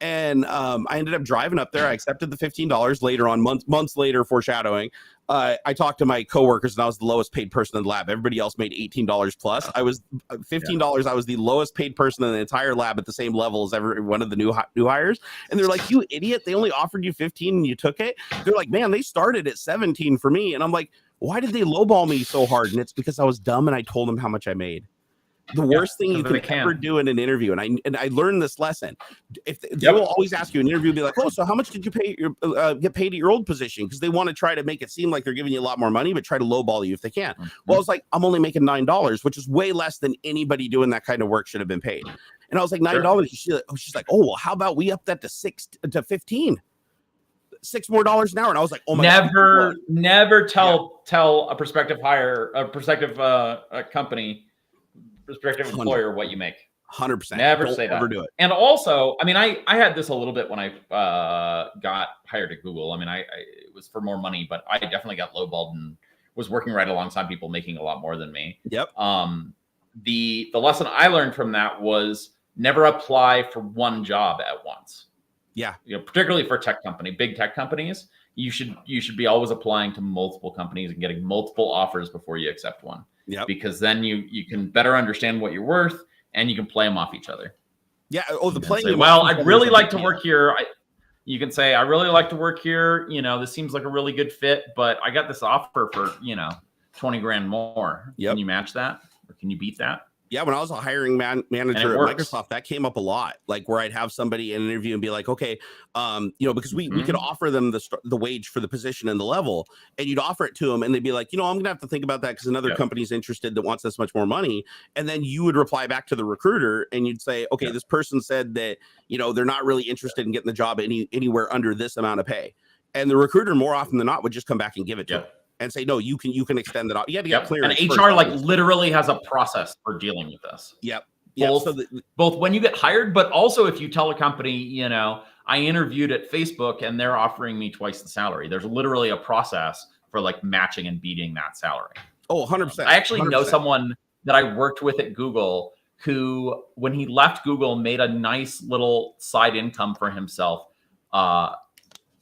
And I ended up driving up there. I accepted the $15 later on, months later, foreshadowing. I talked to my coworkers and I was the lowest paid person in the lab. Everybody else made $18 plus. I was $15. I was the lowest paid person in the entire lab at the same level as every one of the new hires. And they're like, you idiot. They only offered you 15 and you took it. They're like, man, they started at 17 for me. And I'm like, why did they lowball me so hard? And it's because I was dumb and I told them how much I made. The worst thing you can ever do in an interview, and I learned this lesson. If they will always ask you in an interview, be like, "Oh, so how much did you get paid at your old position?" Because they want to try to make it seem like they're giving you a lot more money, but try to lowball you if they can. Well, it's like I'm only making $9, which is way less than anybody doing that kind of work should have been paid. And I was like, $9. She's like, oh, well, how about we up that to 15? $6 more an hour. And I was like, oh my God. Never tell a prospective company, prospective employer what you make. 100%. Never Don't say that. ever do it. And also, I mean, I had this a little bit when I got hired at Google. I mean, it was for more money, but I definitely got lowballed and was working right alongside people making a lot more than me. Yep. The lesson I learned from that was never apply for one job at once. Yeah. You know, particularly for big tech companies, you should be always applying to multiple companies and getting multiple offers before you accept one. Yeah. Because then you can better understand what you're worth and you can play them off each other. Yeah. Oh, the playing. Well, I'd really like to work here. You can say, I really like to work here. You know, this seems like a really good fit, but I got this offer for, $20,000 more. Yep. Can you match that? Or can you beat that? Yeah, when I was a hiring manager at Microsoft, that came up a lot. Like where I'd have somebody in an interview and be like, okay, because we could offer them the wage for the position and the level, and you'd offer it to them, and they'd be like, I'm gonna have to think about that because another company's interested that wants this much more money. And then you would reply back to the recruiter and you'd say, okay, this person said that they're not really interested in getting the job anywhere under this amount of pay, and the recruiter more often than not would just come back and give it to them. And say, no, you can extend that off. You have to get clear. And HR literally has a process for dealing with this. Yep. Both when you get hired, but also if you tell a company, I interviewed at Facebook and they're offering me twice the salary. There's literally a process for matching and beating that salary. Oh, 100%. I actually know someone that I worked with at Google who, when he left Google, made a nice little side income for himself,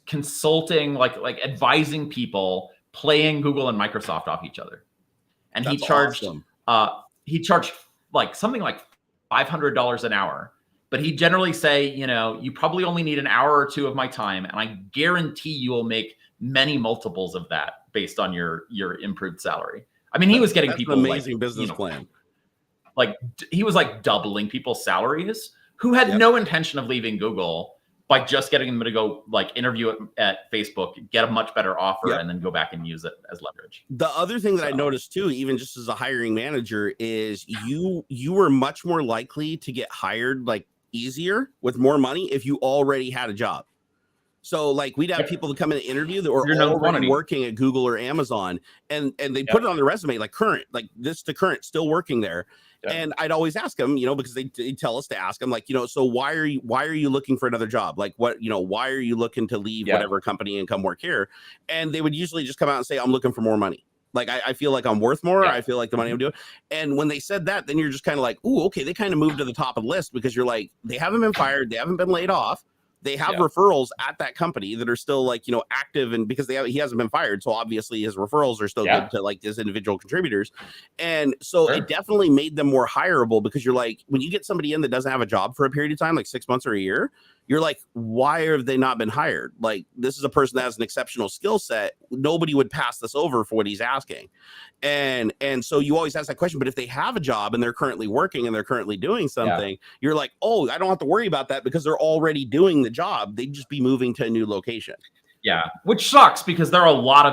consulting, like advising people, playing Google and Microsoft off each other. And he charged something like $500 an hour. But he'd generally say, you probably only need an hour or two of my time, and I guarantee you will make many multiples of that based on your improved salary. I mean, he was getting people an amazing business plan. He was doubling people's salaries who had no intention of leaving Google by just getting them to go interview at Facebook, get a much better offer, and then go back and use it as leverage. The other thing that I noticed too, even just as a hiring manager, is you were much more likely to get hired easier with more money if you already had a job. So like we'd have people that come in and interview that were already working at Google or Amazon, and they put it on their resume like current, like this to current, still working there. And I'd always ask them, because they tell us to ask them, like, so why are you looking for another job? Like what, why are you looking to leave whatever company and come work here? And they would usually just come out and say, I'm looking for more money. Like, I feel like I'm worth more. I feel like the money I'm doing. And when they said that, then you're just kind of like, ooh, okay, they kind of moved to the top of the list, because you're like, they haven't been fired. They haven't been laid off. They have referrals at that company that are still like, active, and because he hasn't been fired. So obviously his referrals are still good to like his individual contributors. And so it definitely made them more hireable, because you're like, when you get somebody in that doesn't have a job for a period of time, like 6 months or a year, you're like, why have they not been hired? Like, this is a person that has an exceptional skill set. Nobody would pass this over for what he's asking. And so you always ask that question. But if they have a job and they're currently working and they're currently doing something, you're like, oh, I don't have to worry about that, because they're already doing the job. They'd just be moving to a new location. Yeah. Which sucks, because there are a lot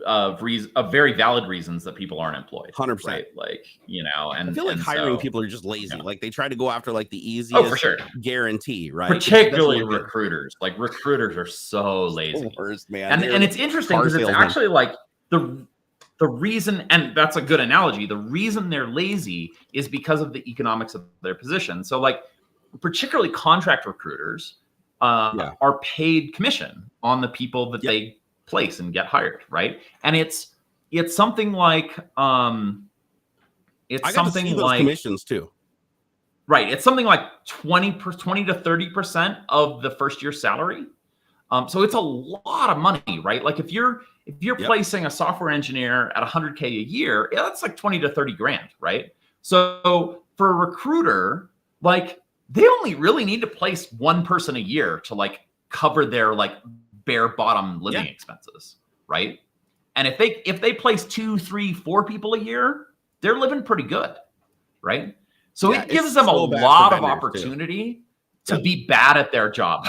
of very valid reasons that people aren't employed. 100%. Right? Like, and I feel like hiring people are just lazy. Like they try to go after like the easiest guarantee, right? Particularly recruiters. Like recruiters are so lazy. Worst, man. And it's interesting, because it's actually like the reason, and that's a good analogy, the reason they're lazy is because of the economics of their position. So like particularly contract recruiters are paid commission on the people that they place and get hired, right? And it's something like it's something like commissions too, right? It's something like 20 to 30% of the first year salary. So it's a lot of money, right? Like if you're placing a software engineer at $100K a year, that's like 20 to 30 grand, right? So for a recruiter, like they only really need to place one person a year to like cover their like bare bottom living expenses, right? And if they place 2, 3, 4 people a year, they're living pretty good, right? So it gives them a lot of opportunity to be bad at their job.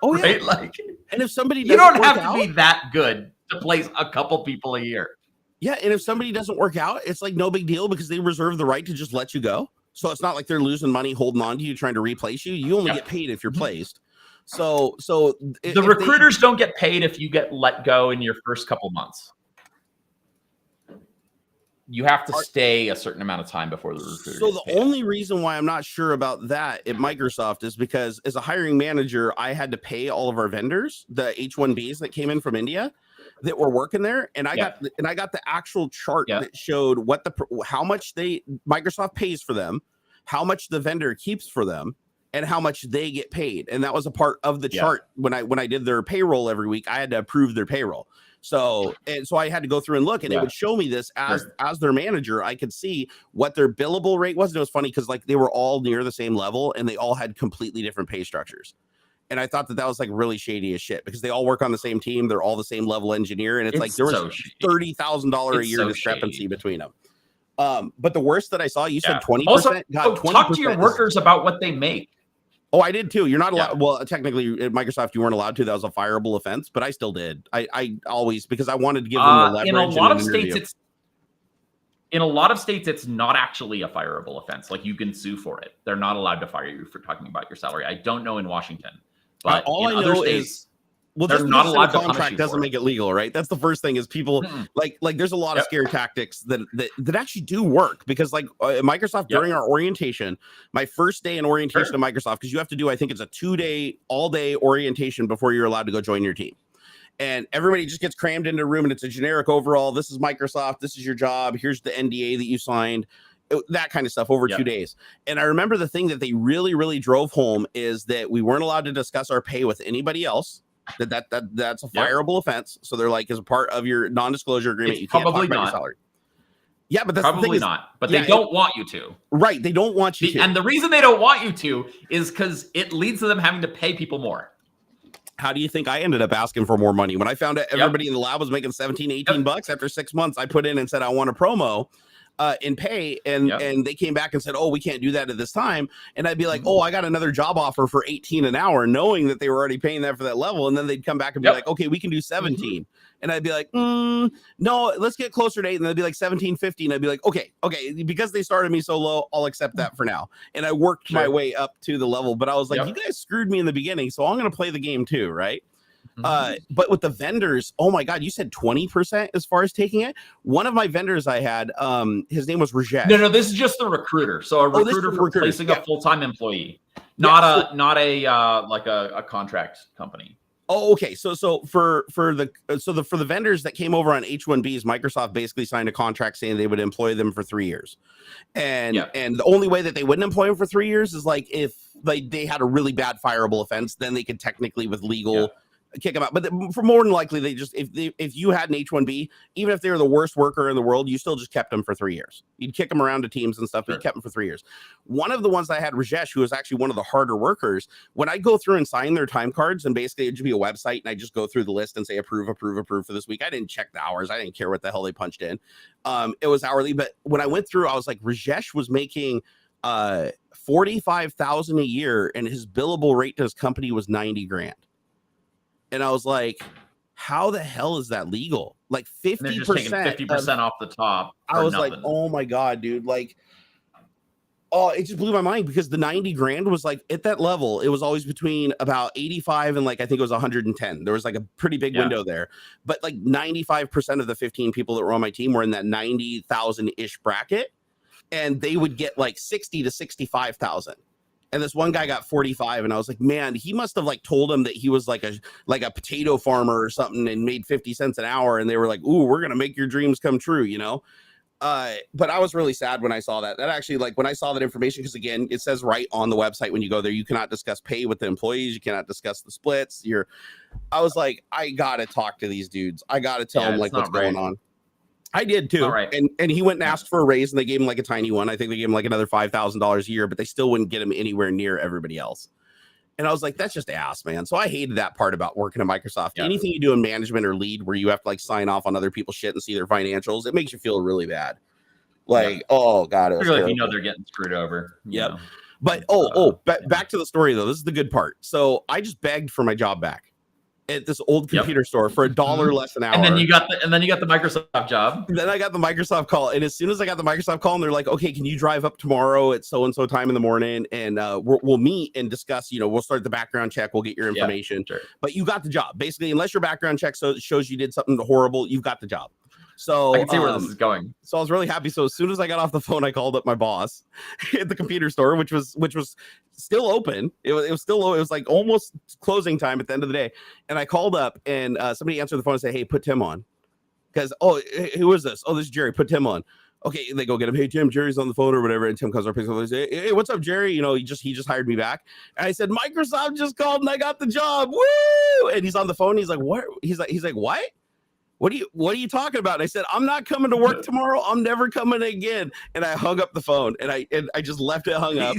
Oh yeah, right? Like, and if somebody you don't have to be that good to place a couple people a year. Yeah, and if somebody doesn't work out, it's like no big deal, because they reserve the right to just let you go. So it's not like they're losing money holding on to you, trying to replace you. You only get paid if you're placed. So the recruiters don't get paid if you get let go in your first couple months. You have to stay a certain amount of time before the recruiter. So the only reason why I'm not sure about that at Microsoft is because as a hiring manager, I had to pay all of our vendors, the H-1Bs that came in from India that were working there. And I got the actual chart that showed how much Microsoft pays for them, how much the vendor keeps for them, and how much they get paid. And that was a part of the chart when I did their payroll every week. I had to approve their payroll. So I had to go through and look, and it would show me this as their manager. I could see what their billable rate was. And it was funny because like they were all near the same level and they all had completely different pay structures. And I thought that was like really shady as shit, because they all work on the same team. They're all the same level engineer. And it's like there was $30,000 a year discrepancy between them. But the worst that I saw, you said 20%. Also, talk to your workers about what they make. Oh, I did too. You're not allowed. Well, technically at Microsoft, you weren't allowed to. That was a fireable offense, but I still did. I always, because I wanted to give them the leverage. In a lot of states, it's not actually a fireable offense. Like you can sue for it. They're not allowed to fire you for talking about your salary. I don't know in Washington, but all I know is, well, they're not allowed to contract doesn't make it legal, right? That's the first thing is people like there's a lot of scare tactics that actually do work, because like Microsoft during our orientation, my first day in orientation at Microsoft, because you have to do, I think it's a 2-day all day orientation before you're allowed to go join your team. And everybody just gets crammed into a room, and it's a generic overall. This is Microsoft. This is your job. Here's the NDA that you signed. That kind of stuff over 2 days. And I remember the thing that they really, really drove home is that we weren't allowed to discuss our pay with anybody else. That's a fireable offense. So they're like, as a part of your non-disclosure agreement, you can't talk about your salary. Yeah, but that's probably the thing not. But they don't want you to. Right. They don't want you to. And the reason they don't want you to is because it leads to them having to pay people more. How do you think I ended up asking for more money? When I found out everybody in the lab was making 17, 18 bucks after 6 months, I put in and said, I want a promo. in pay, and they came back and said, oh, we can't do that at this time. And I'd be like, oh, I got another job offer for 18 an hour, knowing that they were already paying that for that level. And then they'd come back and be like, okay, we can do 17. And I'd be like, no, let's get closer to 8. And they'd be like 17.50. And I'd be like, okay, because they started me so low, I'll accept that for now. And I worked my way up to the level, but I was like, you guys screwed me in the beginning, so I'm going to play the game too, right? But with the vendors, oh my God, you said 20% as far as taking it. One of my vendors I had, his name was Rajesh. No, this is just the recruiter. So a recruiter for replacing a full-time employee, not a contract company. Oh, okay. So for the vendors that came over on H-1Bs, Microsoft basically signed a contract saying they would employ them for 3 years, and the only way that they wouldn't employ them for 3 years is like if they had a really bad fireable offense, then they could technically with legal. Kick them out, but for more than likely, they just if you had an H-1B, even if they were the worst worker in the world, you still just kept them for 3 years. You'd kick them around to teams and stuff, but you kept them for 3 years. One of the ones I had, Rajesh, who was actually one of the harder workers, when I go through and sign their time cards, and basically it'd be a website, and I just go through the list and say approve for this week. I didn't check the hours. I didn't care what the hell they punched in. It was hourly, but when I went through, I was like, Rajesh was making $45,000 a year, and his billable rate to his company was $90,000. And I was like, how the hell is that legal? Like 50%, 50% off the top. I was like, oh my God, dude. Like, it just blew my mind because the $90,000 was like at that level. It was always between about 85 and like, I think it was 110. There was like a pretty big window there, but like 95% of the 15 people that were on my team were in that 90,000 ish bracket. And they would get like 60 to 65,000. And this one guy got 45, and I was like, man, he must have like told him that he was like a potato farmer or something and made 50 cents an hour. And they were like, ooh, we're going to make your dreams come true, you know? But I was really sad when I saw that. That actually, like when I saw that information, because again, it says right on the website when you go there, you cannot discuss pay with the employees. You cannot discuss the splits. I was like, I got to talk to these dudes. I got to tell them like what's going on. I did too. And he went and asked for a raise, and they gave him like a tiny one. I think they gave him like another $5,000 a year, but they still wouldn't get him anywhere near everybody else. And I was like, that's just ass, man. So I hated that part about working at Microsoft. Anything you do in management or lead where you have to like sign off on other people's shit and see their financials, it makes you feel really bad. Like, oh God. Particularly if you know they're getting screwed over. Yep. But back to the story though. This is the good part. So I just begged for my job back at this old computer store for $1 less an hour. And then you got the Microsoft job. Then I got the Microsoft call. And as soon as I got the Microsoft call, and they're like, okay, can you drive up tomorrow at so-and-so time in the morning? And we'll meet and discuss, we'll start the background check. We'll get your information. But you got the job. Basically, unless your background check shows you did something horrible, you've got the job. So I can see where this is going. So I was really happy. So as soon as I got off the phone, I called up my boss at the computer store, which was still open. It was still, it was like almost closing time at the end of the day. And I called up, and somebody answered the phone and said, hey, put Tim on. Because, who is this? Oh, this is Jerry. Put Tim on. Okay, they go get him. Hey, Tim, Jerry's on the phone or whatever. And Tim comes up and says, hey, what's up, Jerry? He just hired me back. And I said, Microsoft just called and I got the job. Woo! And he's on the phone. He's like, what? He's like, what? What are you talking about? And I said, I'm not coming to work tomorrow. I'm never coming again. And I hung up the phone, and I just left it hung up.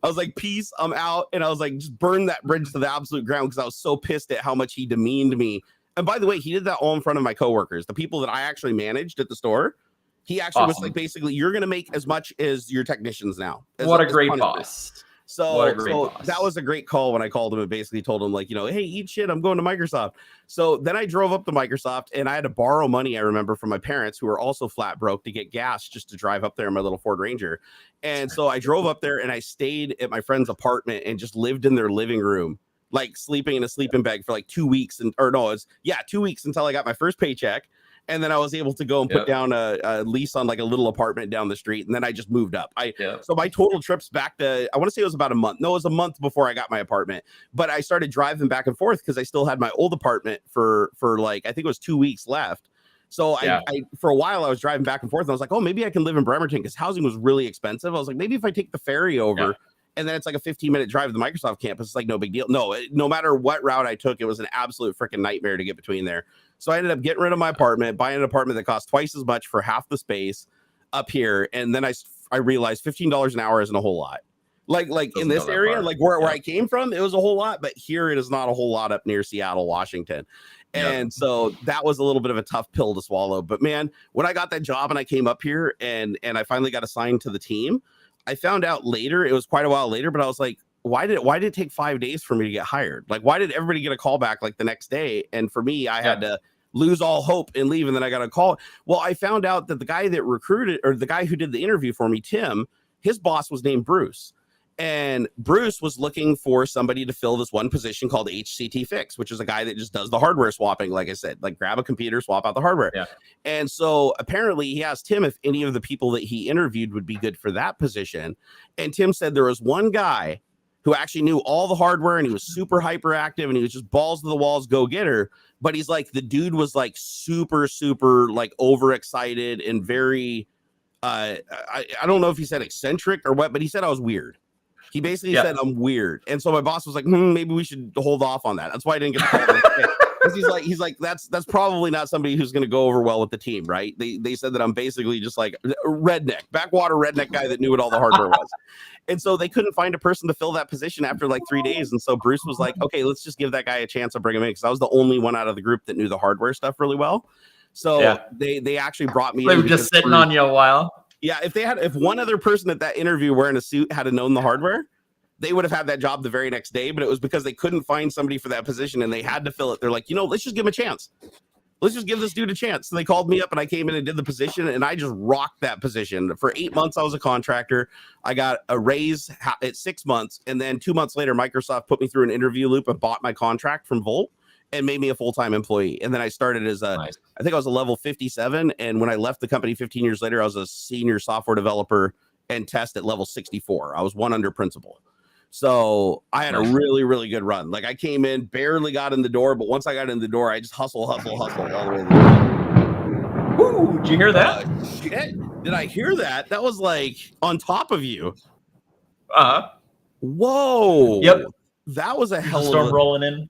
I was like, peace, I'm out. And I was like, just burn that bridge to the absolute ground, because I was so pissed at how much he demeaned me. And by the way, he did that all in front of my coworkers, the people that I actually managed at the store. He actually was like, basically, you're going to make as much as your technicians now. What a great boss. So that was a great call when I called him and basically told him, like, hey, eat shit, I'm going to Microsoft. So then I drove up to Microsoft, and I had to borrow money, I remember, from my parents, who were also flat broke, to get gas just to drive up there in my little Ford Ranger. And so I drove up there, and I stayed at my friend's apartment and just lived in their living room, like sleeping in a sleeping bag for like 2 weeks. 2 weeks until I got my first paycheck. And then I was able to go and put down a lease on like a little apartment down the street. And then I just moved up. So my total trips back to, I want to say it was about a month. No, it was a month before I got my apartment. But I started driving back and forth because I still had my old apartment for like, I think it was 2 weeks left. So I for a while I was driving back and forth, and I was like, oh, maybe I can live in Bremerton, because housing was really expensive. I was like, maybe if I take the ferry over, and then it's like a 15-minute drive to the Microsoft campus, it's like no big deal. No matter what route I took, it was an absolute freaking nightmare to get between there. So I ended up getting rid of my apartment, buying an apartment that cost twice as much for half the space up here. And then I realized $15 an hour isn't a whole lot. Like in this area, like where I came from, it was a whole lot, but here it is not a whole lot up near Seattle, Washington. And so that was a little bit of a tough pill to swallow. But man, when I got that job and I came up here and I finally got assigned to the team, I found out later, it was quite a while later, but I was like, why did it take 5 days for me to get hired? Like, why did everybody get a call back like the next day? And for me, I had to lose all hope and leave. And then I got a call. Well, I found out that the guy that recruited, or the guy who did the interview for me, Tim, his boss was named Bruce. And Bruce was looking for somebody to fill this one position called HCT Fix, which is a guy that just does the hardware swapping. Like I said, like grab a computer, swap out the hardware. Yeah. And so apparently he asked Tim if any of the people that he interviewed would be good for that position. And Tim said there was one guy who actually knew all the hardware and he was super hyperactive and he was just balls to the walls, go getter. But he's like, the dude was like super like overexcited and very, I don't know if he said eccentric or what, but he said I was weird. He basically said I'm weird. And so my boss was like, maybe we should hold off on that. That's why I didn't get the call. He's like, that's probably not somebody who's going to go over well with the team, right? They said that I'm basically just like a redneck, backwater redneck guy that knew what all the hardware was. And so they couldn't find a person to fill that position after like 3 days. And so Bruce was like, okay, let's just give that guy a chance to bring him in, because I was the only one out of the group that knew the hardware stuff really well. So they actually brought me They in. were just sitting on you a while. Yeah, if one other person at that interview wearing a suit had known the hardware, they would have had that job the very next day. But it was because they couldn't find somebody for that position and they had to fill it. They're like, let's just give him a chance. Let's just give this dude a chance. So they called me up and I came in and did the position and I just rocked that position. For 8 months, I was a contractor. I got a raise at 6 months. And then 2 months later, Microsoft put me through an interview loop and bought my contract from Volt and made me a full-time employee. And then I started as I think I was a level 57. And when I left the company 15 years later, I was a senior software developer and test at level 64. I was one under principal. So I had a really, really good run. Like I came in, barely got in the door, but once I got in the door, I just hustle all the way to the door. Woo, did you hear that? Shit. Did I hear that? That was like on top of you. Whoa. Yep. That was a hell of a storm rolling in.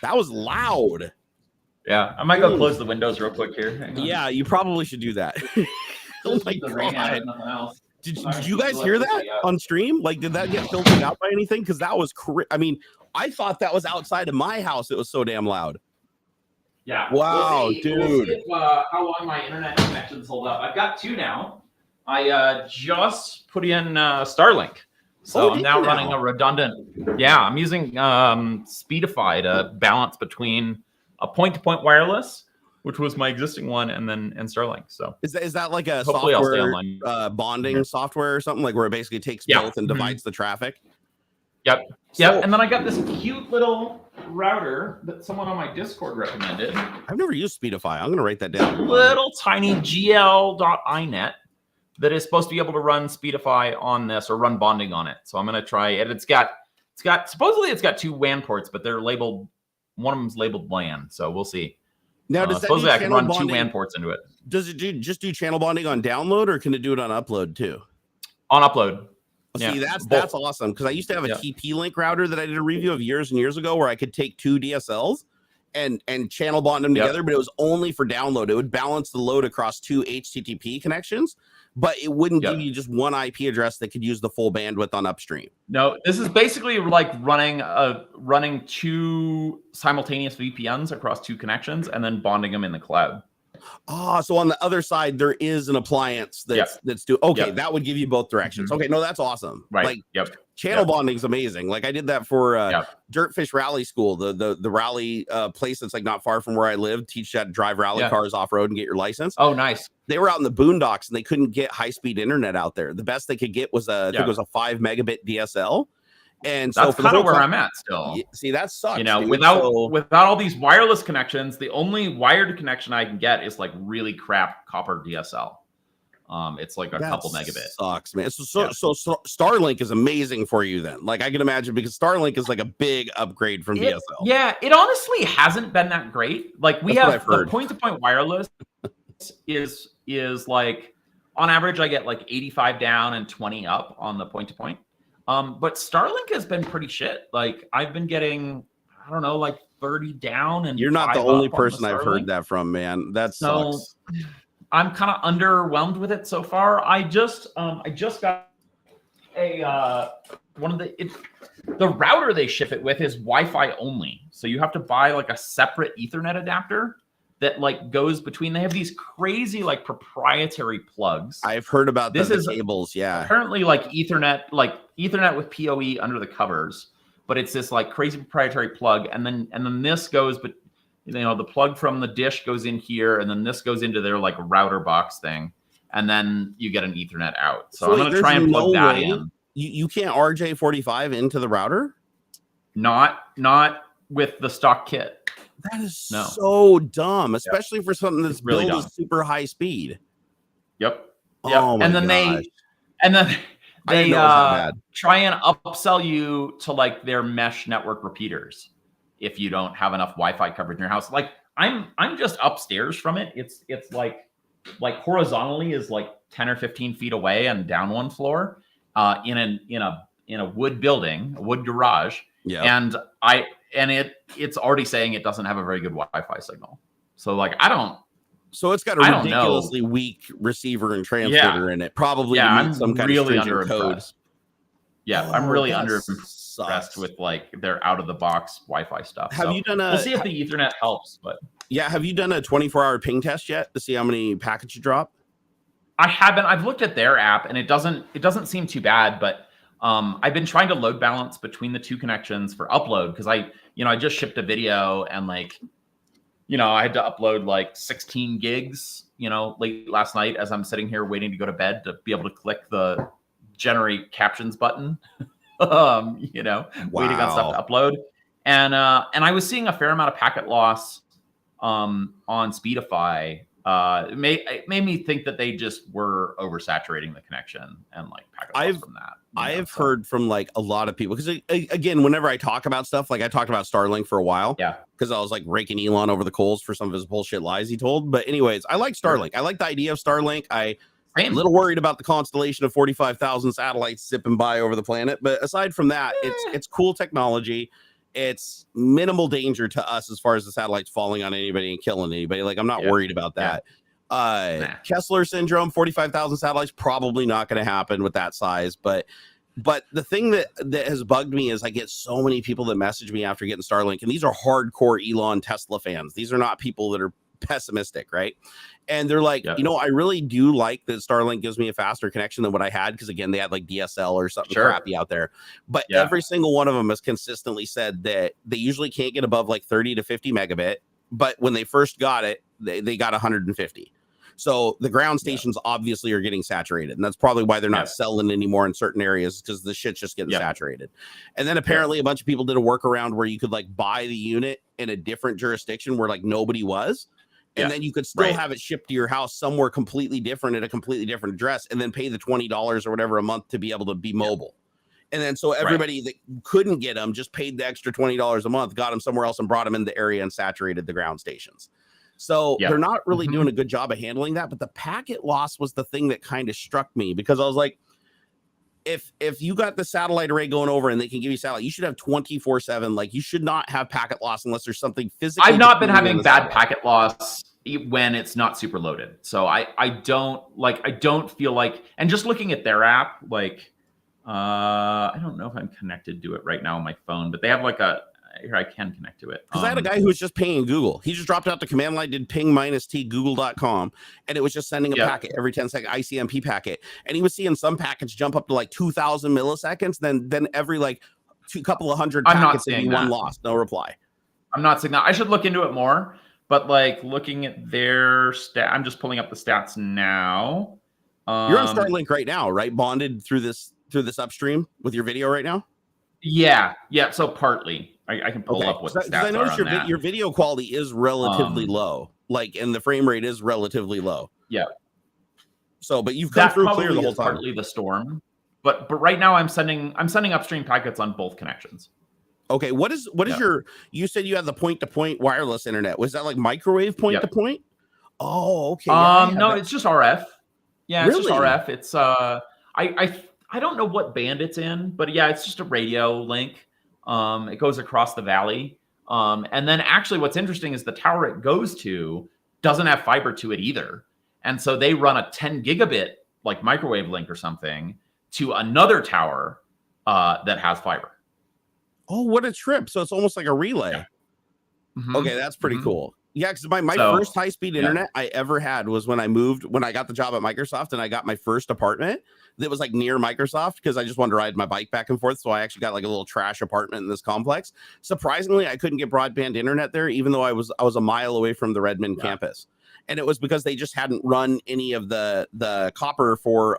That was loud. Yeah, I might go close the windows real quick here. Yeah, you probably should do that. Oh my God. Did you guys hear that on stream? Like, did that get filtered out by anything? Because that was I mean, I thought that was outside of my house. It was so damn loud. Yeah. Wow, dude. We'll see if, how long my internet connections hold up. I've got 2 now. I just put in Starlink. So I'm now running a redundant. Yeah, I'm using Speedify to balance between a point-to-point wireless, which was my existing one, and Starlink. So is that like a hopefully software bonding software or something, like where it basically takes both and divides the traffic? Yep. Yep. And then I got this cute little router that someone on my Discord recommended. I've never used Speedify. I'm going to write that down. Little tiny gl.inet that is supposed to be able to run Speedify on this or run bonding on it. So I'm going to try it. It's got supposedly it's got 2 WAN ports, but they're labeled. One of them's labeled LAN. So we'll see. Now, does that supposedly I can run bonding, 2 WAN ports into it. Does it just do channel bonding on download, or can it do it on upload too? On upload. See, that's awesome, because I used to have a TP-Link router that I did a review of years and years ago where I could take 2 DSLs and channel bond them together, but it was only for download. It would balance the load across 2 HTTP connections, but it wouldn't give you just one IP address that could use the full bandwidth on upstream. No, this is basically like running 2 simultaneous VPNs across 2 connections and then bonding them in the cloud. So on the other side, there is an appliance that's that would give you both directions. Okay, no, that's awesome. Right. Like, channel bonding is amazing. Like I did that for Dirtfish Rally School, the rally place that's like not far from where I live. Teach you how to drive rally cars off road and get your license. Oh, nice. They were out in the boondocks and they couldn't get high speed internet out there. The best they could get was I think it was a 5 megabit DSL. And so that's kind of where I'm at still. See, that sucks. Without all these wireless connections, the only wired connection I can get is like really crap copper DSL. It's like a couple megabit. Sucks, man. So Starlink is amazing for you then. Like I can imagine, because Starlink is like a big upgrade from DSL. Yeah, it honestly hasn't been that great. Like we have the point-to-point wireless is like on average I get like 85 down and 20 up on the point-to-point. But Starlink has been pretty shit. Like I've been getting, I don't know, like 30 down and you're not the only person I've heard that from, man. That sucks. I'm kind of underwhelmed with it so far. I just got the router they ship it with is Wi-Fi only. So you have to buy like a separate Ethernet adapter that like goes between. They have these crazy like proprietary plugs. I've heard about This the is cables. Yeah. Apparently like Ethernet with PoE under the covers, but it's this like crazy proprietary plug. And then this goes, but the plug from the dish goes in here, and then this goes into their like router box thing. And then you get an Ethernet out. So I'm going to try and plug that in. You can't RJ45 into the router? Not with the stock kit. That is so dumb, especially for something that's really built at super high speed. Yep. Oh my gosh. They try and upsell you to like their mesh network repeaters if you don't have enough Wi-Fi coverage in your house. Like I'm just upstairs from it. It's like horizontally is like 10 or 15 feet away and down one floor in a wood building, a wood garage. Yeah. And it's already saying it doesn't have a very good Wi-Fi signal. So like so it's got a ridiculously weak receiver and transmitter in it. Probably I'm some kind really of stringent code. Yeah, I'm really impressed with like their out of the box Wi-Fi stuff. We'll see if the Ethernet helps, but yeah, have you done a 24-hour ping test yet to see how many packets you drop? I haven't. I've looked at their app and it doesn't seem too bad, but I've been trying to load balance between the two connections for upload because I just shipped a video and I had to upload like 16 gigs, late last night as I'm sitting here waiting to go to bed to be able to click the generate captions button, waiting on stuff to upload. And I was seeing a fair amount of packet loss on Speedify. It made me think that they just were oversaturating the connection and like packet loss from that. I've heard from like a lot of people because again, whenever I talk about stuff, like I talked about Starlink for a while, because I was like raking Elon over the coals for some of his bullshit lies he told. But anyways, I like Starlink. I like the idea of Starlink. I'm a little worried about the constellation of 45,000 satellites zipping by over the planet, but aside from that, it's cool technology. It's minimal danger to us as far as the satellites falling on anybody and killing anybody. Like I'm not worried about that. Kessler syndrome, 45,000 satellites, probably not going to happen with that size. But the thing that has bugged me is I get so many people that message me after getting Starlink, and these are hardcore Elon Tesla fans. These are not people that are pessimistic, right? And they're like, I really do like that Starlink gives me a faster connection than what I had, because again, they had like DSL or something crappy out there. But every single one of them has consistently said that they usually can't get above like 30 to 50 megabit, but when they first got it, they got 150. So the ground stations obviously are getting saturated, and that's probably why they're not selling anymore in certain areas, because the shit's just getting saturated. And then apparently a bunch of people did a workaround where you could like buy the unit in a different jurisdiction where like nobody was. And then you could still have it shipped to your house somewhere completely different at a completely different address, and then pay the $20 or whatever a month to be able to be mobile. And then so everybody that couldn't get them just paid the extra $20 a month, got them somewhere else, and brought them in the area and saturated the ground stations. So they're not really doing a good job of handling that. But the packet loss was the thing that kind of struck me, because I was like, if you got the satellite array going over and they can give you satellite, you should have 24/7. Like you should not have packet loss unless there's something physically. I've not been having bad packet loss when it's not super loaded. So I don't feel like, and just looking at their app, like I don't know if I'm connected to it right now on my phone, but they have like here I can connect to it. Because I had a guy who was just pinging Google. He just dropped out the command line, did ping -t google.com, and it was just sending a packet every 10 second ICMP packet. And he was seeing some packets jump up to like 2,000 milliseconds. Then every like couple of hundred packets, there'd be one lost, no reply. I'm not saying that. I should look into it more. But like looking at their stat, I'm just pulling up the stats now. You're on Starlink right now, right? Bonded through this upstream with your video right now. Yeah. So partly. I can pull up what the stats I noticed your video quality is relatively low, like, and the frame rate is relatively low. Yeah. So, but you've come through clear the whole time. Partly the storm, but right now I'm sending upstream packets on both connections. Okay, what is your? You said you had the point-to-point wireless internet. Was that like microwave point-to-point? Oh, okay. No, it's just RF. Yeah, it's just RF. It's I don't know what band it's in, but yeah, it's just a radio link. It goes across the valley. And then actually what's interesting is the tower it goes to doesn't have fiber to it either. And so they run a 10 gigabit like microwave link or something to another tower that has fiber. Oh, what a trip. So it's almost like a relay. Yeah. Mm-hmm. Okay, that's pretty cool. Yeah, because my first high-speed internet I ever had was when I got the job at Microsoft, and I got my first apartment that was like near Microsoft because I just wanted to ride my bike back and forth. So I actually got like a little trash apartment in this complex. Surprisingly, I couldn't get broadband internet there, even though I was a mile away from the Redmond campus. And it was because they just hadn't run any of the copper for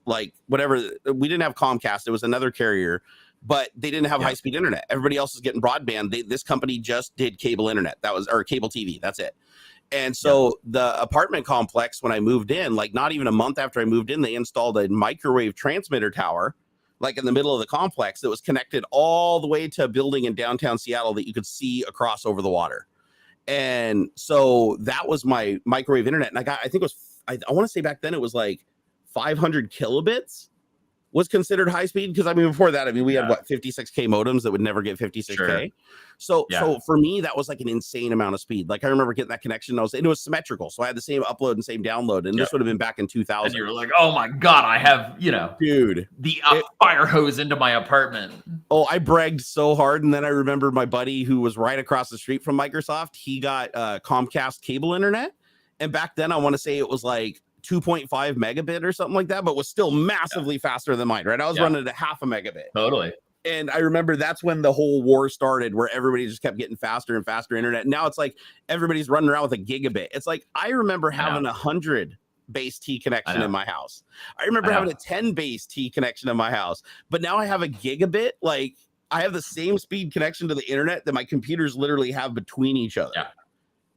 like whatever. We didn't have Comcast. It was another carrier. But they didn't have high-speed internet. Everybody else is getting broadband. This company just did cable internet. Or cable TV. That's it. And so the apartment complex, when I moved in, like not even a month after I moved in, they installed a microwave transmitter tower, like in the middle of the complex, that was connected all the way to a building in downtown Seattle that you could see across over the water. And so that was my microwave internet. And I think it was, I want to say back then it was like 500 kilobits. Was considered high speed because I mean before that we had what 56K modems that would never get 56K. Sure. So for me that was like an insane amount of speed. Like I remember getting that connection. It was symmetrical, so I had the same upload and same download. And this would have been back in 2000. And you were like, oh my god, I have dude the fire hose into my apartment. Oh, I bragged so hard, and then I remember my buddy who was right across the street from Microsoft. He got Comcast cable internet, and back then I want to say it was like 2.5 megabit or something like that, but was still massively faster than mine, right? I was running at 0.5 megabit. Totally. And I remember that's when the whole war started, where everybody just kept getting faster and faster internet. Now it's like everybody's running around with a gigabit. It's like I remember having 100 base T connection in my house. I remember having a 10 base T connection in my house, but now I have a gigabit. Like I have the same speed connection to the internet that my computers literally have between each other.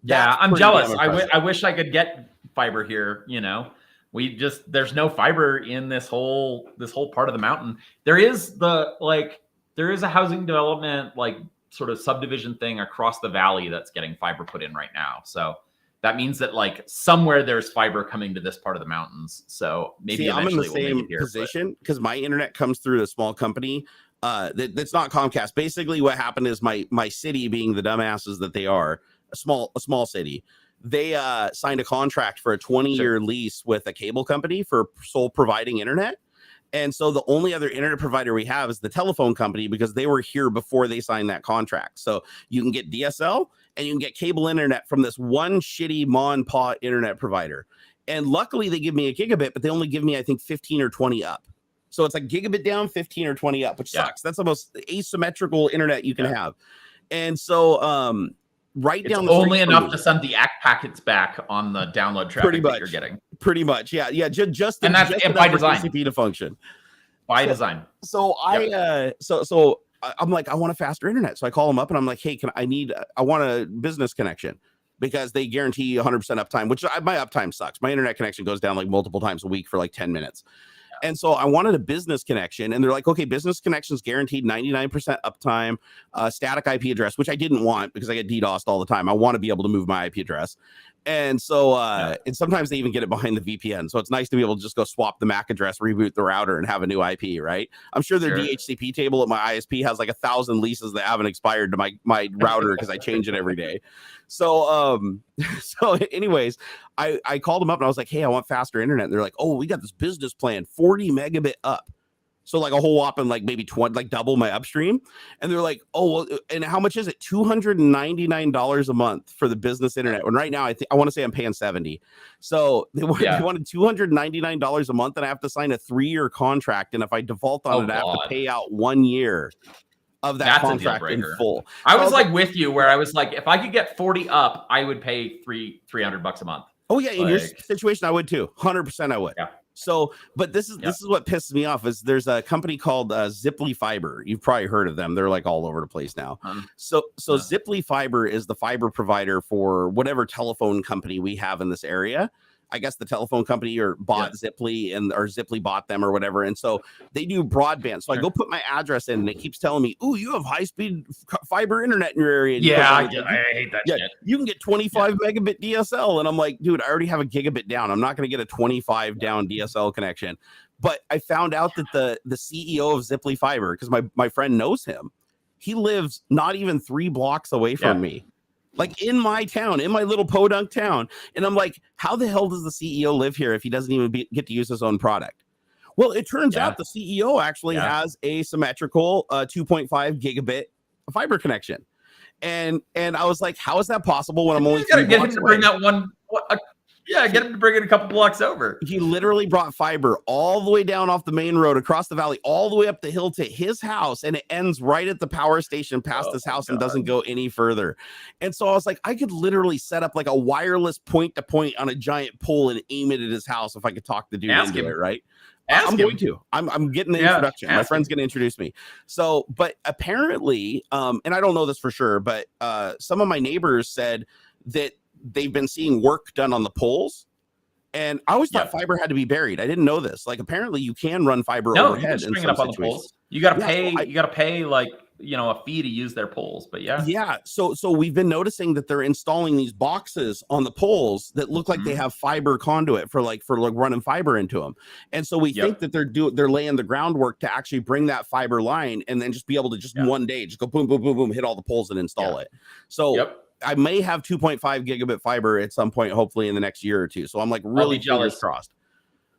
Yeah, I'm jealous. I wish I could get fiber here. There's no fiber in this whole part of the mountain. There is a housing development like sort of subdivision thing across the valley that's getting fiber put in right now. So that means that like somewhere there's fiber coming to this part of the mountains. So maybe I'm in the same position because my internet comes through a small company that's not Comcast. Basically, what happened is my city, being the dumbasses that they are, a small city, they signed a contract for a 20-year lease with a cable company for sole providing internet. And so the only other internet provider we have is the telephone company because they were here before they signed that contract. So you can get DSL and you can get cable internet from this one shitty ma and pa internet provider. And luckily they give me a gigabit, but they only give me, I think, 15 or 20 up. So it's like gigabit down, 15 or 20 up, which sucks. That's the most asymmetrical internet you can have. And so right down the only enough to send the ACK packets back on the download traffic that you're getting. Pretty much, yeah. Just and that's by design. TCP to function by design. So I'm like, I want a faster internet. So I call them up and I'm like, hey, I want a business connection because they guarantee 100% uptime, which my uptime sucks. My internet connection goes down like multiple times a week for like 10 minutes. And so I wanted a business connection, and they're like, okay, business connections guaranteed 99% uptime, static IP address, which I didn't want because I get DDoSed all the time. I want to be able to move my IP address. And so, and sometimes they even get it behind the VPN. So it's nice to be able to just go swap the MAC address, reboot the router, and have a new IP, right? I'm sure their DHCP table at my ISP has like 1,000 leases that haven't expired to my router because I change it every day. So, anyways, I called them up and I was like, hey, I want faster internet. And they're like, oh, we got this business plan, 40 megabit up. So like a whole whopping like maybe 20, like double my upstream. And they're like, oh, well, and how much is it? $299 a month for the business internet. And right now I want to say I'm paying $70. So they wanted $299 a month, and I have to sign a 3-year contract. And if I default on it, I have to pay out 1 year of that contract in full. I was like with you where I was like, if I could get 40 up, I would pay $300 a month. Oh yeah, in your situation, I would too. 100% I would. Yeah. So, but this is what pisses me off is there's a company called Ziply Fiber. You've probably heard of them. They're like all over the place now. So Ziply Fiber is the fiber provider for whatever telephone company we have in this area. I guess the telephone company bought Ziply or Ziply bought them or whatever. And so they do broadband. So I go put my address in and it keeps telling me, oh, you have high speed fiber internet in your area. I hate that shit. You can get 25 megabit DSL. And I'm like, dude, I already have a gigabit down. I'm not going to get a 25 down DSL connection. But I found out that the CEO of Ziply Fiber, because my friend knows him, he lives not even 3 blocks away from me. Like in my town, in my little podunk town. And I'm like, how the hell does the CEO live here if he doesn't even get to use his own product? Well, it turns Yeah. out the CEO actually has a symmetrical 2.5 gigabit fiber connection. And I was like, how is that possible when I'm only 3 get him blocks to away? bring that one. Get him to bring it a couple blocks over. He literally brought fiber all the way down off the main road, across the valley, all the way up the hill to his house, and it ends right at the power station past his house and doesn't go any further. And so I was like, I could literally set up like a wireless point-to-point on a giant pole and aim it at his house if I could talk the dude into it, right? I'm going to. I'm getting the introduction. My friend's going to introduce me. So, but apparently, and I don't know this for sure, but some of my neighbors said that they've been seeing work done on the poles. And I always thought fiber had to be buried. I didn't know this. Like, apparently you can run fiber overhead. You can string it up on the poles. You got to pay. You got to pay like, a fee to use their poles. But yeah. So we've been noticing that they're installing these boxes on the poles that look like they have fiber conduit for running fiber into them. And so we think that they're laying the groundwork to actually bring that fiber line and then just be able to just in one day just go boom, boom, boom, boom, hit all the poles and install it. So I may have 2.5 gigabit fiber at some point, hopefully in the next year or two. So I'm like really fingers crossed.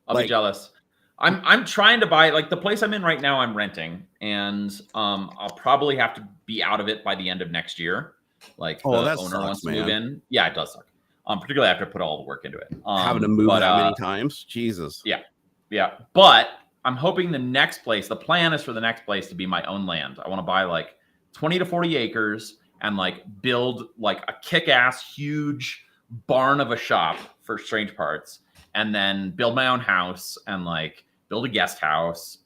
I'll be jealous. I'm trying to buy, like, the place I'm in right now, I'm renting, and I'll probably have to be out of it by the end of next year. Like, the owner wants to move in. Yeah, it does suck. Particularly after I put all the work into it. Having to move that many times, Jesus. Yeah. But I'm hoping the plan is for the next place to be my own land. I want to buy like 20 to 40 acres and like build like a kick-ass huge barn of a shop for Strange Parts, and then build my own house and like build a guest house,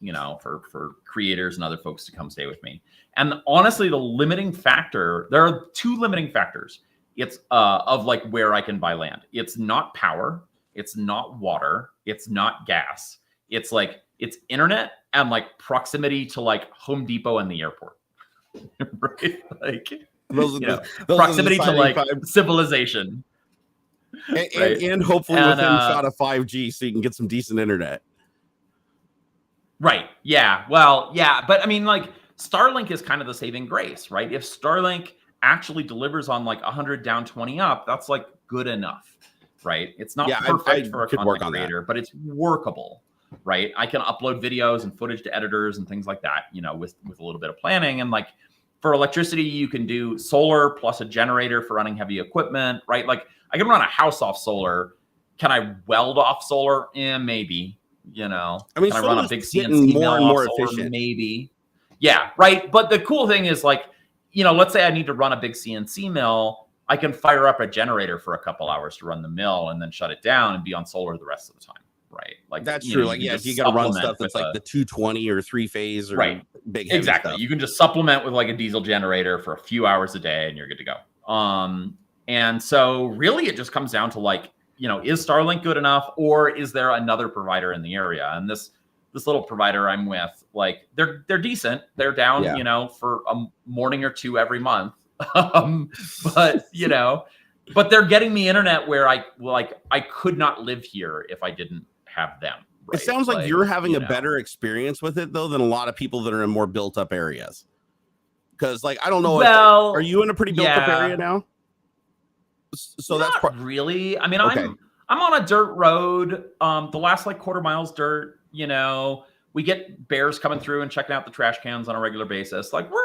for creators and other folks to come stay with me. And honestly, there are 2 limiting factors. It's of like where I can buy land. It's not power, it's not water, it's not gas. It's internet and like proximity to like Home Depot and the airport. Right? Like, those proximity to like civilization. And hopefully within shot of 5G so you can get some decent internet. Right. Yeah. Well, yeah. But I mean, like, Starlink is kind of the saving grace, right? If Starlink actually delivers on like 100 down, 20 up, that's like good enough, right? It's not perfect for a content creator, but it's workable, right? I can upload videos and footage to editors and things like that, with a little bit of planning. And like, for electricity, you can do solar plus a generator for running heavy equipment, right? Like, I can run a house off solar. Can I weld off solar? Maybe, I mean, can I run a big CNC more and more solar? efficient? Maybe. Yeah, right. But the cool thing is, like, let's say I need to run a big CNC mill. I can fire up a generator for a couple hours to run the mill and then shut it down and be on solar the rest of the time. Right. Like, that's true. Like, if you got to run stuff that's like the 220 or 3-phase or big heavy exactly stuff. You can just supplement with like a diesel generator for a few hours a day and you're good to go. And so really it just comes down to like, is Starlink good enough, or is there another provider in the area? And this little provider I'm with, like, they're decent. They're down, for a morning or two every month. But they're getting me internet where I could not live here if I didn't have them. Right? It sounds like you're having a better experience with it though than a lot of people that are in more built up areas. Because like, I don't know. Well, are you in a pretty built up area now? So not that's really. I mean, okay. I'm on a dirt road. The last like quarter mile's dirt. We get bears coming through and checking out the trash cans on a regular basis. Like, we're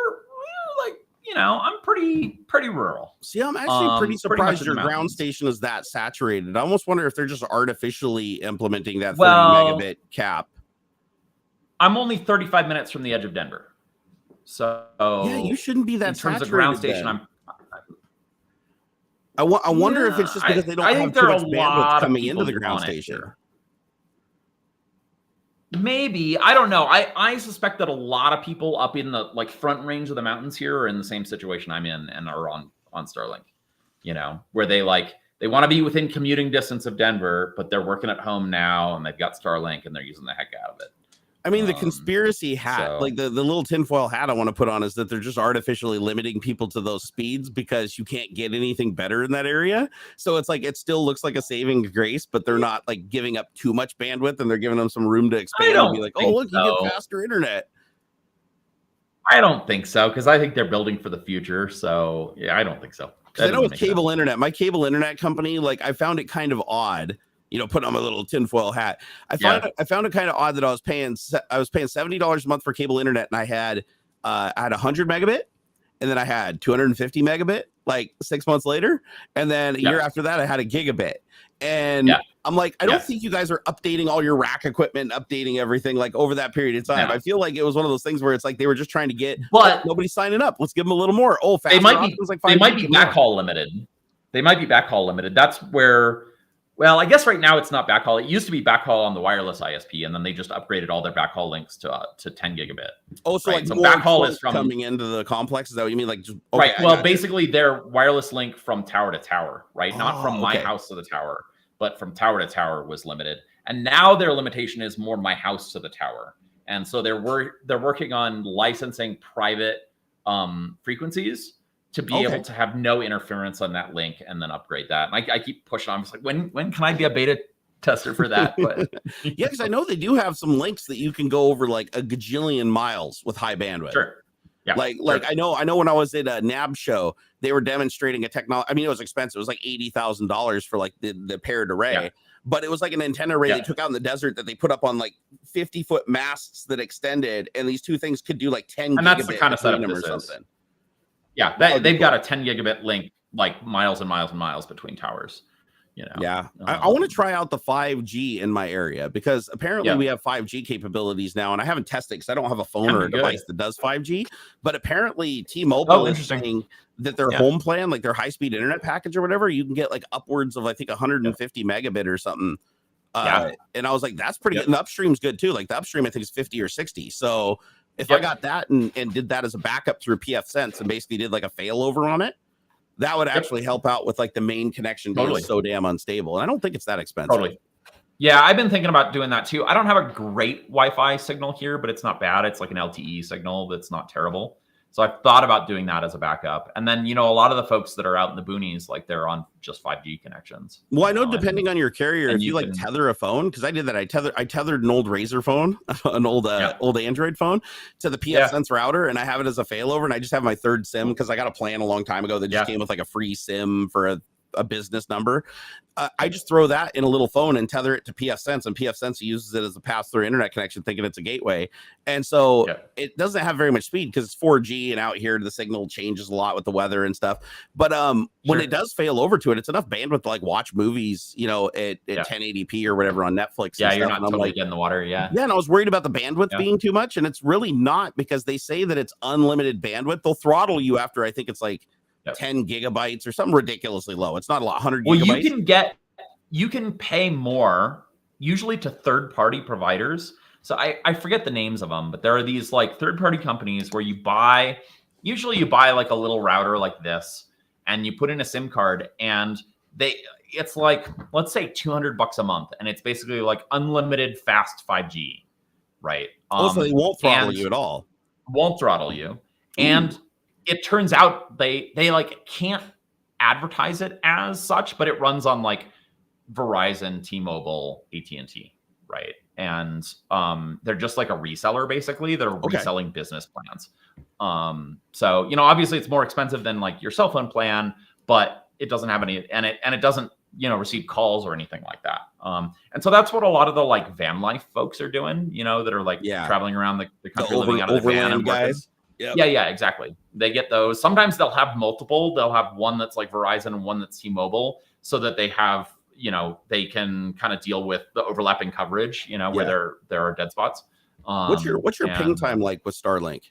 like, I'm pretty rural. See, I'm actually pretty surprised your ground station is that saturated. I almost wonder if they're just artificially implementing that 30 megabit cap. I'm only 35 minutes from the edge of Denver. So yeah, you shouldn't be that in terms saturated. Of ground station, I wonder if it's just because they don't have too much bandwidth coming into the ground station. Maybe. I don't know. I suspect that a lot of people up in the like front range of the mountains here are in the same situation I'm in and are on Starlink, where they want to be within commuting distance of Denver, but they're working at home now and they've got Starlink and they're using the heck out of it. I mean, the conspiracy hat, like the little tinfoil hat I want to put on, is that they're just artificially limiting people to those speeds because you can't get anything better in that area. So it's like, it still looks like a saving grace, but they're not like giving up too much bandwidth and they're giving them some room to expand and be like, oh, look, you get faster internet. I don't think so, because I think they're building for the future. So yeah, I don't think so. I know with cable internet, my cable internet company, like I found it kind of odd. put on my little tinfoil hat. I found it kind of odd that I was paying $70 a month for cable internet, and I had 100 megabit, and then I had 250 megabit like 6 months later, and then a year after that I had a gigabit. And I'm like, I don't think you guys are updating all your rack equipment, updating everything like over that period of time. I feel like it was one of those things where it's like they were just trying to get, but nobody's signing up. Let's give them a little more. Oh, they might be backhaul limited. They might be backhaul limited. That's where, well, I guess right now it's not backhaul. It used to be backhaul on the wireless ISP, and then they just upgraded all their backhaul links to 10 gigabit. Oh, so like so backhaul is from coming into the complex. Is that what you mean? Like, just, right. Well, basically their wireless link from tower to tower, right? Not from my house to the tower, but from tower to tower was limited. And now their limitation is more my house to the tower. And so they're working on licensing private frequencies to be able to have no interference on that link, and then upgrade that. And I keep pushing on. I'm just like, when can I be a beta tester for that? But yeah, because I know they do have some links that you can go over like a gajillion miles with high bandwidth. Sure. Yeah. Like I know when I was at a NAB show, they were demonstrating a technology. I mean, it was expensive. It was like $80,000 for like the paired array, but it was like an antenna array they took out in the desert that they put up on like 50-foot masts that extended, and these two things could do like 10 and that's the kind of setup this or something. Yeah, they've got a 10 gigabit link, like miles and miles and miles between towers. I want to try out the 5G in my area, because apparently we have 5G capabilities now, and I haven't tested because I don't have a phone or a device that does 5G. But apparently T-Mobile is saying that their home plan, like their high-speed internet package or whatever, you can get like upwards of I think 150 megabit or something. And I was like, that's pretty good. And the upstream's good too. Like the upstream I think is 50 or 60. So if I got that and did that as a backup through pfSense and basically did like a failover on it, that would actually help out with like the main connection being so damn unstable. And I don't think it's that expensive. Totally. Yeah, I've been thinking about doing that too. I don't have a great Wi-Fi signal here, but it's not bad. It's like an LTE signal that's not terrible. So I've thought about doing that as a backup. And then, a lot of the folks that are out in the boonies, like they're on just 5G connections. Well, I know depending on your carrier, if you like tether a phone, because I did that. I tethered an old Razer phone, an old Android phone to the pfSense router, and I have it as a failover, and I just have my third SIM because I got a plan a long time ago that just came with like a free SIM for a business number. I just throw that in a little phone and tether it to pfSense, and pfSense uses it as a pass-through internet connection, thinking it's a gateway. And so it doesn't have very much speed because it's 4G, and out here the signal changes a lot with the weather and stuff. But when it does fail over to it, it's enough bandwidth to like watch movies, at 1080p or whatever on Netflix. Yeah, you're not totally getting the water. Yeah, and I was worried about the bandwidth being too much, and it's really not, because they say that it's unlimited bandwidth. They'll throttle you after I think it's like 10 gigabytes or something ridiculously low. It's not a lot, 100 gigabytes. Well, you can pay more, usually to third-party providers. So I forget the names of them, but there are these like third-party companies where you buy like a little router like this, and you put in a SIM card, and it's like, let's say $200 a month, and it's basically like unlimited fast 5G, right? So they won't throttle you at all. Won't throttle you. And it turns out they like can't advertise it as such, but it runs on like Verizon, T-Mobile, AT&T, right? And they're just like a reseller, basically. They're reselling business plans. So obviously it's more expensive than like your cell phone plan, but it doesn't have any, and it doesn't receive calls or anything like that. And so that's what a lot of the like van life folks are doing, that are like traveling around the country, living out of the van and guys. Yeah, exactly. They get those. Sometimes they'll have multiple. They'll have one that's like Verizon and one that's T-Mobile, so that they have, they can kind of deal with the overlapping coverage, where there are dead spots. What's your ping time like with Starlink?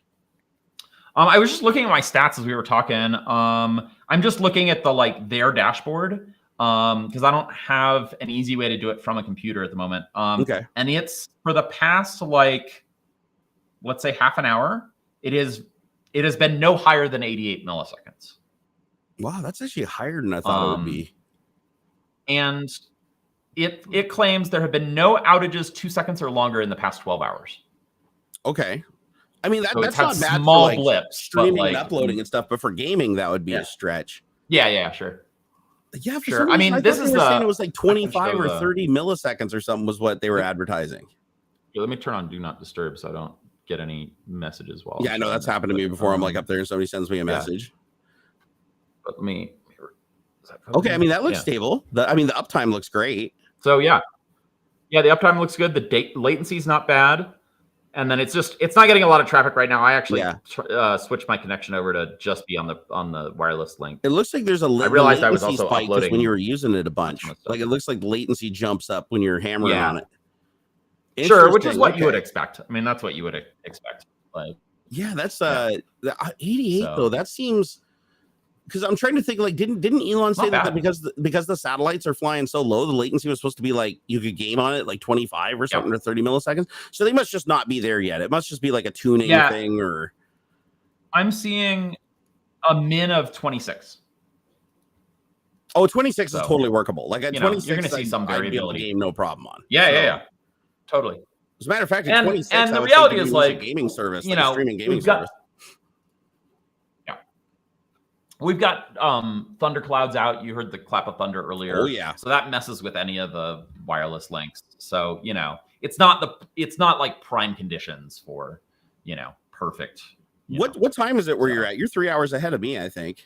I was just looking at my stats as we were talking. I'm just looking at their dashboard, because I don't have an easy way to do it from a computer at the moment. And it's for the past let's say half an hour. It has been no higher than 88 milliseconds. Wow, that's actually higher than I thought it would be. And it claims there have been no outages 2 seconds or longer in the past 12 hours. Okay. I mean, that's not bad small for blips, streaming and uploading and stuff, but for gaming, that would be a stretch. Yeah, sure. Yeah, for sure. I mean, this is saying it was like 25 or 30 milliseconds or something was what they were advertising. Yeah, let me turn on Do Not Disturb so I don't get any messages while I know that's happened to me before. I'm like up there and somebody sends me a message. But let me I mean, that looks stable. The uptime looks great. So yeah, the uptime looks good. The latency is not bad. And then it's not getting a lot of traffic right now. I actually switched my connection over to just be on the wireless link. It looks like there's a I realized I was latency also spike just uploading when you were using it a bunch. Like it looks like latency jumps up when you're hammering on it. Sure, which is what you would expect. I mean, that's what you would expect. Like, yeah, that's 88 though. That seems, because I'm trying to think, like, didn't Elon say that because the satellites are flying so low, the latency was supposed to be like you could game on it like 25 or something or 30 milliseconds. So they must just not be there yet. It must just be like a tuning thing. Or I'm seeing a min of 26. Oh, 26 is totally workable. Like at 26, you're going to see some variability. Game, no problem on. Yeah. Totally. As a matter of fact, at 26, and the reality is like a gaming service, like a streaming gaming service. We've got thunderclouds out. You heard the clap of thunder earlier. Oh yeah. So that messes with any of the wireless links. So it's not like prime conditions for perfect. What time is it where you're at? You're 3 hours ahead of me, I think.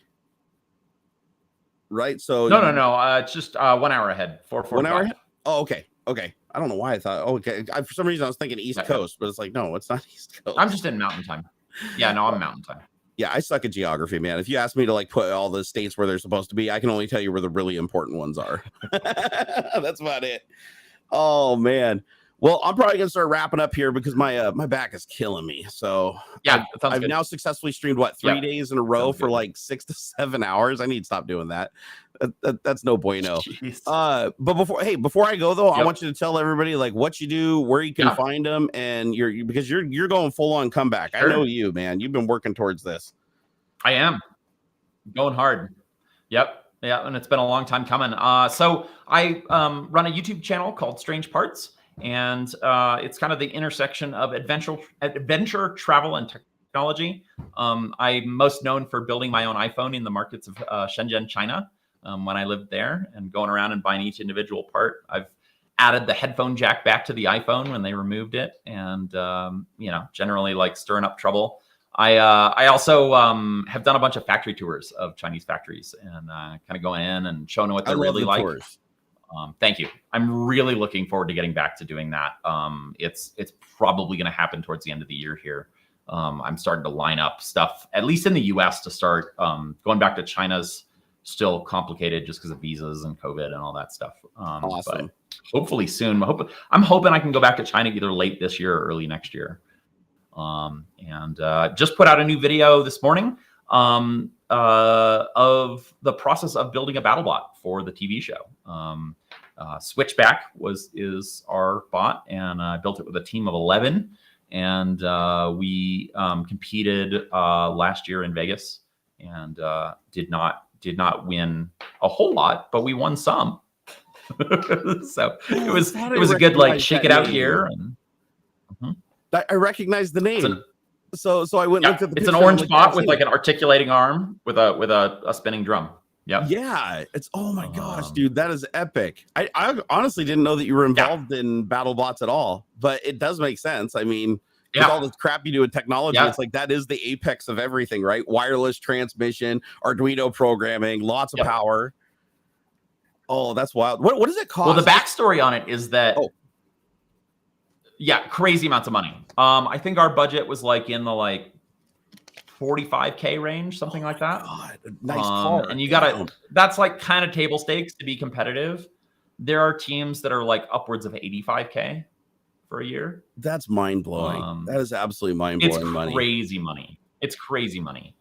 Right. So no. It's just 1 hour ahead. 4 1 hour ahead. Oh, okay. I don't know why I thought. Oh, okay. For some reason I was thinking East Coast, but it's like no, it's not East Coast. I'm just in Mountain Time. Yeah, no, I'm Mountain Time. Yeah, I suck at geography, man. If you ask me to like put all the states where they're supposed to be, I can only tell you where the really important ones are. That's about it. Oh man. Well, I'm probably gonna start wrapping up here because my back is killing me. So yeah, I've now successfully streamed 3 days in a row for like 6 to 7 hours. I need to stop doing that. That's no bueno. But before I go though, I want you to tell everybody like what you do, where you can find them, and because you're going full on comeback. Sure. I know you, man. You've been working towards this. I am going hard. Yep. Yeah, and it's been a long time coming. So I run a YouTube channel called Strange Parts. And it's kind of the intersection of adventure, travel, and technology. I'm most known for building my own iPhone in the markets of Shenzhen, China, when I lived there, and going around and buying each individual part. I've added the headphone jack back to the iPhone when they removed it, and generally like stirring up trouble. I also have done a bunch of factory tours of Chinese factories, and kind of going in and showing what they're really like. Tours. Thank you. I'm really looking forward to getting back to doing that. It's probably going to happen towards the end of the year here. I'm starting to line up stuff, at least in the US, to start. Going back to China's still complicated just because of visas and COVID and all that stuff. Awesome. But hopefully soon. I'm hoping I can go back to China either late this year or early next year. And just put out a new video this morning of the process of building a battle bot for the TV show. Switchback is our bot, and I built it with a team of 11, and we competed last year in Vegas, and did not win a whole lot, but we won some. So it was a good like shake it out year. And, I recognize the name. So I went and looked at the picture. It's an orange bot with like an articulating arm with a spinning drum. Yeah. It's oh my gosh, dude, that is epic. I honestly didn't know that you were involved in battle bots at all, but it does make sense. I mean, with all the crap you do with technology, it's like that is the apex of everything, right? Wireless transmission, Arduino programming, lots of power. Oh, that's wild. What does it cost? Well, the backstory on it is that crazy amounts of money. I think our budget was like in the $45K range, something like that. God, nice car. And you that's like kind of table stakes to be competitive. There are teams that are like upwards of 85K for a year. That's mind blowing. That is absolutely mind blowing money. It's crazy money. It's crazy money.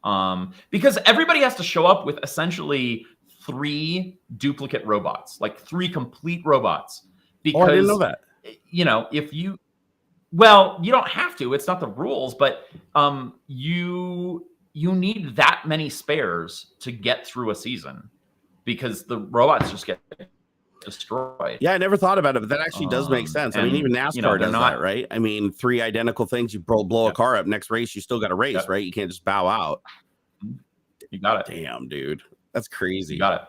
Because everybody has to show up with essentially 3 duplicate robots, like 3 complete robots. Because I didn't know that. If you don't have to. It's not the rules, but you need that many spares to get through a season because the robots just get destroyed. Yeah, I never thought about it, but that actually does make sense. I mean, even NASCAR does that, right? I mean, 3 identical things, you blow a car up. Next race, you still got to race, right? You can't just bow out. You got it. Damn, dude, that's crazy. You got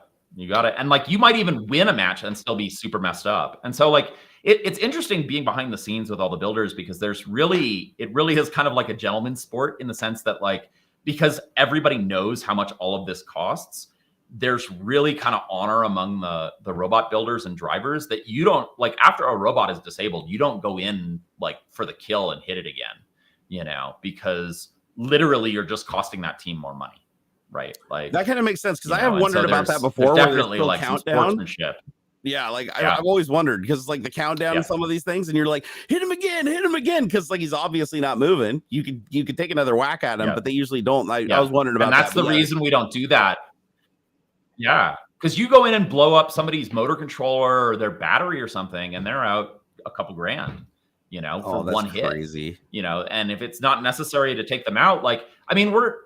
it. And like, you might even win a match and still be super messed up. And so like, it's interesting being behind the scenes with all the builders because it really is kind of like a gentleman's sport in the sense that like, because everybody knows how much all of this costs, there's really kind of honor among the robot builders and drivers that you don't like after a robot is disabled, you don't go in like for the kill and hit it again, you know, because literally you're just costing that team more money. Right. Like that kind of makes sense because I have wondered about that before. Definitely like countdown. some sportsmanship. Yeah, like I've always wondered because like the countdown and some of these things, and you're like, hit him again, because like he's obviously not moving. You could take another whack at him, but they usually don't. I was wondering about that. And that's the reason we don't do that. Yeah, because you go in and blow up somebody's motor controller or their battery or something, and they're out a couple grand, you know, for one hit. Crazy. You know, and if it's not necessary to take them out, like I mean, we're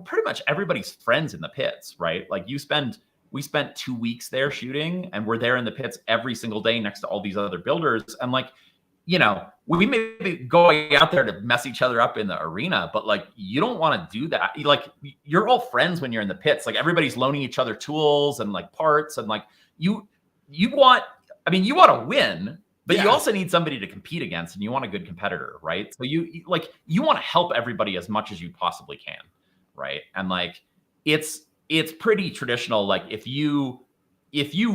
pretty much everybody's friends in the pits, right? Like we spent 2 weeks there shooting, and we're there in the pits every single day next to all these other builders. And like, you know, we may be going out there to mess each other up in the arena, but like, you don't want to do that. Like, you're all friends when you're in the pits. Like everybody's loaning each other tools and like parts, and like you want to win, but you also need somebody to compete against, and you want a good competitor, right? So you want to help everybody as much as you possibly can, right? And like, it's pretty traditional. Like if you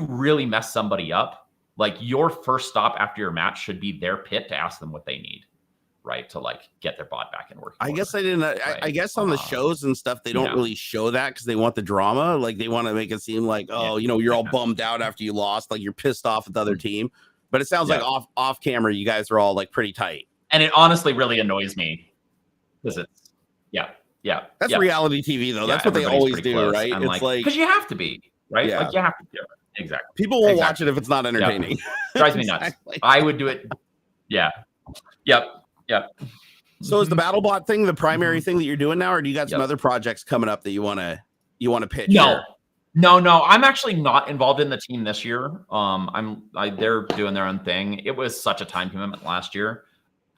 really mess somebody up, like your first stop after your match should be their pit to ask them what they need, right? To like get their bot back in working. I guess I didn't. Right? I guess on the shows and stuff, they don't really show that because they want the drama. Like they want to make it seem like, oh, you know, you're all bummed out after you lost, like you're pissed off at the other team. But it sounds like off camera, you guys are all like pretty tight. And it honestly really annoys me because it's that's reality TV though. That's what they always do, close. Right? And it's like because you have to be, right? Like you have to do it. Exactly. People won't watch it if it's not entertaining. Drives me nuts. I would do it. Yeah. Yep. So is the BattleBot thing the primary thing that you're doing now, or do you got some other projects coming up that you want to pitch? No. I'm actually not involved in the team this year. They're doing their own thing. It was such a time commitment last year.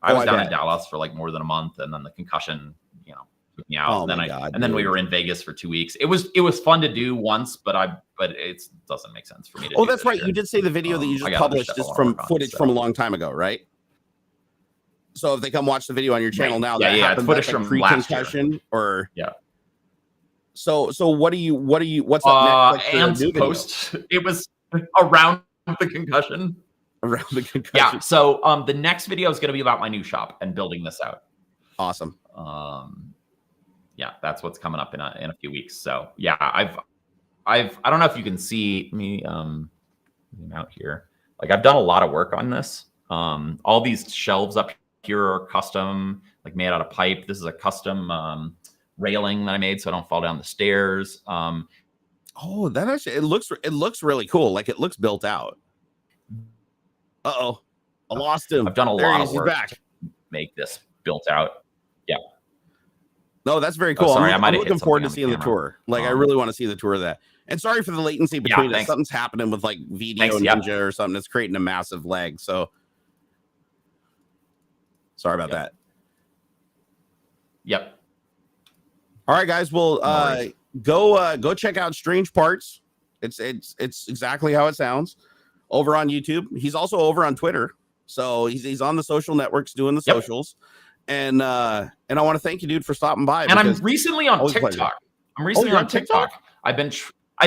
I was down in Dallas for like more than a month, and then the concussion, you know, took me out. And then we were in Vegas for 2 weeks. It was fun to do once, but it doesn't make sense for me to do that's right. You did say the video that you just published is from footage from a long time ago, right? So if they come watch the video on your channel now, it's footage from pre-concussion or So what's up next? And post, it was around the concussion. Around the concussion. Yeah. So the next video is going to be about my new shop and building this out. Awesome. Yeah, that's what's coming up in a few weeks. So yeah, I don't know if you can see me zoom out here. Like I've done a lot of work on this. All these shelves up here are custom, like made out of pipe. This is a custom railing that I made so I don't fall down the stairs. Oh, that actually it looks really cool. Like it looks built out. Uh-oh. I lost him. I've done a lot of work to make this built out. Yeah. No, that's very cool. Sorry, I'm looking forward to seeing the tour. Like I really want to see the tour of that. And sorry for the latency between it. Something's happening with like Video Ninja or something. It's creating a massive lag. So sorry about that. Yep. All right, guys. Well, go check out Strange Parts. It's exactly how it sounds over on YouTube. He's also over on Twitter. So he's on the social networks doing the socials. And I want to thank you, dude, for stopping by. And I'm recently on TikTok. I'm recently on TikTok. I've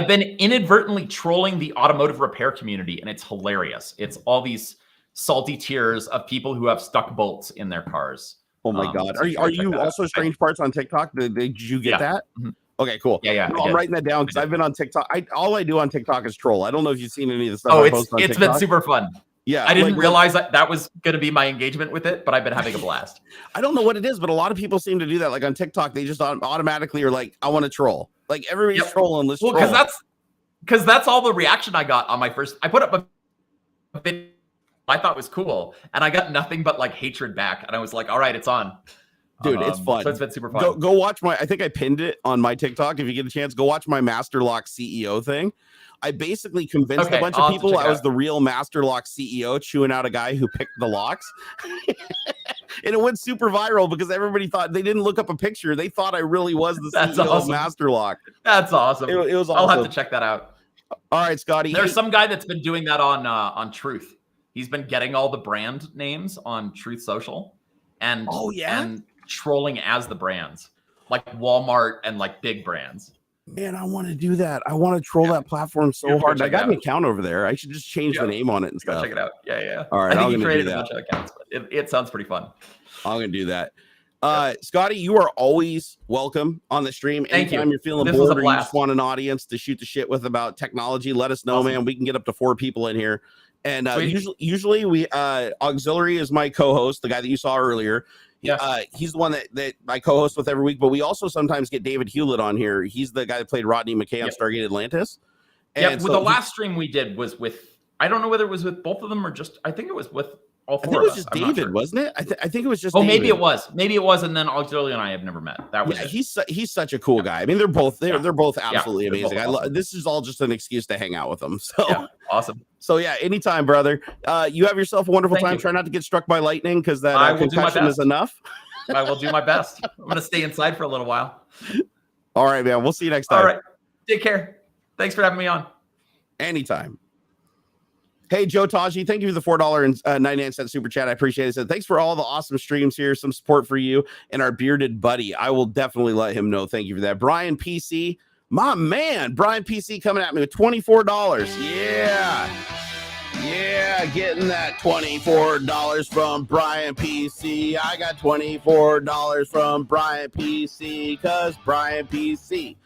been inadvertently trolling the automotive repair community, and it's hilarious. It's all these salty tears of people who have stuck bolts in their cars. Oh my God. Are you also Strange Parts on TikTok? Did you get that? Mm-hmm. Okay, cool. Yeah. No, I'm writing that down because I've been on TikTok. All I do on TikTok is troll. I don't know if you've seen any of the stuff I post on TikTok. It's been super fun. Yeah. I didn't realize that was going to be my engagement with it, but I've been having a blast. I don't know what it is, but a lot of people seem to do that. Like on TikTok, they just automatically are like, I want to troll. Like everybody's trolling. Let's troll. Because that's all the reaction I got on my first. I put up a video I thought was cool, and I got nothing but like hatred back. And I was like, all right, it's on. Dude, it's fun. So it's been super fun. Go watch I think I pinned it on my TikTok. If you get a chance, go watch my Master Lock CEO thing. I basically convinced a bunch of people I was the real Master Lock CEO chewing out a guy who picked the locks. And it went super viral because everybody thought they didn't look up a picture. They thought I really was the CEO of Master Lock. That's awesome. It was awesome. I'll have to check that out. All right, Scotty. There's some guy that's been doing that on Truth. He's been getting all the brand names on Truth Social and trolling as the brands, like Walmart and like big brands. Man, I want to do that. I want to troll that platform so hard. I got an account over there. I should just change the name on it and stuff. Check it out. Yeah. All right, I think I'm you gonna created do a that. bunch of accounts, but it sounds pretty fun. I'm gonna do that. Scotty, you are always welcome on the stream. Anytime you're feeling bored or you just want an audience to shoot the shit with about technology, let us know, man. We can get up to 4 people in here. And usually we AuxxZillary is my co-host, the guy that you saw earlier. Yeah, he's the one that I co-host with every week. But we also sometimes get David Hewlett on here. He's the guy that played Rodney McKay on Stargate Atlantis. Yeah, the last stream we did was with, I don't know whether it was with both of them or just, I think it was with all 4 of us. I think it was just David, wasn't it? I think it was just. Oh, David. Maybe it was, and then AuxxZillary and I have never met. That was. Yeah, he's such a cool guy. I mean, they're both absolutely amazing. Awesome. This is all just an excuse to hang out with them. So awesome. So yeah, anytime, brother. You have yourself a wonderful time. Try not to get struck by lightning because that concussion is enough. I will do my best. I'm gonna stay inside for a little while. All right, man. We'll see you next time. All right. Take care. Thanks for having me on. Anytime. Hey, Joe Taji, thank you for the $4.99 super chat. I appreciate it. So thanks for all the awesome streams here. Some support for you and our bearded buddy. I will definitely let him know. Thank you for that. Brian PC, my man, Brian PC coming at me with $24. Yeah, getting that $24 from Brian PC. I got $24 from Brian PC because Brian PC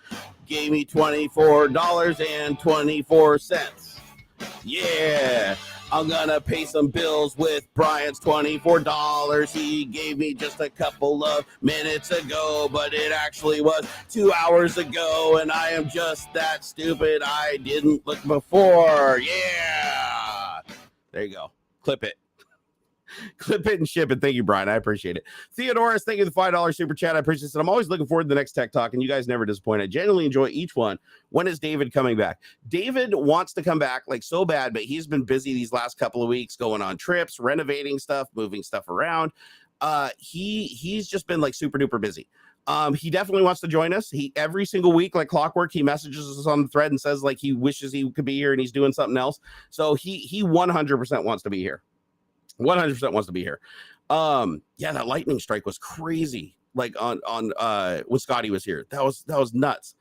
gave me $24.24. Yeah, I'm gonna pay some bills with Brian's $24. He gave me just a couple of minutes ago, but it actually was 2 hours ago, and I am just that stupid. I didn't look before. Yeah, there you go. Clip it. Clip it and ship it. Thank you, Brian. I appreciate it. Theodorus, thank you for the $5 super chat. I appreciate it. I'm always looking forward to the next Tech Talk, and you guys never disappoint. I genuinely enjoy each one. When is David coming back? David wants to come back like so bad, but he's been busy these last couple of weeks going on trips, renovating stuff, moving stuff around. He's just been like super duper busy. He definitely wants to join us. He every single week, like clockwork, he messages us on the thread and says like he wishes he could be here and he's doing something else. So he 100% wants to be here. 100% wants to be here. Yeah, that lightning strike was crazy. Like on when Scotty was here, that was nuts.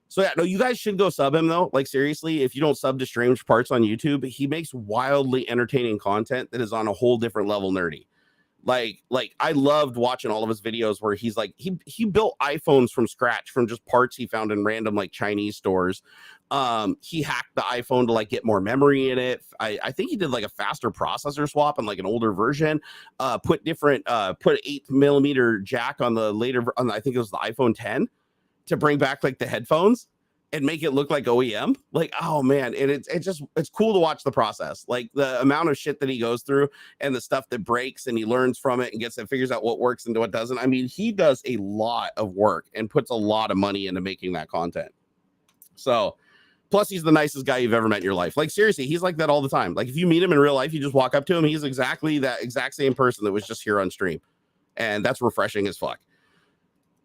So yeah, no, you guys should go sub him though. Like seriously, if you don't sub to Strange Parts on YouTube, he makes wildly entertaining content that is on a whole different level nerdy. Like I loved watching all of his videos where he's like he built iPhones from scratch from just parts he found in random like Chinese stores. He hacked the iPhone to like get more memory in it. I think he did like a faster processor swap on like an older version. Put 8mm jack on the I think it was the iPhone 10 to bring back like the headphones and make it look like OEM. Like, oh man, and it's cool to watch the process. Like the amount of shit that he goes through and the stuff that breaks and he learns from it and figures out what works and what doesn't. I mean, he does a lot of work and puts a lot of money into making that content. So plus he's the nicest guy you've ever met in your life. Like seriously, he's like that all the time. Like if you meet him in real life, you just walk up to him, he's exactly that exact same person that was just here on stream. And that's refreshing as fuck.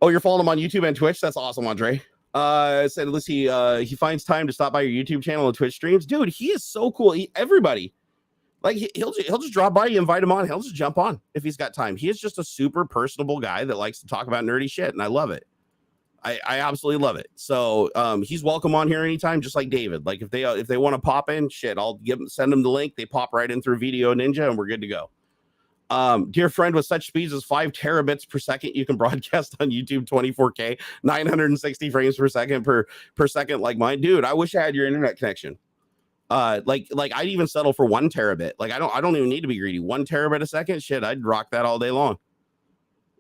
Oh, you're following him on YouTube and Twitch? That's awesome, Andre. Said, let's see, he finds time to stop by your YouTube channel and Twitch streams. Dude, he is so cool. Everybody, like he'll just drop by, you invite him on, he'll just jump on if he's got time. He is just a super personable guy that likes to talk about nerdy shit, and I love it. I absolutely love it. So he's welcome on here anytime, just like David. Like if they want to pop in, shit, I'll send them the link. They pop right in through Video Ninja, and we're good to go. Dear friend, with such speeds as 5 terabits per second, you can broadcast on YouTube 24K, 960 frames per second per second like mine. Dude, I wish I had your internet connection. Like I'd even settle for 1 terabit. Like I don't even need to be greedy. 1 terabit a second, shit, I'd rock that all day long.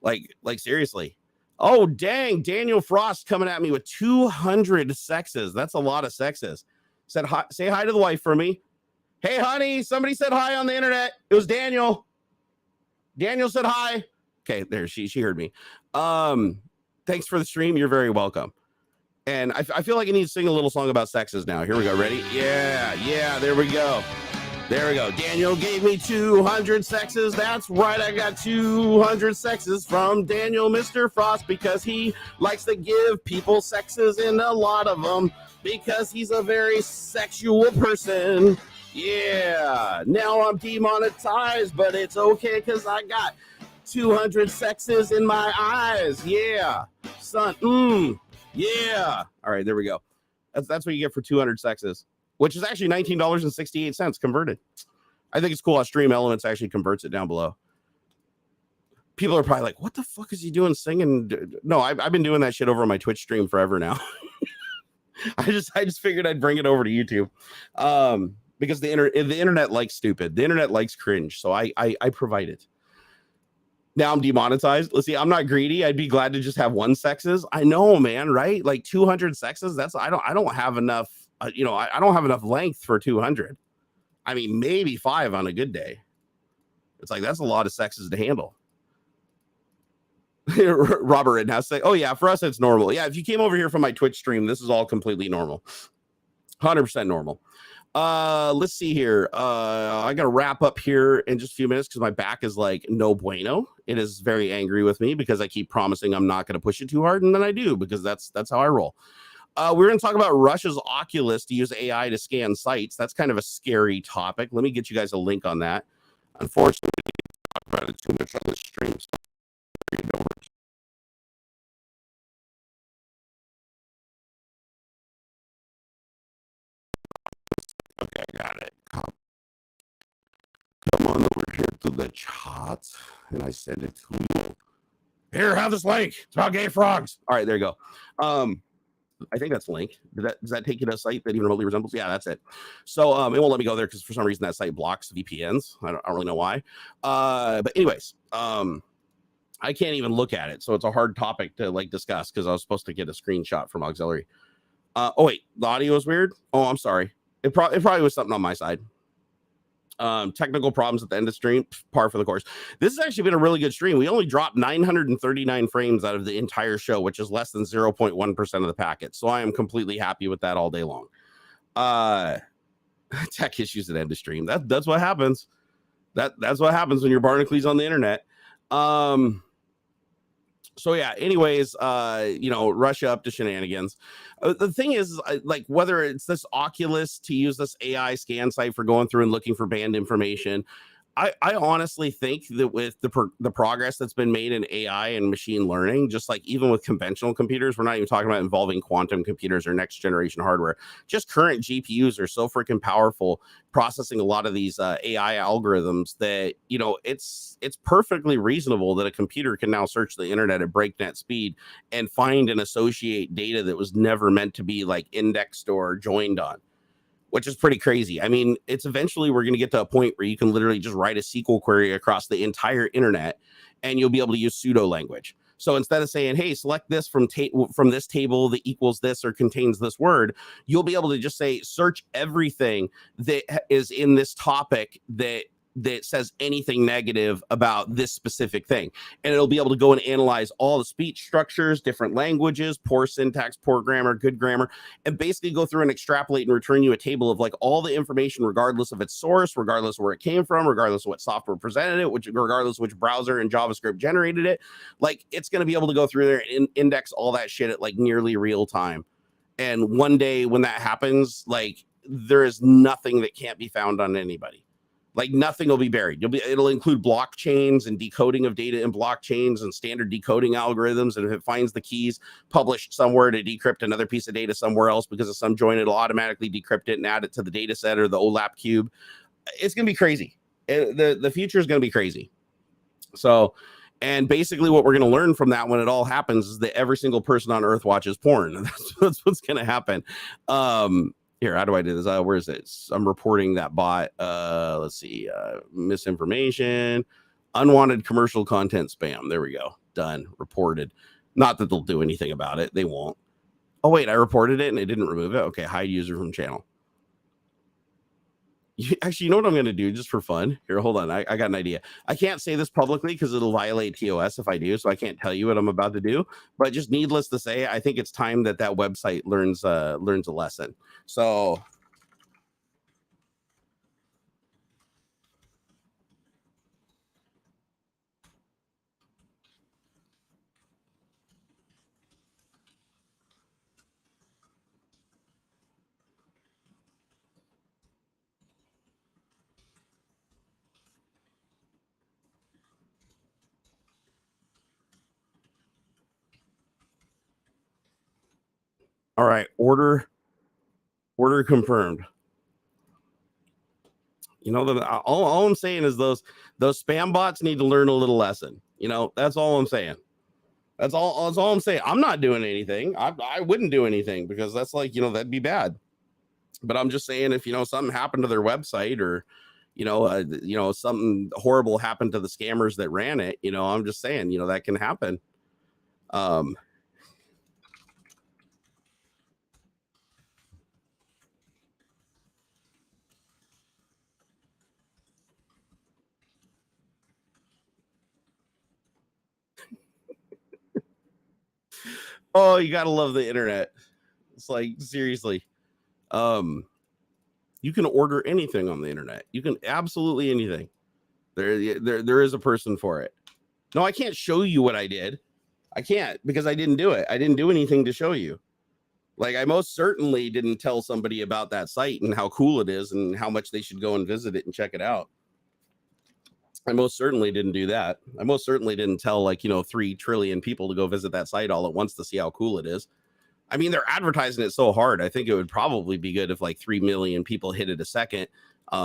Like seriously. Oh, dang, Daniel Frost coming at me with 200 sexes. That's a lot of sexes. Said hi, say hi to the wife for me. Hey, honey, somebody said hi on the internet. It was Daniel. Daniel said hi. Okay, there, she heard me. Thanks for the stream. You're very welcome. And I feel like I need to sing a little song about sexes now. Here we go. Ready? Yeah, there we go. There we go. Daniel gave me 200 sexes. That's right. I got 200 sexes from Daniel, Mr. Frost, because he likes to give people sexes, and a lot of them, because he's a very sexual person. Yeah. Now I'm demonetized, but it's okay because I got 200 sexes in my eyes. Yeah. Son, Yeah. All right, there we go. That's what you get for 200 sexes, which is actually $19.68 converted. I think it's cool how Stream Elements actually converts it down below. People are probably like, what the fuck is he doing singing? No, I've been doing that shit over on my Twitch stream forever now. I just figured I'd bring it over to YouTube. Because the internet likes stupid. The internet likes cringe. So I provide it. Now I'm demonetized. Let's see, I'm not greedy. I'd be glad to just have one sexes. I know, man, right? Like 200 sexes. That's I don't have enough, I don't have enough length for 200. I mean, maybe 5 on a good day. It's like that's a lot of sexes to handle. Robert Rittenhouse say, oh yeah, for us it's normal. Yeah, if you came over here from my Twitch stream, this is all completely normal. 100% normal. Let's see here. I gotta wrap up here in just a few minutes because my back is like no bueno. It is very angry with me because I keep promising I'm not gonna push it too hard, and then I do because that's how I roll. We're gonna talk about Russia's Oculus to use AI to scan sites. That's kind of a scary topic. Let me get you guys a link on that. Unfortunately, we didn't talk about it too much on this stream. So okay, I got it. Come on over here to the chat, and I send it to you. Here, have this link. It's about gay frogs. All right, there you go. I think that's the link. Does that take you to a site that even remotely resembles? Yeah, that's it. So it won't let me go there because for some reason that site blocks VPNs. I don't really know why. But anyways, I can't even look at it, so it's a hard topic to like discuss because I was supposed to get a screenshot from AuxxZillary. Oh wait, the audio is weird. Oh, I'm sorry. It probably was something on my side. Technical problems at the end of the stream, par for the course. This has actually been a really good stream. We only dropped 939 frames out of the entire show, which is less than 0.1% of the packet. So I am completely happy with that all day long. Tech issues at end of stream. That's what happens. That's what happens when you're Barnacules on the internet. So yeah, anyways, Russia up to shenanigans. The thing is, like, whether it's this Oculus to use this AI scan site for going through and looking for banned information, I honestly think that with the progress that's been made in AI and machine learning, just like even with conventional computers, we're not even talking about involving quantum computers or next generation hardware. Just current GPUs are so freaking powerful, processing a lot of these AI algorithms that it's perfectly reasonable that a computer can now search the internet at breakneck speed and find and associate data that was never meant to be like indexed or joined on, which is pretty crazy. I mean, it's eventually we're going to get to a point where you can literally just write a SQL query across the entire internet and you'll be able to use pseudo language. So instead of saying, hey, select this from this table that equals this or contains this word, you'll be able to just say, search everything that is in this topic that says anything negative about this specific thing. And it'll be able to go and analyze all the speech structures, different languages, poor syntax, poor grammar, good grammar, and basically go through and extrapolate and return you a table of like all the information, regardless of its source, regardless of where it came from, regardless of what software presented it, regardless of which browser and JavaScript generated it. Like, it's going to be able to go through there and index all that shit at like nearly real time. And one day when that happens, like, there is nothing that can't be found on anybody. Like, nothing will be buried. It'll include blockchains and decoding of data in blockchains and standard decoding algorithms. And if it finds the keys published somewhere to decrypt another piece of data somewhere else because of some join, it'll automatically decrypt it and add it to the data set or the OLAP cube. It's going to be crazy. The future is going to be crazy. So, and basically what we're going to learn from that when it all happens is that every single person on Earth watches porn. That's what's going to happen. Here, how do I do this? Where is it? I'm reporting that bot. Let's see. Misinformation, unwanted commercial content spam. There we go. Done. Reported. Not that they'll do anything about it. They won't. Oh, wait. I reported it and it didn't remove it. Okay. Hide user from channel. Actually, you know what I'm going to do just for fun? Here, hold on. I got an idea. I can't say this publicly because it'll violate TOS if I do, so I can't tell you what I'm about to do. But just needless to say, I think it's time that website learns a lesson. So All right, order confirmed. You know, all I'm saying is those spam bots need to learn a little lesson. You know, that's all I'm saying. That's all I'm saying. I'm not doing anything. I wouldn't do anything because that's like, you know, that'd be bad. But I'm just saying, if, you know, something happened to their website or, you know, something horrible happened to the scammers that ran it, you know, I'm just saying, you know, that can happen. Oh, you gotta love the internet. It's like, seriously. You can order anything on the internet. You can absolutely anything. There is a person for it. No, I can't show you what I did. I can't because I didn't do it. I didn't do anything to show you. Like, I most certainly didn't tell somebody about that site and how cool it is and how much they should go and visit it and check it out. I most certainly didn't do that. I most certainly didn't tell, like, you know, 3 trillion people to go visit that site all at once to see how cool it is. I mean, they're advertising it so hard. I think it would probably be good if like 3 million people hit it a second,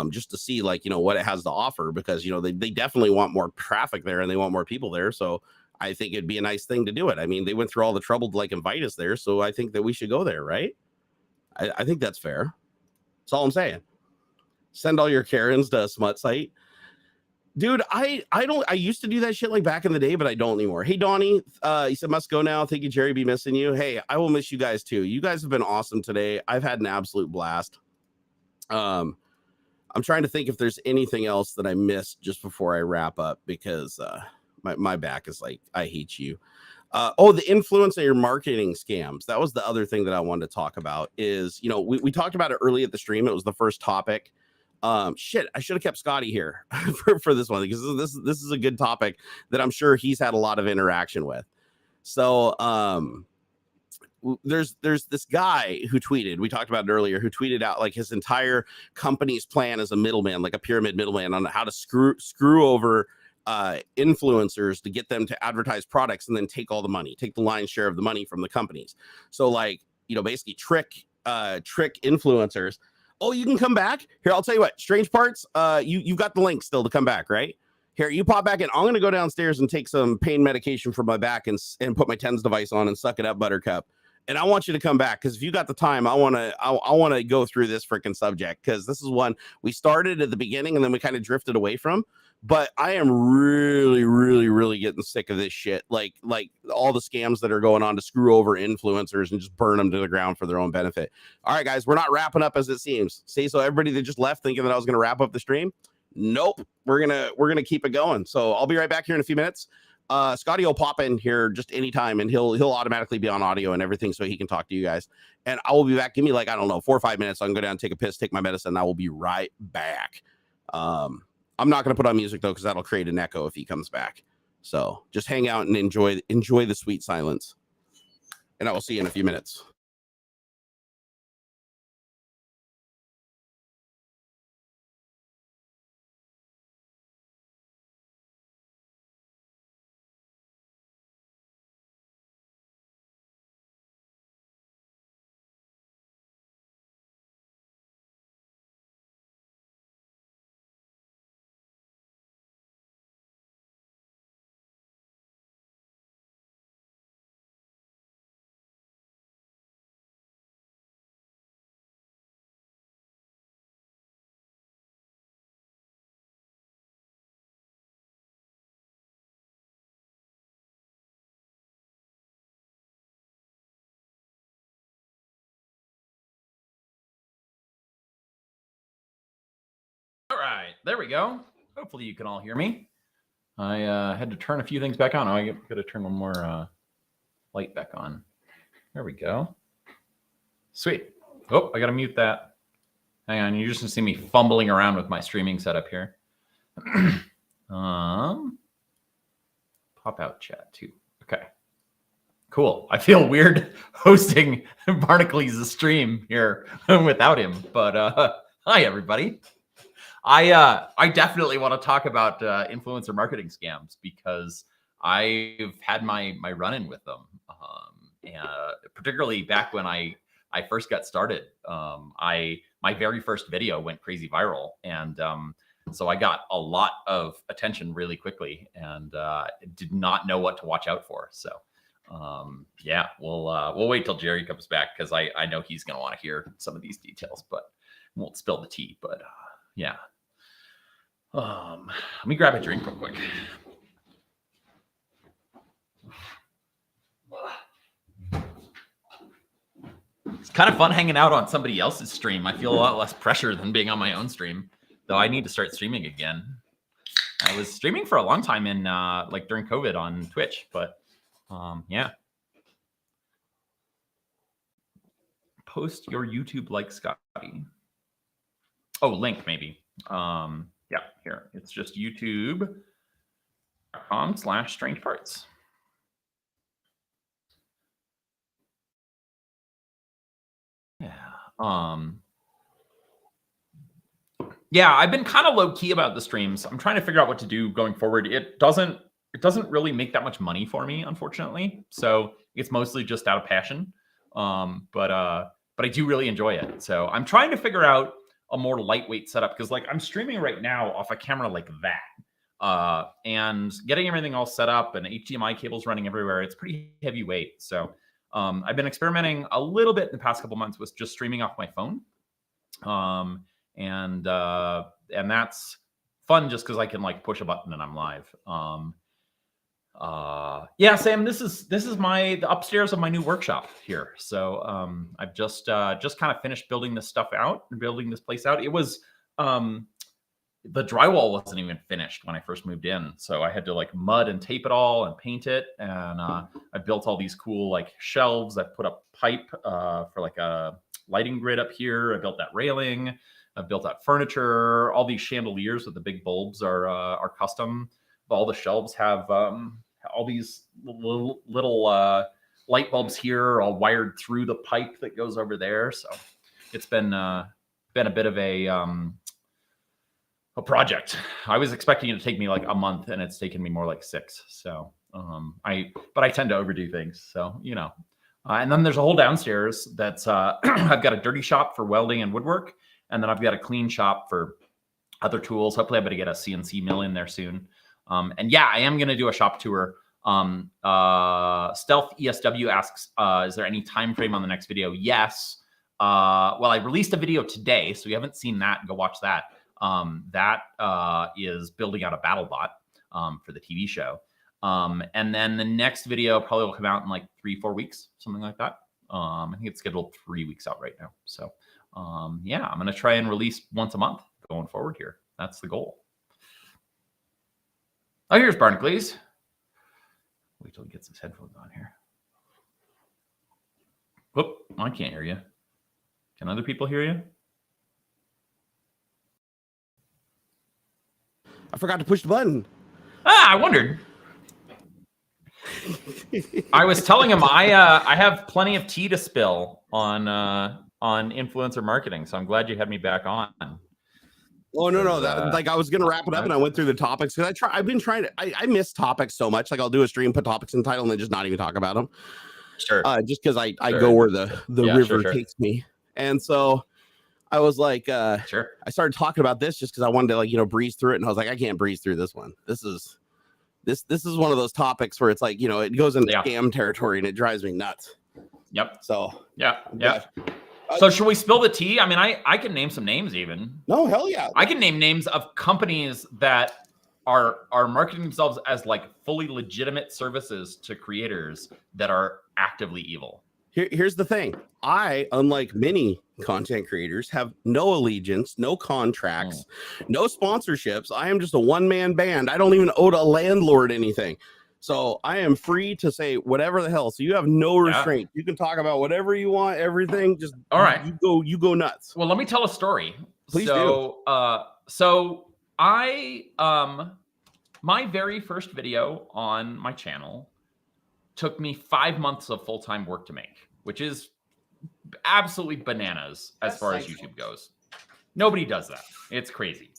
just to see, like, you know, what it has to offer, because, you know, they definitely want more traffic there and they want more people there. So I think it'd be a nice thing to do it. I mean, they went through all the trouble to like invite us there. So I think that we should go there, right? I think that's fair. That's all I'm saying. Send all your Karens to a smut site. Dude, I used to do that shit like back in the day, but I don't anymore. Hey, Donnie, you said must go now. Thank you, Jerry. Be missing you. Hey, I will miss you guys too. You guys have been awesome today. I've had an absolute blast. I'm trying to think if there's anything else that I missed just before I wrap up, because my back is like, I hate you. Oh, the influencer marketing scams. That was the other thing that I wanted to talk about. Is, you know, we talked about it early at the stream. It was the first topic. Shit, I should have kept Scotty here for this one, because this is a good topic that I'm sure he's had a lot of interaction with. So there's this guy who tweeted, we talked about it earlier, who tweeted out like his entire company's plan as a middleman, like a pyramid middleman, on how to screw over influencers to get them to advertise products and then take all the money, take the lion's share of the money from the companies. So, like, you know, basically trick influencers. Oh, you can come back here. I'll tell you what, Strange Parts. You've got the link still to come back, right? Here, you pop back in. I'm gonna go downstairs and take some pain medication for my back and put my TENS device on and suck it up, Buttercup. And I want you to come back, because if you got the time, I wanna go through this freaking subject, because this is one we started at the beginning and then we kind of drifted away from. But I am really, really, really getting sick of this shit. Like all the scams that are going on to screw over influencers and just burn them to the ground for their own benefit. All right, guys, we're not wrapping up as it seems. See, so everybody that just left thinking that I was going to wrap up the stream, nope, we're gonna keep it going. So I'll be right back here in a few minutes. Scotty will pop in here just anytime, and he'll automatically be on audio and everything, so he can talk to you guys. And I will be back. Give me, like, I don't know, 4 or 5 minutes. I can go down, take a piss, take my medicine, and I will be right back. I'm not going to put on music, though, because that'll create an echo if he comes back. So just hang out and enjoy the sweet silence. And I will see you in a few minutes. All right, there we go. Hopefully you can all hear me. I had to turn a few things back on. I got to turn one more light back on. There we go. Sweet. Oh, I got to mute that. Hang on, you're just gonna see me fumbling around with my streaming setup here. Pop out chat too. Okay. Cool. I feel weird hosting Barnacules' stream here without him, but hi everybody. I definitely want to talk about influencer marketing scams, because I've had my run-in with them. particularly back when I first got started. My very first video went crazy viral, and so I got a lot of attention really quickly, and did not know what to watch out for. So yeah, we'll wait till Jerry comes back, because I know he's going to want to hear some of these details, but won't spill the tea. But yeah, let me grab a drink real quick. It's kind of fun hanging out on somebody else's stream. I feel a lot less pressure than being on my own stream, though I need to start streaming again. I was streaming for a long time in like during COVID on Twitch, but yeah. Post your YouTube like Scotty. Oh, link maybe. Yeah, here. It's just youtube.com/strange parts. Yeah. Yeah, I've been kind of low key about the streams. I'm trying to figure out what to do going forward. It doesn't really make that much money for me, unfortunately. So it's mostly just out of passion. But I do really enjoy it. So I'm trying to figure out a more lightweight setup, because like I'm streaming right now off a camera like that. And getting everything all set up and HDMI cables running everywhere, it's pretty heavyweight. So I've been experimenting a little bit in the past couple months with just streaming off my phone. And that's fun just because I can like push a button and I'm live. Yeah, Sam, this is the upstairs of my new workshop here. So I've just kind of finished building this stuff out and building this place out. It was the drywall wasn't even finished when I first moved in, so I had to like mud and tape it all and paint it. And I built all these cool like shelves. I put up pipe for like a lighting grid up here. I built that railing. I've built out furniture. All these chandeliers with the big bulbs are custom. All the shelves have all these little light bulbs here, all wired through the pipe that goes over there. So it's been a bit of a project. I was expecting it to take me like a month, and it's taken me more like 6. So but I tend to overdo things. So you know. And then there's a whole downstairs that's I've got a dirty shop for welding and woodwork, and then I've got a clean shop for other tools. Hopefully, I'm going to get a CNC mill in there soon. And yeah, I am going to do a shop tour. Stealth ESW asks, is there any time frame on the next video? Yes. Well, I released a video today, so you haven't seen that. Go watch that. That is building out a BattleBot for the TV show. And then the next video probably will come out in like 3-4 weeks, something like that. I think it's scheduled 3 weeks out right now. So yeah, I'm going to try and release once a month going forward here. That's the goal. Oh, here's Barnacules. Wait till he gets his headphones on here. Whoop, I can't hear you. Can other people hear you? I forgot to push the button. Ah, I wondered. I was telling him I have plenty of tea to spill on influencer marketing, so I'm glad you had me back on. Oh no, like I was gonna wrap it up, and I went through the topics because I've been trying to. I miss topics so much. Like I'll do a stream, put topics in the title, and then just not even talk about them. Sure. Just because I go where the river takes me, and so I was like, sure. I started talking about this just because I wanted to like breeze through it, and I was like, I can't breeze through this one. This is one of those topics where it's like it goes into scam territory, and it drives me nuts. Yep. So yeah. So should we spill the tea? I mean, I can name some names even. No, hell yeah. I can name names of companies that are marketing themselves as like fully legitimate services to creators that are actively evil. Here's the thing. I, unlike many content creators, have no allegiance, no contracts, no sponsorships. I am just a one-man band. I don't even owe a landlord anything. So I am free to say whatever the hell. So you have no restraint. You can talk about whatever you want, everything. Just all right. You go nuts. Well, let me tell a story. Please do. So I my very first video on my channel took me 5 months of full-time work to make, which is absolutely bananas as far as YouTube goes. Nobody does that. It's crazy.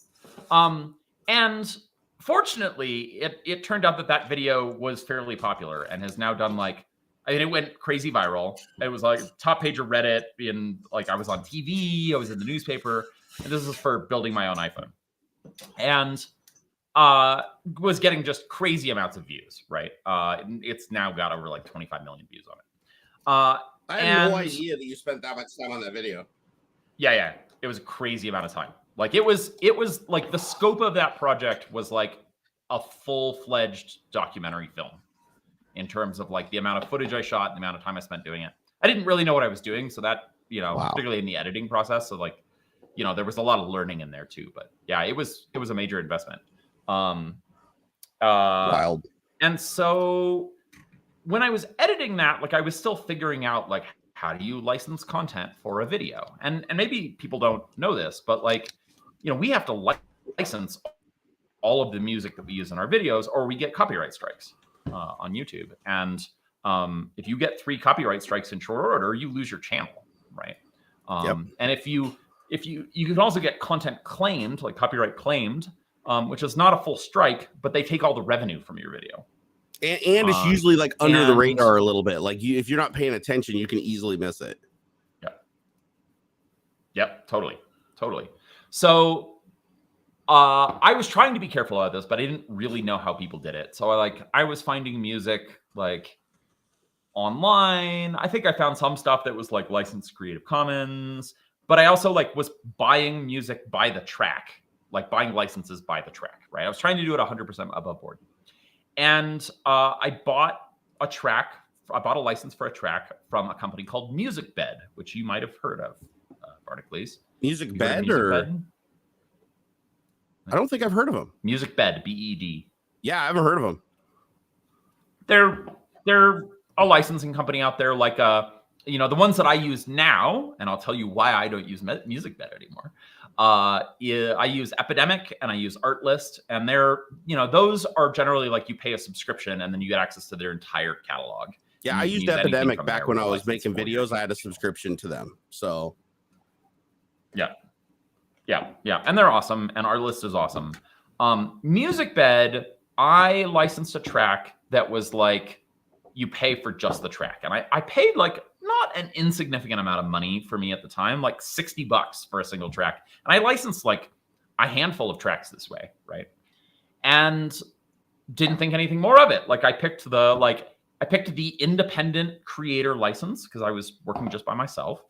And fortunately, it turned out that video was fairly popular and has now done like I mean, it went crazy viral. It was like top page of Reddit. I was on TV, I was in the newspaper, and this is for building my own iPhone, and was getting just crazy amounts of views. Right, it's now got over like 25 million views on it. I had no idea that you spent that much time on that video. Yeah, it was a crazy amount of time. Like it was like the scope of that project was like a full-fledged documentary film in terms of like the amount of footage I shot and the amount of time I spent doing it. I didn't really know what I was doing, so that, particularly in the editing process, so like, there was a lot of learning in there too. But yeah, it was a major investment. Wild. And so when I was editing that, like I was still figuring out like how do you license content for a video? And maybe people don't know this, but like, we have to license all of the music that we use in our videos, or we get copyright strikes on YouTube. And if you get 3 copyright strikes in short order, you lose your channel, right? And if you can also get content claimed, like copyright claimed, which is not a full strike, but they take all the revenue from your video. And it's usually like under the radar a little bit. Like if you're not paying attention, you can easily miss it. Yep, totally. So I was trying to be careful about this, but I didn't really know how people did it. So I was finding music like online. I think I found some stuff that was like licensed Creative Commons, but I also like was buying music by the track, like buying licenses by the track, right? I was trying to do it 100% above board. And I bought a license for a track from a company called MusicBed, which you might have heard of, Barnacules. MusicBed or? I don't think I've heard of them. MusicBed, BED. Yeah, I haven't heard of them. They're a licensing company out there, like the ones that I use now, and I'll tell you why I don't use MusicBed anymore. I use Epidemic and I use Artlist, and they're those are generally like you pay a subscription and then you get access to their entire catalog. Yeah, I used Epidemic back when I was making videos. I had a subscription to them, so yeah, and they're awesome, and Artlist is awesome. MusicBed, I licensed a track that was like you pay for just the track, and I paid like not an insignificant amount of money for me at the time, like $60 for a single track. And I licensed like a handful of tracks this way, right? And didn't think anything more of it. Like I picked the independent creator license because I was working just by myself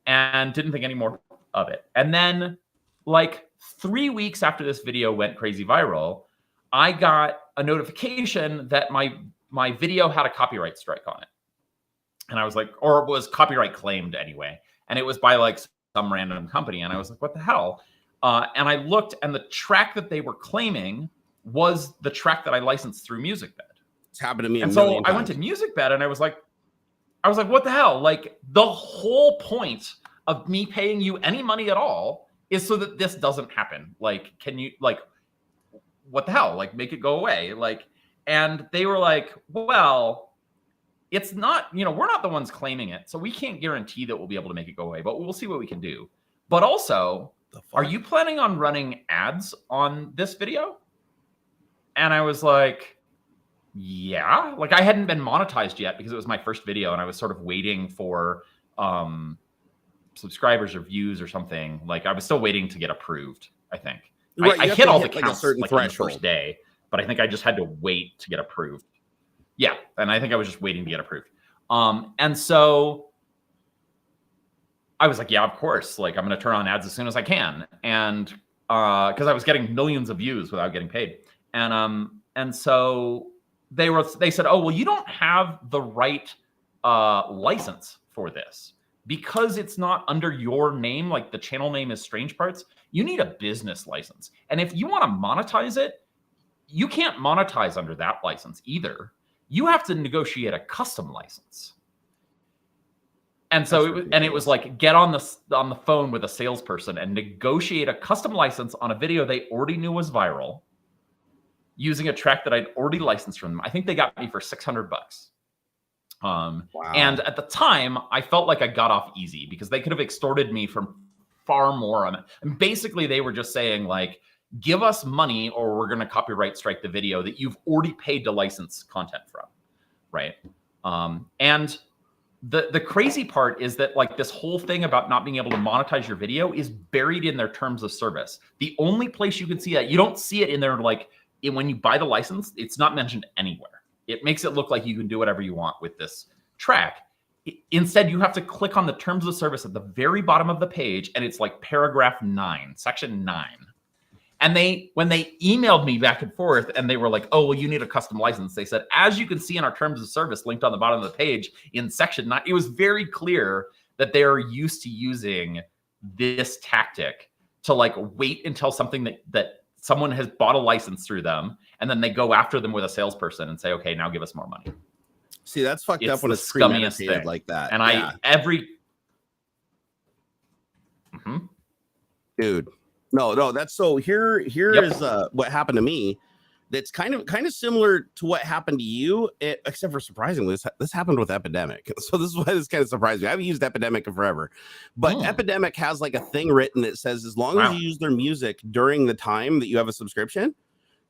and didn't think any more of it. And then like 3 weeks after this video went crazy viral, I got a notification that my video had a copyright strike on it. And I was like, or it was copyright claimed anyway. And it was by like some random company. And I was like, what the hell? And I looked, and the track that they were claiming was the track that I licensed through MusicBed. It's happened to me. And so I went to MusicBed and I was like, what the hell? Like the whole point of me paying you any money at all is so that this doesn't happen. Like, can you what the hell? Like make it go away. Like, and they were like, well, it's not, we're not the ones claiming it. So we can't guarantee that we'll be able to make it go away, but we'll see what we can do. But also, are you planning on running ads on this video? And I was like, yeah. Like I hadn't been monetized yet because it was my first video and I was sort of waiting for subscribers or views or something. Like I was still waiting to get approved, I think. Right, I hit all the counts like in the first day, but I think I just had to wait to get approved. Yeah, and I think I was just waiting to get approved. And so I was like, yeah, of course. Like, I'm going to turn on ads as soon as I can. And because I was getting millions of views without getting paid. And so they said, oh, well, you don't have the right license for this because it's not under your name. Like the channel name is Strange Parts. You need a business license. And if you want to monetize it, you can't monetize under that license either. You have to negotiate a custom license. And so it was like, get on the phone with a salesperson and negotiate a custom license on a video they already knew was viral using a track that I'd already licensed from them. I think they got me for $600. Wow. And at the time, I felt like I got off easy because they could have extorted me from far more on it. And basically, they were just saying like, give us money or we're going to copyright strike the video that you've already paid to license content from, right? And the crazy part is that like this whole thing about not being able to monetize your video is buried in their terms of service. The only place you can see that, you don't see it in there like when you buy the license, it's not mentioned anywhere. It makes it look like you can do whatever you want with this track. Instead, you have to click on the terms of service at the very bottom of the page, and it's like paragraph 9, section 9. And when they emailed me back and forth and they were like, oh, well, you need a custom license. They said, as you can see in our terms of service linked on the bottom of the page in section 9, it was very clear that they're used to using this tactic to like wait until something that someone has bought a license through them. And then they go after them with a salesperson and say, okay, now give us more money. See, that's fucked up when it's scummiest premeditated thing like that. And Dude. No, that's so here is what happened to me. That's kind of similar to what happened to you, except for surprisingly, this happened with Epidemic. So this is why this kind of surprised me. I haven't used Epidemic in forever, but Epidemic has like a thing written that says as long as you use their music during the time that you have a subscription,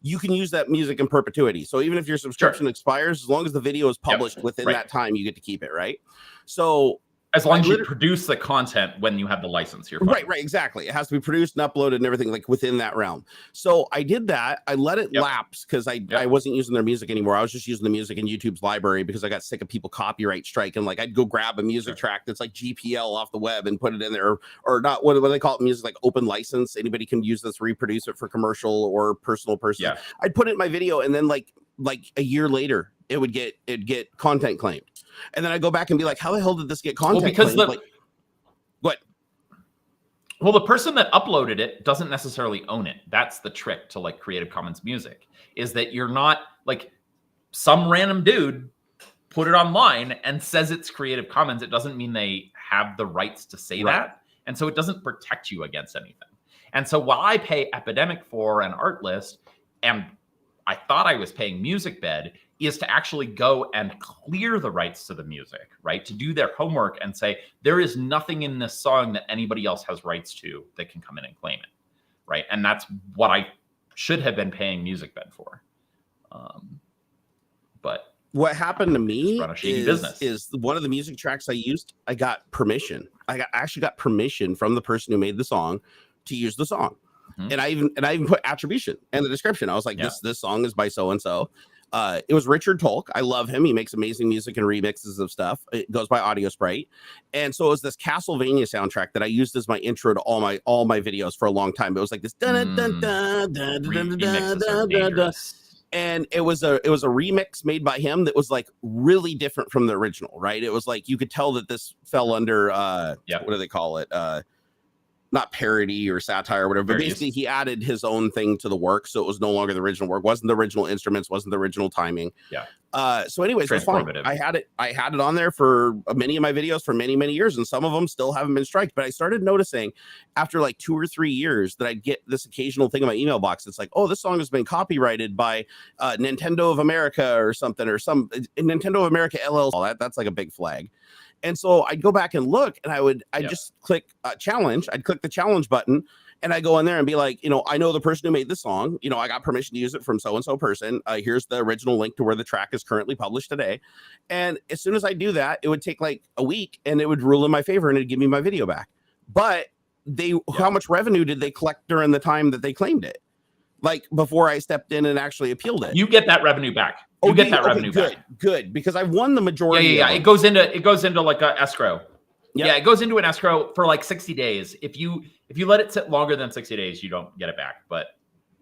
you can use that music in perpetuity. So even if your subscription expires, as long as the video is published within that time, you get to keep it, right? So as long as you produce the content when you have the license, you're fine. Right, exactly. It has to be produced and uploaded and everything like within that realm. So I did that. I let it lapse because I wasn't using their music anymore. I was just using the music in YouTube's library because I got sick of people copyright striking. Like I'd go grab a music track that's like GPL off the web and put it in there, or not. What do they call it? Music like open license. Anybody can use this, reproduce it for commercial or personal person. Yeah. I'd put it in my video, and then like a year later, it'd get content claimed. And then I go back and be like, how the hell did this get content? Well, because claimed? What? Well, the person that uploaded it doesn't necessarily own it. That's the trick to like Creative Commons music, is that you're not like some random dude put it online and says it's Creative Commons. It doesn't mean they have the rights to say that. And so it doesn't protect you against anything. And so while I pay Epidemic for an art list, and I thought I was paying MusicBed, is to actually go and clear the rights to the music, right? To do their homework and say, there is nothing in this song that anybody else has rights to that can come in and claim it, right? And that's what I should have been paying MusicBed for. But what happened to me is one of the music tracks I used, I got permission. I actually got permission from the person who made the song to use the song. And I even put attribution in the description. I was like, this song is by so-and-so. It was Richard Tolk. I love him. He makes amazing music and remixes of stuff. It goes by Audio Sprite. And so it was this Castlevania soundtrack that I used as my intro to all my videos for a long time. It was like this dun dun dun dun dun dun dun. And it was a remix made by him that was like really different from the original, right? It was like you could tell that this fell under what do they call it? Not parody or satire or whatever, but basically he added his own thing to the work. So it was no longer the original work, wasn't the original instruments, wasn't the original timing. So anyways, it was fine. I had it on there for many of my videos for many, many years, and some of them still haven't been striked. But I started noticing after like 2 or 3 years that I'd get this occasional thing in my email box. It's like, oh, this song has been copyrighted by Nintendo of America or something, or some Nintendo of America LLC. That's like a big flag. And so I'd go back and look, and I'd just click challenge. I'd click the challenge button, and I go in there and be like, I know the person who made the song. I got permission to use it from so-and-so person. Here's the original link to where the track is currently published today. And as soon as I do that, it would take like a week, and it would rule in my favor, and it'd give me my video back. But how much revenue did they collect during the time that they claimed it? Like before I stepped in and actually appealed it. You get that revenue back. You get that revenue back. Good, because I've won the majority. Yeah. It goes into like a escrow. Yep. Yeah, it goes into an escrow for like 60 days. If you let it sit longer than 60 days, you don't get it back. But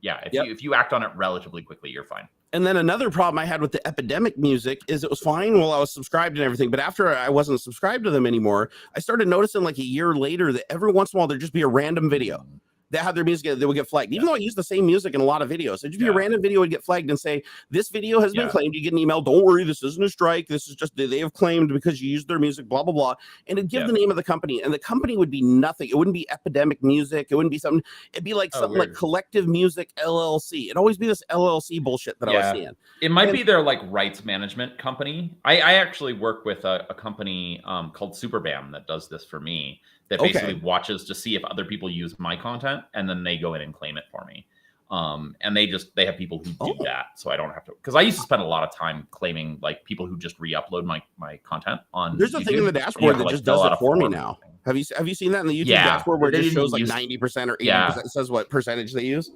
yeah, if you act on it relatively quickly, you're fine. And then another problem I had with the Epidemic music is it was fine while I was subscribed and everything, but after I wasn't subscribed to them anymore, I started noticing like a year later that every once in a while there'd just be a random video that had their music, they would get flagged. Even though I use the same music in a lot of videos, it'd just be a random video would get flagged and say, this video has been claimed. You get an email, don't worry, this isn't a strike. This is just, they have claimed because you used their music, blah, blah, blah. And it'd give the name of the company, and the company would be nothing. It wouldn't be Epidemic Music. It wouldn't be something, it'd be like something like Collective Music LLC. It'd always be this LLC bullshit that I was seeing. It might be their like rights management company. I actually work with a company called Superbam that does this for me. That basically watches to see if other people use my content, and then they go in and claim it for me. And they have people who do that, so I don't have to. Because I used to spend a lot of time claiming like people who just re-upload my content on. There's a thing in the dashboard that just does it for me now. Have you seen that in the YouTube dashboard where it just shows like 90% or 80%? It says what percentage they use.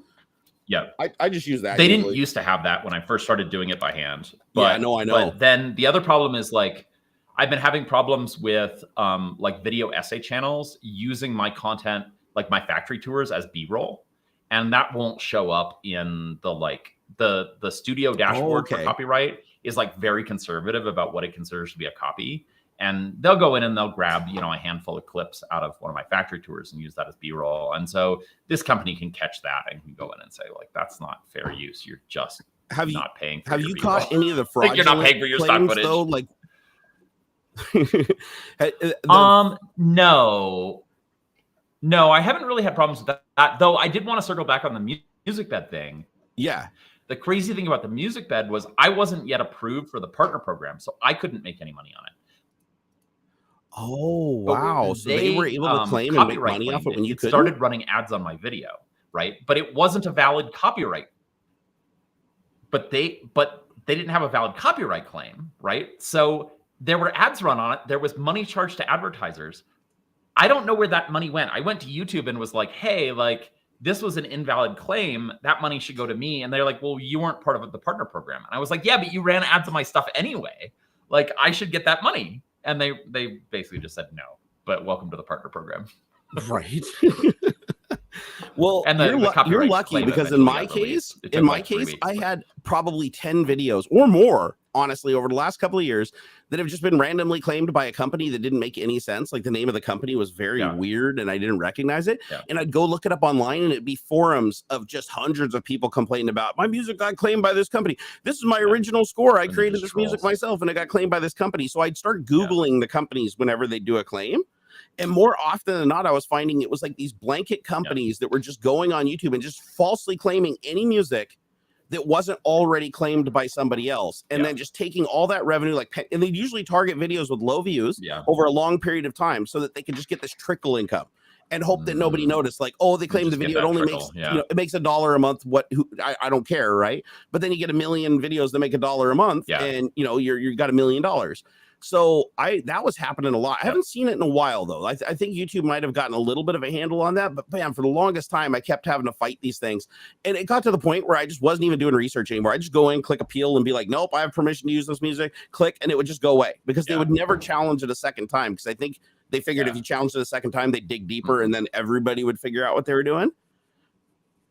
Yeah, I just use that. They didn't used to have that when I first started doing it by hand. But, yeah, no, I know. But then the other problem is like I've been having problems with like video essay channels using my content, like my factory tours, as B-roll. And that won't show up in the studio dashboard for copyright is like very conservative about what it considers to be a copy. And they'll go in and they'll grab, a handful of clips out of one of my factory tours and use that as B-roll. And so this company can catch that and can go in and say, like, that's not fair use. You're just not paying for Have your you B-roll. caught any of the fraudulent you're not paying for your stock footage? Though? Like, No, I haven't really had problems with that. Though I did want to circle back on the music bed thing. Yeah. The crazy thing about the music bed was I wasn't yet approved for the partner program, so I couldn't make any money on it. Oh, wow. So they were able to claim and make money off it when you couldn't? Started running ads on my video, right? But it wasn't a valid copyright. But they didn't have a valid copyright claim, right? So there were ads run on it. There was money charged to advertisers. I don't know where that money went. I went to YouTube and was like, hey, like, this was an invalid claim. That money should go to me. And they're like, well, you weren't part of the partner program. And I was like, yeah, but you ran ads on my stuff anyway. Like, I should get that money. And they basically just said no, but welcome to the partner program. Right. Well, and you're lucky because in my case, I had probably 10 videos or more, honestly, over the last couple of years that have just been randomly claimed by a company that didn't make any sense. Like the name of the company was very weird and I didn't recognize it. Yeah. And I'd go look it up online and it'd be forums of just hundreds of people complaining about my music got claimed by this company. This is my original score. I created this music myself and it got claimed by this company. So I'd start Googling the companies whenever they do a claim. And more often than not, I was finding it was like these blanket companies that were just going on YouTube and just falsely claiming any music that wasn't already claimed by somebody else. And then just taking all that revenue, and they usually target videos with low views over a long period of time so that they can just get this trickle income and hope that nobody noticed. Like, oh, they claim the video, it only makes, it makes $1 a month. I don't care. Right. But then you get 1 million videos that make $1 a month and you got $1 million. So that was happening a lot. I haven't seen it in a while though. I think YouTube might have gotten a little bit of a handle on that, but man, for the longest time, I kept having to fight these things. And it got to the point where I just wasn't even doing research anymore. I just go in, click appeal and be like, nope, I have permission to use this music, click, and it would just go away because they would never challenge it a second time. Because I think they figured if you challenged it a second time, they'd dig deeper and then everybody would figure out what they were doing.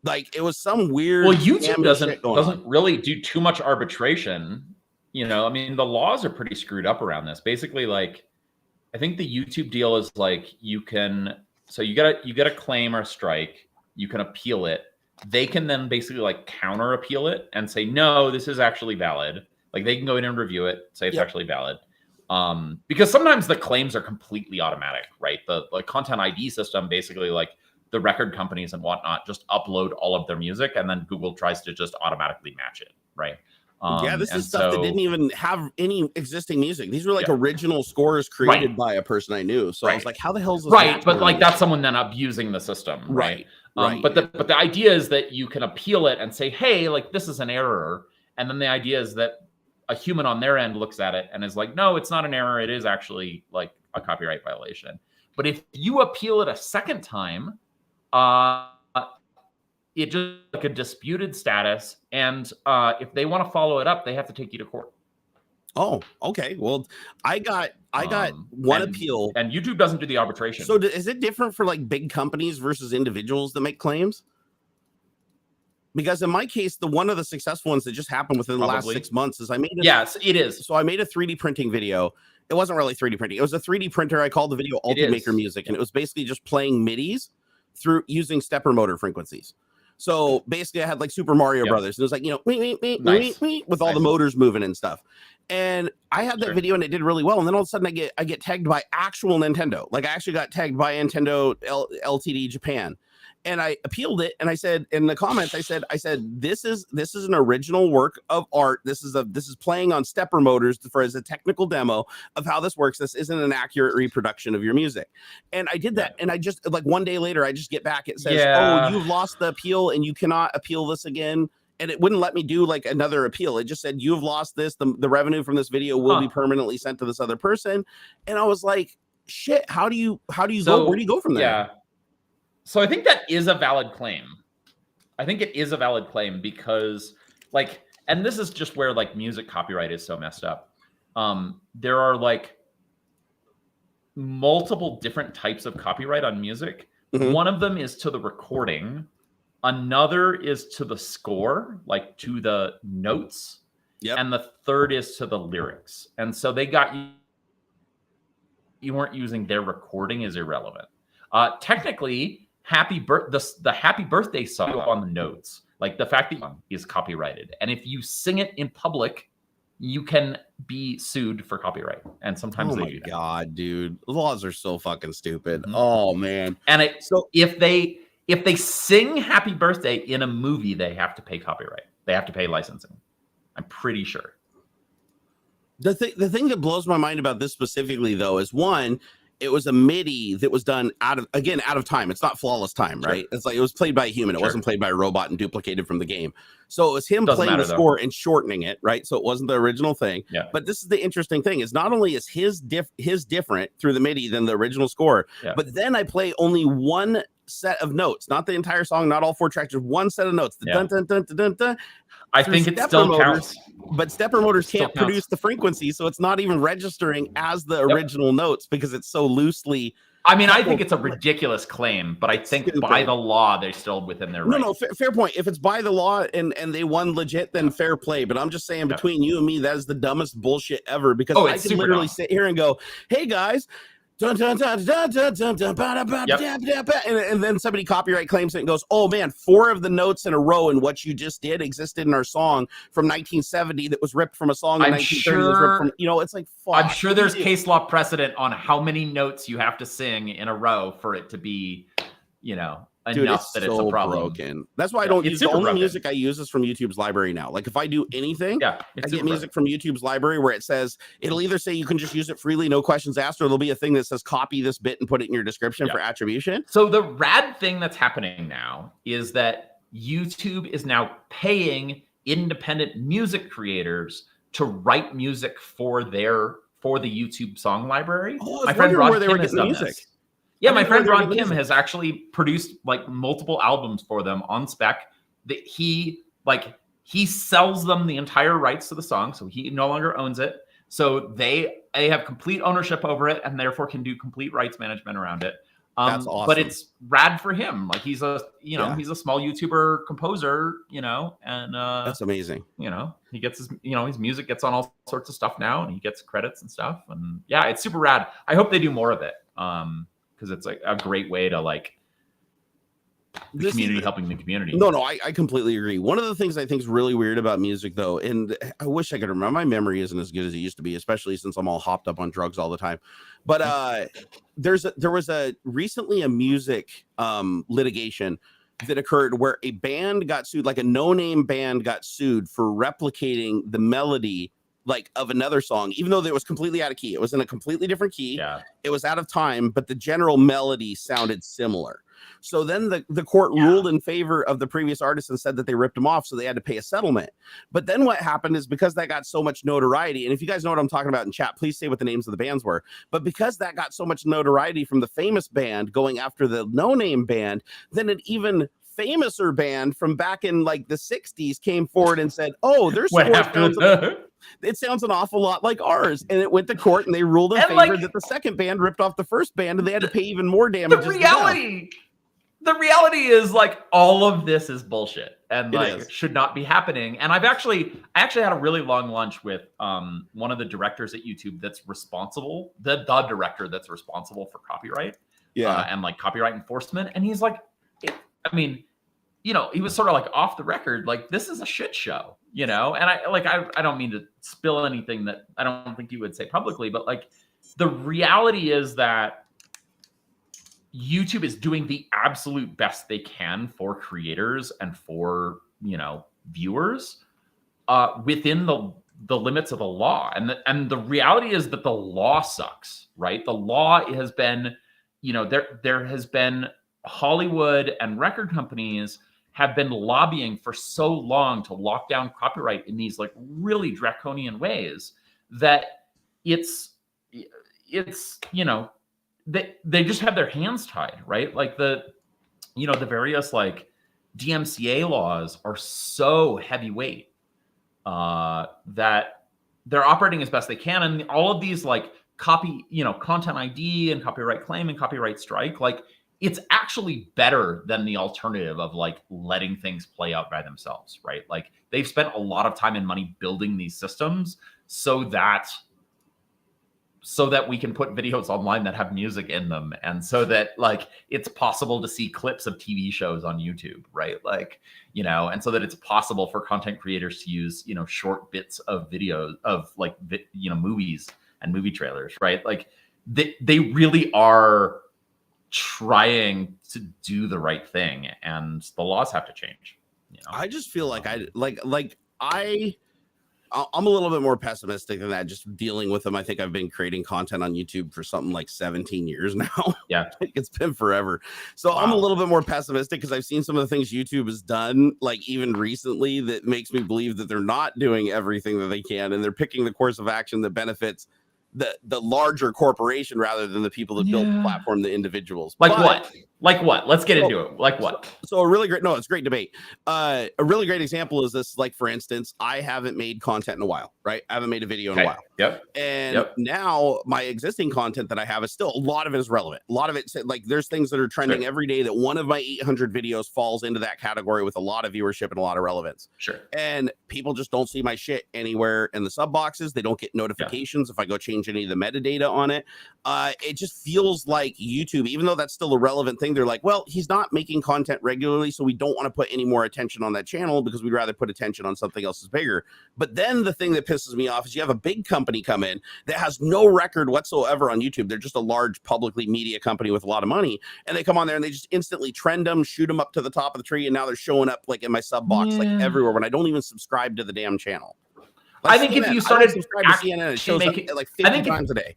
Like it was some weird. Well, YouTube doesn't really do too much arbitration. I mean, the laws are pretty screwed up around this. Basically, like, I think the YouTube deal is like you get a claim or a strike, you can appeal it. They can then basically like counter appeal it and say, no, this is actually valid. Like they can go in and review it, say it's actually valid. Because sometimes the claims are completely automatic, right? The content ID system, basically like the record companies and whatnot just upload all of their music and then Google tries to just automatically match it, right? This is stuff that didn't even have any existing music. These were like original scores created by a person I knew. So I was like, how the hell is this? Right. But like that's someone then abusing the system. Right. But the idea is that you can appeal it and say, hey, like this is an error. And then the idea is that a human on their end looks at it and is like, no, it's not an error. It is actually like a copyright violation. But if you appeal it a second time, it just like a disputed status. And if they want to follow it up, they have to take you to court. Oh, okay. Well, I got one appeal. And YouTube doesn't do the arbitration. So is it different for like big companies versus individuals that make claims? Because in my case, one of the successful ones that just happened within the last 6 months is I made yes, it is. So I made a 3D printing video. It wasn't really 3D printing. It was a 3D printer. I called the video Ultimaker Music. And it was basically just playing MIDIs through using stepper motor frequencies. So basically I had like Super Mario Brothers. And it was like, with all the motors moving and stuff. And I had that video and it did really well. And then all of a sudden I get tagged by actual Nintendo. Like I actually got tagged by Nintendo Ltd Japan. And I appealed it, and I said in the comments, I said, this is an original work of art. This is playing on stepper motors as a technical demo of how this works. This isn't an accurate reproduction of your music. And I did that, and I just like 1 day later, I just get back. It says, oh, you've lost the appeal, and you cannot appeal this again. And it wouldn't let me do like another appeal. It just said, you've lost this. The revenue from this video will be permanently sent to this other person. And I was like, shit, how do you go? Where do you go from there? Yeah. So I think that is a valid claim. I think it is a valid claim because like, and this is just where like music copyright is so messed up. There are like multiple different types of copyright on music. One of them is to the recording. Another is to the score, like to the notes. Yep. And the third is to the lyrics. And so they got you weren't using their recording is irrelevant. Technically, the happy birthday song on the notes, like the fact that is copyrighted. And if you sing it in public, you can be sued for copyright. And sometimes they do that. God, dude. The laws are so fucking stupid. Oh man. And so if they sing happy birthday in a movie, they have to pay copyright. They have to pay licensing. I'm pretty sure. The thing that blows my mind about this specifically though is one, it was a MIDI that was done out of time. It's not flawless time, right? It's like it was played by a human. It wasn't played by a robot and duplicated from the game. So it was him playing the score and shortening it, right? So it wasn't the original thing. Yeah. But this is the interesting thing is not only is his different through the MIDI than the original score, but then I play only one set of notes, not the entire song, not all 4 tracks, just one set of notes. The dun dun dun dun dun dun. I think it still counts. But stepper motors can't produce the frequency, so it's not even registering as the original notes because it's so loosely. I mean, I think it's a ridiculous claim, but I think by the law, they're still within their rights. No, fair point. If it's by the law and they won legit, then fair play. But I'm just saying between you and me, that is the dumbest bullshit ever because I can literally sit here and go, hey, guys, dun, dun, dun, dun, dun, dun, dun, ba, ba, and then somebody copyright claims it and goes, oh man, 4 of the notes in a row in what you just did existed in our song from 1970 that was ripped from a song in 1930 that was ripped from, it's like fuck. I'm sure there's case law precedent on how many notes you have to sing in a row for it to be enough that it's a problem. Broken. That's why I don't use the only music I use is from YouTube's library now. Like if I do anything, I get music from YouTube's library where it says it'll either say you can just use it freely, no questions asked, or there'll be a thing that says copy this bit and put it in your description for attribution. So the rad thing that's happening now is that YouTube is now paying independent music creators to write music for the YouTube song library. My friend Rod Kim has done music. This. Yeah, my friend Ron Kim has actually produced like multiple albums for them on spec that he sells them the entire rights to the song. So he no longer owns it. So they have complete ownership over it and therefore can do complete rights management around it. That's awesome. But it's rad for him. Like he's a small YouTuber composer, and that's amazing. He gets his music gets on all sorts of stuff now and he gets credits and stuff. And yeah, it's super rad. I hope they do more of it. Because it's like a great way to the community helping the community. No, I completely agree. One of the things I think is really weird about music, though, and I wish I could remember, my memory isn't as good as it used to be, especially since I'm all hopped up on drugs all the time. But there was recently a music litigation that occurred where a band got sued, like a no-name band got sued for replicating the melody of another song, even though it was completely out of key. It was in a completely different key. Yeah. It was out of time, but the general melody sounded similar. So then the court ruled in favor of the previous artist and said that they ripped them off, so they had to pay a settlement. But then what happened is because that got so much notoriety, and if you guys know what I'm talking about in chat, please say what the names of the bands were. But because that got so much notoriety from the famous band going after the no-name band, then an even famouser band from back in the 60s came forward and said, oh, there's it sounds an awful lot like ours. And it went to court and they ruled in favor that the second band ripped off the first band and they had to pay even more damages. The reality is all of this is bullshit and should not be happening. And I actually had a really long lunch with one of the directors at YouTube that's responsible, the director that's responsible for copyright and copyright enforcement. And he's he was sort of off the record, this is a shit show, and I don't mean to spill anything that I don't think you would say publicly, but the reality is that YouTube is doing the absolute best they can for creators and for, viewers within the limits of the law. And the reality is that the law sucks, right? The law has been, there has been Hollywood and record companies have been lobbying for so long to lock down copyright in these like really draconian ways that it's they just have their hands tied, right? Like the various like DMCA laws are so heavyweight that they're operating as best they can. And all of these like content ID and copyright claim and copyright strike, like it's actually better than the alternative of like letting things play out by themselves, right? Like they've spent a lot of time and money building these systems so that we can put videos online that have music in them, and so that like it's possible to see clips of TV shows on YouTube, right? Like, and so that it's possible for content creators to use, short bits of videos of like, movies and movie trailers, right? Like they really are trying to do the right thing, and the laws have to change. I just feel like I'm a little bit more pessimistic than that. Just dealing with them, I think I've been creating content on YouTube for something like 17 years now. Yeah, it's been forever. So wow. I'm a little bit more pessimistic because I've seen some of the things YouTube has done, like even recently, that makes me believe that they're not doing everything that they can, and they're picking the course of action that benefits the larger corporation rather than the people that build the platform, the individuals. Like what? Let's get into it. Like what? So a really great, it's a great debate. A really great example is this, like, for instance, I haven't made content in a while, right? I haven't made a video in a while. Yep. And now my existing content that I have is still, a lot of it is relevant. A lot of it, like, there's things that are trending every day that one of my 800 videos falls into that category with a lot of viewership and a lot of relevance. Sure. And people just don't see my shit anywhere in the sub boxes. They don't get notifications if I go change any of the metadata on it. It just feels like YouTube, even though that's still a relevant thing, they're like, well, he's not making content regularly, so we don't want to put any more attention on that channel because we'd rather put attention on something else that's bigger. But then the thing that pisses me off is you have a big company come in that has no record whatsoever on YouTube. They're just a large publicly media company with a lot of money, and they come on there and they just instantly trend them, shoot them up to the top of the tree, and now they're showing up like in my sub box, like everywhere, when I don't even subscribe to the damn channel. Like I think CNN, if you started subscribe to CNN, it shows up like 50 times a day.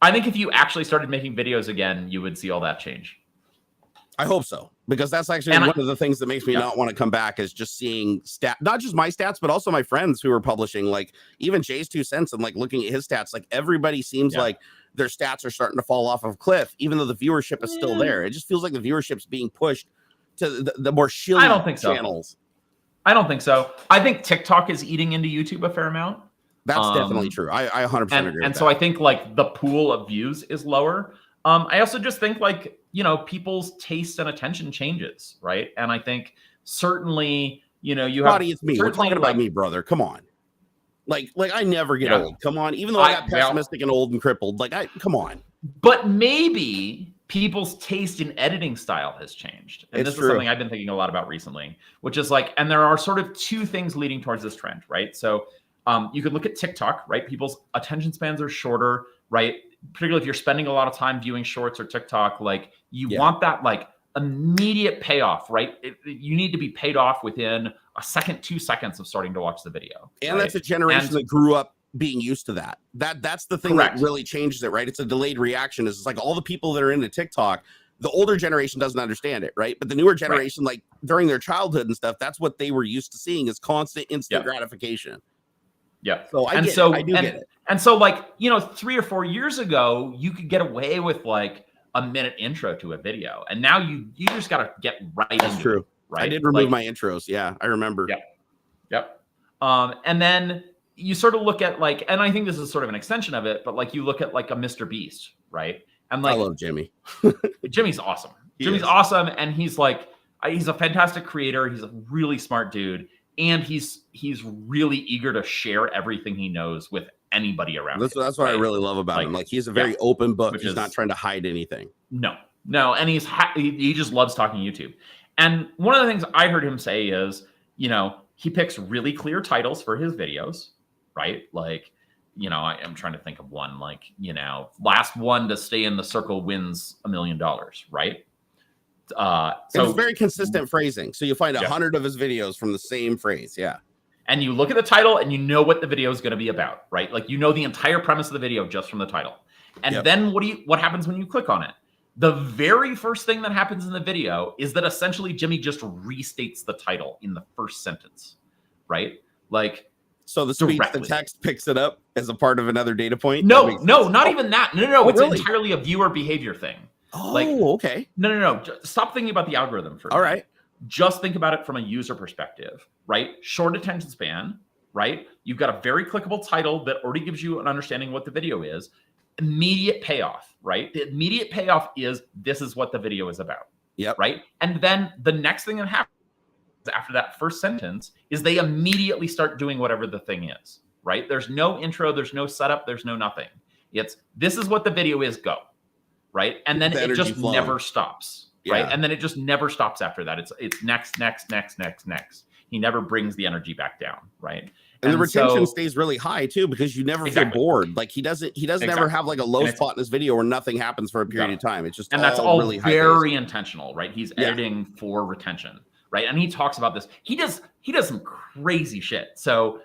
I think if you actually started making videos again, you would see all that change. I hope so, because that's actually one of the things that makes me not want to come back, is just seeing not just my stats, but also my friends who are publishing, like even Jay's 2 cents, and like looking at his stats, like everybody seems like their stats are starting to fall off of a cliff, even though the viewership is still there. It just feels like the viewership's being pushed to the more shilly channels. I don't think so. I think TikTok is eating into YouTube a fair amount. That's definitely true. I 100% agree with that. And so I think like the pool of views is lower. I also just think like, people's taste and attention changes, right? And I think certainly, you have... It's me. We're talking about me, brother. Come on. Like I never get old. Come on. Even though I got pessimistic and old and crippled, come on. But maybe people's taste in editing style has changed. And this is something I've been thinking a lot about recently, which is like, and there are sort of two things leading towards this trend, right? So you could look at TikTok, right? People's attention spans are shorter, right? Particularly if you're spending a lot of time viewing shorts or TikTok, like you want that like immediate payoff, right? You need to be paid off within a second, 2 seconds of starting to watch the video. And that's a generation that grew up being used to that. That's the thing that really changes it, right? It's a delayed reaction. It's like all the people that are into TikTok, the older generation doesn't understand it, right? But the newer generation, like during their childhood and stuff, that's what they were used to seeing, is constant instant gratification. Yeah. So I do get it. And so like, 3 or 4 years ago, you could get away with like a minute intro to a video. And now you just got to get right into That's true. It, right? I did remove my intros. Yeah, I remember. Yep. And then you sort of look at like, and I think this is sort of an extension of it, but like you look at like a Mr. Beast, right? And like, I love Jimmy. Jimmy's awesome. Jimmy's awesome. And he's like, he's a fantastic creator. He's a really smart dude. And he's really eager to share everything he knows with anybody around. That's what I really love about him. Like he's a very open book. He's not trying to hide anything. No. And he just loves talking YouTube. And one of the things I heard him say is, he picks really clear titles for his videos, right? Like, you know, I am trying to think of one, like, you know, last one to stay in the circle wins $1 million, right? So it's very consistent phrasing. So you find 100 of his videos from the same phrase. Yeah. And you look at the title and you know what the video is going to be about, right? Like, you know the entire premise of the video just from the title. And then what happens when you click on it? The very first thing that happens in the video is that essentially Jimmy just restates the title in the first sentence, right? Like, so the speech, the text picks it up as a part of another data point? No, not even that. No. It's really? entirely a viewer behavior thing. Oh, like, okay. No. Stop thinking about the algorithm for a minute. All right. Just think about it from a user perspective, right? Short attention span, right? You've got a very clickable title that already gives you an understanding of what the video is. Immediate payoff, right? The immediate payoff is this is what the video is about. Yep. Right. And then the next thing that happens after that first sentence is they immediately start doing whatever the thing is, right? There's no intro, there's no setup, there's no nothing. It's this is what the video is, go. Right. And then it just never stops. Right. And then it just never stops after that. It's next. He never brings the energy back down. Right. And the retention stays really high too, because you never feel bored. Like he doesn't ever have like a low spot in his video where nothing happens for a period of time. It's just that's all really very intentional, right? He's editing for retention, right? And he talks about this. He does some crazy shit. So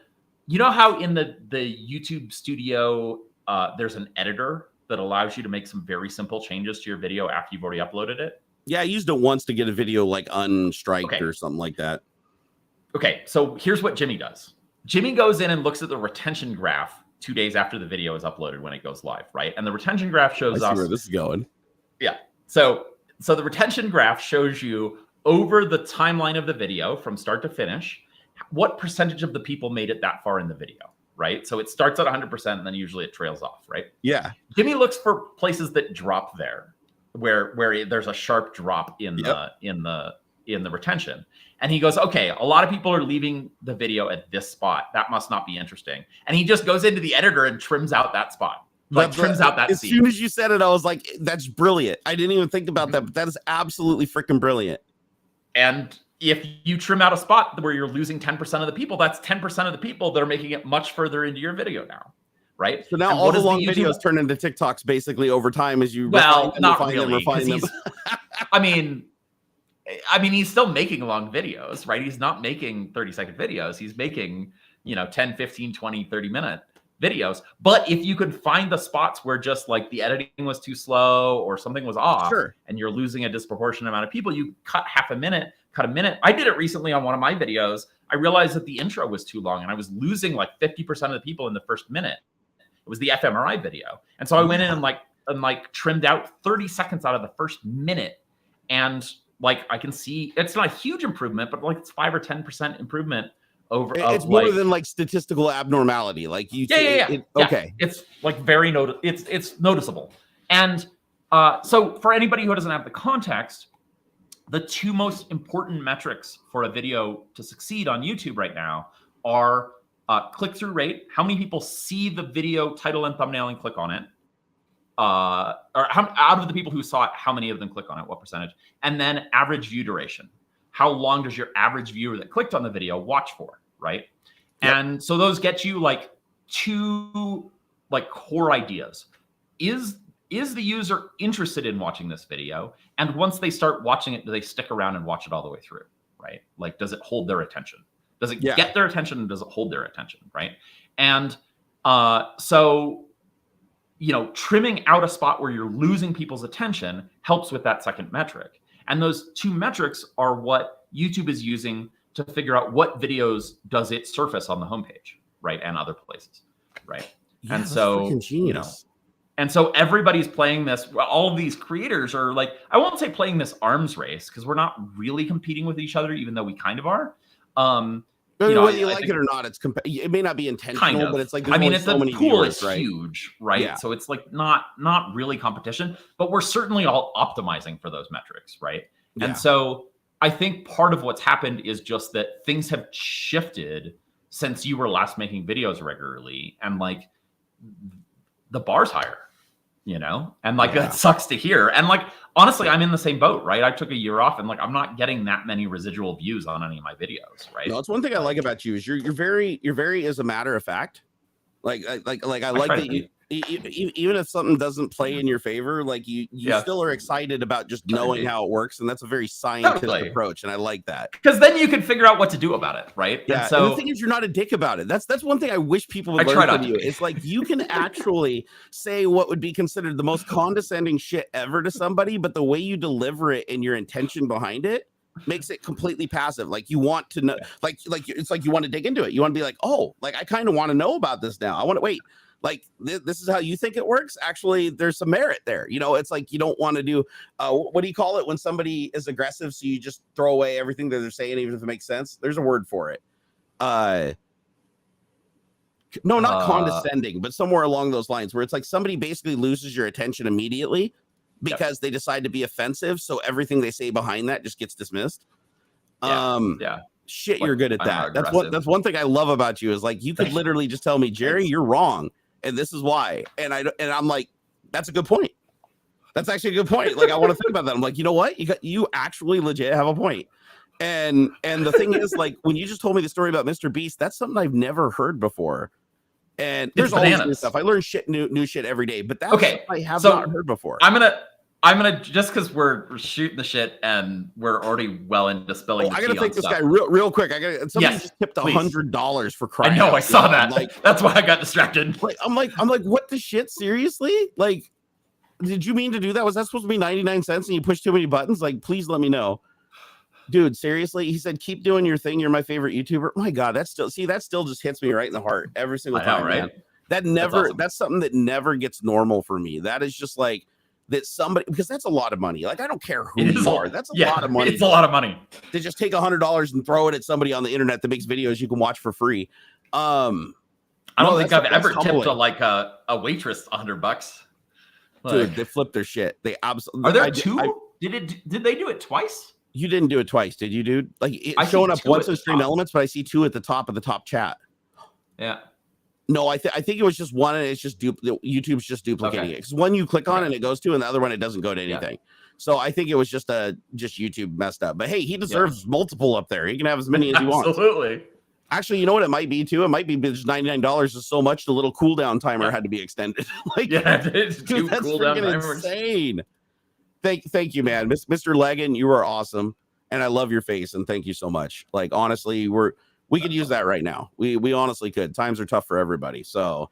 you know how in the YouTube studio there's an editor that allows you to make some very simple changes to your video after you've already uploaded it? Yeah, I used it once to get a video like unstriked or something like that. Okay, so here's what Jimmy does. Jimmy goes in and looks at the retention graph 2 days after the video is uploaded when it goes live, right? And the retention graph shows us where this is going. Yeah. So the retention graph shows you over the timeline of the video from start to finish, what percentage of the people made it that far in the video, right? So it starts at 100% and then usually it trails off, right? Yeah. Jimmy looks for places that drop there, where there's a sharp drop in the retention. And he goes, okay, a lot of people are leaving the video at this spot. That must not be interesting. And he just goes into the editor and trims out that spot. Trims out that scene. As soon as you said it, I was like, that's brilliant. I didn't even think about that, but that is absolutely freaking brilliant. And if you trim out a spot where you're losing 10% of the people, that's 10% of the people that are making it much further into your video now. Right. So now all the long videos turn into TikToks basically over time as you refine them. I mean, he's still making long videos, right? He's not making 30-second videos. He's making, 10, 15, 20, 30-minute videos. But if you could find the spots where just like the editing was too slow or something was off and you're losing a disproportionate amount of people, you cut a minute. I did it recently on one of my videos. I realized that the intro was too long and I was losing like 50% of the people in the first minute. It was the fMRI video. And so I went in and trimmed out 30 seconds out of the first minute. And like, I can see it's not a huge improvement, but like it's 5 or 10% improvement over. It's more than like statistical abnormality. Like you. Okay. It's like very it's noticeable. And so for anybody who doesn't have the context, the two most important metrics for a video to succeed on YouTube right now are click-through rate. How many people see the video title and thumbnail and click on it? Or out of the people who saw it, how many of them click on it? What percentage? And then average view duration. How long does your average viewer that clicked on the video watch for, right? Yep. And so those get you like two like core ideas. Is the user interested in watching this video? And once they start watching it, do they stick around and watch it all the way through, right? Like, does it hold their attention? Does it get their attention and does it hold their attention, right? And so trimming out a spot where you're losing people's attention helps with that second metric. And those two metrics are what YouTube is using to figure out what videos does it surface on the homepage, right? And other places, right? Yeah, and so, and so everybody's playing this. All of these creators are like, I won't say playing this arms race because we're not really competing with each other, even though we kind of are. Whether you like it or not, it may not be intentional, but it's like it's so many pool viewers, is right? huge, right? Yeah. So it's like not really competition, but we're certainly all optimizing for those metrics, right? Yeah. And so I think part of what's happened is just that things have shifted since you were last making videos regularly, and like the bar's higher, and like that sucks to hear. And like honestly, I'm in the same boat, right? I took a year off and like I'm not getting that many residual views on any of my videos, right? No, it's one thing I like about you is you're very as a matter of fact. Like I like try that to you. Even if something doesn't play in your favor, like you still are excited about just knowing how it works, and that's a very scientific approach, and I like that. Because then you can figure out what to do about it, right? Yeah, and the thing is, you're not a dick about it. That's one thing I wish people would learn from you. It's like you can actually say what would be considered the most condescending shit ever to somebody, but the way you deliver it and your intention behind it makes it completely passive. Like you want to know, like it's like you want to dig into it. You want to be like, oh, like I kind of want to know about this now. I want to wait. Like this is how you think it works. Actually, there's some merit there. You know, it's like you don't want to do what do you call it when somebody is aggressive? So you just throw away everything that they're saying, even if it makes sense. There's a word for it. No, not condescending, but somewhere along those lines, where it's like somebody basically loses your attention immediately because they decide to be offensive. So everything they say behind that just gets dismissed. Shit, you're good at that. That's one thing I love about you is like you could literally just tell me, Jerry, you're wrong. And this is why. And I'm like, that's a good point. That's actually a good point. Like, I want to think about that. I'm like, you know what? You actually legit have a point. And the thing is, like, when you just told me the story about Mr. Beast, that's something I've never heard before. And there's always new stuff. I learn new shit every day, but that's I have not heard before. I'm gonna just because we're shooting the shit and we're already well into spilling. I gotta thank this guy real quick. Somebody just tipped $100 for crying. I know, I saw that. Like, that's why I got distracted. I'm like, what the shit? Seriously? Like, did you mean to do that? Was that supposed to be 99 cents and you pushed too many buttons? Like, please let me know. Dude, seriously? He said, keep doing your thing. You're my favorite YouTuber. My God, that still just hits me right in the heart every single time, right? Man. That's something that never gets normal for me. That is just like, that somebody, because that's a lot of money. Like, I don't care who you are. That's a lot of money. It's a lot of money to just take $100 and throw it at somebody on the internet that makes videos you can watch for free. I don't think I've ever tipped a waitress $100. Dude, they flip their shit. They absolutely. Are there two? Did they do it twice? You didn't do it twice, did you, dude? Like it's showing up once in Stream Elements, but I see two at the top of the top chat. Yeah. No, I think it was just one, and it's just YouTube's just duplicating it. Because one you click on and it goes to, and the other one it doesn't go to anything. So I think it was just YouTube messed up. But hey, he deserves multiple up there. He can have as many as he wants. Absolutely. Actually, you know what it might be too? It might be because $99 is so much the little cooldown timer had to be extended. Like, dude, that's freaking insane. Thank you, man. Mr. Leggin, you are awesome. And I love your face, and thank you so much. Like, honestly, we could use that right now. We honestly could. Times are tough for everybody. So,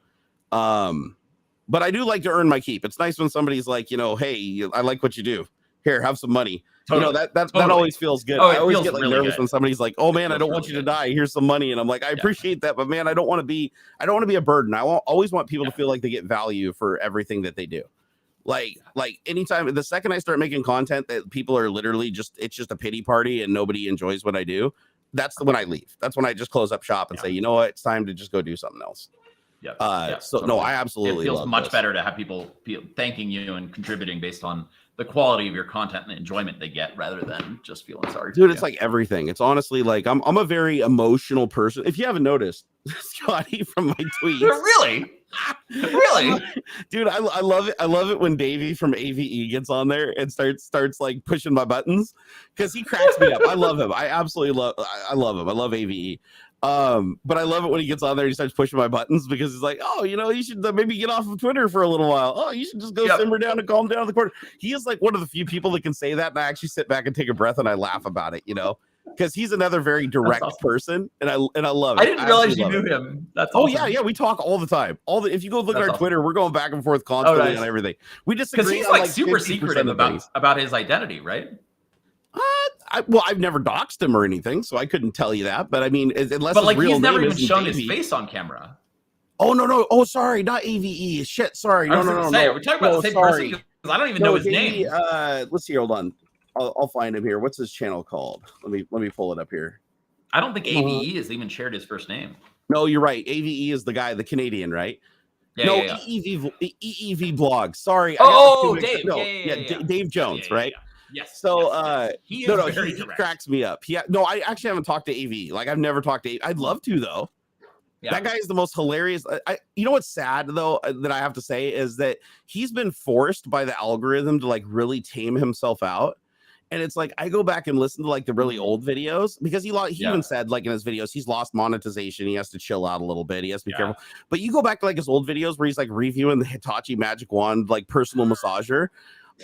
but I do like to earn my keep. It's nice when somebody's like, you know, hey, I like what you do. Here, have some money. Totally. You know, that always feels good. I always get like really nervous when somebody's like, oh man, I don't want you to die. Here's some money. And I'm like, I appreciate that, but man, I don't want to be a burden. I always want people to feel like they get value for everything that they do. Like anytime, the second I start making content that people are literally it's just a pity party and nobody enjoys what I do, that's when I leave. That's when I just close up shop and say, you know what, it's time to just go do something else. No, I absolutely. It feels much better to have people thanking you and contributing based on the quality of your content and the enjoyment they get, rather than just feeling sorry. Dude, it's like everything. It's honestly like I'm a very emotional person. If you haven't noticed, Scotty, from my tweets. Really? Dude, I love it. I love it when Davey from AVE gets on there and starts like pushing my buttons, because he cracks me up. I love him. I absolutely love him. I love AVE. But I love it when he gets on there and he starts pushing my buttons, because he's like, oh, you know, you should maybe get off of Twitter for a little while. Oh, you should just go simmer down and calm down in the corner. He is like one of the few people that can say that, and I actually sit back and take a breath and I laugh about it, you know, because he's another very direct person, and I love it. I didn't realize you knew him. That's awesome. Yeah, we talk all the time. If you go look at our Twitter, we're going back and forth constantly on everything. We disagree because he's on like super secretive about his identity, right? I've never doxed him or anything, so I couldn't tell you that. But I mean, unless like he's never even shown his face on camera. Oh no! Oh, sorry, not AVE. Shit, sorry. No. We're talking about the same person, because I don't even know his name. Let's see. Hold on. I'll find him here. What's his channel called? Let me pull it up here. I don't think AVE has even shared his first name. No, you're right. AVE is the guy, the Canadian, right? Yeah. EEV blog. Sorry. Dave. Dave Jones, right? Yes. So he cracks me up. I actually haven't talked to AV. Like, I've never talked to AV. I'd love to, though. Yeah. That guy is the most hilarious. You know what's sad, though, that I have to say is that he's been forced by the algorithm to like really tame himself out. And it's like I go back and listen to like the really old videos because he even said like in his videos he's lost monetization. He has to chill out a little bit. He has to be careful. But you go back to like his old videos where he's like reviewing the Hitachi Magic Wand like personal massager.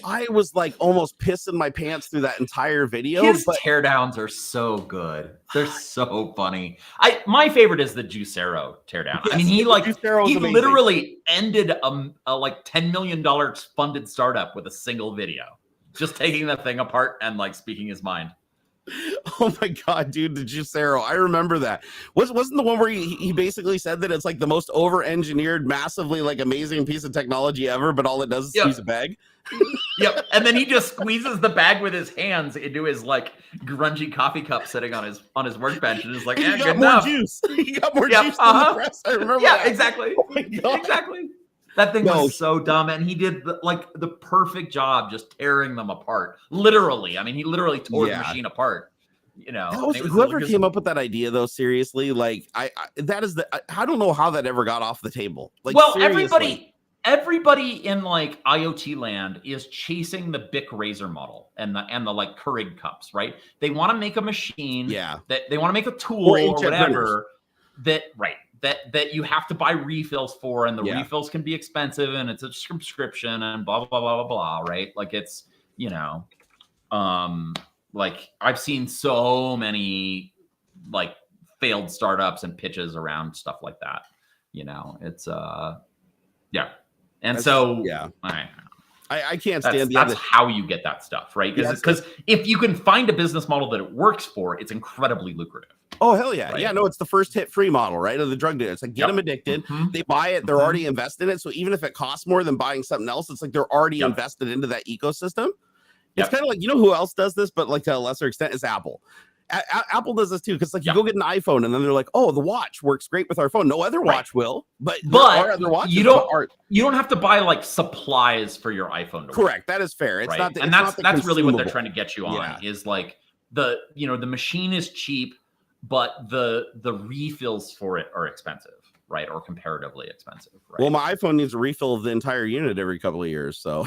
I was like almost pissing my pants through that entire video. His teardowns are so good. They're so funny. My favorite is the Juicero teardown. Yes, I mean, he literally ended a like $10 million funded startup with a single video. Just taking that thing apart and like speaking his mind. Oh my god, dude, the Juicero. I remember that. Wasn't the one where he basically said that it's like the most over-engineered, massively like amazing piece of technology ever, but all it does is squeeze a bag? Yep. And then he just squeezes the bag with his hands into his like grungy coffee cup sitting on his workbench and is like, he got more juice. He got more juice than the press. I remember that. Exactly. Oh my god. Exactly. That thing was so dumb, and he did the perfect job just tearing them apart. Literally, I mean, he literally tore the machine apart. You know, whoever came up with that idea, though. Seriously, like I don't know how that ever got off the table. Like, well, everybody in like IoT land is chasing the Bic Razor model and the like Keurig cups, right? They want to make a machine, that they want to make a tool or whatever that you have to buy refills for, and the refills can be expensive, and it's a subscription, and blah blah blah blah blah, right? Like it's, you know, like I've seen so many like failed startups and pitches around stuff like that. You know, it's and so I can't stand that's how you get that stuff, right? Because if you can find a business model that it works for, it's incredibly lucrative. Oh, hell yeah. Right? Yeah, no, it's the first hit free model, right? Of the drug dealer. It's like get them addicted. They buy it. They're already invested in it. So even if it costs more than buying something else, it's like they're already invested into that ecosystem. It's kind of like, you know who else does this, but like to a lesser extent is Apple. Apple does this too, because like you go get an iPhone and then they're like, oh, the watch works great with our phone. No other watch will, but there are other watches. You don't have to buy like supplies for your iPhone. Correct. That is fair. It's not, and that's really what they're trying to get you on is like the machine is cheap, but the refills for it are expensive, right? Or comparatively expensive, right? Well, my iPhone needs a refill of the entire unit every couple of years, so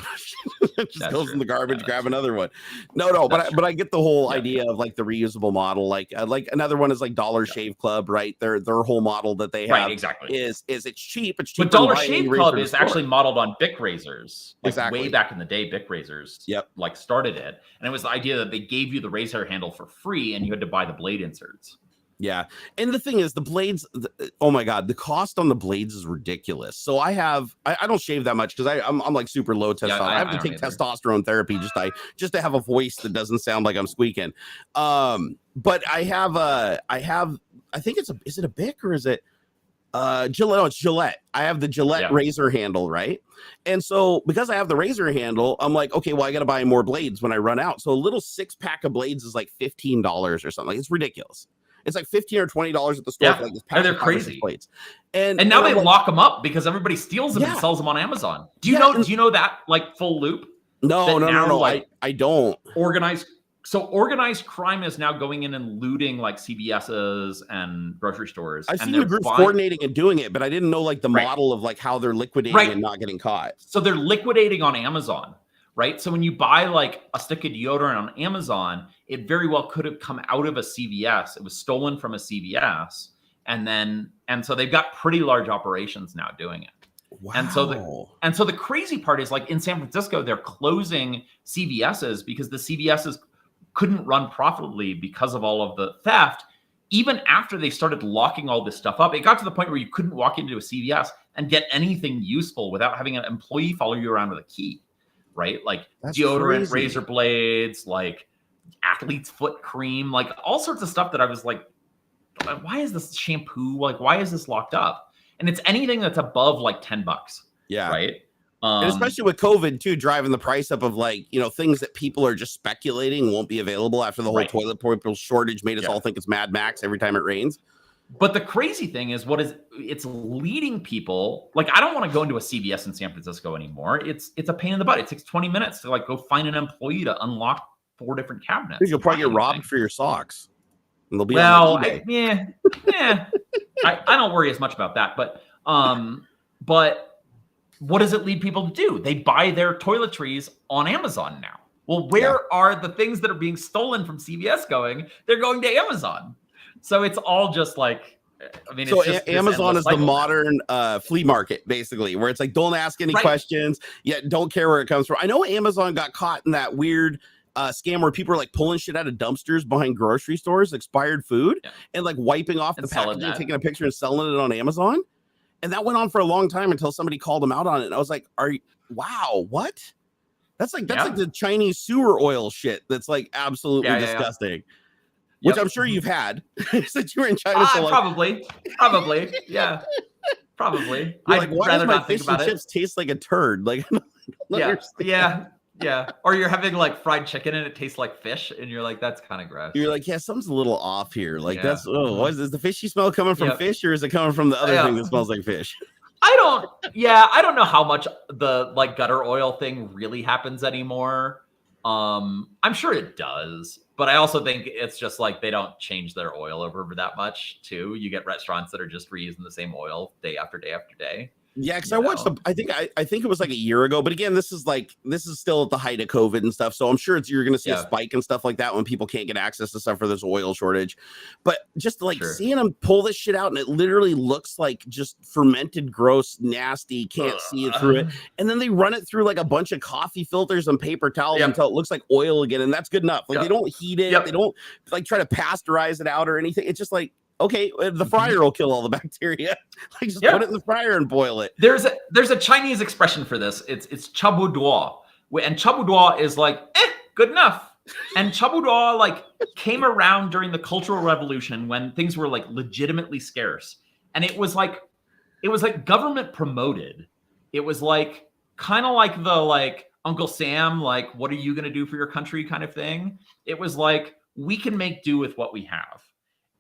it just goes in the garbage, grab another one. But I get the whole idea of like the reusable model. Like another one is like Dollar Shave Club, right? Their whole model that they have is it's cheap. It's cheap. But Dollar Shave Club is actually modeled on Bic razors. Like way back in the day, Bic razors like started it. And it was the idea that they gave you the razor handle for free and you had to buy the blade inserts. Yeah. And the thing is, the blades, oh my God, the cost on the blades is ridiculous. So I don't shave that much because I'm like super low testosterone. I have to take testosterone therapy just to have a voice that doesn't sound like I'm squeaking. But I think is it a Bic or is it Gillette? No, it's Gillette. I have the Gillette razor handle, right? And so because I have the razor handle, I'm like, okay, well, I got to buy more blades when I run out. So a little 6-pack of blades is like $15 or something. Like, it's ridiculous. It's like $15 or $20 at the store. For like this and they're crazy plates. And now they lock them up because everybody steals them and sells them on Amazon. Do you know that like full loop? No. I don't. Organized crime is now going in and looting like CVS's and grocery stores. I've seen the groups coordinating and doing it, but I didn't know like the model of like how they're liquidating and not getting caught. So they're liquidating on Amazon. Right. So when you buy like a stick of deodorant on Amazon, it very well could have come out of a CVS. It was stolen from a CVS. And so they've got pretty large operations now doing it. Wow. And so the crazy part is like in San Francisco, they're closing CVS's because the CVS's couldn't run profitably because of all of the theft. Even after they started locking all this stuff up, it got to the point where you couldn't walk into a CVS and get anything useful without having an employee follow you around with a key. Right? Like deodorant, razor blades, like athlete's foot cream, like all sorts of stuff that I was like, why is this shampoo? Like, why is this locked up? And it's anything that's above like $10. Yeah. Right. And especially with COVID too, driving the price up of like, things that people are just speculating won't be available after the whole toilet paper shortage made us all think it's Mad Max every time it rains. But the crazy thing is it's leading people. Like, I don't want to go into a CVS in San Francisco anymore. It's a pain in the butt. It takes 20 minutes to like go find an employee to unlock 4 different cabinets. You'll probably get robbed for your socks. And they'll be I don't worry as much about that. But what does it lead people to do? They buy their toiletries on Amazon now. Well, where are the things that are being stolen from CVS going? They're going to Amazon. So it's all just like, I mean, so it's just Amazon is the modern now. flea market, basically, where it's like, don't ask any Right. questions, yet don't care where it comes from. I know Amazon got caught in that weird scam where people are like pulling shit out of dumpsters behind grocery stores, expired food, and like wiping off the packaging, taking a picture and selling it on Amazon. And that went on for a long time until somebody called them out on it. And I was like, wow, what? That's like the Chinese sewer oil shit. That's like absolutely disgusting. Which I'm sure you've had since you were in China. So like, probably, yeah, probably. I'd why does my fish and chips taste like a turd? Like, yeah. Or you're having like fried chicken and it tastes like fish, and you're like, that's kind of gross. You're like, something's a little off here. Like that's is the fishy smell coming from fish, or is it coming from the other thing that smells like fish? I don't know how much the like gutter oil thing really happens anymore. I'm sure it does, but I also think it's just like they don't change their oil over that much too. You get restaurants that are just reusing the same oil day after day after day. Yeah, because I watched I think it was like a year ago, but again, this is still at the height of COVID and stuff, so I'm sure you're going to see a spike and stuff like that when people can't get access to stuff for this oil shortage. But just like seeing them pull this shit out, and it literally looks like just fermented, gross, nasty, can't see it through it, and then they run it through like a bunch of coffee filters and paper towels until it looks like oil again, and that's good enough. Like they don't heat it, they don't like try to pasteurize it out or anything. It's just like, okay, the fryer will kill all the bacteria. Like just put it in the fryer and boil it. There's a Chinese expression for this. It's chabu duo, and chabu duo is like good enough. And chabu duo like came around during the Cultural Revolution when things were like legitimately scarce, and it was like government promoted. It was like kind of like the like Uncle Sam, like what are you gonna do for your country kind of thing. It was like we can make do with what we have.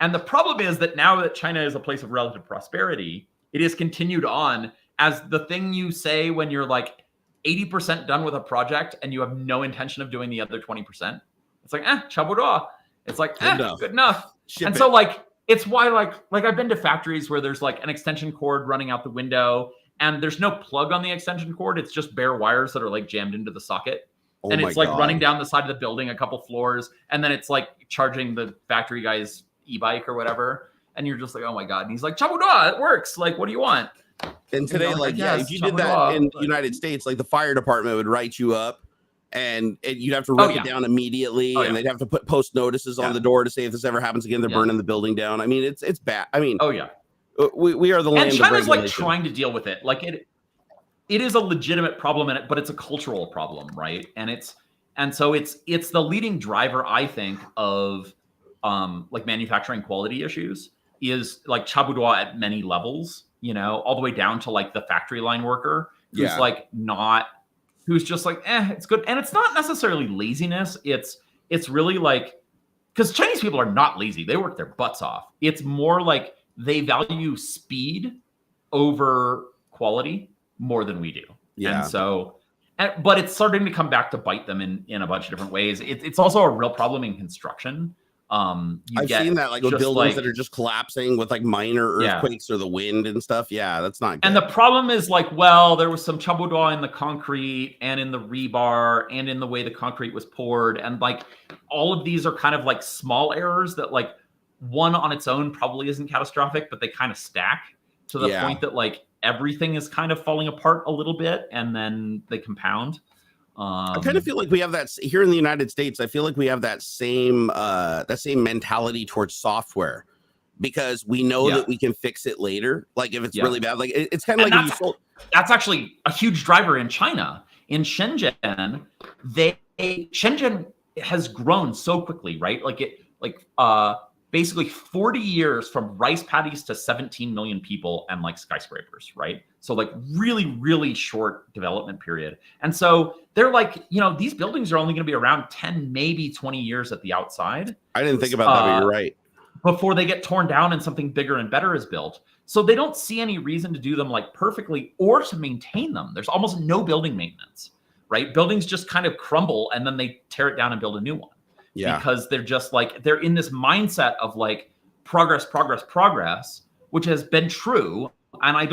And the problem is that now that China is a place of relative prosperity, it is continued on as the thing you say when you're like 80% done with a project and you have no intention of doing the other 20%. It's like, chabu duo. It's like, good enough. And so like, it's why like I've been to factories where there's like an extension cord running out the window and there's no plug on the extension cord. It's just bare wires that are like jammed into the socket. And it's like running down the side of the building a couple floors. And then it's like charging the factory guy's e-bike or whatever, and you're just like, oh my god. And he's like, chabu duo, it works. Like, what do you want? And today, like, if you did that in the United States, like the fire department would write you up, and you'd have to write it down immediately, and they'd have to put post notices on the door to say if this ever happens again, they're burning the building down. I mean, it's bad. I mean, we are the land. And China's like trying to deal with it. Like it is a legitimate problem in it, but it's a cultural problem, right? And so it's the leading driver, I think, of like manufacturing quality issues is like chabu duo at many levels, you know, all the way down to like the factory line worker who's who's just like, it's good. And it's not necessarily laziness. It's really like, because Chinese people are not lazy. They work their butts off. It's more like they value speed over quality more than we do. Yeah. And so, but it's starting to come back to bite them in a bunch of different ways. It's also a real problem in construction. I've seen that like with buildings that are just collapsing with like minor earthquakes or the wind and stuff. Yeah, that's not good. And the problem is like, well, there was some chabu duo in the concrete and in the rebar and in the way the concrete was poured. And like all of these are kind of like small errors that like one on its own probably isn't catastrophic, but they kind of stack to the point that like everything is kind of falling apart a little bit and then they compound. I kind of feel like we have that here in the United States. I feel like we have that same mentality towards software because we know that we can fix it later. Like if it's really bad, like it's kind of like that's actually a huge driver in China. In Shenzhen, Shenzhen has grown so quickly, right? Basically 40 years from rice paddies to 17 million people and like skyscrapers, right? So like really, really short development period. And so they're like, you know, these buildings are only going to be around 10, maybe 20 years at the outside. I didn't think about that, but you're right. Before they get torn down and something bigger and better is built. So they don't see any reason to do them like perfectly or to maintain them. There's almost no building maintenance, right? Buildings just kind of crumble and then they tear it down and build a new one. Yeah. Because they're just like, they're in this mindset of like progress, which has been true. And I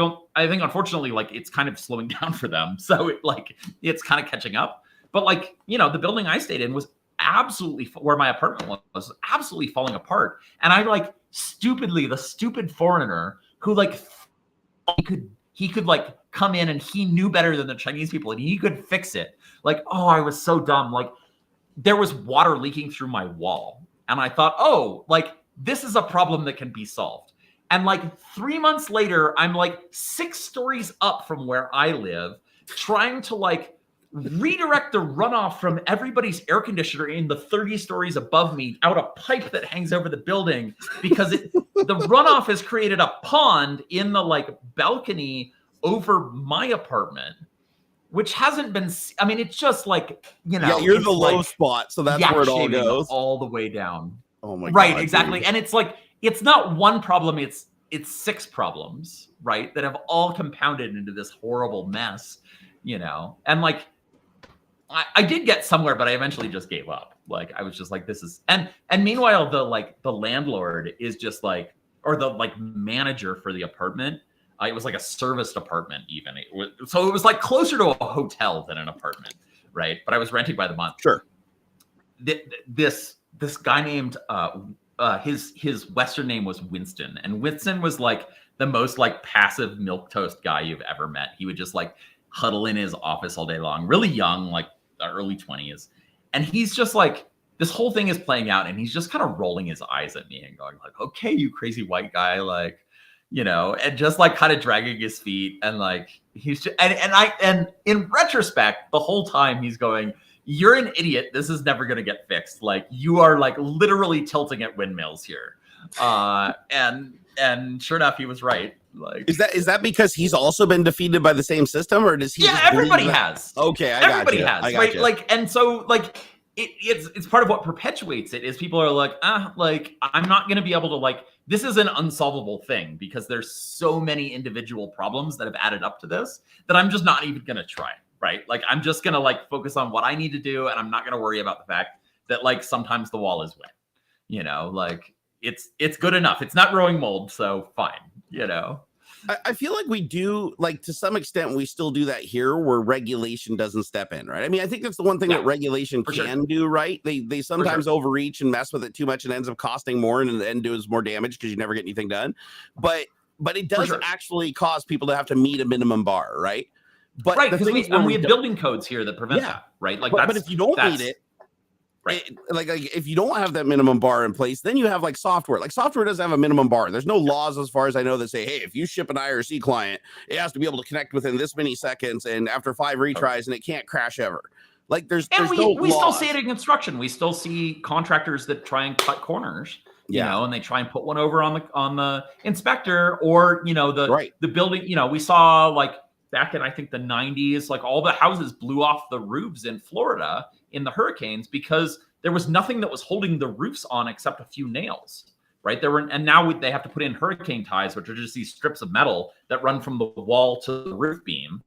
think unfortunately, like it's kind of slowing down for them. So it's kind of catching up. But like, the building I stayed in was absolutely where my apartment was absolutely falling apart. And I like stupidly, the stupid foreigner who like he could like come in and he knew better than the Chinese people and he could fix it. Like, oh, I was so dumb. Like there was water leaking through my wall. And I thought, oh, like this is a problem that can be solved. And like 3 months later, I'm like 6 stories up from where I live, trying to like redirect the runoff from everybody's air conditioner in the 30 stories above me out a pipe that hangs over the building because the runoff has created a pond in the like balcony over my apartment, which hasn't been, I mean, it's just like, Yeah, you're the low spot, so that's where it all goes. All the way down. Oh my God. Right, exactly. Dude. And it's like, it's not one problem, it's 6 problems, right? That have all compounded into this horrible mess, And like, I did get somewhere, but I eventually just gave up. Like, I was just like, this is, and meanwhile, the landlord is just like, or the like manager for the apartment, it was like a serviced apartment even. So it was like closer to a hotel than an apartment, right? But I was renting by the month. Sure. This guy named, his Western name was Winston. And Winston was like the most like passive milquetoast guy you've ever met. He would just like huddle in his office all day long, really young, like early 20s. And he's just like, this whole thing is playing out and he's just kind of rolling his eyes at me and going like, okay, you crazy white guy, like, and just like kind of dragging his feet. And like, he's just, and in retrospect, the whole time he's going, you're an idiot. This is never going to get fixed. Like you are like literally tilting at windmills here. And sure enough, he was right. Like, is that because he's also been defeated by the same system, or does he? Yeah, everybody has. Okay, everybody has, right? Like, and so like it's part of what perpetuates it is people are like, like I'm not going to be able to like this is an unsolvable thing because there's so many individual problems that have added up to this that I'm just not even going to try. Right? Like I'm just going to like focus on what I need to do, and I'm not going to worry about the fact that like sometimes the wall is wet. Like it's good enough. It's not growing mold, so fine. I feel like we do, like to some extent, we still do that here where regulation doesn't step in, right? I mean, I think that's the one thing that regulation can do, right? They sometimes overreach and mess with it too much and ends up costing more and in the end does more damage because you never get anything done. But it does actually cause people to have to meet a minimum bar, right? But because we have building codes here that prevent that, right? Like, but if you don't meet it, right? Like if you don't have that minimum bar in place, then you have like software. Like software doesn't have a minimum bar. There's no laws, as far as I know, that say, hey, if you ship an IRC client, it has to be able to connect within this many seconds and after 5 retries, and it can't crash ever. Like we still see it in construction. We still see contractors that try and cut corners. And they try and put one over on the inspector or the building. We saw like back in I think the 90s, like all the houses blew off the roofs in Florida in the hurricanes because there was nothing that was holding the roofs on except a few nails, right? And now they have to put in hurricane ties, which are just these strips of metal that run from the wall to the roof beam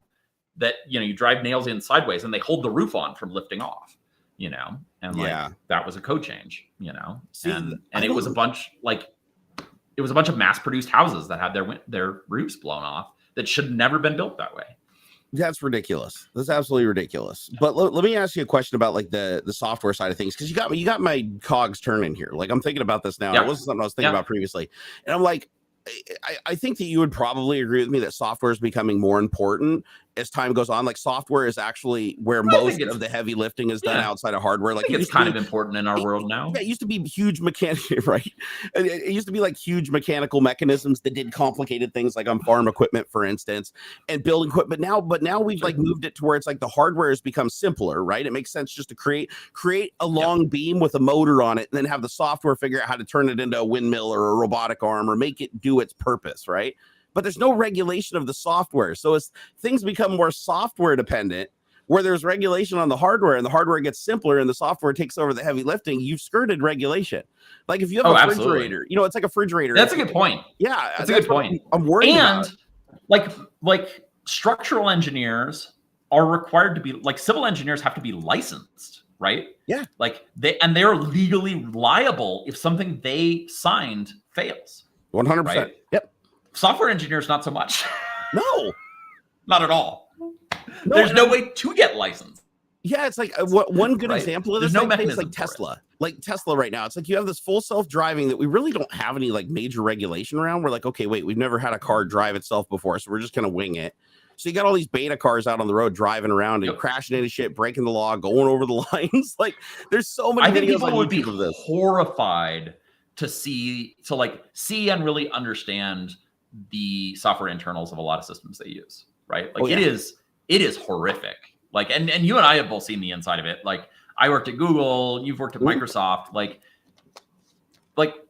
that, you drive nails in sideways and they hold the roof on from lifting off, and like that was a code change, See, and it was a bunch of mass produced houses that had their roofs blown off that should have never been built that way. That's ridiculous. That's absolutely ridiculous. But let me ask you a question about like the software side of things, because you got my cogs turning here. Like I'm thinking about this now. It wasn't something I was thinking about previously, and I'm like, I think that you would probably agree with me that software is becoming more important as time goes on. Like software is actually where most of the heavy lifting is done outside of hardware. Like it's kind of important in our world now. Yeah, it used to be huge mechanical, right? It used to be like huge mechanical mechanisms that did complicated things, like on farm equipment, for instance, and building equipment. But now we've like moved it to where it's like the hardware has become simpler, right? It makes sense just to create a long beam with a motor on it, and then have the software figure out how to turn it into a windmill or a robotic arm or make it do its purpose, right? But there's no regulation of the software. So as things become more software dependent, where there's regulation on the hardware and the hardware gets simpler and the software takes over the heavy lifting, you've skirted regulation. Like if you have a refrigerator, it's like a refrigerator. That's a good point. Yeah, that's a good point. I'm worried about. Like structural engineers are required to be, like civil engineers have to be licensed, right? Yeah. Like they're legally liable if something they signed fails. 100%. Right? Yep. Software engineers, not so much. No, not at all. There's no way to get licensed. Yeah, it's like one good Right? example of There's this no thing is mechanism like for it. Tesla. Like Tesla right now, it's like you have this full self-driving that we really don't have any like major regulation around. We're like, okay, wait, we've never had a car drive itself before, so we're just gonna wing it. So you got all these beta cars out on the road driving around and Yep. crashing into shit, breaking the law, going over the lines. Like there's so many I think videos people on would be YouTube of this. horrified to see and really understand the software internals of a lot of systems they use, right? Like Oh, yeah. it is horrific. Like, and you and I have both seen the inside of it. Like I worked at Google, you've worked at Microsoft. Like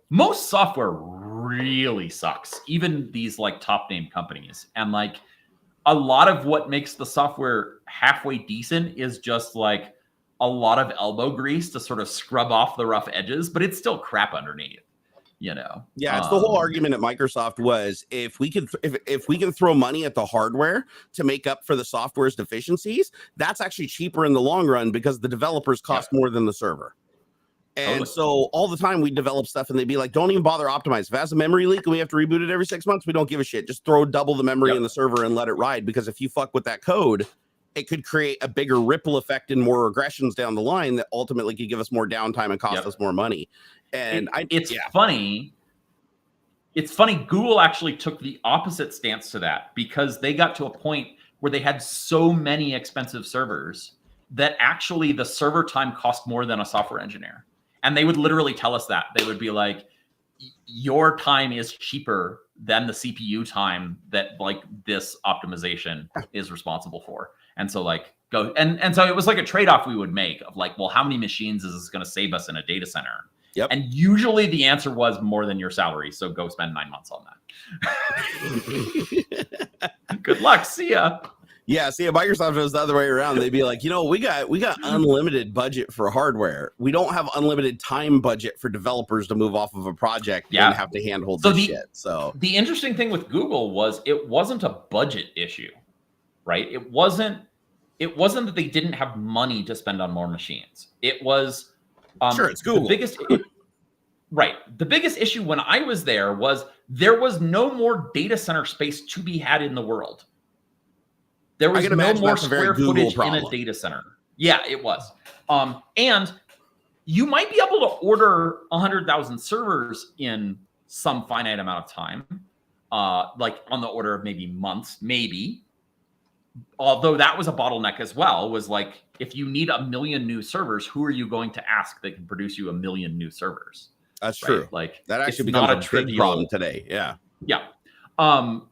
most software really sucks, even these like top name companies. And like a lot of what makes the software halfway decent is just like a lot of elbow grease to sort of scrub off the rough edges, but it's still crap underneath, you know? Yeah, it's the whole argument at Microsoft was if we can throw money at the hardware to make up for the software's deficiencies, that's actually cheaper in the long run because the developers cost more than the server. And so all the time we develop stuff and they'd be like, don't even bother optimize. If it has a memory leak and we have to reboot it every 6 months, we don't give a shit. Just throw double the memory in the server and let it ride. Because if you fuck with that code, it could create a bigger ripple effect and more regressions down the line that ultimately could give us more downtime and cost us more money. And it's funny. It's funny. Google actually took the opposite stance to that because they got to a point where they had so many expensive servers that actually the server time cost more than a software engineer. And they would literally tell us that. They would be like, your time is cheaper than the CPU time that like this optimization is responsible for. And so like go and so it was like a trade-off we would make of like, well, how many machines is this going to save us in a data center? Yep. And usually the answer was more than your salary. So go spend 9 months on that. Good luck. See ya. Yeah, see, Microsoft was the other way around. They'd be like, you know, we got unlimited budget for hardware. We don't have unlimited time budget for developers to move off of a project and have to handhold this shit. So the interesting thing with Google was it wasn't a budget issue, right? It wasn't that they didn't have money to spend on more machines. It was sure, it's Google. The biggest issue when I was there was no more data center space to be had in the world. There was no more square footage in a data center. Yeah, it was. And you might be able to order 100,000 servers in some finite amount of time, like on the order of maybe months, maybe. Although that was a bottleneck as well, was like, if you need 1 million new servers, who are you going to ask that can produce you 1 million new servers? That's true. Like that actually becomes a big problem today. Yeah. Yeah.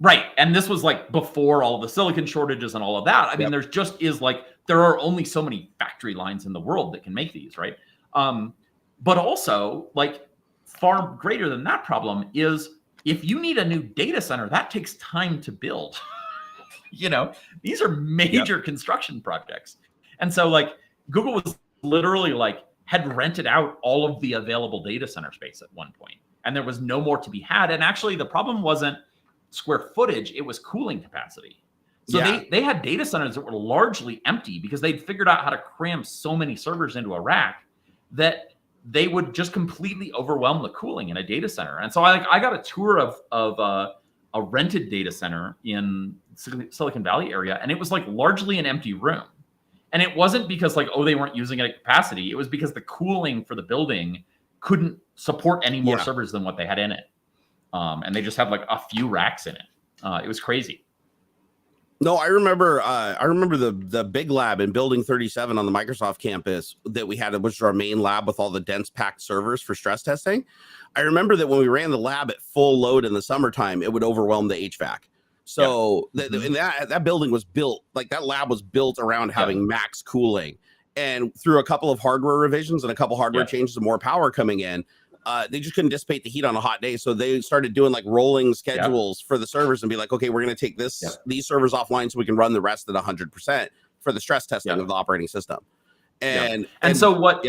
Right. And this was like before all the silicon shortages and all of that. I mean, there are only so many factory lines in the world that can make these, right? But also like far greater than that problem is if you need a new data center, that takes time to build. You know, these are major construction projects. And so like Google was literally like had rented out all of the available data center space at one point, and there was no more to be had. And actually the problem wasn't square footage, it was cooling capacity. So they had data centers that were largely empty because they'd figured out how to cram so many servers into a rack that they would just completely overwhelm the cooling in a data center. And so I got a tour of a rented data center in Silicon Valley area, and it was like largely an empty room. And it wasn't because like, oh, they weren't using it at capacity. It was because the cooling for the building couldn't support any more servers than what they had in it. And they just have like a few racks in it. It was crazy. No, I remember the big lab in Building 37 on the Microsoft campus that we had, which was our main lab with all the dense packed servers for stress testing. I remember that when we ran the lab at full load in the summertime, it would overwhelm the HVAC. So that building was built, like that lab was built around having max cooling. And through a couple of hardware revisions and a couple hardware changes and more power coming in, they just couldn't dissipate the heat on a hot day. So they started doing like rolling schedules for the servers and be like, okay, we're going to take these servers offline so we can run the rest at 100% for the stress testing of the operating system. And so what?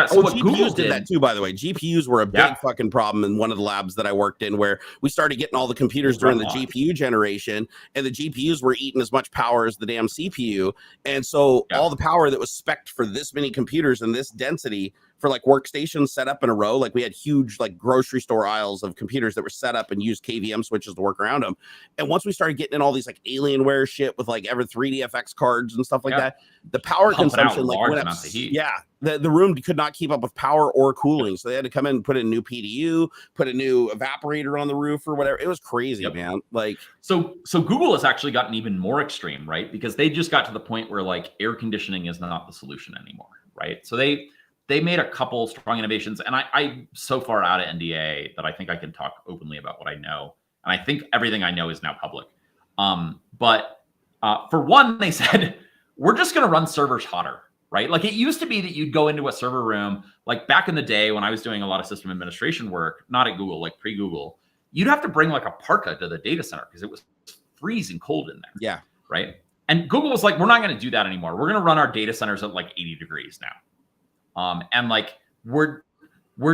So what GPUs Google did that too, by the way. GPUs were a big fucking problem in one of the labs that I worked in, where we started getting all the computers during the GPU generation, and the GPUs were eating as much power as the damn CPU. And so all the power that was spec'd for this many computers and this density for like workstations set up in a row. Like we had huge like grocery store aisles of computers that were set up and used KVM switches to work around them. And once we started getting in all these like Alienware shit with like ever 3DFX cards and stuff like that, the power consumption like went up. Yeah, the room could not keep up with power or cooling, so they had to come in and put in a new PDU, put a new evaporator on the roof or whatever. It was crazy, man. Like so Google has actually gotten even more extreme, right? Because they just got to the point where like air conditioning is not the solution anymore, right? So they made a couple strong innovations, and I so far out of NDA that I think I can talk openly about what I know, and I think everything I know is now public. But for one, they said we're just going to run servers hotter, right? Like it used to be that you'd go into a server room, like back in the day when I was doing a lot of system administration work, not at Google, like pre-Google, you'd have to bring like a parka to the data center because it was freezing cold in there. Yeah. Right. And Google was like, we're not going to do that anymore. We're going to run our data centers at like 80 degrees now. And like, we're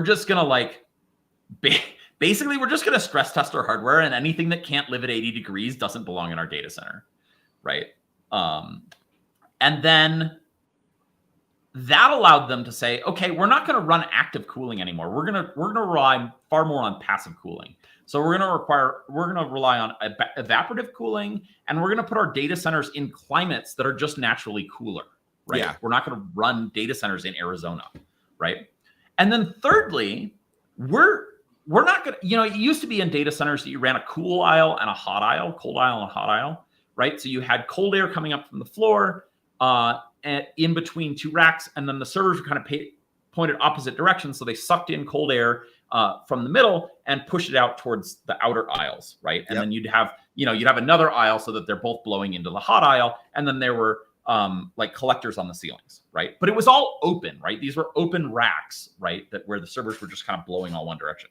just going to like, basically we're just going to stress test our hardware, and anything that can't live at 80 degrees doesn't belong in our data center. Right. And then that allowed them to say, okay, we're not going to run active cooling anymore. We're going to rely far more on passive cooling. So we're going to rely on evaporative cooling, and we're going to put our data centers in climates that are just naturally cooler. Right. Yeah. We're not going to run data centers in Arizona. Right. And then thirdly, we're not going to, it used to be in data centers that you ran a cool aisle and a hot aisle, cold aisle and a hot aisle. Right. So you had cold air coming up from the floor and in between two racks. And then the servers were kind of pointed opposite directions. So they sucked in cold air from the middle and pushed it out towards the outer aisles. Right. And then you'd have another aisle so that they're both blowing into the hot aisle. And then there were like collectors on the ceilings, right? But it was all open, right? These were open racks, right? Where the servers were just kind of blowing all one direction.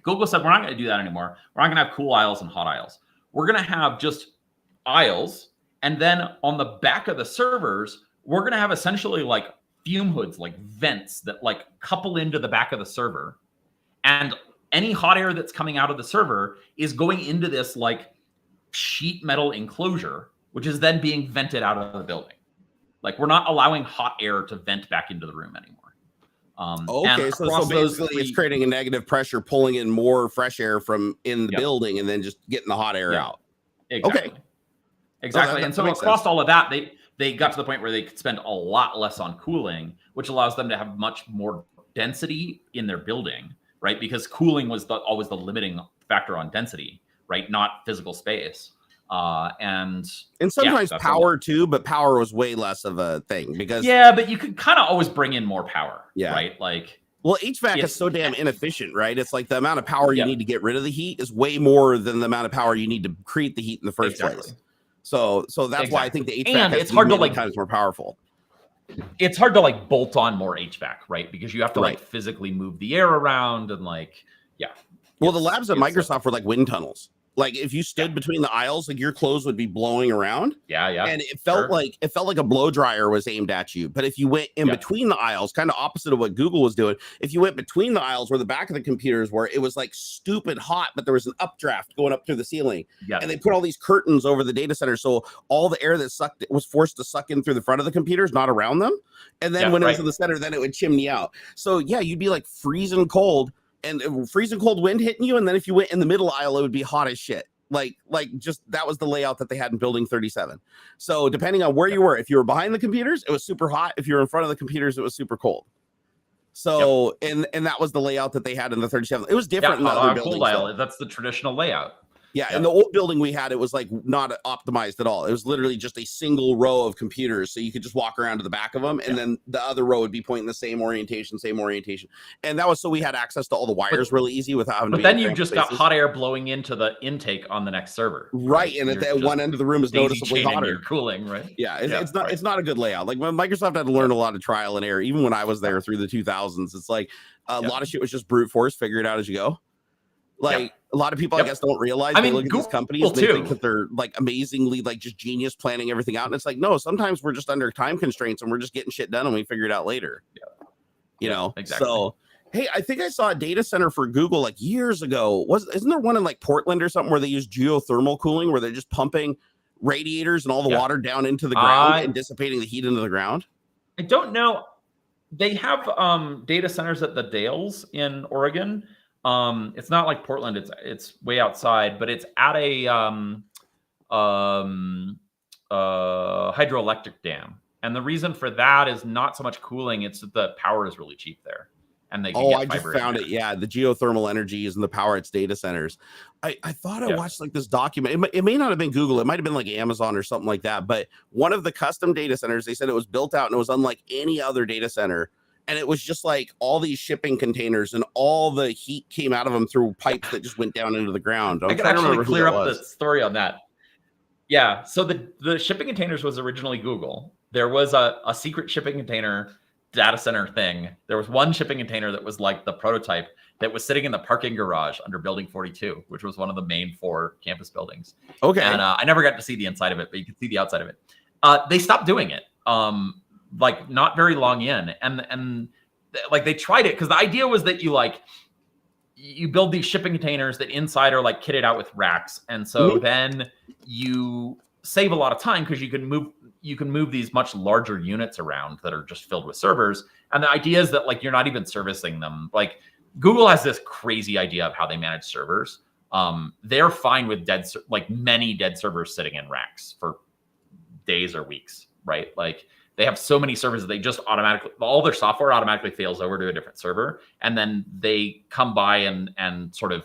Google said, we're not going to do that anymore. We're not going to have cool aisles and hot aisles. We're going to have just aisles. And then on the back of the servers, we're going to have essentially like fume hoods, like vents that like couple into the back of the server. And any hot air that's coming out of the server is going into this like sheet metal enclosure, which is then being vented out of the building. Like we're not allowing hot air to vent back into the room anymore. Okay, so basically it's creating a negative pressure, pulling in more fresh air from in the building, and then just getting the hot air out. Exactly. Okay. Exactly. And so across all of that, they got to the point where they could spend a lot less on cooling, which allows them to have much more density in their building, right? Because cooling was always the limiting factor on density, right? Not physical space. And sometimes power too, but power was way less of a thing because but you could kind of always bring in more power, right? Like, well, HVAC is so damn inefficient, right? It's like the amount of power you need to get rid of the heat is way more than the amount of power you need to create the heat in the first place. So that's why I think the HVAC it's hard to like times more powerful. It's hard to like bolt on more HVAC, right? Because you have to like physically move the air around and like Well, the labs at Microsoft were like wind tunnels. Like if you stood between the aisles, like your clothes would be blowing around. And it felt like a blow dryer was aimed at you. But if you went in between the aisles, kind of opposite of what Google was doing, if you went between the aisles where the back of the computers were, it was like stupid hot, but there was an updraft going up through the ceiling. And they put all these curtains over the data center, so all the air that sucked was forced to suck in through the front of the computers, not around them. And then when it was in the center, then it would chimney out. So you'd be like freezing cold. And freezing cold wind hitting you, and then if you went in the middle aisle, it would be hot as shit. Like just that was the layout that they had in building 37. So depending on where you were, if you were behind the computers, it was super hot. If you were in front of the computers, it was super cold. So and that was the layout that they had in the 37. It was different in the other buildings. Cold aisle, that's the traditional layout. In the old building we had, it was like not optimized at all. It was literally just a single row of computers, so you could just walk around to the back of them, and then the other row would be pointing the same orientation. And that was so we had access to all the wires really easy without having to be. But then you just got hot air blowing into the intake on the next server, right? And at that one end of the room is noticeably hotter. You're cooling, right? It's not a good layout. Like when Microsoft had to learn a lot of trial and error, even when I was there through the 2000s, it's like a lot of shit was just brute force, figure it out as you go. Like a lot of people, I guess, don't realize. They look at these companies and they think that they're like amazingly like just genius planning everything out. And it's like, no, sometimes we're just under time constraints and we're just getting shit done and we figure it out later. You know, exactly. So, hey, I think I saw a data center for Google like years ago. Isn't there one in like Portland or something where they use geothermal cooling where they're just pumping radiators and all the water down into the ground and dissipating the heat into the ground? I don't know. They have data centers at the Dales in Oregon. It's not like Portland. It's way outside, but it's at a hydroelectric dam. And the reason for that is not so much cooling; it's that the power is really cheap there, and they can Oh, get I just fiber in found there. it. Yeah, the geothermal energy using the power its data centers. I thought I watched like this document. It may not have been Google. It might have been like Amazon or something like that. But one of the custom data centers, they said it was built out and it was unlike any other data center. And it was just like all these shipping containers and all the heat came out of them through pipes that just went down into the ground. I could actually clear up the story on that. Yeah. So the shipping containers was originally Google. There was a secret shipping container data center thing. There was one shipping container that was like the prototype that was sitting in the parking garage under Building 42, which was one of the main 4 campus buildings. Okay. And I never got to see the inside of it, but you could see the outside of it. They stopped doing it. Like not very long in, and like they tried it because the idea was that you build these shipping containers that inside are like kitted out with racks, and so then you save a lot of time because you can move these much larger units around that are just filled with servers. And the idea is that like you're not even servicing them. Like Google has this crazy idea of how they manage servers. They're fine with many dead servers sitting in racks for days or weeks, right? Like they have so many servers that they just all their software automatically fails over to a different server. And then they come by and sort of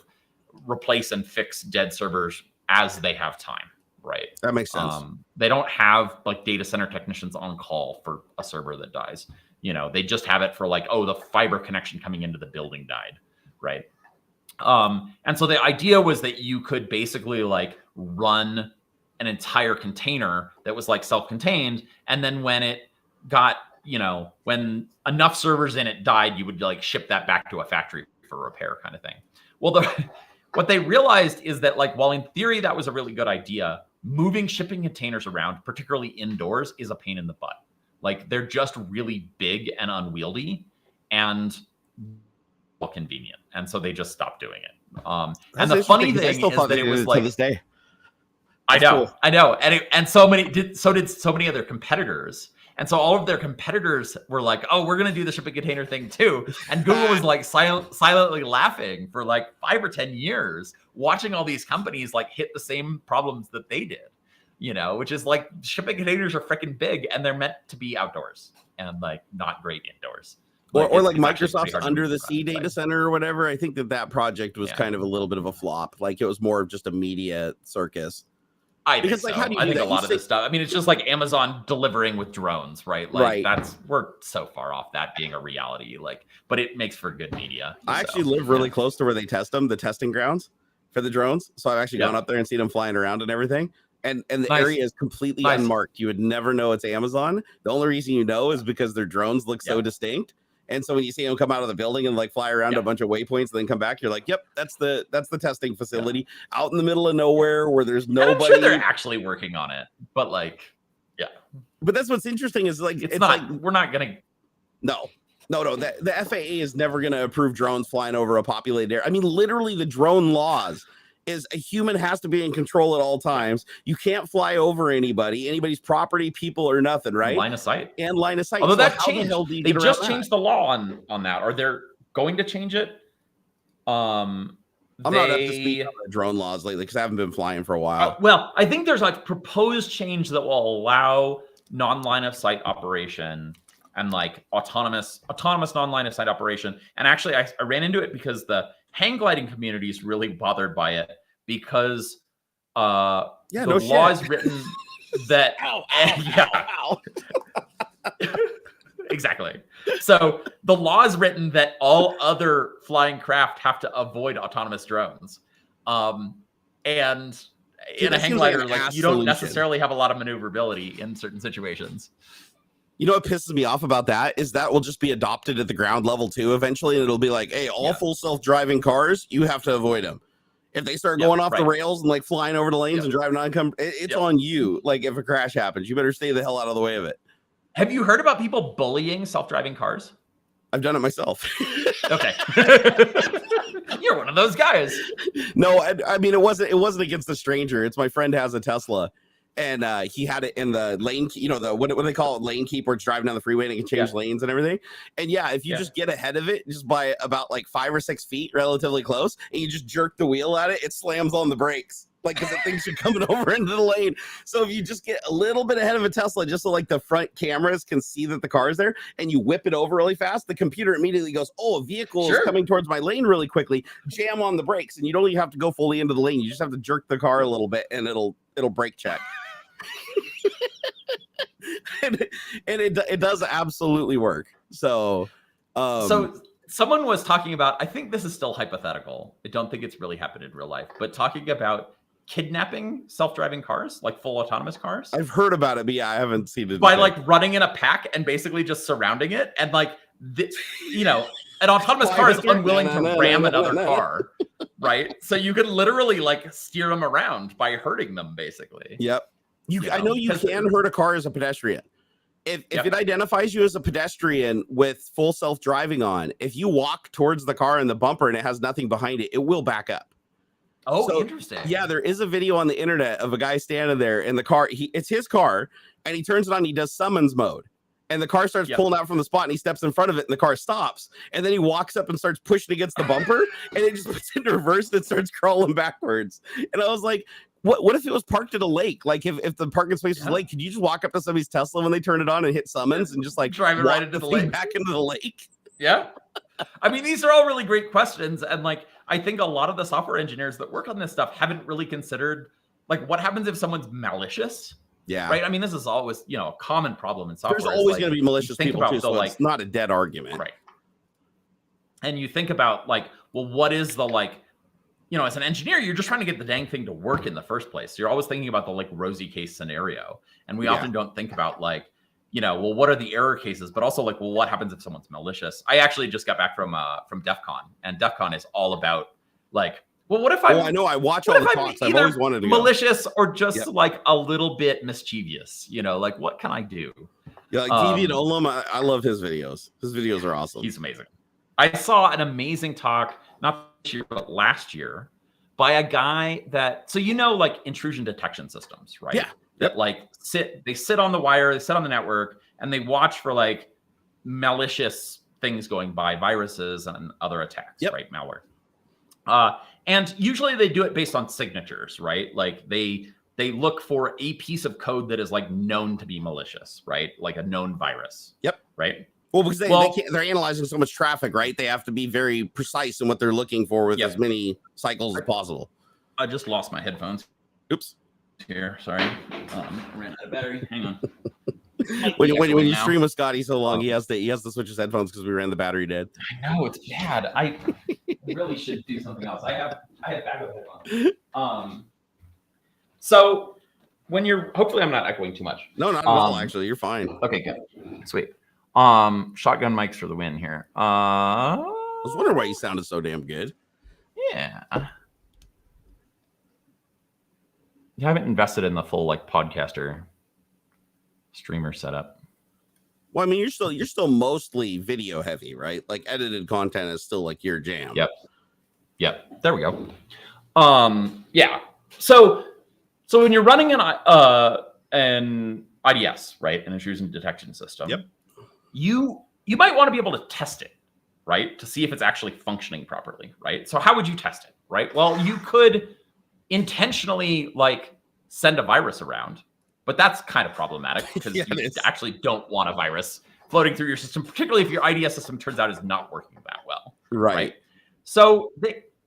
replace and fix dead servers as they have time, right? That makes sense. They don't have like data center technicians on call for a server that dies. They just have it for like, oh, the fiber connection coming into the building died, right? And so the idea was that you could basically like run an entire container that was like self-contained, and then when it got, when enough servers in it died, you would like ship that back to a factory for repair kind of thing. Well, what they realized is that like, while in theory that was a really good idea, moving shipping containers around, particularly indoors, is a pain in the butt. Like they're just really big and unwieldy and convenient, and so they just stopped doing it. And the funny thing is that it was like to this day. I know, and so did so many other competitors, and so all of their competitors were like, "Oh, we're gonna do the shipping container thing too." And Google was like silently laughing for like 5 or 10 years, watching all these companies like hit the same problems that they did, which is like shipping containers are freaking big and they're meant to be outdoors and like not great indoors. Or like Microsoft's under the sea data center or whatever. I think that project was kind of a little bit of a flop. Like it was more of just a media circus. I think a lot of this stuff. I mean, it's just like Amazon delivering with drones, right? Like we're so far off that being a reality. Like, but it makes for good media. I actually live really close to where they test them, the testing grounds for the drones. So I've actually gone up there and seen them flying around and everything. And the area is completely unmarked. You would never know it's Amazon. The only reason you know is because their drones look so distinct. And so when you see them come out of the building and like fly around a bunch of waypoints and then come back, you're like, yep, that's the testing facility out in the middle of nowhere where there's nobody. I'm sure they're actually working on it, but like, But that's what's interesting is like, it's not, we're not going to. No. The FAA is never going to approve drones flying over a populated area. I mean, literally the drone laws is a human has to be in control at all times. You can't fly over anybody's property, people, or nothing, right? Line of sight. Although that changed. They just changed the law on that, or they're going to change it. I'm not up to speed on the drone laws lately because I haven't been flying for a while. Well, I think there's like proposed change that will allow non-line of sight operation and like autonomous non-line of sight operation. And actually, I ran into it because the hang gliding community is really bothered by it because the law is written that exactly. So the law is written that all other flying craft have to avoid autonomous drones. And in a hang glider, like you don't necessarily have a lot of maneuverability in certain situations. You know what pisses me off about that is that will just be adopted at the ground level too eventually, and it'll be like, hey, all full self-driving cars, you have to avoid them. If they start going off the rails and like flying over the lanes and driving on, it's on you. Like if a crash happens, you better stay the hell out of the way of it. Have you heard about people bullying self-driving cars? I've done it myself. Okay. You're one of those guys. No, I mean, it wasn't against a stranger. It's my friend has a Tesla. And he had it in the lane, the what do they call it, lane keep, where it's driving down the freeway and it can change lanes and everything. And yeah, if you just get ahead of it just by about like 5 or 6 feet, relatively close, and you just jerk the wheel at it, it slams on the brakes, like, because it thinks you're coming over into the lane. So if you just get a little bit ahead of a Tesla, just so like the front cameras can see that the car is there, and you whip it over really fast, the computer immediately goes, oh, a vehicle is coming towards my lane really quickly, jam on the brakes, and you don't even have to go fully into the lane. You just have to jerk the car a little bit, and it'll brake check. and it does absolutely work. So someone was talking about, I think this is still hypothetical, I don't think it's really happened in real life, but talking about kidnapping self-driving cars, like full autonomous cars. I've heard about it, but yeah, I haven't seen it. By like running in a pack and basically just surrounding it, and like an autonomous car is unwilling to ram another car, right? So you could literally like steer them around by hurting them, basically. Yep. I know you can hurt a car as a pedestrian. If it identifies you as a pedestrian with full self-driving on, if you walk towards the car and the bumper and it has nothing behind it, it will back up. Oh, so, interesting. Yeah, there is a video on the internet of a guy standing there in the car. It's his car, and he turns it on. And he does summons mode, and the car starts pulling out from the spot, and he steps in front of it, and the car stops. And then he walks up and starts pushing against the bumper, and it just puts into reverse and starts crawling backwards. And I was like, What if it was parked at a lake? Like if the parking space was a lake, could you just walk up to somebody's Tesla when they turn it on and hit summons and just like drive it right into the lake, back into the lake? Yeah. I mean, these are all really great questions. And like, I think a lot of the software engineers that work on this stuff haven't really considered like what happens if someone's malicious. Yeah. Right. I mean, this is always, a common problem in software. There's always going to be malicious people too. So it's not a dead argument. Right. And you think about like, well, what is the like, as an engineer, you're just trying to get the dang thing to work in the first place. You're always thinking about the like rosy case scenario. And we often don't think about like, well, what are the error cases? But also like, well, what happens if someone's malicious? I actually just got back from DEF CON, and DEF CON is all about like, well, what if I know I watch all the talks. I've always wanted to go. Malicious or just like a little bit mischievous, like what can I do? Yeah, like TV Olam, I love his videos. His videos are awesome. He's amazing. I saw an amazing talk, not this year, but last year, by a guy that, like intrusion detection systems, right? Yeah. That like they sit on the wire, they sit on the network, and they watch for like malicious things going by, viruses and other attacks, right? Malware. And usually they do it based on signatures, right? Like they look for a piece of code that is like known to be malicious, right? Like a known virus. Yep. Right. Well, because they're analyzing so much traffic, right? They have to be very precise in what they're looking for with as many cycles as possible. I just lost my headphones. Oops. Here, sorry. Ran out of battery. Hang on. when you stream with Scotty so long, he has to switch his headphones because we ran the battery dead. I know, it's bad. I really should do something else. I have backup headphones. So when you're, hopefully I'm not echoing too much. No, not at all. Actually, you're fine. Okay, good. Sweet. Shotgun mics for the win here. I was wondering why you sounded so damn good. Yeah. You haven't invested in the full like podcaster streamer setup. Well, I mean, you're still mostly video heavy, right? Like edited content is still like your jam. Yep. There we go. Yeah. So when you're running an IDS, right, an intrusion detection system, you might want to be able to test it, right, to see if it's actually functioning properly, right? So how would you test it, right? Well, you could intentionally like send a virus around, but that's kind of problematic because you actually don't want a virus floating through your system, particularly if your IDS system turns out is not working that well, right? So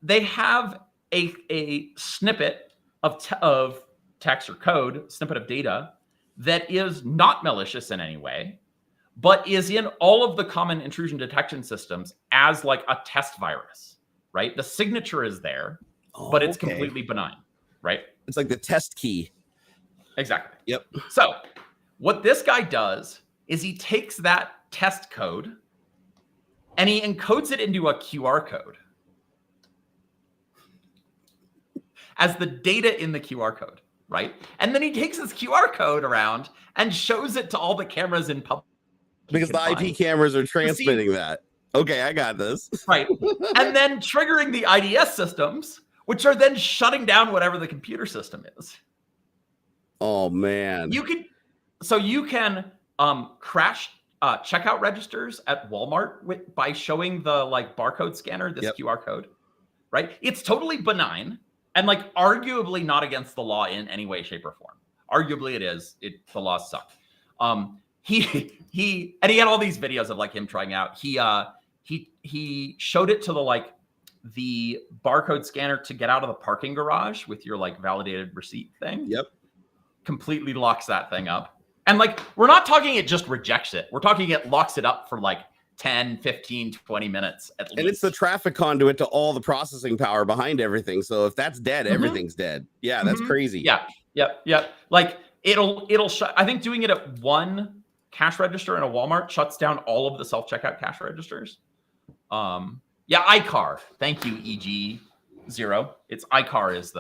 they have a snippet of text or code, snippet of data that is not malicious in any way, but is in all of the common intrusion detection systems as like a test virus, right? The signature is there, but it's completely benign, right? It's like the test key. Exactly. Yep. So what this guy does is he takes that test code and he encodes it into a QR code as the data in the QR code, right? And then he takes this QR code around and shows it to all the cameras in public. Because the IP cameras are transmitting that. Okay, I got this. Right. And then triggering the IDS systems, which are then shutting down whatever the computer system is. Oh man. You can crash checkout registers at Walmart by showing the like barcode scanner, this QR code, right? It's totally benign and like arguably not against the law in any way, shape, or form. Arguably it is. The laws suck. He had all these videos of like him trying out. He showed it to the barcode scanner to get out of the parking garage with your like validated receipt thing. Yep. Completely locks that thing up. And like, we're not talking it just rejects it. We're talking it locks it up for like 10, 15, 20 minutes at least. And it's the traffic conduit to all the processing power behind everything. So if that's dead, everything's dead. Yeah, that's crazy. Yeah. Yep. Like it'll shut. I think doing it at one cash register in a Walmart shuts down all of the self-checkout cash registers. Yeah, iCar. Thank you, EG0. It's iCar is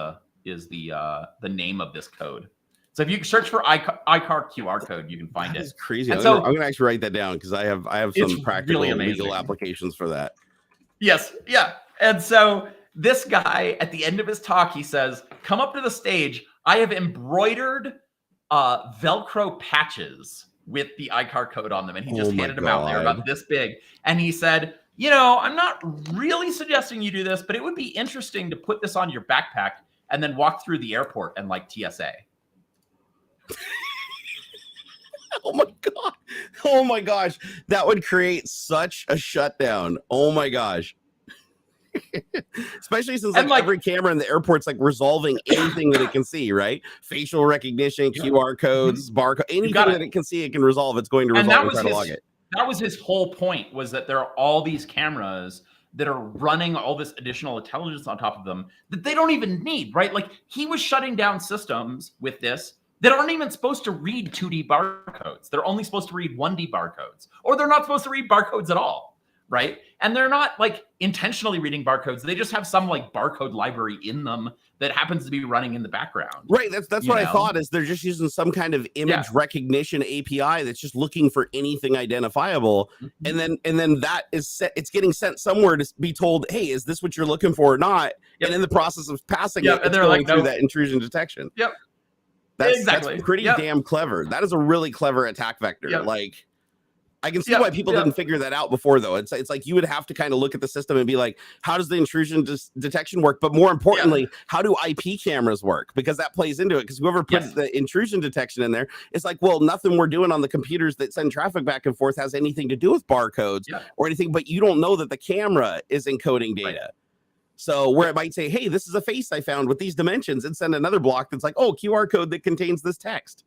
the name of this code. So if you search for iCar QR code, you can find it. That's crazy. And I'm gonna actually write that down because I have some practical really legal applications for that. Yes, yeah. And so this guy at the end of his talk, he says, "Come up to the stage. I have embroidered Velcro patches with the iCar code on them," and he just handed them out. They're about this big, and he said, "I'm not really suggesting you do this, but it would be interesting to put this on your backpack and then walk through the airport and like TSA." Oh my god! Oh my gosh! That would create such a shutdown. Oh my gosh! Especially since like every camera in the airport's like resolving anything that it can see, right? Facial recognition, QR codes, barcode, anything that it can see, it can resolve. It's going to resolve and try to log it. That was his whole point, was that there are all these cameras that are running all this additional intelligence on top of them that they don't even need, right? Like he was shutting down systems with this that aren't even supposed to read 2D barcodes. They're only supposed to read 1D barcodes, or they're not supposed to read barcodes at all, right? And they're not like intentionally reading barcodes. They just have some like barcode library in them that happens to be running in the background. Right. That's what I thought, is they're just using some kind of image recognition API that's just looking for anything identifiable. And then that is set, it's getting sent somewhere to be told, hey, is this what you're looking for or not? And in the process of passing it, and they're going through that intrusion detection. That's pretty damn clever. That is a really clever attack vector. Like, I can see why people didn't figure that out before, though. It's like you would have to kind of look at the system and be like, how does the intrusion detection work? But more importantly, how do IP cameras work? Because that plays into it. Because whoever puts the intrusion detection in there, it's like, well, nothing we're doing on the computers that send traffic back and forth has anything to do with barcodes or anything. But you don't know that the camera is encoding data. So where it might say, hey, this is a face I found with these dimensions, and send another block that's like, oh, QR code that contains this text.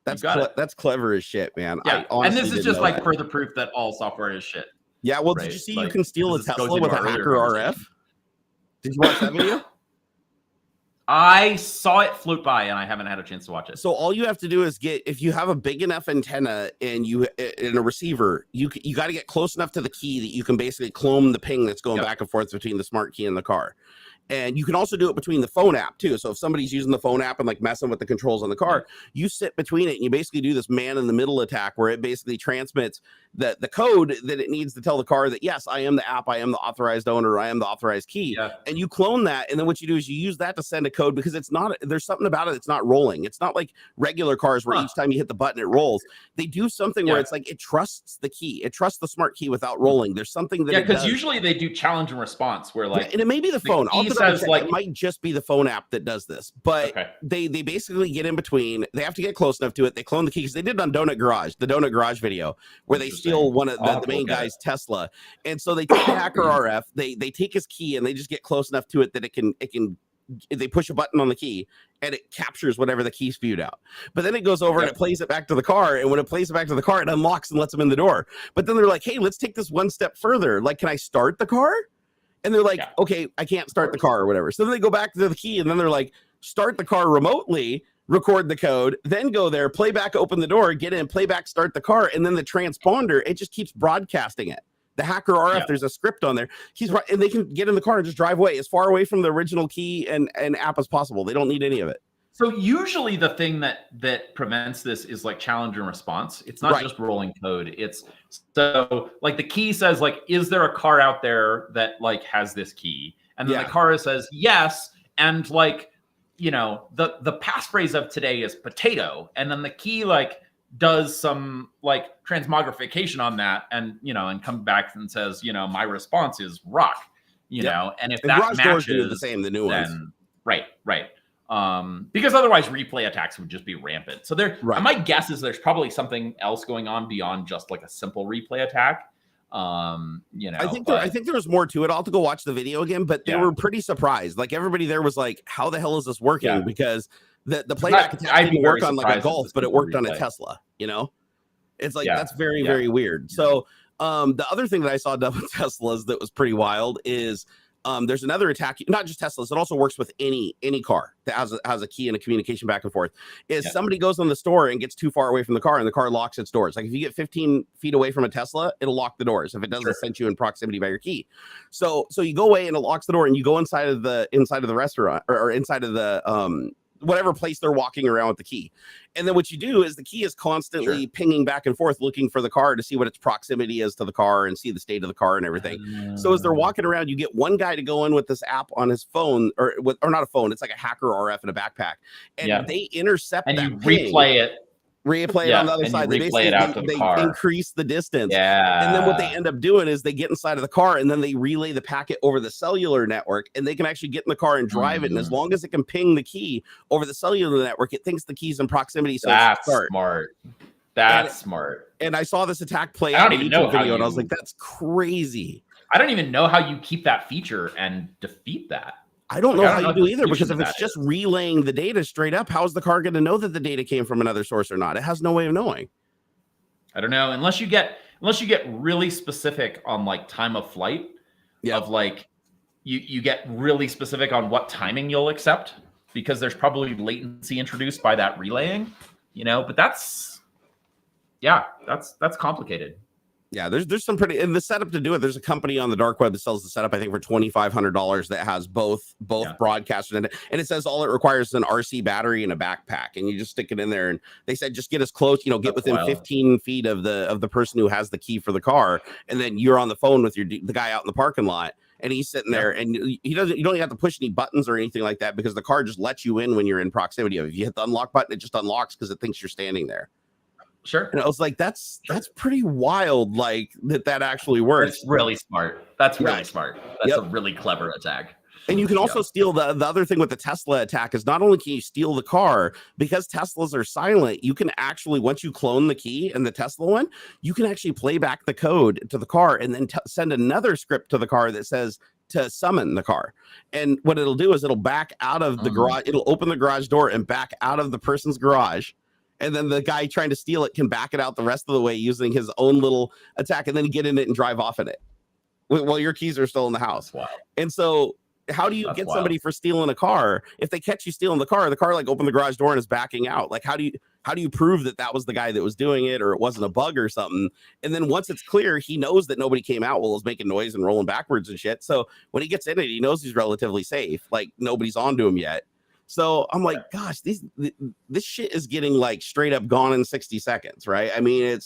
That's clever as shit, man. Yeah. And this is just like further proof that all software is shit. Yeah. Well, did you see you can steal a Tesla with a hacker RF? Did you watch that video? I saw it float by and I haven't had a chance to watch it. So all you have to do is if you have a big enough antenna and in a receiver, you got to get close enough to the key that you can basically clone the ping that's going back and forth between the smart key and the car. And you can also do it between the phone app too. So if somebody's using the phone app and like messing with the controls on the car, you sit between it and you basically do this man in the middle attack where it basically transmits the code that it needs to tell the car that, yes, I am the app, I am the authorized owner, I am the authorized key. And you clone that. And then what you do is you use that to send a code, because there's something about it. It's not rolling. It's not like regular cars where each time you hit the button, it rolls. They do something where it's like, it trusts the key. It trusts the smart key without rolling. There's something that because usually they do challenge and response where like, and it may be the phone. Says, like, it might just be the phone app that does this, but they basically get in between. They have to get close enough to it. They clone the key, because they did it on the Donut Garage video, where they steal one of the main guy's Tesla. And so they take the hacker RF, they take his key, and they just get close enough to it that they push a button on the key and it captures whatever the key spewed out. But then it goes over and it plays it back to the car. And when it plays it back to the car, it unlocks and lets them in the door. But then they're like, hey, let's take this one step further. Like, can I start the car? And they're like, okay, I can't start the car or whatever. So then they go back to the key, and then they're like, start the car remotely, record the code, then go there, play back, open the door, get in, play back, start the car. And then the transponder, it just keeps broadcasting it. The hacker RF, there's a script on there. And they can get in the car and just drive away as far away from the original key and app as possible. They don't need any of it. So usually the thing that prevents this is like challenge and response. It's not just rolling code. It's so like the key says like, is there a car out there that like has this key? And then the car says yes. And like you know, the passphrase of today is potato, and then the key like does some like transmogrification on that, and you know, and comes back and says, you know, my response is rock, you know, and if And that garage doors do matches the same, the new ones. then right. Because otherwise replay attacks would just be rampant. So there, my guess is there's probably something else going on beyond just like a simple replay attack. You know, I think there was more to it. I'll have to go watch the video again, but they were pretty surprised. Like everybody there was like, how the hell is this working? Because the playback attack didn't work on like a Golf, but it worked on a Tesla, you know? It's like, that's very, very weird. So the other thing that I saw done with Teslas that was pretty wild is there's another attack, not just Teslas, it also works with any car that has a key and a communication back and forth, is somebody goes in the store and gets too far away from the car and the car locks its doors. Like if you get 15 feet away from a Tesla, it'll lock the doors if it doesn't send you in proximity by your key. So you go away and it locks the door and you go inside of the restaurant or inside of the whatever place they're walking around with the key. And then what you do is the key is constantly pinging back and forth, looking for the car to see what its proximity is to the car and see the state of the car and everything. So as they're walking around, you get one guy to go in with this app on his phone or not a phone. It's like a hacker RF in a backpack. And they intercept and that you replay it. Replay it on the other side. They increase the distance. And then what they end up doing is they get inside of the car and then they relay the packet over the cellular network and they can actually get in the car and drive it. And as long as it can ping the key over the cellular network, it thinks the key's in proximity. So that's smart. That's smart. And I saw this attack play out in a YouTube video and I was like, that's crazy. I don't even know how you keep that feature and defeat that. I don't know how you do either, because if it's just relaying the data straight up, how is the car going to know that the data came from another source or not? It has no way of knowing. I don't know, unless you get really specific on like time of flight. Of like you get really specific on what timing you'll accept, because there's probably latency introduced by that relaying, you know. But that's complicated. Yeah, there's some pretty, and the setup to do it. There's a company on the dark web that sells the setup, I think, for $2,500 that has both broadcasters in it, and it says all it requires is an RC battery and a backpack, and you just stick it in there. And they said just get as close, get within 15 feet of the person who has the key for the car, and then you're on the phone with the guy out in the parking lot, and he's sitting there, and you don't even have to push any buttons or anything like that, because the car just lets you in when you're in proximity of it. If you hit the unlock button, it just unlocks because it thinks you're standing there. Sure. And I was like, that's pretty wild, like that actually works. It's really smart. That's really smart. That's a really clever attack. And you can also steal the other thing with the Tesla attack is not only can you steal the car, because Teslas are silent, you can actually, once you clone the key in the Tesla one, you can actually play back the code to the car and then send another script to the car that says to summon the car. And what it'll do is it'll back out of the garage. It'll open the garage door and back out of the person's garage. And then the guy trying to steal it can back it out the rest of the way using his own little attack, and then get in it and drive off in it while your keys are still in the house. Wow. And so how do you get somebody for stealing a car? If they catch you stealing the car like opened the garage door and is backing out. Like, how do you prove that was the guy that was doing it, or it wasn't a bug or something? And then once it's clear, he knows that nobody came out while it was making noise and rolling backwards and shit. So when he gets in it, he knows he's relatively safe. Like nobody's onto him yet. So I'm like, gosh, this shit is getting like straight up gone in 60 seconds, right? I mean,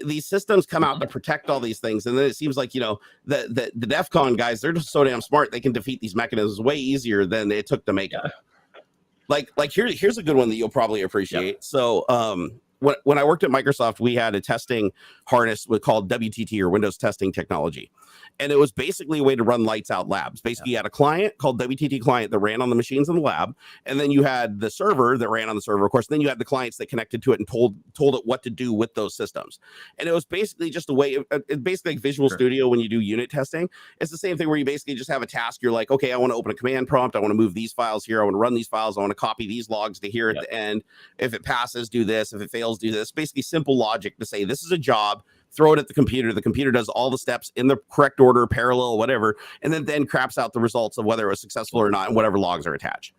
these systems come out to protect all these things, and then it seems like the DEF CON guys, they're just so damn smart, they can defeat these mechanisms way easier than it took to make it. Like here's a good one that you'll probably appreciate. So when I worked at Microsoft, we had a testing harness called WTT, or Windows Testing Technology. And it was basically a way to run lights out labs. Basically, you had a client called WTT client that ran on the machines in the lab. And then you had the server that ran on the server, of course. And then you had the clients that connected to it and told it what to do with those systems. And it was basically just a way, it's basically like Visual Studio when you do unit testing. It's the same thing where you basically just have a task. You're like, okay, I want to open a command prompt. I want to move these files here. I want to run these files. I want to copy these logs to here at the end. If it passes, do this. If it fails, do this. Basically simple logic to say, this is a job. Throw it at the computer. The computer does all the steps in the correct order, parallel, whatever, and then craps out the results of whether it was successful or not and whatever logs are attached.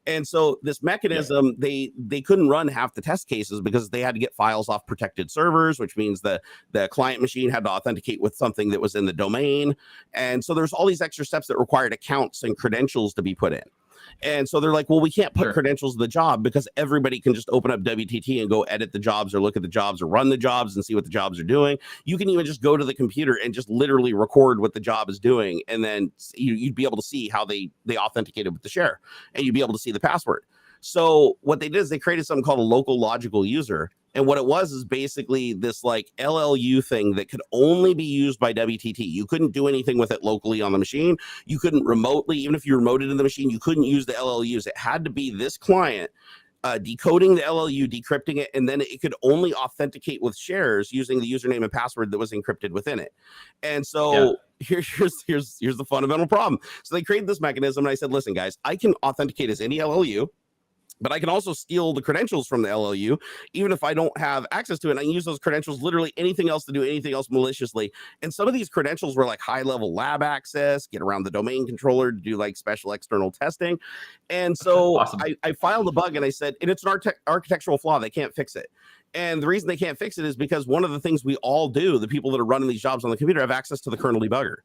And so this mechanism, they couldn't run half the test cases because they had to get files off protected servers, which means the client machine had to authenticate with something that was in the domain. And so there's all these extra steps that required accounts and credentials to be put in. And so they're like, well, we can't put Sure. credentials in the job because everybody can just open up WTT and go edit the jobs or look at the jobs or run the jobs and see what the jobs are doing. You can even just go to the computer and just literally record what the job is doing. And then you'd be able to see how they authenticated with the share, and you'd be able to see the password. So what they did is they created something called a local logical user. And what it was is basically this like LLU thing that could only be used by WTT. You couldn't do anything with it locally on the machine. You couldn't remotely, even if you remoted in the machine, you couldn't use the LLUs. It had to be this client decoding the LLU, decrypting it, and then it could only authenticate with shares using the username and password that was encrypted within it. And so here's the fundamental problem. So they created this mechanism, and I said, listen, guys, I can authenticate as any LLU, but I can also steal the credentials from the LLU, even if I don't have access to it. And I can use those credentials, literally anything else, to do anything else maliciously. And some of these credentials were like high-level lab access, get around the domain controller to do like special external testing. And so Awesome. I filed a bug, and I said, and it's an architectural flaw. They can't fix it. And the reason they can't fix it is because one of the things we all do, the people that are running these jobs on the computer, have access to the kernel debugger.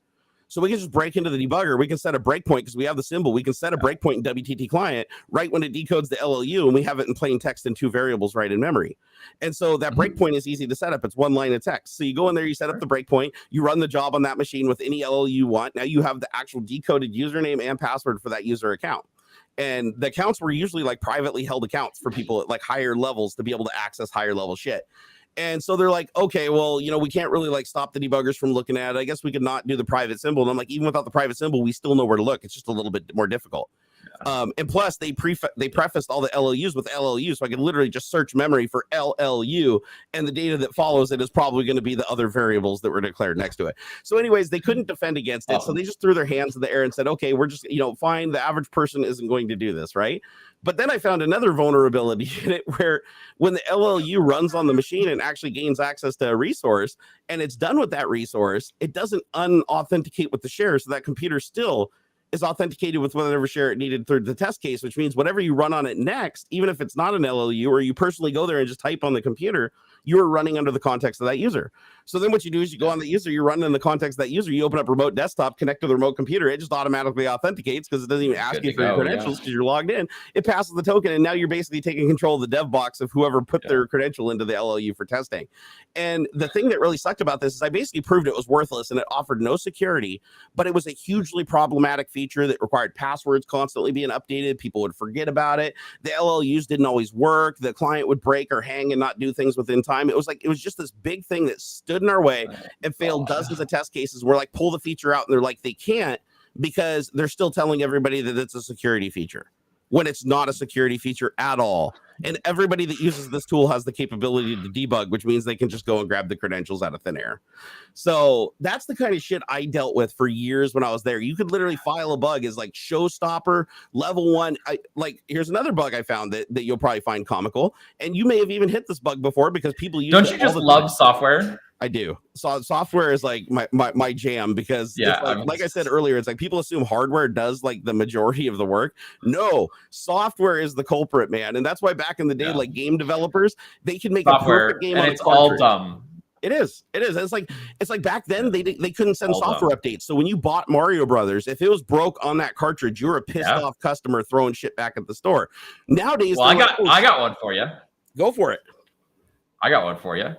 So we can just break into the debugger. We can set a breakpoint because we have the symbol. We can set a breakpoint in WTT client right when it decodes the LLU, and we have it in plain text in 2 variables right in memory. And so that breakpoint is easy to set up. It's 1 line of text. So you go in there, you set up the breakpoint, you run the job on that machine with any LLU you want. Now you have the actual decoded username and password for that user account. And the accounts were usually like privately held accounts for people at like higher levels to be able to access higher level shit. And so they're like, okay, well, we can't really like stop the debuggers from looking at it. I guess we could not do the private symbol. And I'm like, even without the private symbol, we still know where to look. It's just a little bit more difficult. And plus they prefaced all the LLUs with LLU. So I could literally just search memory for LLU, and the data that follows it is probably going to be the other variables that were declared next to it. So anyways, they couldn't defend against it. So they just threw their hands in the air and said, okay, we're just, fine. The average person isn't going to do this. Right. But then I found another vulnerability in it where when the LLU runs on the machine and actually gains access to a resource, and it's done with that resource, it doesn't unauthenticate with the share. So that computer still is authenticated with whatever share it needed through the test case, which means whatever you run on it next, even if it's not an LLU or you personally go there and just type on the computer, you're running under the context of that user. So then what you do is you go on the user, you run in the context of that user, you open up remote desktop, connect to the remote computer, it just automatically authenticates because it doesn't even ask you for your credentials because you're logged in. It passes the token, and now you're basically taking control of the dev box of whoever put their credential into the LLU for testing. And the thing that really sucked about this is I basically proved it was worthless and it offered no security, but it was a hugely problematic feature that required passwords constantly being updated. People would forget about it. The LLUs didn't always work. The client would break or hang and not do things within time. It was just this big thing that stood in our way and failed dozens of test cases. We're like, pull the feature out, and they're like, they can't because they're still telling everybody that it's a security feature when it's not a security feature at all. And everybody that uses this tool has the capability to debug, which means they can just go and grab the credentials out of thin air. So that's the kind of shit I dealt with for years when I was there. You could literally file a bug as like showstopper level 1. Here's another bug I found that you'll probably find comical. And you may have even hit this bug before because people use Don't you just love software? I do. So software is like my jam because it's like I said earlier, it's like people assume hardware does like the majority of the work. No, software is the culprit, man. And that's why back in the day, like game developers, they can make software, a perfect game and it's all dumb. It is. It's like back then they couldn't send software updates. So when you bought Mario Brothers, if it was broke on that cartridge, you were a pissed off customer throwing shit back at the store. Nowadays, well, I got one for you. Go for it. I got one for you.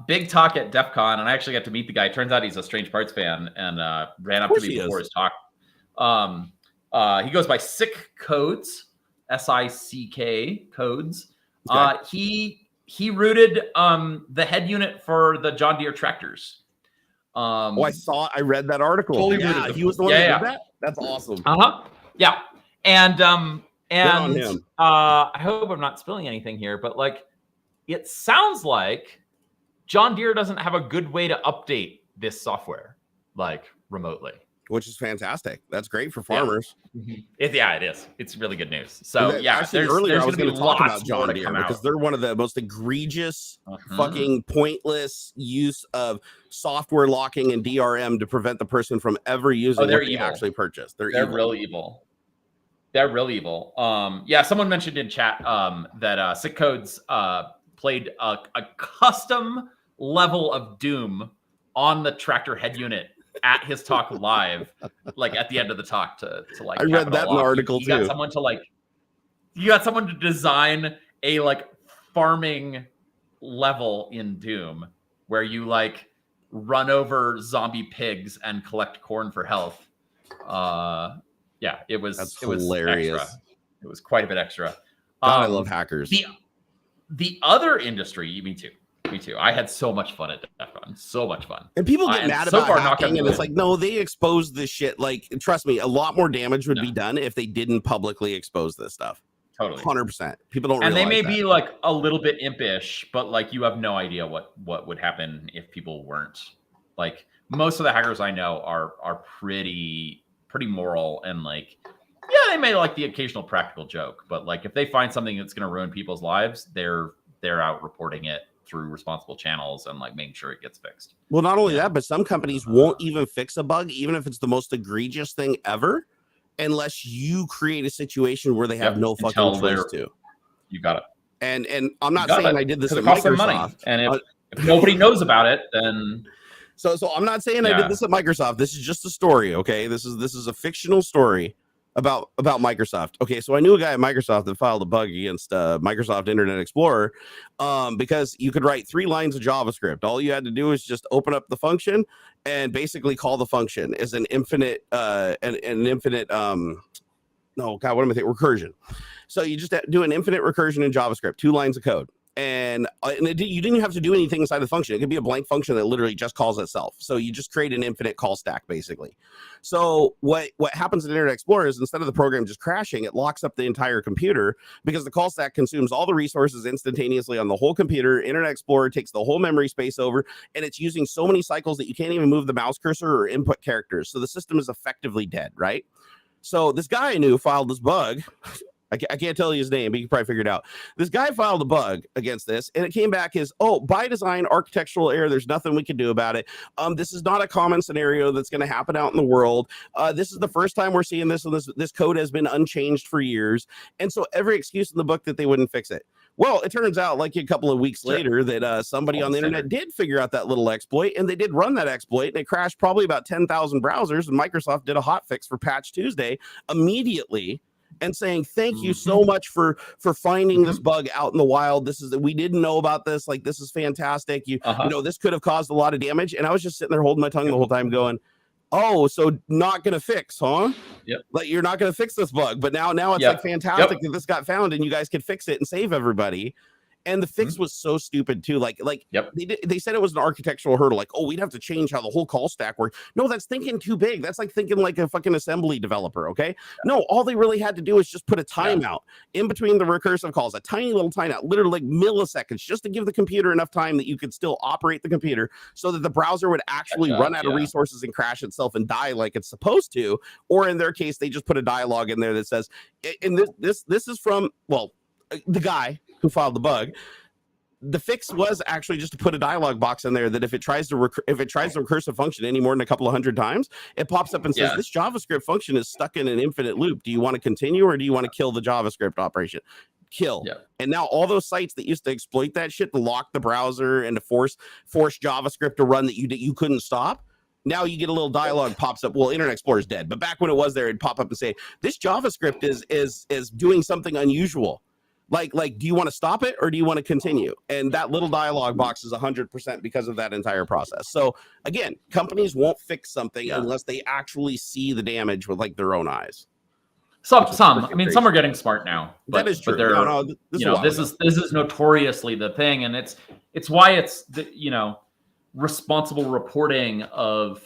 Big talk at DEF CON, and I actually got to meet the guy. Turns out he's a Strange Parts fan and ran up to me before his talk. He goes by Sick Codes, SICK Codes. Okay. He rooted the head unit for the John Deere tractors. I read that article. Totally he was the one that did that. That's awesome. Yeah. And I hope I'm not spilling anything here, but like it sounds like John Deere doesn't have a good way to update this software like remotely, which is fantastic. That's great for farmers. It is. It's really good news. So earlier I was going to talk about John Deere because they're one of the most egregious, fucking pointless use of software locking and DRM to prevent the person from ever using what they actually purchased. They're real evil. They're real evil. Someone mentioned in chat that Sick Codes played a custom level of Doom on the tractor head unit at his talk live, like at the end of the talk to like. I read that in the article you too. got someone to like. You got someone to design a like farming level in Doom where you like run over zombie pigs and collect corn for health. Yeah, it was hilarious. Extra. It was quite a bit extra. God, I love hackers. The other industry, me too. I had so much fun at DEF CON. So much fun. And people get mad so about far, hacking, and it's like, no, they exposed this shit. Like, trust me, a lot more damage would be done if they didn't publicly expose this stuff. Totally. 100%. People don't and realize they may that. be like a little bit impish, but like you have no idea what would happen if people weren't. Like most of the hackers I know are pretty moral and like, yeah, they may like the occasional practical joke, but like if they find something that's going to ruin people's lives, they're out reporting it through responsible channels and like making sure it gets fixed. Well, not only that, but some companies won't even fix a bug, even if it's the most egregious thing ever, unless you create a situation where they have no fucking choice to. You got it. And I'm not saying I did this at Microsoft. Money. And if nobody knows about it, then so I'm not saying I did this at Microsoft. This is just a story, okay? This is a fictional story about Microsoft. Okay, so I knew a guy at Microsoft that filed a bug against Microsoft Internet Explorer because you could write 3 lines of JavaScript. All you had to do is just open up the function and basically call the function as an infinite recursion. So you just do an infinite recursion in JavaScript, 2 lines of code. And you didn't have to do anything inside the function. It could be a blank function that literally just calls itself. So you just create an infinite call stack, basically. So what happens in Internet Explorer is instead of the program just crashing, it locks up the entire computer because the call stack consumes all the resources instantaneously on the whole computer. Internet Explorer takes the whole memory space over, and it's using so many cycles that you can't even move the mouse cursor or input characters. So the system is effectively dead, right? So this guy I knew filed this bug. I can't tell you his name, but you can probably figure it out. This guy filed a bug against this, and it came back as, by design, architectural error. There's nothing we can do about it. This is not a common scenario that's going to happen out in the world. This is the first time we're seeing this, and this code has been unchanged for years. And so every excuse in the book that they wouldn't fix it. Well, it turns out like a couple of weeks later that somebody on the internet did figure out that little exploit, and they did run that exploit, and it crashed probably about 10,000 browsers, and Microsoft did a hotfix for Patch Tuesday immediately, and saying thank you so much for finding this bug out in the wild. We didn't know about this. Like, this is fantastic. You know, this could have caused a lot of damage. And I was just sitting there holding my tongue the whole time going, oh, so not gonna fix, huh? Yep. Like, you're not gonna fix this bug, but now it's like fantastic that this got found and you guys could fix it and save everybody. And the fix was so stupid too. They said it was an architectural hurdle. Like, we'd have to change how the whole call stack worked. No, that's thinking too big. That's like thinking like a fucking assembly developer. Okay. No, all they really had to do is just put a timeout in between the recursive calls, a tiny little timeout, literally like milliseconds, just to give the computer enough time that you could still operate the computer so that the browser would actually run out of resources and crash itself and die like it's supposed to. Or in their case, they just put a dialogue in there that says, and this is from, the guy who filed the bug. The fix was actually just to put a dialog box in there that if it tries to recursive function any more than a couple of hundred times, it pops up and says, this JavaScript function is stuck in an infinite loop. Do you want to continue or do you want to kill the JavaScript operation? Kill. And now all those sites that used to exploit that shit to lock the browser and to force JavaScript to run that you couldn't stop, now you get a little dialogue pops up. Well, Internet Explorer is dead, but back when it was there, it'd pop up and say, this JavaScript is doing something unusual. Like, do you want to stop it or do you want to continue? And that little dialogue box is 100% because of that entire process. So again, companies won't fix something unless they actually see the damage with like their own eyes. Some are getting smart now. That is true. But this is notoriously the thing, and it's why it's responsible reporting of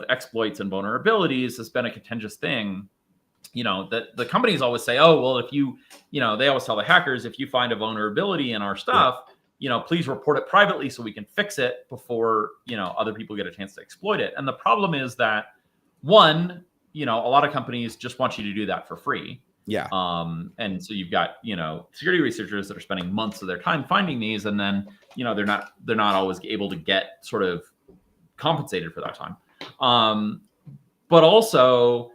exploits and vulnerabilities has been a contentious thing. That the companies always say, if they always tell the hackers, if you find a vulnerability in our stuff, please report it privately so we can fix it before, other people get a chance to exploit it. And the problem is that a lot of companies just want you to do that for free. Yeah. And so you've got, security researchers that are spending months of their time finding these, and then, they're not always able to get sort of compensated for that time. But also,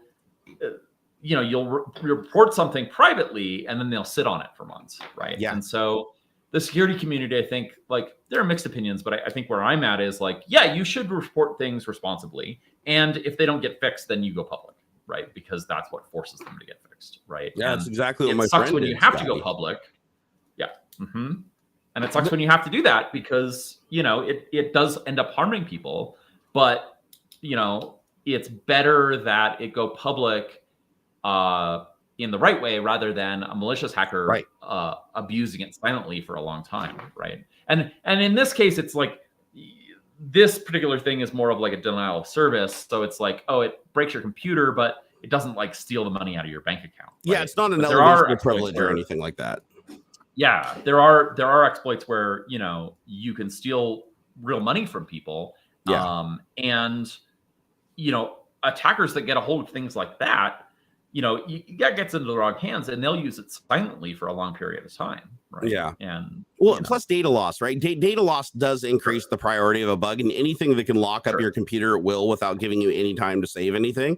you'll report something privately and then they'll sit on it for months. Right. Yeah. And so the security community, I think, like, there are mixed opinions, but I think where I'm at is like, you should report things responsibly. And if they don't get fixed, then you go public, right? Because that's what forces them to get fixed, right? Yeah, and that's exactly what my it sucks friend when you did, have to go Scotty. public. Yeah. And it sucks when you have to do that because, you know, it does end up harming people, but, you know, it's better that it go public in the right way rather than a malicious hacker abusing it silently for a long time, right? And in this case, it's like this particular thing is more of like a denial of service. So it's like, oh, it breaks your computer, but it doesn't like steal the money out of your bank account. Right? Yeah, it's not an but there are elevation of privilege or anything like that. Yeah, there are exploits where, you know, you can steal real money from people. Yeah. And, you know, attackers that get a hold of things like that, you know, that gets into the wrong hands and they'll use it silently for a long period of time. Right. Yeah. And well, plus data loss, right? Data loss does increase the priority of a bug, and anything that can lock up your computer will without giving you any time to save anything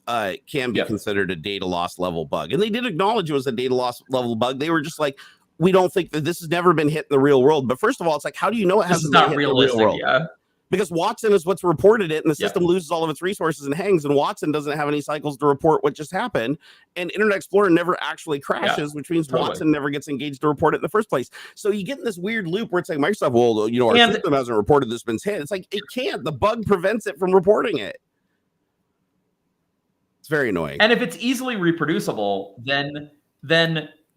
can be considered a data loss level bug. And they did acknowledge it was a data loss level bug. They were just like, we don't think that this has never been hit in the real world. But first of all, it's like, how do you know it hasn't been hit in the real world? Yeah. Because Watson is what's reported it, and the system loses all of its resources and hangs, and Watson doesn't have any cycles to report what just happened, and Internet Explorer never actually crashes, which means Watson never gets engaged to report it in the first place. So you get in this weird loop where it's like, Microsoft, well, you know, our system hasn't reported this been hit. It's like, it can't. The bug prevents it from reporting it. It's very annoying. And if it's easily reproducible, then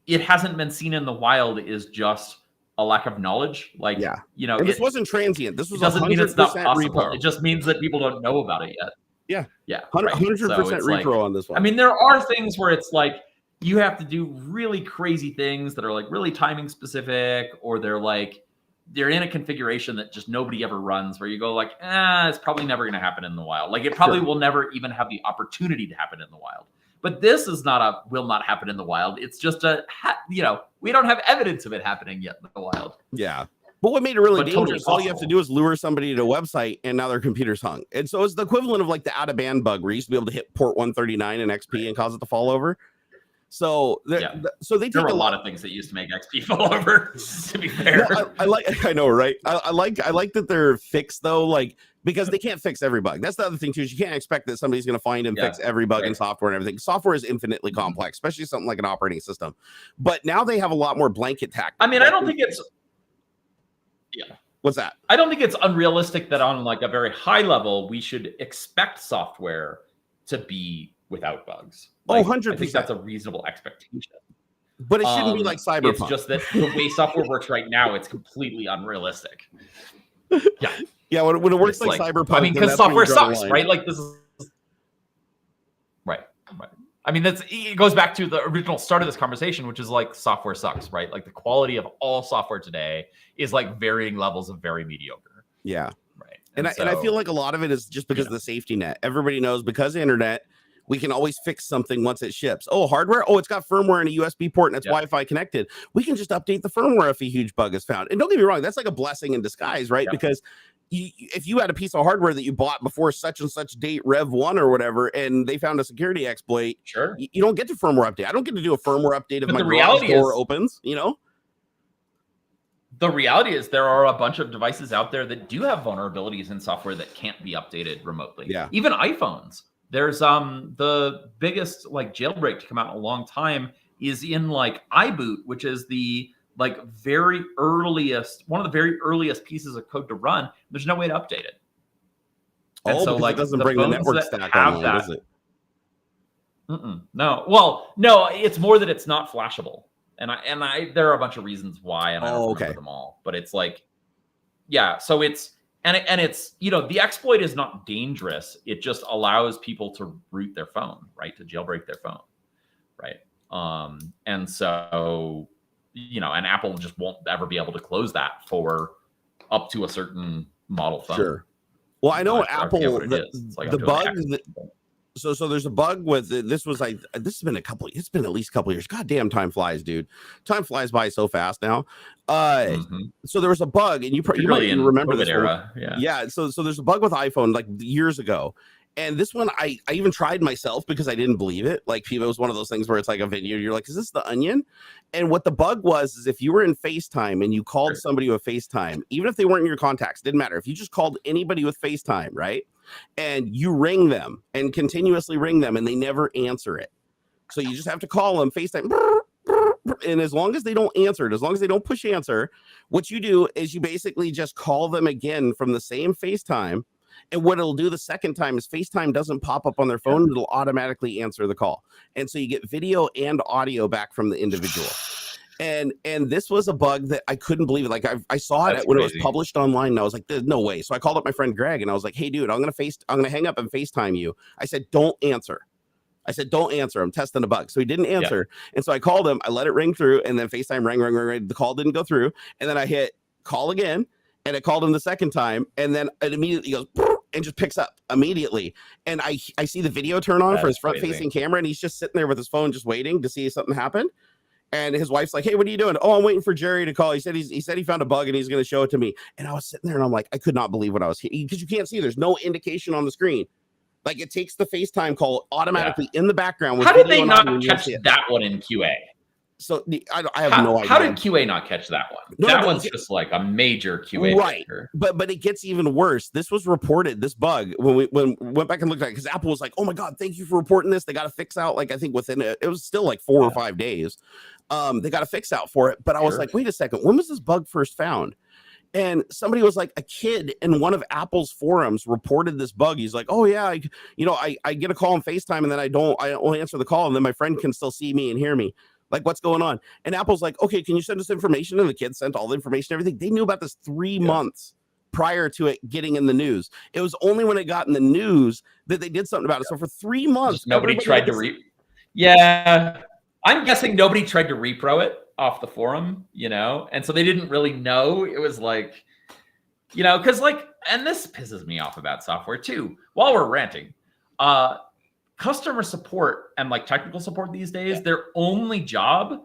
it hasn't been seen in the wild is just a lack of knowledge. Like, you know, and this wasn't transient. This was doesn't mean it's not possible. repo. It just means that people don't know about it yet. Yeah. Yeah. 100% So repro on this one. I mean, there are things where it's like you have to do really crazy things that are like really timing specific, or they're in a configuration that just nobody ever runs, where you go like, it's probably never going to happen in the wild. Like it probably will never even have the opportunity to happen in the wild. But this is not will not happen in the wild. It's just you know, we don't have evidence of it happening yet in the wild. Yeah. But what made it really dangerous, totally all you have to do is lure somebody to a website and now their computer's hung. And so it's the equivalent of like the out of band bug where you used to be able to hit port 139 in XP and cause it to fall over. So so they take there were a lot of things that used to make XP fall over, to be fair. Well, I know, right? I like that they're fixed though, like, because they can't fix every bug. That's the other thing too, is you can't expect that somebody's going to find and fix every bug in software and everything. Software is infinitely complex, especially something like an operating system. But now they have a lot more blanket tactics. I mean, I don't think it's What's that? I don't think it's unrealistic that on like a very high level, we should expect software to be without bugs. Like, 100%. I think that's a reasonable expectation. But it shouldn't be like Cyberpunk. It's just that the way software works right now, it's completely unrealistic. Yeah. Yeah, when it works like Cyberpunk. I mean, because software sucks, right? Like this is right. I mean, it goes back to the original start of this conversation, which is like software sucks, right? Like the quality of all software today is like varying levels of very mediocre. Yeah. Right. And I feel like a lot of it is just because of the safety net. Everybody knows because of internet, we can always fix something once it ships. Oh, hardware. Oh, it's got firmware and a USB port and it's Wi-Fi connected. We can just update the firmware if a huge bug is found. And don't get me wrong, that's like a blessing in disguise, right? Because if you had a piece of hardware that you bought before such and such date, Rev 1 or whatever, and they found a security exploit, you don't get to firmware update. I don't get to do a firmware update if my garage door opens, you know? The reality is there are a bunch of devices out there that do have vulnerabilities in software that can't be updated remotely. Yeah. Even iPhones. There's the biggest like jailbreak to come out in a long time is in like iBoot, which is the like very earliest, one of the very earliest pieces of code to run. There's no way to update it. And so like it doesn't bring the network stack online, does it? No. Well, no, it's more that it's not flashable. And there are a bunch of reasons why, and I don't remember them all. But it's like, so it's and it's, you know, the exploit is not dangerous. It just allows people to root their phone, right? To jailbreak their phone, right? And so, you know, and Apple just won't ever be able to close that for up to a certain model phone. Sure. Well, I know Apple, like the bug. So there's a bug with this has been it's been at least a couple of years. God damn, time flies, dude. Time flies by so fast now. So there was a bug, and you might even remember this era. So there's a bug with iPhone like years ago. And this one, I even tried myself because I didn't believe it. Like, it was one of those things where it's like a video. You're like, is this the Onion? And what the bug was is if you were in FaceTime and you called somebody with FaceTime, even if they weren't in your contacts, didn't matter. If you just called anybody with FaceTime, right? and you ring them and continuously ring them, and they never answer it. So you just have to call them, FaceTime. And as long as they don't answer it, as long as they don't push answer, what you do is you basically just call them again from the same FaceTime. And what it'll do the second time is FaceTime doesn't pop up on their phone. It'll automatically answer the call. And so you get video and audio back from the individual. And this was a bug that I couldn't believe it. Like I saw it when it was published online, and I was like, there's no way. So I called up my friend Greg, and I was like, hey, dude, I'm gonna hang up and FaceTime you. I said, don't answer. I'm testing a bug. So he didn't answer. Yeah. And so I called him, I let it ring through, and then FaceTime rang. The call didn't go through. And then I hit call again, and I called him the second time, and then it immediately goes and just picks up immediately. And I see the video turn on for his front-facing camera, and he's just sitting there with his phone just waiting to see if something happened. And his wife's like, hey, what are you doing? Oh, I'm waiting for Jerry to call. He said he found a bug and he's going to show it to me. And I was sitting there and I'm like, I could not believe what I was hearing, because you can't see. There's no indication on the screen. Like it takes the FaceTime call automatically in the background. How did they not catch that one in QA? So I have no idea. How did QA not catch that one? No, that one's just like a major QA right. Factor. But it gets even worse. This was reported, this bug, when we went back and looked at it, because Apple was like, oh my God, thank you for reporting this. They got a fix out, like I think within it was still like 4 or 5 days. They got a fix out for it. But I was like, wait a second, when was this bug first found? And somebody was like, a kid in one of Apple's forums reported this bug. He's like, oh yeah, I get a call on FaceTime and then I don't answer the call, and then my friend can still see me and hear me. Like, what's going on? And Apple's like, okay, can you send us information? And the kid sent all the information, everything. They knew about this 3 months prior to it getting in the news. It was only when it got in the news that they did something about it. So for 3 months, just nobody tried to Yeah, I'm guessing nobody tried to repro it off the forum, and so they didn't really know. It was like, because and this pisses me off about software too. While we're ranting, customer support and technical support these days, their only job,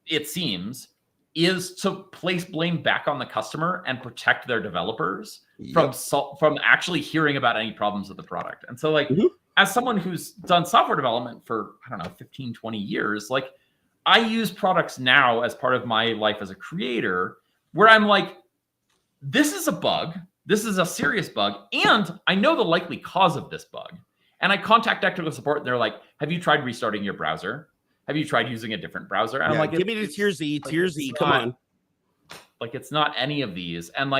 it seems, is to place blame back on the customer and protect their developers from actually hearing about any problems with the product. And so as someone who's done software development for, 15, 20 years, I use products now as part of my life as a creator where I'm like, this is a bug. This is a serious bug. And I know the likely cause of this bug. And I contact technical support and they're like, have you tried restarting your browser? Have you tried using a different browser? And I'm like, give me the tier Z, come on. It's not any of these. And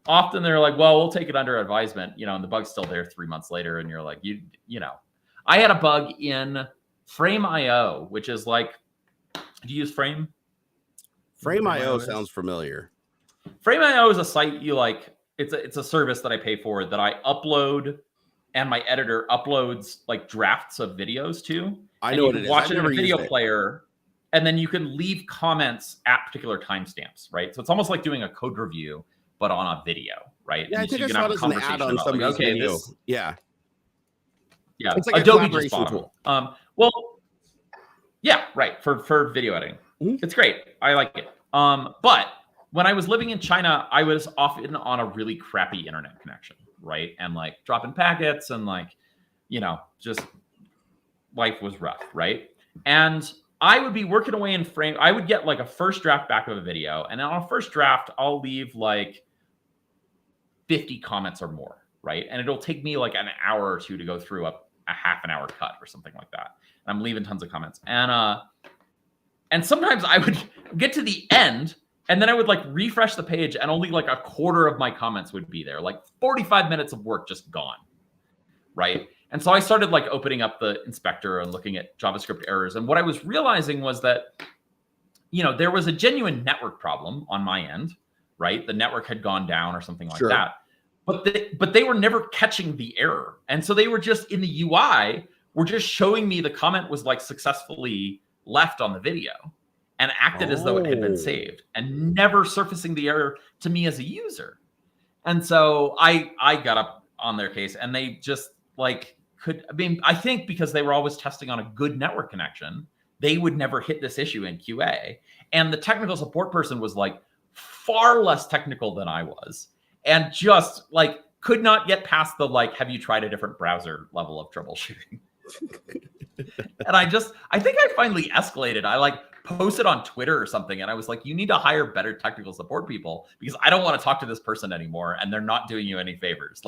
often they're like, well, we'll take it under advisement, and the bug's still there 3 months later. And you're like, I had a bug in Frame.io, which is do you use Frame? Frame.io sounds familiar. Frame.io is a site it's a service that I pay for that I upload, and my editor uploads drafts of videos to. I know what it is. Watch it in a video player, and then you can leave comments at particular timestamps, right? So it's almost like doing a code review, but on a video, right? Yeah, I think I saw it as an add-on somebody's video. Yeah, it's like Adobe just bought them. Well, yeah, right, for video editing. Mm-hmm. It's great. I like it. But when I was living in China, I was often on a really crappy internet connection, right? And dropping packets and just life was rough, right? And I would be working away in Frame. I would get a first draft back of a video, and on a first draft, I'll leave 50 comments or more, right? And it'll take me an hour or two to go through a half an hour cut or something like that. And I'm leaving tons of comments. And sometimes I would get to the end, and then I would refresh the page, and only a quarter of my comments would be there. 45 minutes of work just gone, right? And so I started opening up the inspector and looking at JavaScript errors. And what I was realizing was that, there was a genuine network problem on my end, right? The network had gone down or something like that. But they were never catching the error. And so they were just in the UI, were just showing me the comment was successfully left on the video and acted as though it had been saved, and never surfacing the error to me as a user. And so I got up on their case, and they just I think because they were always testing on a good network connection, they would never hit this issue in QA. And the technical support person was far less technical than I was, and just could not get past the have you tried a different browser level of troubleshooting. And I think I finally escalated. I posted on Twitter or something, and I was like, you need to hire better technical support people, because I don't want to talk to this person anymore, and they're not doing you any favors.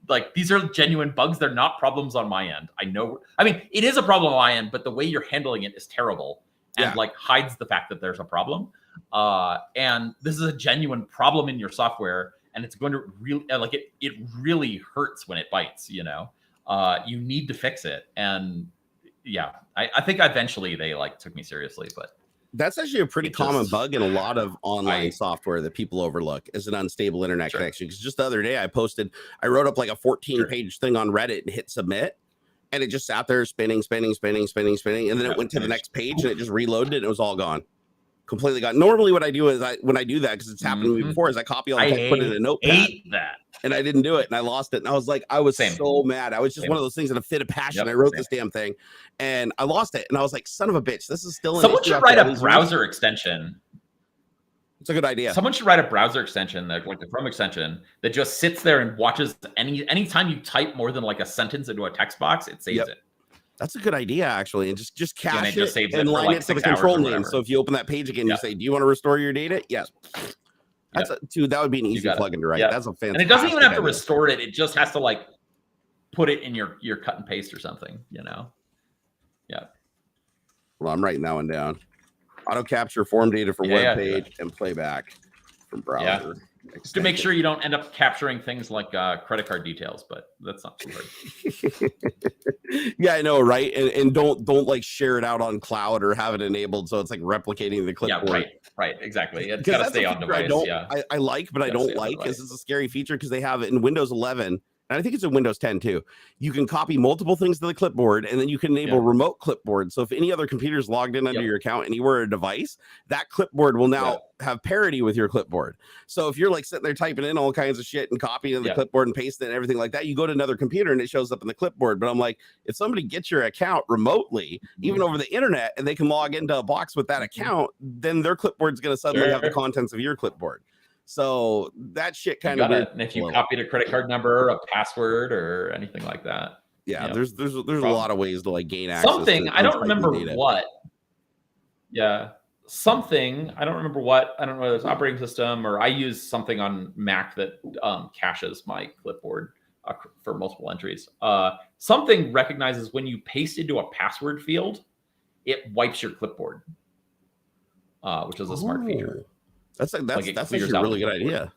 like these are genuine bugs. They're not problems on my end. I know. I mean, it is a problem on my end, but the way you're handling it is terrible and like hides the fact that there's a problem. And this is a genuine problem in your software, and it's going to really like it really hurts when it bites. You need to fix it. And yeah, I think eventually they like took me seriously, but. That's actually a pretty common bug in a lot of online software that people overlook is an unstable internet connection. Because just the other day I wrote up like a 14-page thing on Reddit and hit submit, and it just sat there spinning, and then it went to the next page and it just reloaded it and it was all gone. Completely gone. Normally what I do is when I do that, because it's happened to me before, is I copy all the text, put it in a notepad. And I didn't do it, and I lost it. And I was like, I was so mad. I was just one of those things in a fit of passion. I wrote this damn thing, and I lost it. And I was like, son of a bitch, this is still. Someone should write a browser extension. It's a good idea. Someone should write a browser extension, like a Chrome extension, that just sits there and watches anytime you type more than like a sentence into a text box, it saves it. That's a good idea, actually, and just cache it and line it to the control name. So if you open that page again, you say, "Do you want to restore your data?" Yes. That would be an easy plugin to write. That's a fantastic. And it doesn't even have to restore it; it just has to like put it in your cut and paste or something. Yeah. Well, I'm writing that one down. Auto capture form data for web page and playback from browser. Just to make sure you don't end up capturing things like credit card details, but that's not too hard. Yeah, I know, right? And don't like share it out on cloud or have it enabled so it's like replicating the clipboard. Yeah, right, exactly. It's got to stay on device. I like, but I don't like because it's a scary feature because they have it in Windows 11. And I think it's in Windows 10 too. You can copy multiple things to the clipboard, and then you can enable remote clipboard. So if any other computer is logged in under your account anywhere a device, that clipboard will now have parity with your clipboard. So if you're like sitting there typing in all kinds of shit and copying the clipboard and pasting it and everything like that, you go to another computer and it shows up in the clipboard. But I'm like, if somebody gets your account remotely, even over the internet, and they can log into a box with that account, then their clipboard's going to suddenly have the contents of your clipboard. So that shit kind of. And if you copied a credit card number, a password, or anything like that. Yeah, there's a lot of ways to like gain access. Something I don't remember what. Yeah, something I don't remember what. I don't know whether it's operating system or I use something on Mac that caches my clipboard for multiple entries. Something recognizes when you paste into a password field, it wipes your clipboard, which is a smart feature. That's actually a really good idea.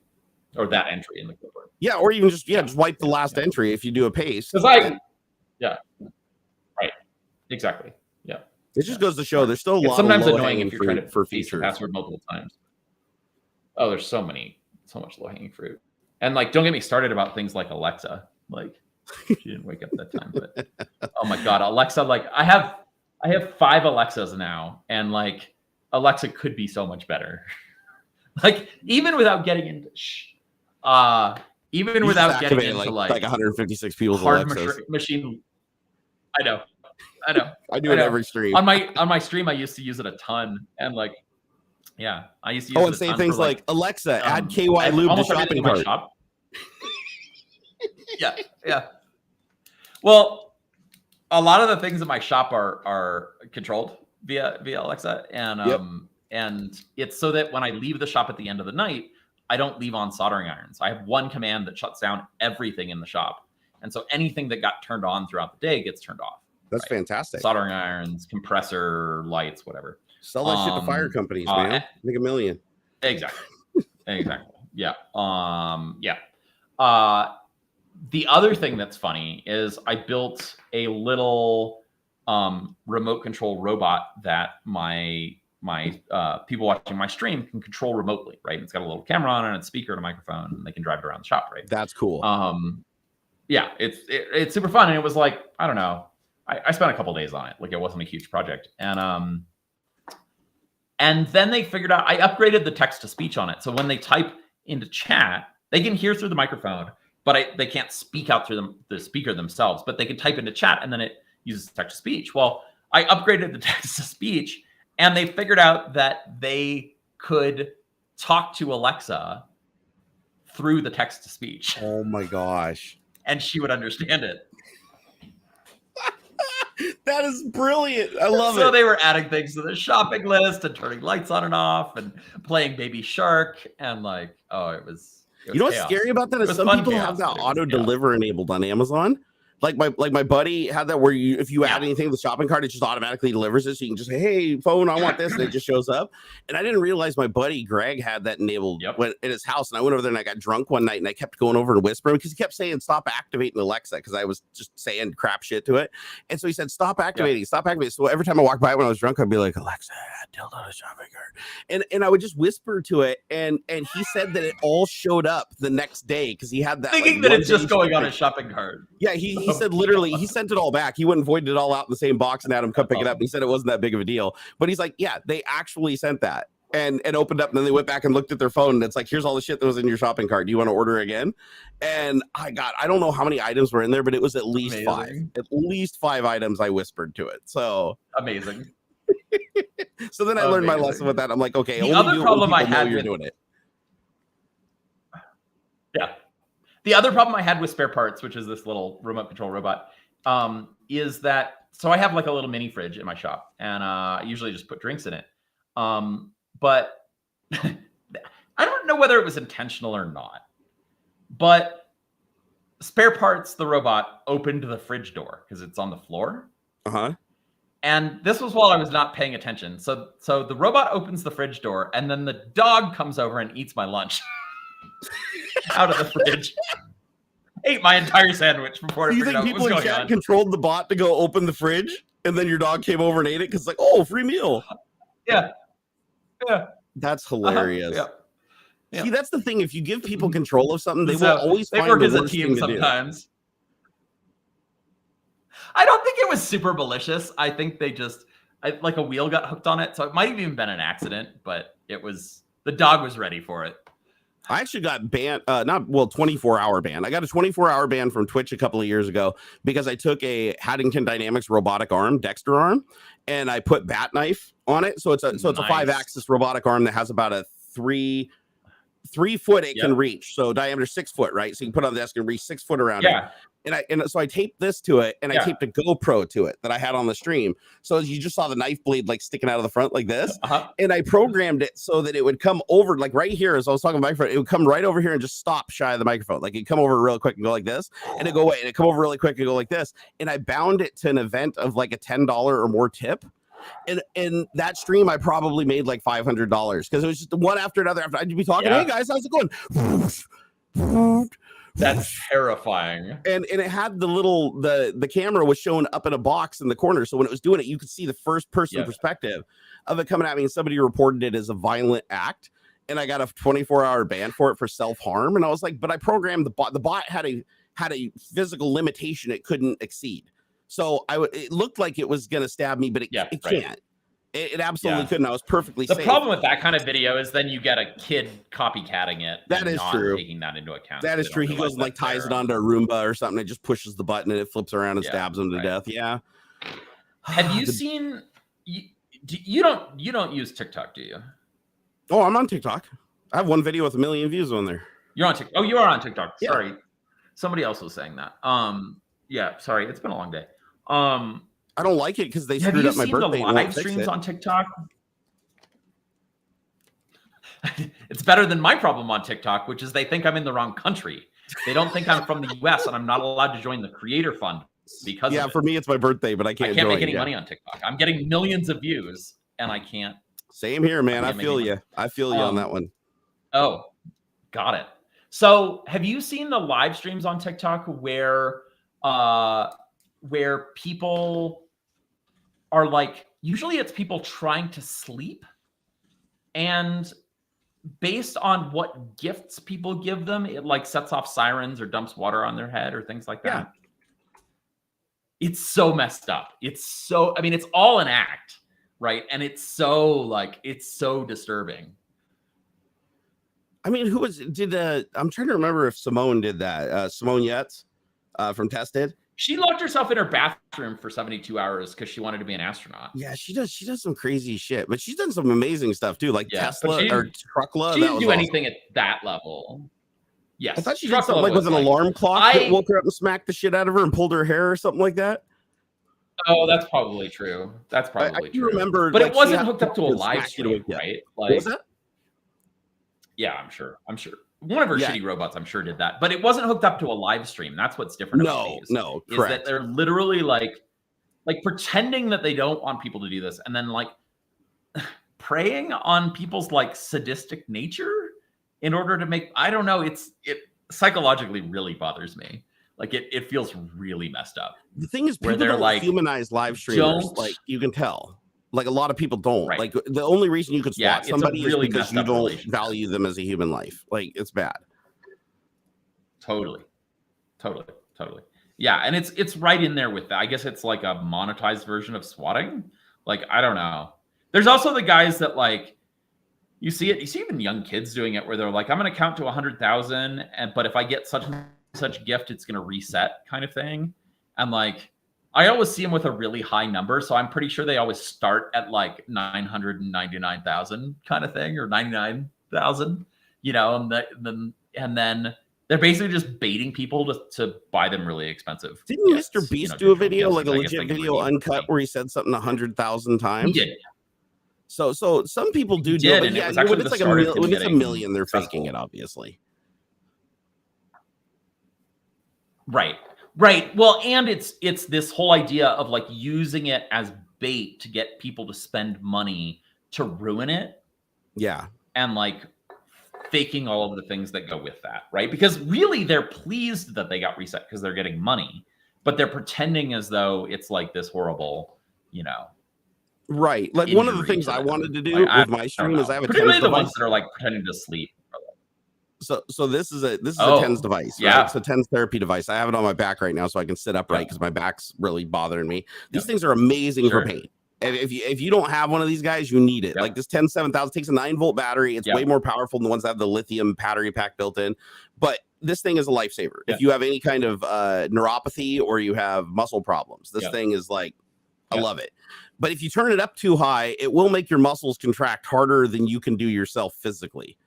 Or that entry in the clipboard. Yeah, or even just wipe the last entry if you do a paste. Right. Exactly. Yeah. It just goes to show there's still a lot. Sometimes of annoying if you're trying to for paste features. the password multiple times. Oh, there's so much low hanging fruit. And like, don't get me started about things like Alexa. Like, she didn't wake up that time, but oh my god, Alexa! Like, I have 5 Alexas now, and like, Alexa could be so much better. Like, even without getting into even without getting into like 156 people's hard Alexas. machine. I know. I do it every stream. On my stream, I used to use it a ton, and like, I used to use it and say things like Alexa, add KY lube to shopping cart. Shop. Yeah. Well, a lot of the things in my shop are controlled via Alexa, and and it's so that when I leave the shop at the end of the night, I don't leave on soldering irons. I have one command that shuts down everything in the shop. And so anything that got turned on throughout the day gets turned off. That's fantastic. Soldering irons, compressor, lights, whatever. Sell that shit to fire companies, man. Make $1 million. Exactly. Yeah. The other thing that's funny is I built a little remote control robot that my people watching my stream can control remotely, right? It's got a little camera on it, and a speaker and a microphone, and they can drive it around the shop, right? That's cool. It's super fun, and it was like, I don't know, I spent a couple days on it. Like, it wasn't a huge project, and then they figured out I upgraded the text to speech on it, so when they type into chat, they can hear through the microphone, but they can't speak out through the speaker themselves, but they can type into chat, and then it uses text to speech. Well, I upgraded the text to speech. And they figured out that they could talk to Alexa through the text to speech. Oh my gosh. And she would understand it. That is brilliant. I love it. So they were adding things to the shopping list and turning lights on and off and playing Baby Shark. And like, it was You know what's scary about that is some people have that auto deliver enabled on Amazon. Like my buddy had that where if you add anything to the shopping cart, it just automatically delivers it. So you can just say, "Hey, phone, I want this," and it just shows up. And I didn't realize my buddy Greg had that enabled when in his house. And I went over there and I got drunk one night and I kept going over and whispering because he kept saying, "Stop activating Alexa," because I was just saying crap shit to it. And so he said, "Stop activating, stop activating." So every time I walked by when I was drunk, I'd be like, "Alexa, dildo on a shopping cart," and I would just whisper to it. And he said that it all showed up the next day because he had that thinking that it's just going on a shopping cart. Yeah, he said literally he sent it all back. He went and voided it all out in the same box and had him come pick it up. He said it wasn't that big of a deal, but he's like, yeah, they actually sent that and opened up, and then they went back and looked at their phone, and it's like, here's all the shit that was in your shopping cart. Do you want to order again? And I don't know how many items were in there, but it was at least five items. I whispered to it. So amazing. So then I learned my lesson with that. I'm like, okay, the other problem I had with doing it. Yeah. The other problem I had with spare parts, which is this little remote control robot, is that, so I have like a little mini fridge in my shop, and I usually just put drinks in it. But I don't know whether it was intentional or not, but spare parts, the robot opened the fridge door because it's on the floor. Uh-huh. And this was while I was not paying attention. So the robot opens the fridge door, and then the dog comes over and eats my lunch. Out of the fridge. Ate my entire sandwich before I figured out what was going on. You think people in chat controlled the bot to go open the fridge, and then your dog came over and ate it because it's like, oh, free meal. Yeah. That's hilarious. Yeah. See, that's the thing. If you give people control of something, they will always find work the as a worst team thing to sometimes. I don't think it was super malicious. I think they just like a wheel got hooked on it, so it might have even been an accident, but the dog was ready for it. I actually got banned, 24-hour ban. I got a 24-hour ban from Twitch a couple of years ago because I took a Haddington Dynamics robotic arm, Dexter arm, and I put bat knife on it. So it's a 5-axis robotic arm that has about a 3 foot it can reach. So diameter 6 foot, right? So you can put it on the desk and reach 6 foot around it. And so I taped this to it, and I taped a GoPro to it that I had on the stream. So you just saw the knife blade like sticking out of the front like this. And I programmed it so that it would come over like right here as I was talking to the microphone. It would come right over here and just stop shy of the microphone. Like it'd come over real quick and go like this, and it'd go away, and it'd come over really quick and go like this. And I bound it to an event of like a $10 or more tip. And in that stream, I probably made like $500 because it was just one after another. After I'd be talking, hey guys, how's it going? That's terrifying. And it had the camera was showing up in a box in the corner. So when it was doing it, you could see the first person perspective of it coming at me, and somebody reported it as a violent act. And I got a 24-hour ban for it for self-harm. And I was like, but I programmed the bot. The bot had a physical limitation it couldn't exceed. So it looked like it was going to stab me, but it can't. It absolutely couldn't. I was perfectly safe. The problem with that kind of video is then you get a kid copycatting it. That is true. Taking that into account. That is true. He goes and like ties it onto a Roomba or something. It just pushes the button and it flips around and stabs him to death. Yeah. Have you seen? You don't use TikTok, do you? Oh, I'm on TikTok. I have one video with 1 million views on there. You're on TikTok. Oh, you are on TikTok. Sorry, somebody else was saying that. Yeah. Sorry, it's been a long day. I don't like it because they screwed up my birthday. Have you seen the live streams on TikTok? It's better than my problem on TikTok, which is they think I'm in the wrong country. They don't think I'm from the US and I'm not allowed to join the Creator Fund because of it. For me, it's my birthday, but I can't make any money on TikTok. I'm getting millions of views and I can't. Same here, man. I feel you. I feel you on that one. Oh, got it. So have you seen the live streams on TikTok where people are like, usually it's people trying to sleep, and based on what gifts people give them, it like sets off sirens or dumps water on their head or things like that. It's so messed up. It's all an act, right? And it's so disturbing. I mean, I'm trying to remember if Simone did that. Simone Yates from Tested. She locked herself in her bathroom for 72 hours because she wanted to be an astronaut. Yeah, she does some crazy shit, but she's done some amazing stuff too, like Tesla or Truckla. She didn't do anything at that level. Yes, I thought she did something like with an alarm clock that woke her up and smacked the shit out of her and pulled her hair or something like that. Oh, that's probably true. That's probably true. Remember, but it wasn't hooked up to a live stream, right? Like, what was that? Yeah, I'm sure. one of her Yeah. shitty robots, I'm sure, did that, but it wasn't hooked up to a live stream. That's what's different about these. No, is correct. that they're literally like pretending that they don't want people to do this, and then like preying on people's like sadistic nature in order to make, I don't know, it psychologically really bothers me. Like it feels really messed up. The thing is, where people they're don't like, humanize live streamers. Like you can tell. Like a lot of people don't. Right. Like the only reason you could swat it's somebody a really is because messed you up don't relationship. value them as a human life. Like it's bad. Totally. Yeah, and it's right in there with that. I guess it's like a monetized version of swatting. Like, I don't know. There's also the guys that like, you see even young kids doing it where they're like, I'm going to count to 100,000, but if I get such gift, it's going to reset kind of thing. And like, I always see them with a really high number, so I'm pretty sure they always start at like 999,000 kind of thing, or 99,000. You know, and then they're basically just baiting people to buy them really expensive. Didn't gifts, Mr. Beast know, do a digital video, gifts, like a I guess legit they can video redeem uncut money. where he said something 100,000 times? He did. So some people do did, it, but and yeah, it was when actually it's the like start of him when it's a getting million, they're successful. faking it, obviously. Right. Well, and it's this whole idea of like using it as bait to get people to spend money to ruin it, Yeah. and like faking all of the things that go with that, right? Because really they're pleased that they got reset because they're getting money, but they're pretending as though it's like this horrible, you know. Right. Like one of the injury things to I them. wanted to do Like, with my stream is I have a particularly TENS the device. ones that are like pretending to sleep. So this is a Oh, TENS device. yeah. Right? It's a TENS therapy device. I have it on my back right now so I can sit upright because my back's really bothering me. These things are amazing for pain. And if you don't have one of these guys, you need it. Yep. Like this 10-7000 takes a 9-volt battery. It's Yep. way more powerful than the ones that have the lithium battery pack built in. But this thing is a lifesaver. Yeah. If you have any kind of neuropathy or you have muscle problems, this Yep. thing is like, I Yep. love it. But if you turn it up too high, it will make your muscles contract harder than you can do yourself physically.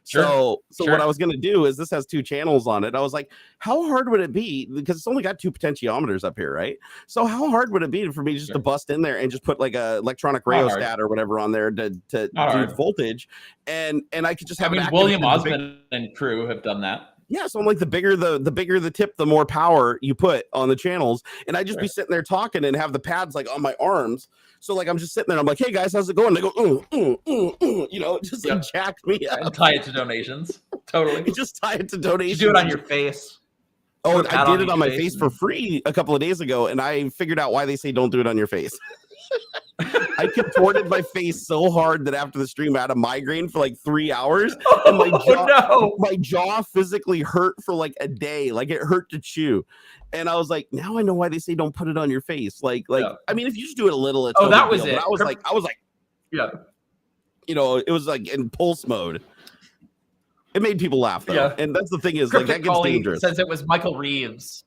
Sure. So Sure. what I was going to do is, this has 2 channels on it. I was like, how hard would it be? Because it's only got 2 potentiometers up here, right? So how hard would it be for me just Sure. to bust in there and just put like a electronic Not hard. rheostat or whatever on there to Not do hard. voltage, and I could just have I mean, it William activated Osmond and crew have done that. Yeah, so I'm like, the bigger the tip, the more power you put on the channels, and I just be sitting there talking and have the pads like on my arms. So like I'm just sitting there, I'm like, hey guys, how's it going? They go, you know, it just like jacked me And up. tie it to donations. Totally. You just tie it to You donations. do it on your face. Oh, Put a pad I on did it your on my face face and- for free a couple of days ago, and I figured out why they say don't do it on your face. I contorted my face so hard that after the stream I had a migraine for like 3 hours, and my jaw physically hurt for like a day. Like it hurt to chew. And I was like, now I know why they say don't put it on your face. Like, Yeah. I mean, if you just do it a little, it's Oh, no that big was deal. it. But I was like, Yeah. you know, it was like in pulse mode. It made people laugh though. Yeah. And that's the thing is, like, that Cryptic gets Collie dangerous. says it was Michael Reeves.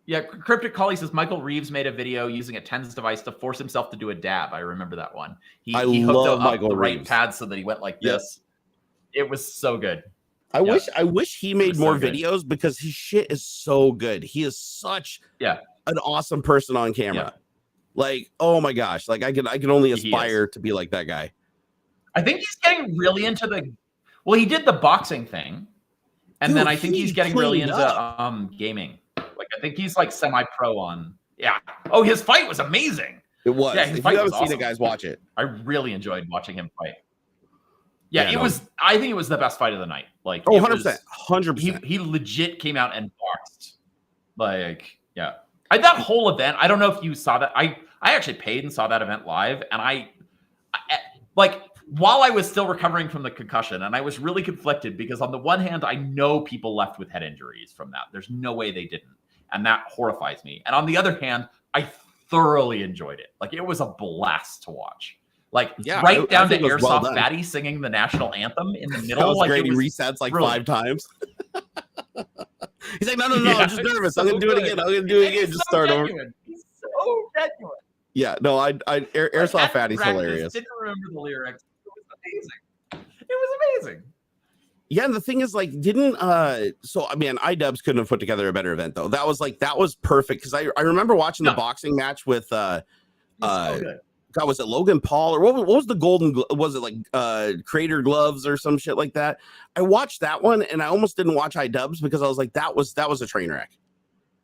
Yeah, Cryptic Collie says Michael Reeves made a video using a TENS device to force himself to do a dab. I remember that one. He hooked love up Michael the right Reeves. pad so that he went like Yep. this. It was so good. I wish he made was more so good. videos because his shit is so good. He is such Yeah. an awesome person on camera. Yeah. Like, oh my gosh, like I can only He is. aspire to be like that guy. I think he's getting really into he did the boxing thing. And Dude, then I think he he's getting really cleaned into gaming. Like I think he's like semi-pro on. Yeah. Oh, his fight was amazing. It was. Yeah, his If fight you haven't was seen awesome. it, guys, watch it. I really enjoyed watching him fight. Yeah, Yeah, it no. was. I think it was the best fight of the night. Like, Oh, it 100%. was- 100%. He legit came out and boxed. Like, yeah. That whole event, I don't know if you saw that. I actually paid and saw that event live, and I like while I was still recovering from the concussion, and I was really conflicted because on the one hand, I know people left with head injuries from that. There's no way they didn't, and that horrifies me. And on the other hand, I thoroughly enjoyed it. Like, it was a blast to watch. Like, Yeah, right I down to think it was well Airsoft done. Fatty singing the national anthem in the That middle. was Like, great. it He was resets like brilliant. 5 times. He's like, no, Yeah, I'm just nervous. so I'm gonna do it good. again. I'm gonna do it And again. he's Just so start over. genuine. He's so genuine. Yeah, no, Airsoft Like, at Fatty's practice, hilarious. Didn't remember the lyrics. It was amazing. It was amazing. Yeah, and the thing is, like, so I mean, iDubbbz couldn't have put together a better event though. That was perfect because I remember watching the No. boxing match with So good. God, was it Logan Paul or what was the was it like Creator Gloves or some shit like that? I watched that one and I almost didn't watch iDubbbz because I was like, that was a train wreck.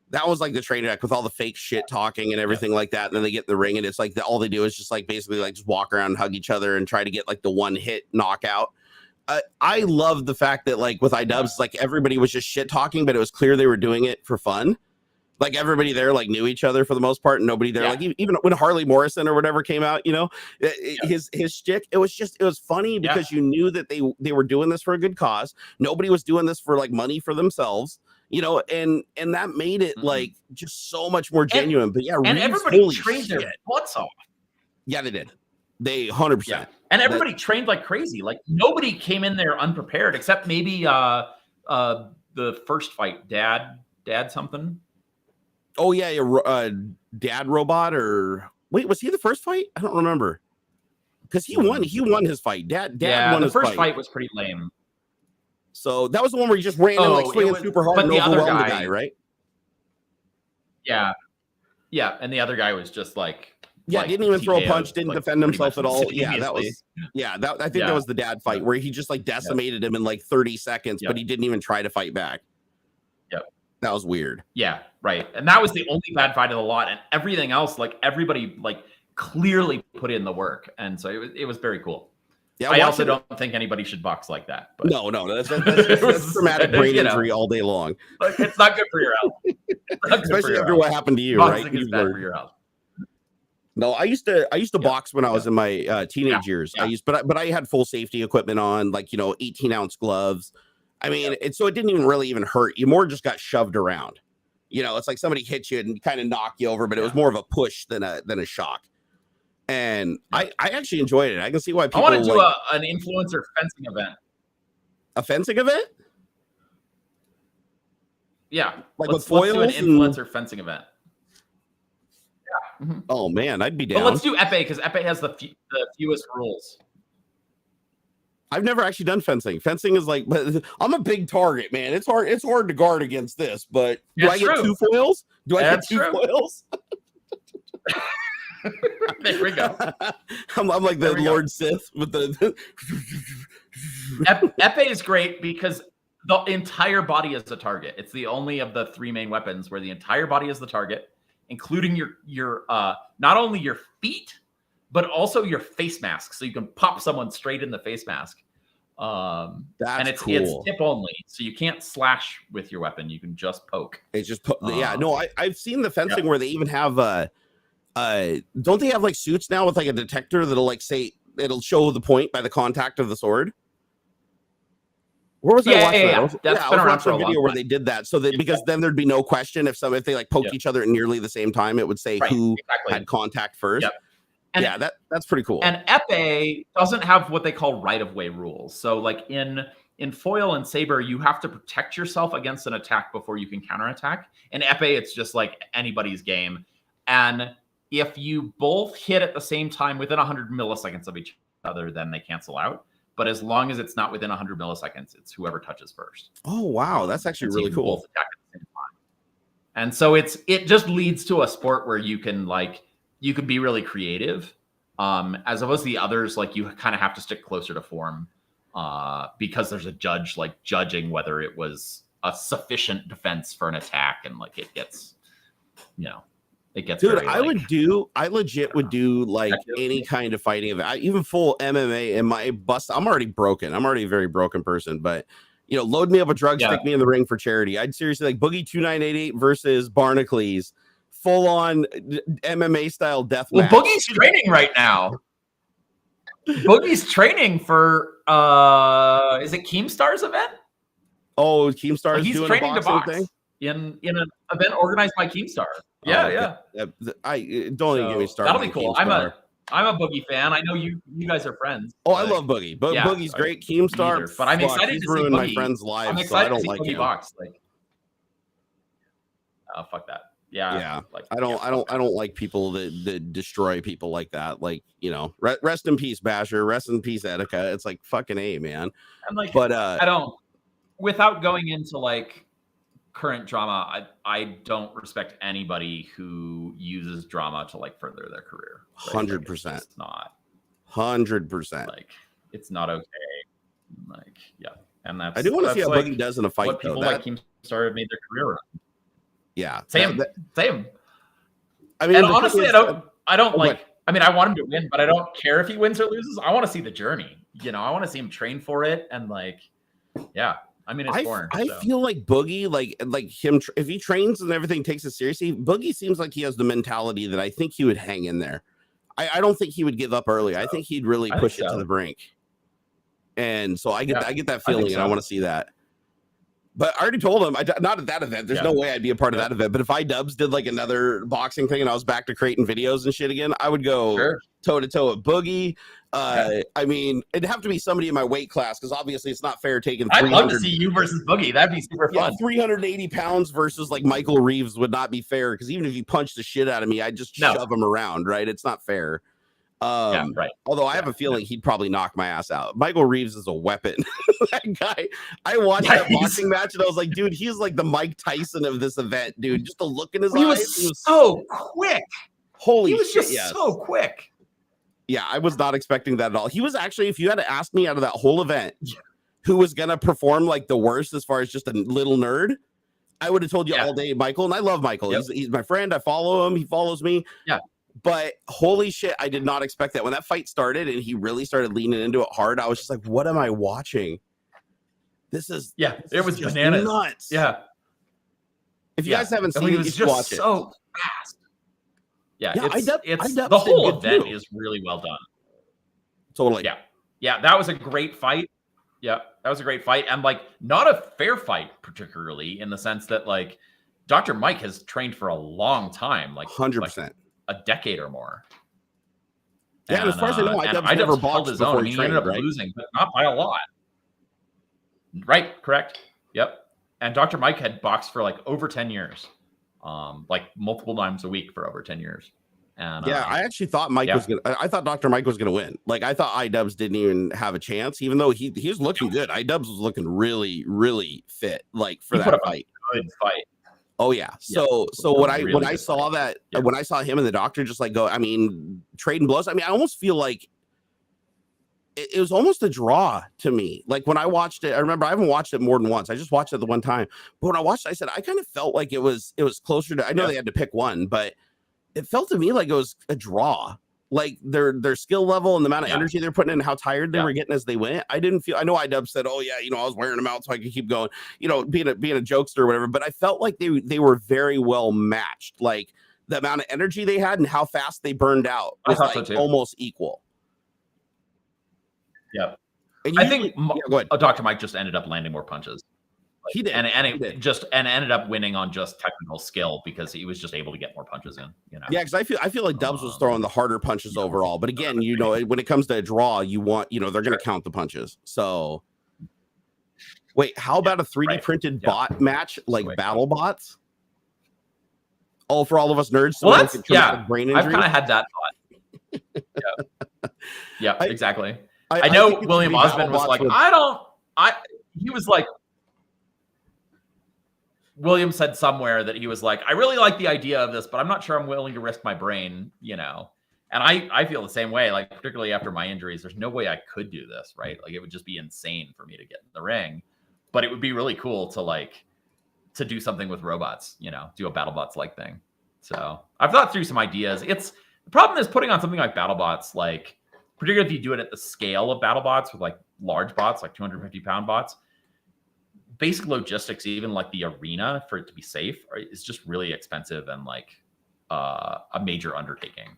That was like the train wreck with all the fake shit talking and everything like that. And then they get in the ring and it's like all they do is just like basically like just walk around and hug each other and try to get like the one hit knockout. I love the fact that like with iDubbbz, like everybody was just shit talking, but it was clear they were doing it for fun. Like everybody there like knew each other for the most part, and nobody there like even when Harley Morrison or whatever came out, you know, his shtick, it was funny because you knew that they were doing this for a good cause. Nobody was doing this for like money for themselves, you know, and that made it like just so much more genuine. But yeah, and everybody trained their butts off. Yeah, they did. They 100%. Yeah. And everybody trained like crazy. Like nobody came in there unprepared except maybe the first fight, Dad something. Oh yeah, Dad Robot or wait, was he the first fight? I don't remember because he won his fight. Dad won the his first fight was pretty lame. So that was the one where he just ran in like swinging super hard and overwhelmed the guy, right? Yeah, and the other guy was just like didn't even throw a punch, didn't defend himself at all. Yeah, that was I think that was the Dad fight where he just like decimated him in like 30 seconds, but he didn't even try to fight back. That was weird. Yeah, right. And that was the only bad fight of the lot. And everything else, like everybody like clearly put in the work. And so it was very cool. Yeah, I also don't think anybody should box like that. But. No, that's traumatic brain injury all day long. Like, it's not good for your health. Especially after what happened to you, Boxing right? Is bad for your health. No, I used to box when I was in my teenage years. Yeah. But I had full safety equipment on, like 18-ounce gloves. I mean, so it didn't even really hurt. You more just got shoved around. It's like somebody hit you and kind of knocked you over, but it was more of a push than a shock. And I actually enjoyed it. I can see why people. I want to do an influencer fencing event. A fencing event? Yeah, like let's with foils. Let's do an influencer fencing event. Yeah. Mm-hmm. Oh man, I'd be down. But let's do epee because epee has the fewest rules. I've never actually done fencing. Fencing is like, but I'm a big target, man. It's hard to guard against this. But do I get two foils? Do I get two foils? There we go. I'm like the Lord Sith with the. Epee is great because the entire body is a target. It's the only of the three main weapons where the entire body is the target, including your not only your feet, but also your face mask. So you can pop someone straight in the face mask. And it's tip only, so you can't slash with your weapon. You can just poke. It's just I've seen the fencing where they even have don't they have like suits now with like a detector that'll like say it'll show the point by the contact of the sword? Where was I watching that? That's been around for a video where they did that, so that because then there'd be no question if they like poked each other at nearly the same time, it would say who had contact first. Yep. And that's pretty cool. And epee doesn't have what they call right-of-way rules. So like in foil and saber, you have to protect yourself against an attack before you can counterattack. In epee, it's just like anybody's game. And if you both hit at the same time within 100 milliseconds of each other, then they cancel out. But as long as it's not within 100 milliseconds, it's whoever touches first. Oh, wow. That's actually really cool. Both attack at the same time. And so it just leads to a sport where you can be really creative. As opposed to the others, like you kind of have to stick closer to form because there's a judge like judging whether it was a sufficient defense for an attack, and like it gets Dude, very, I legit would do like any kind of fighting event, even full MMA. And my bust, I'm already broken. I'm already a very broken person, but load me up a drug, stick me in the ring for charity. I'd seriously like Boogie 2988 versus Barnacules. Full on MMA style death match. Well, Boogie's training right now. Boogie's training for is it Keemstar's event? Oh, Keemstar's he's doing training a boxing to box thing in an event organized by Keemstar. Yeah. I don't even get me started. That'll be cool. Keemstar. I'm a Boogie fan. I know you guys are friends. Oh, I love Boogie. But Boogie's great. Keemstar, but I'm excited he's to see ruined Boogie. My friend's life. I'm excited so I don't to see like Boogie him. box. Like, oh, fuck that. Yeah. Like, I don't like people that destroy people like that. Like, rest in peace, Basher. Rest in peace, Etika. It's like fucking A, man. And like, but I don't. Without going into like current drama, I don't respect anybody who uses drama to like further their career. Right? 100%. Like, it's not 100%. like it's not okay. Like, yeah. And that's I do want to see how like Boogie does in a fight. what people like Keemstar have made their career around. Yeah. Same. I mean, And honestly, I don't like. What? I mean, I want him to win, but I don't care if he wins or loses. I want to see the journey. You know, I want to see him train for it, and like, yeah. I mean, it's foreign. I feel like Boogie, like him, if he trains and everything takes it seriously, Boogie seems like he has the mentality that I think he would hang in there. I don't think he would give up early. I think he'd really push it to the brink. And so I get that feeling, and I want to see that. But I already told him, not at that event. There's no way I'd be a part of that event. But if iDubbbz did like another boxing thing and I was back to creating videos and shit again, I would go toe to toe with Boogie. I mean, it'd have to be somebody in my weight class because obviously it's not fair taking. I'd love to see you versus Boogie. That'd be super fun. 380 pounds versus like Michael Reeves would not be fair because even if he punched the shit out of me, I'd just shove him around. Right? It's not fair. Right. Although I have a feeling he'd probably knock my ass out. Michael Reeves is a weapon. That guy, I watched that boxing match and I was like, dude, he's like the Mike Tyson of this event, dude. Just the look in his eyes. He was so quick. Holy shit. He was just so quick. Yeah, I was not expecting that at all. He was actually, if you had to ask me out of that whole event, who was going to perform like the worst as far as just a little nerd, I would have told you all day, Michael. And I love Michael. He's my friend. I follow him. He follows me. Yeah. But holy shit, I did not expect that. When that fight started and he really started leaning into it hard, I was just like, what am I watching? This is it was bananas. Nuts. Yeah. If you guys haven't seen it, you should watch it. So fast. Yeah, it's iDubbbz the whole event too. is really well done. Totally. Yeah, that was a great fight. Yeah, that was a great fight. And like not a fair fight, particularly in the sense that like Dr. Mike has trained for a long time, like 100%. A decade or more. Yeah, and as far as I know, iDubbbz never boxed his own. He ended up losing, but not by a lot. Right, correct. Yep. And Dr. Mike had boxed for like over 10 years. Like multiple times a week for over 10 years. And I actually thought I thought Dr. Mike was gonna win. Like I thought iDubbbz didn't even have a chance, even though he was looking good. iDubbbz was looking really, really fit, like for that fight. Good fight. Oh yeah. So when I saw that, when I saw him and the doctor just like go, I mean, trading blows. I mean, I almost feel like it was almost a draw to me. Like when I watched it, I remember I haven't watched it more than once. I just watched it the one time. But when I watched it, I said I kind of felt like it was closer to. I know they had to pick one, but it felt to me like it was a draw. Like their skill level and the amount of energy they're putting in, and how tired they were getting as they went. I didn't feel. I know iDubbbz said, "Oh yeah, I was wearing them out so I could keep going." Being a jokester or whatever. But I felt like they were very well matched. Like the amount of energy they had and how fast they burned out was like almost equal. Yeah, and I think Dr. Mike just ended up landing more punches. He did, and ended up winning on just technical skill because he was just able to get more punches in. Yeah, because I feel like Dubbs was throwing the harder punches overall. But again, when it comes to a draw, you want they're going to count the punches. So wait, how about a 3D printed bot match like Battle Bots? Oh, for all of us nerds. So well, brain injury. I've kind of had that thought. Yeah, exactly. I know William Osmond was like, he was like. William said somewhere that he was like, I really like the idea of this, but I'm not sure I'm willing to risk my brain, And I feel the same way, like particularly after my injuries, there's no way I could do this, right? Like it would just be insane for me to get in the ring, but it would be really cool to do something with robots, do a BattleBots like thing. So I've thought through some ideas. The problem is putting on something like BattleBots, like particularly if you do it at the scale of BattleBots with like large bots, like 250-pound bots. Basic logistics, even like the arena for it to be safe, is just really expensive and like a major undertaking.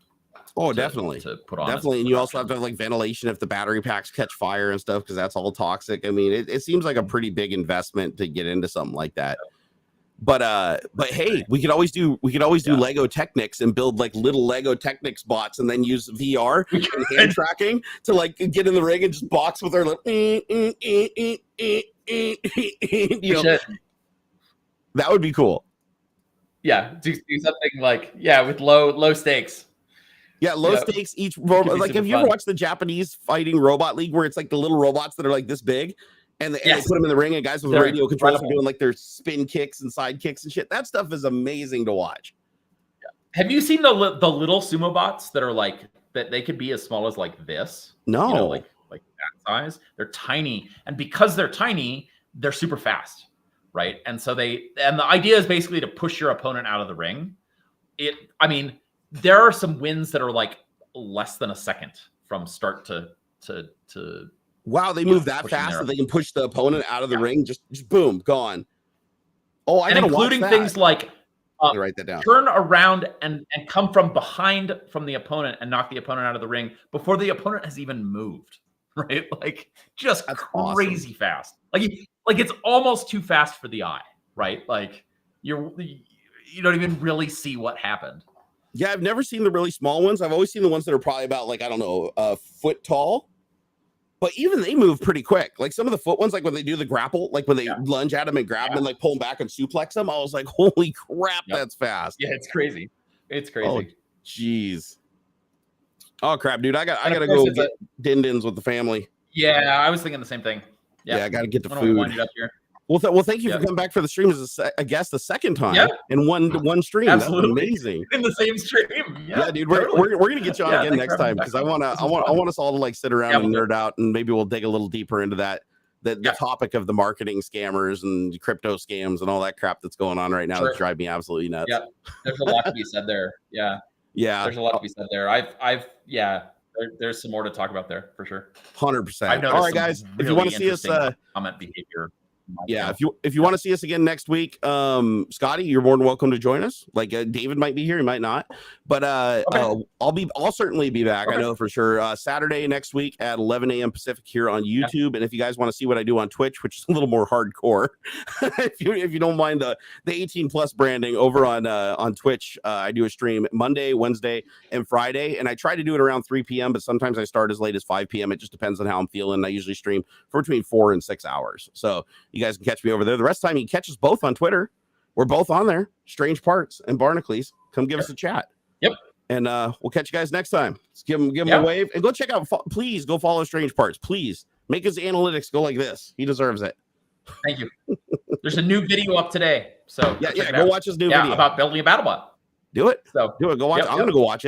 Oh, definitely. To put on definitely, and you also have to have like ventilation if the battery packs catch fire and stuff because that's all toxic. I mean, it seems like a pretty big investment to get into something like that. But hey, we could always do Lego Technics and build like little Lego Technics bots and then use VR and hand tracking to like get in the ring and just box with our little that would be cool. Yeah, do something like with low stakes. Yeah, low stakes each robot. Like, have you ever watched the Japanese fighting robot league where it's like the little robots that are like this big? And they Yes. put them in the ring, and guys with They're radio controls are incredible. doing like their spin kicks and side kicks and shit. That stuff is amazing to watch. Have you seen the little sumo bots that are like that? They could be as small as like this. No. You know, like that size. They're tiny, and because they're tiny, they're super fast, right? And so the idea is basically to push your opponent out of the ring. I mean, there are some wins that are like less than a second from start to Wow, they move that pushing fast their that they can push the opponent out of the ring. Just boom, gone. Oh, I and gotta including watch that. things like I'm gonna write that down. turn around and come from behind from the opponent and knock the opponent out of the ring before the opponent has even moved, right? Like just That's crazy fast. Like it's almost too fast for the eye, right? Like you don't even really see what happened. Yeah, I've never seen the really small ones. I've always seen the ones that are probably about like, I don't know, a foot tall. But even they move pretty quick. Like some of the foot ones, like when they do the grapple, like when they lunge at them and grab them and like pull them back and suplex them, I was like, holy crap, that's fast. Yeah, it's crazy. It's crazy. Oh, jeez. Oh crap, dude. I gotta go get din-dins with the family. Yeah, I was thinking the same thing. Yeah, I gotta get the I'm gonna food. wind it up here. Well, thank you for coming back for the stream as a guest the second time in one stream. Absolutely. That's amazing. In the same stream. Yeah, dude. We're gonna get you on again next time because I want us all to like sit around and nerd out, and maybe we'll dig a little deeper into the topic of the marketing scammers and crypto scams and all that crap that's going on right now that drive me absolutely nuts. Yeah, there's a lot to be said there. Yeah, there's a lot to be said there. There's some more to talk about there for sure. 100%. All right, guys. If you want to see us, comment behavior. Yeah, if you want to see us again next week, Scotty, you're more than welcome to join us. Like David might be here, he might not, but I'll certainly be back. I know for sure. Saturday next week at 11 a.m. Pacific here on YouTube. And if you guys want to see what I do on Twitch, which is a little more hardcore, if you don't mind the 18+ branding over on Twitch, I do a stream Monday, Wednesday, and Friday, and I try to do it around 3 p.m. But sometimes I start as late as 5 p.m. It just depends on how I'm feeling. I usually stream for between 4 and 6 hours. So you guys can catch me over there. The rest of the time, you can catch us both on Twitter. We're both on there. Strange Parts and Barnacules. Come give us a chat. Yep. And we'll catch you guys next time. Let's give him a wave. And go check out, please go follow Strange Parts. Please make his analytics go like this. He deserves it. Thank you. There's a new video up today. So go watch his new video. about building a battle bot. Do it. So do it. Go watch it. I'm going to go watch it.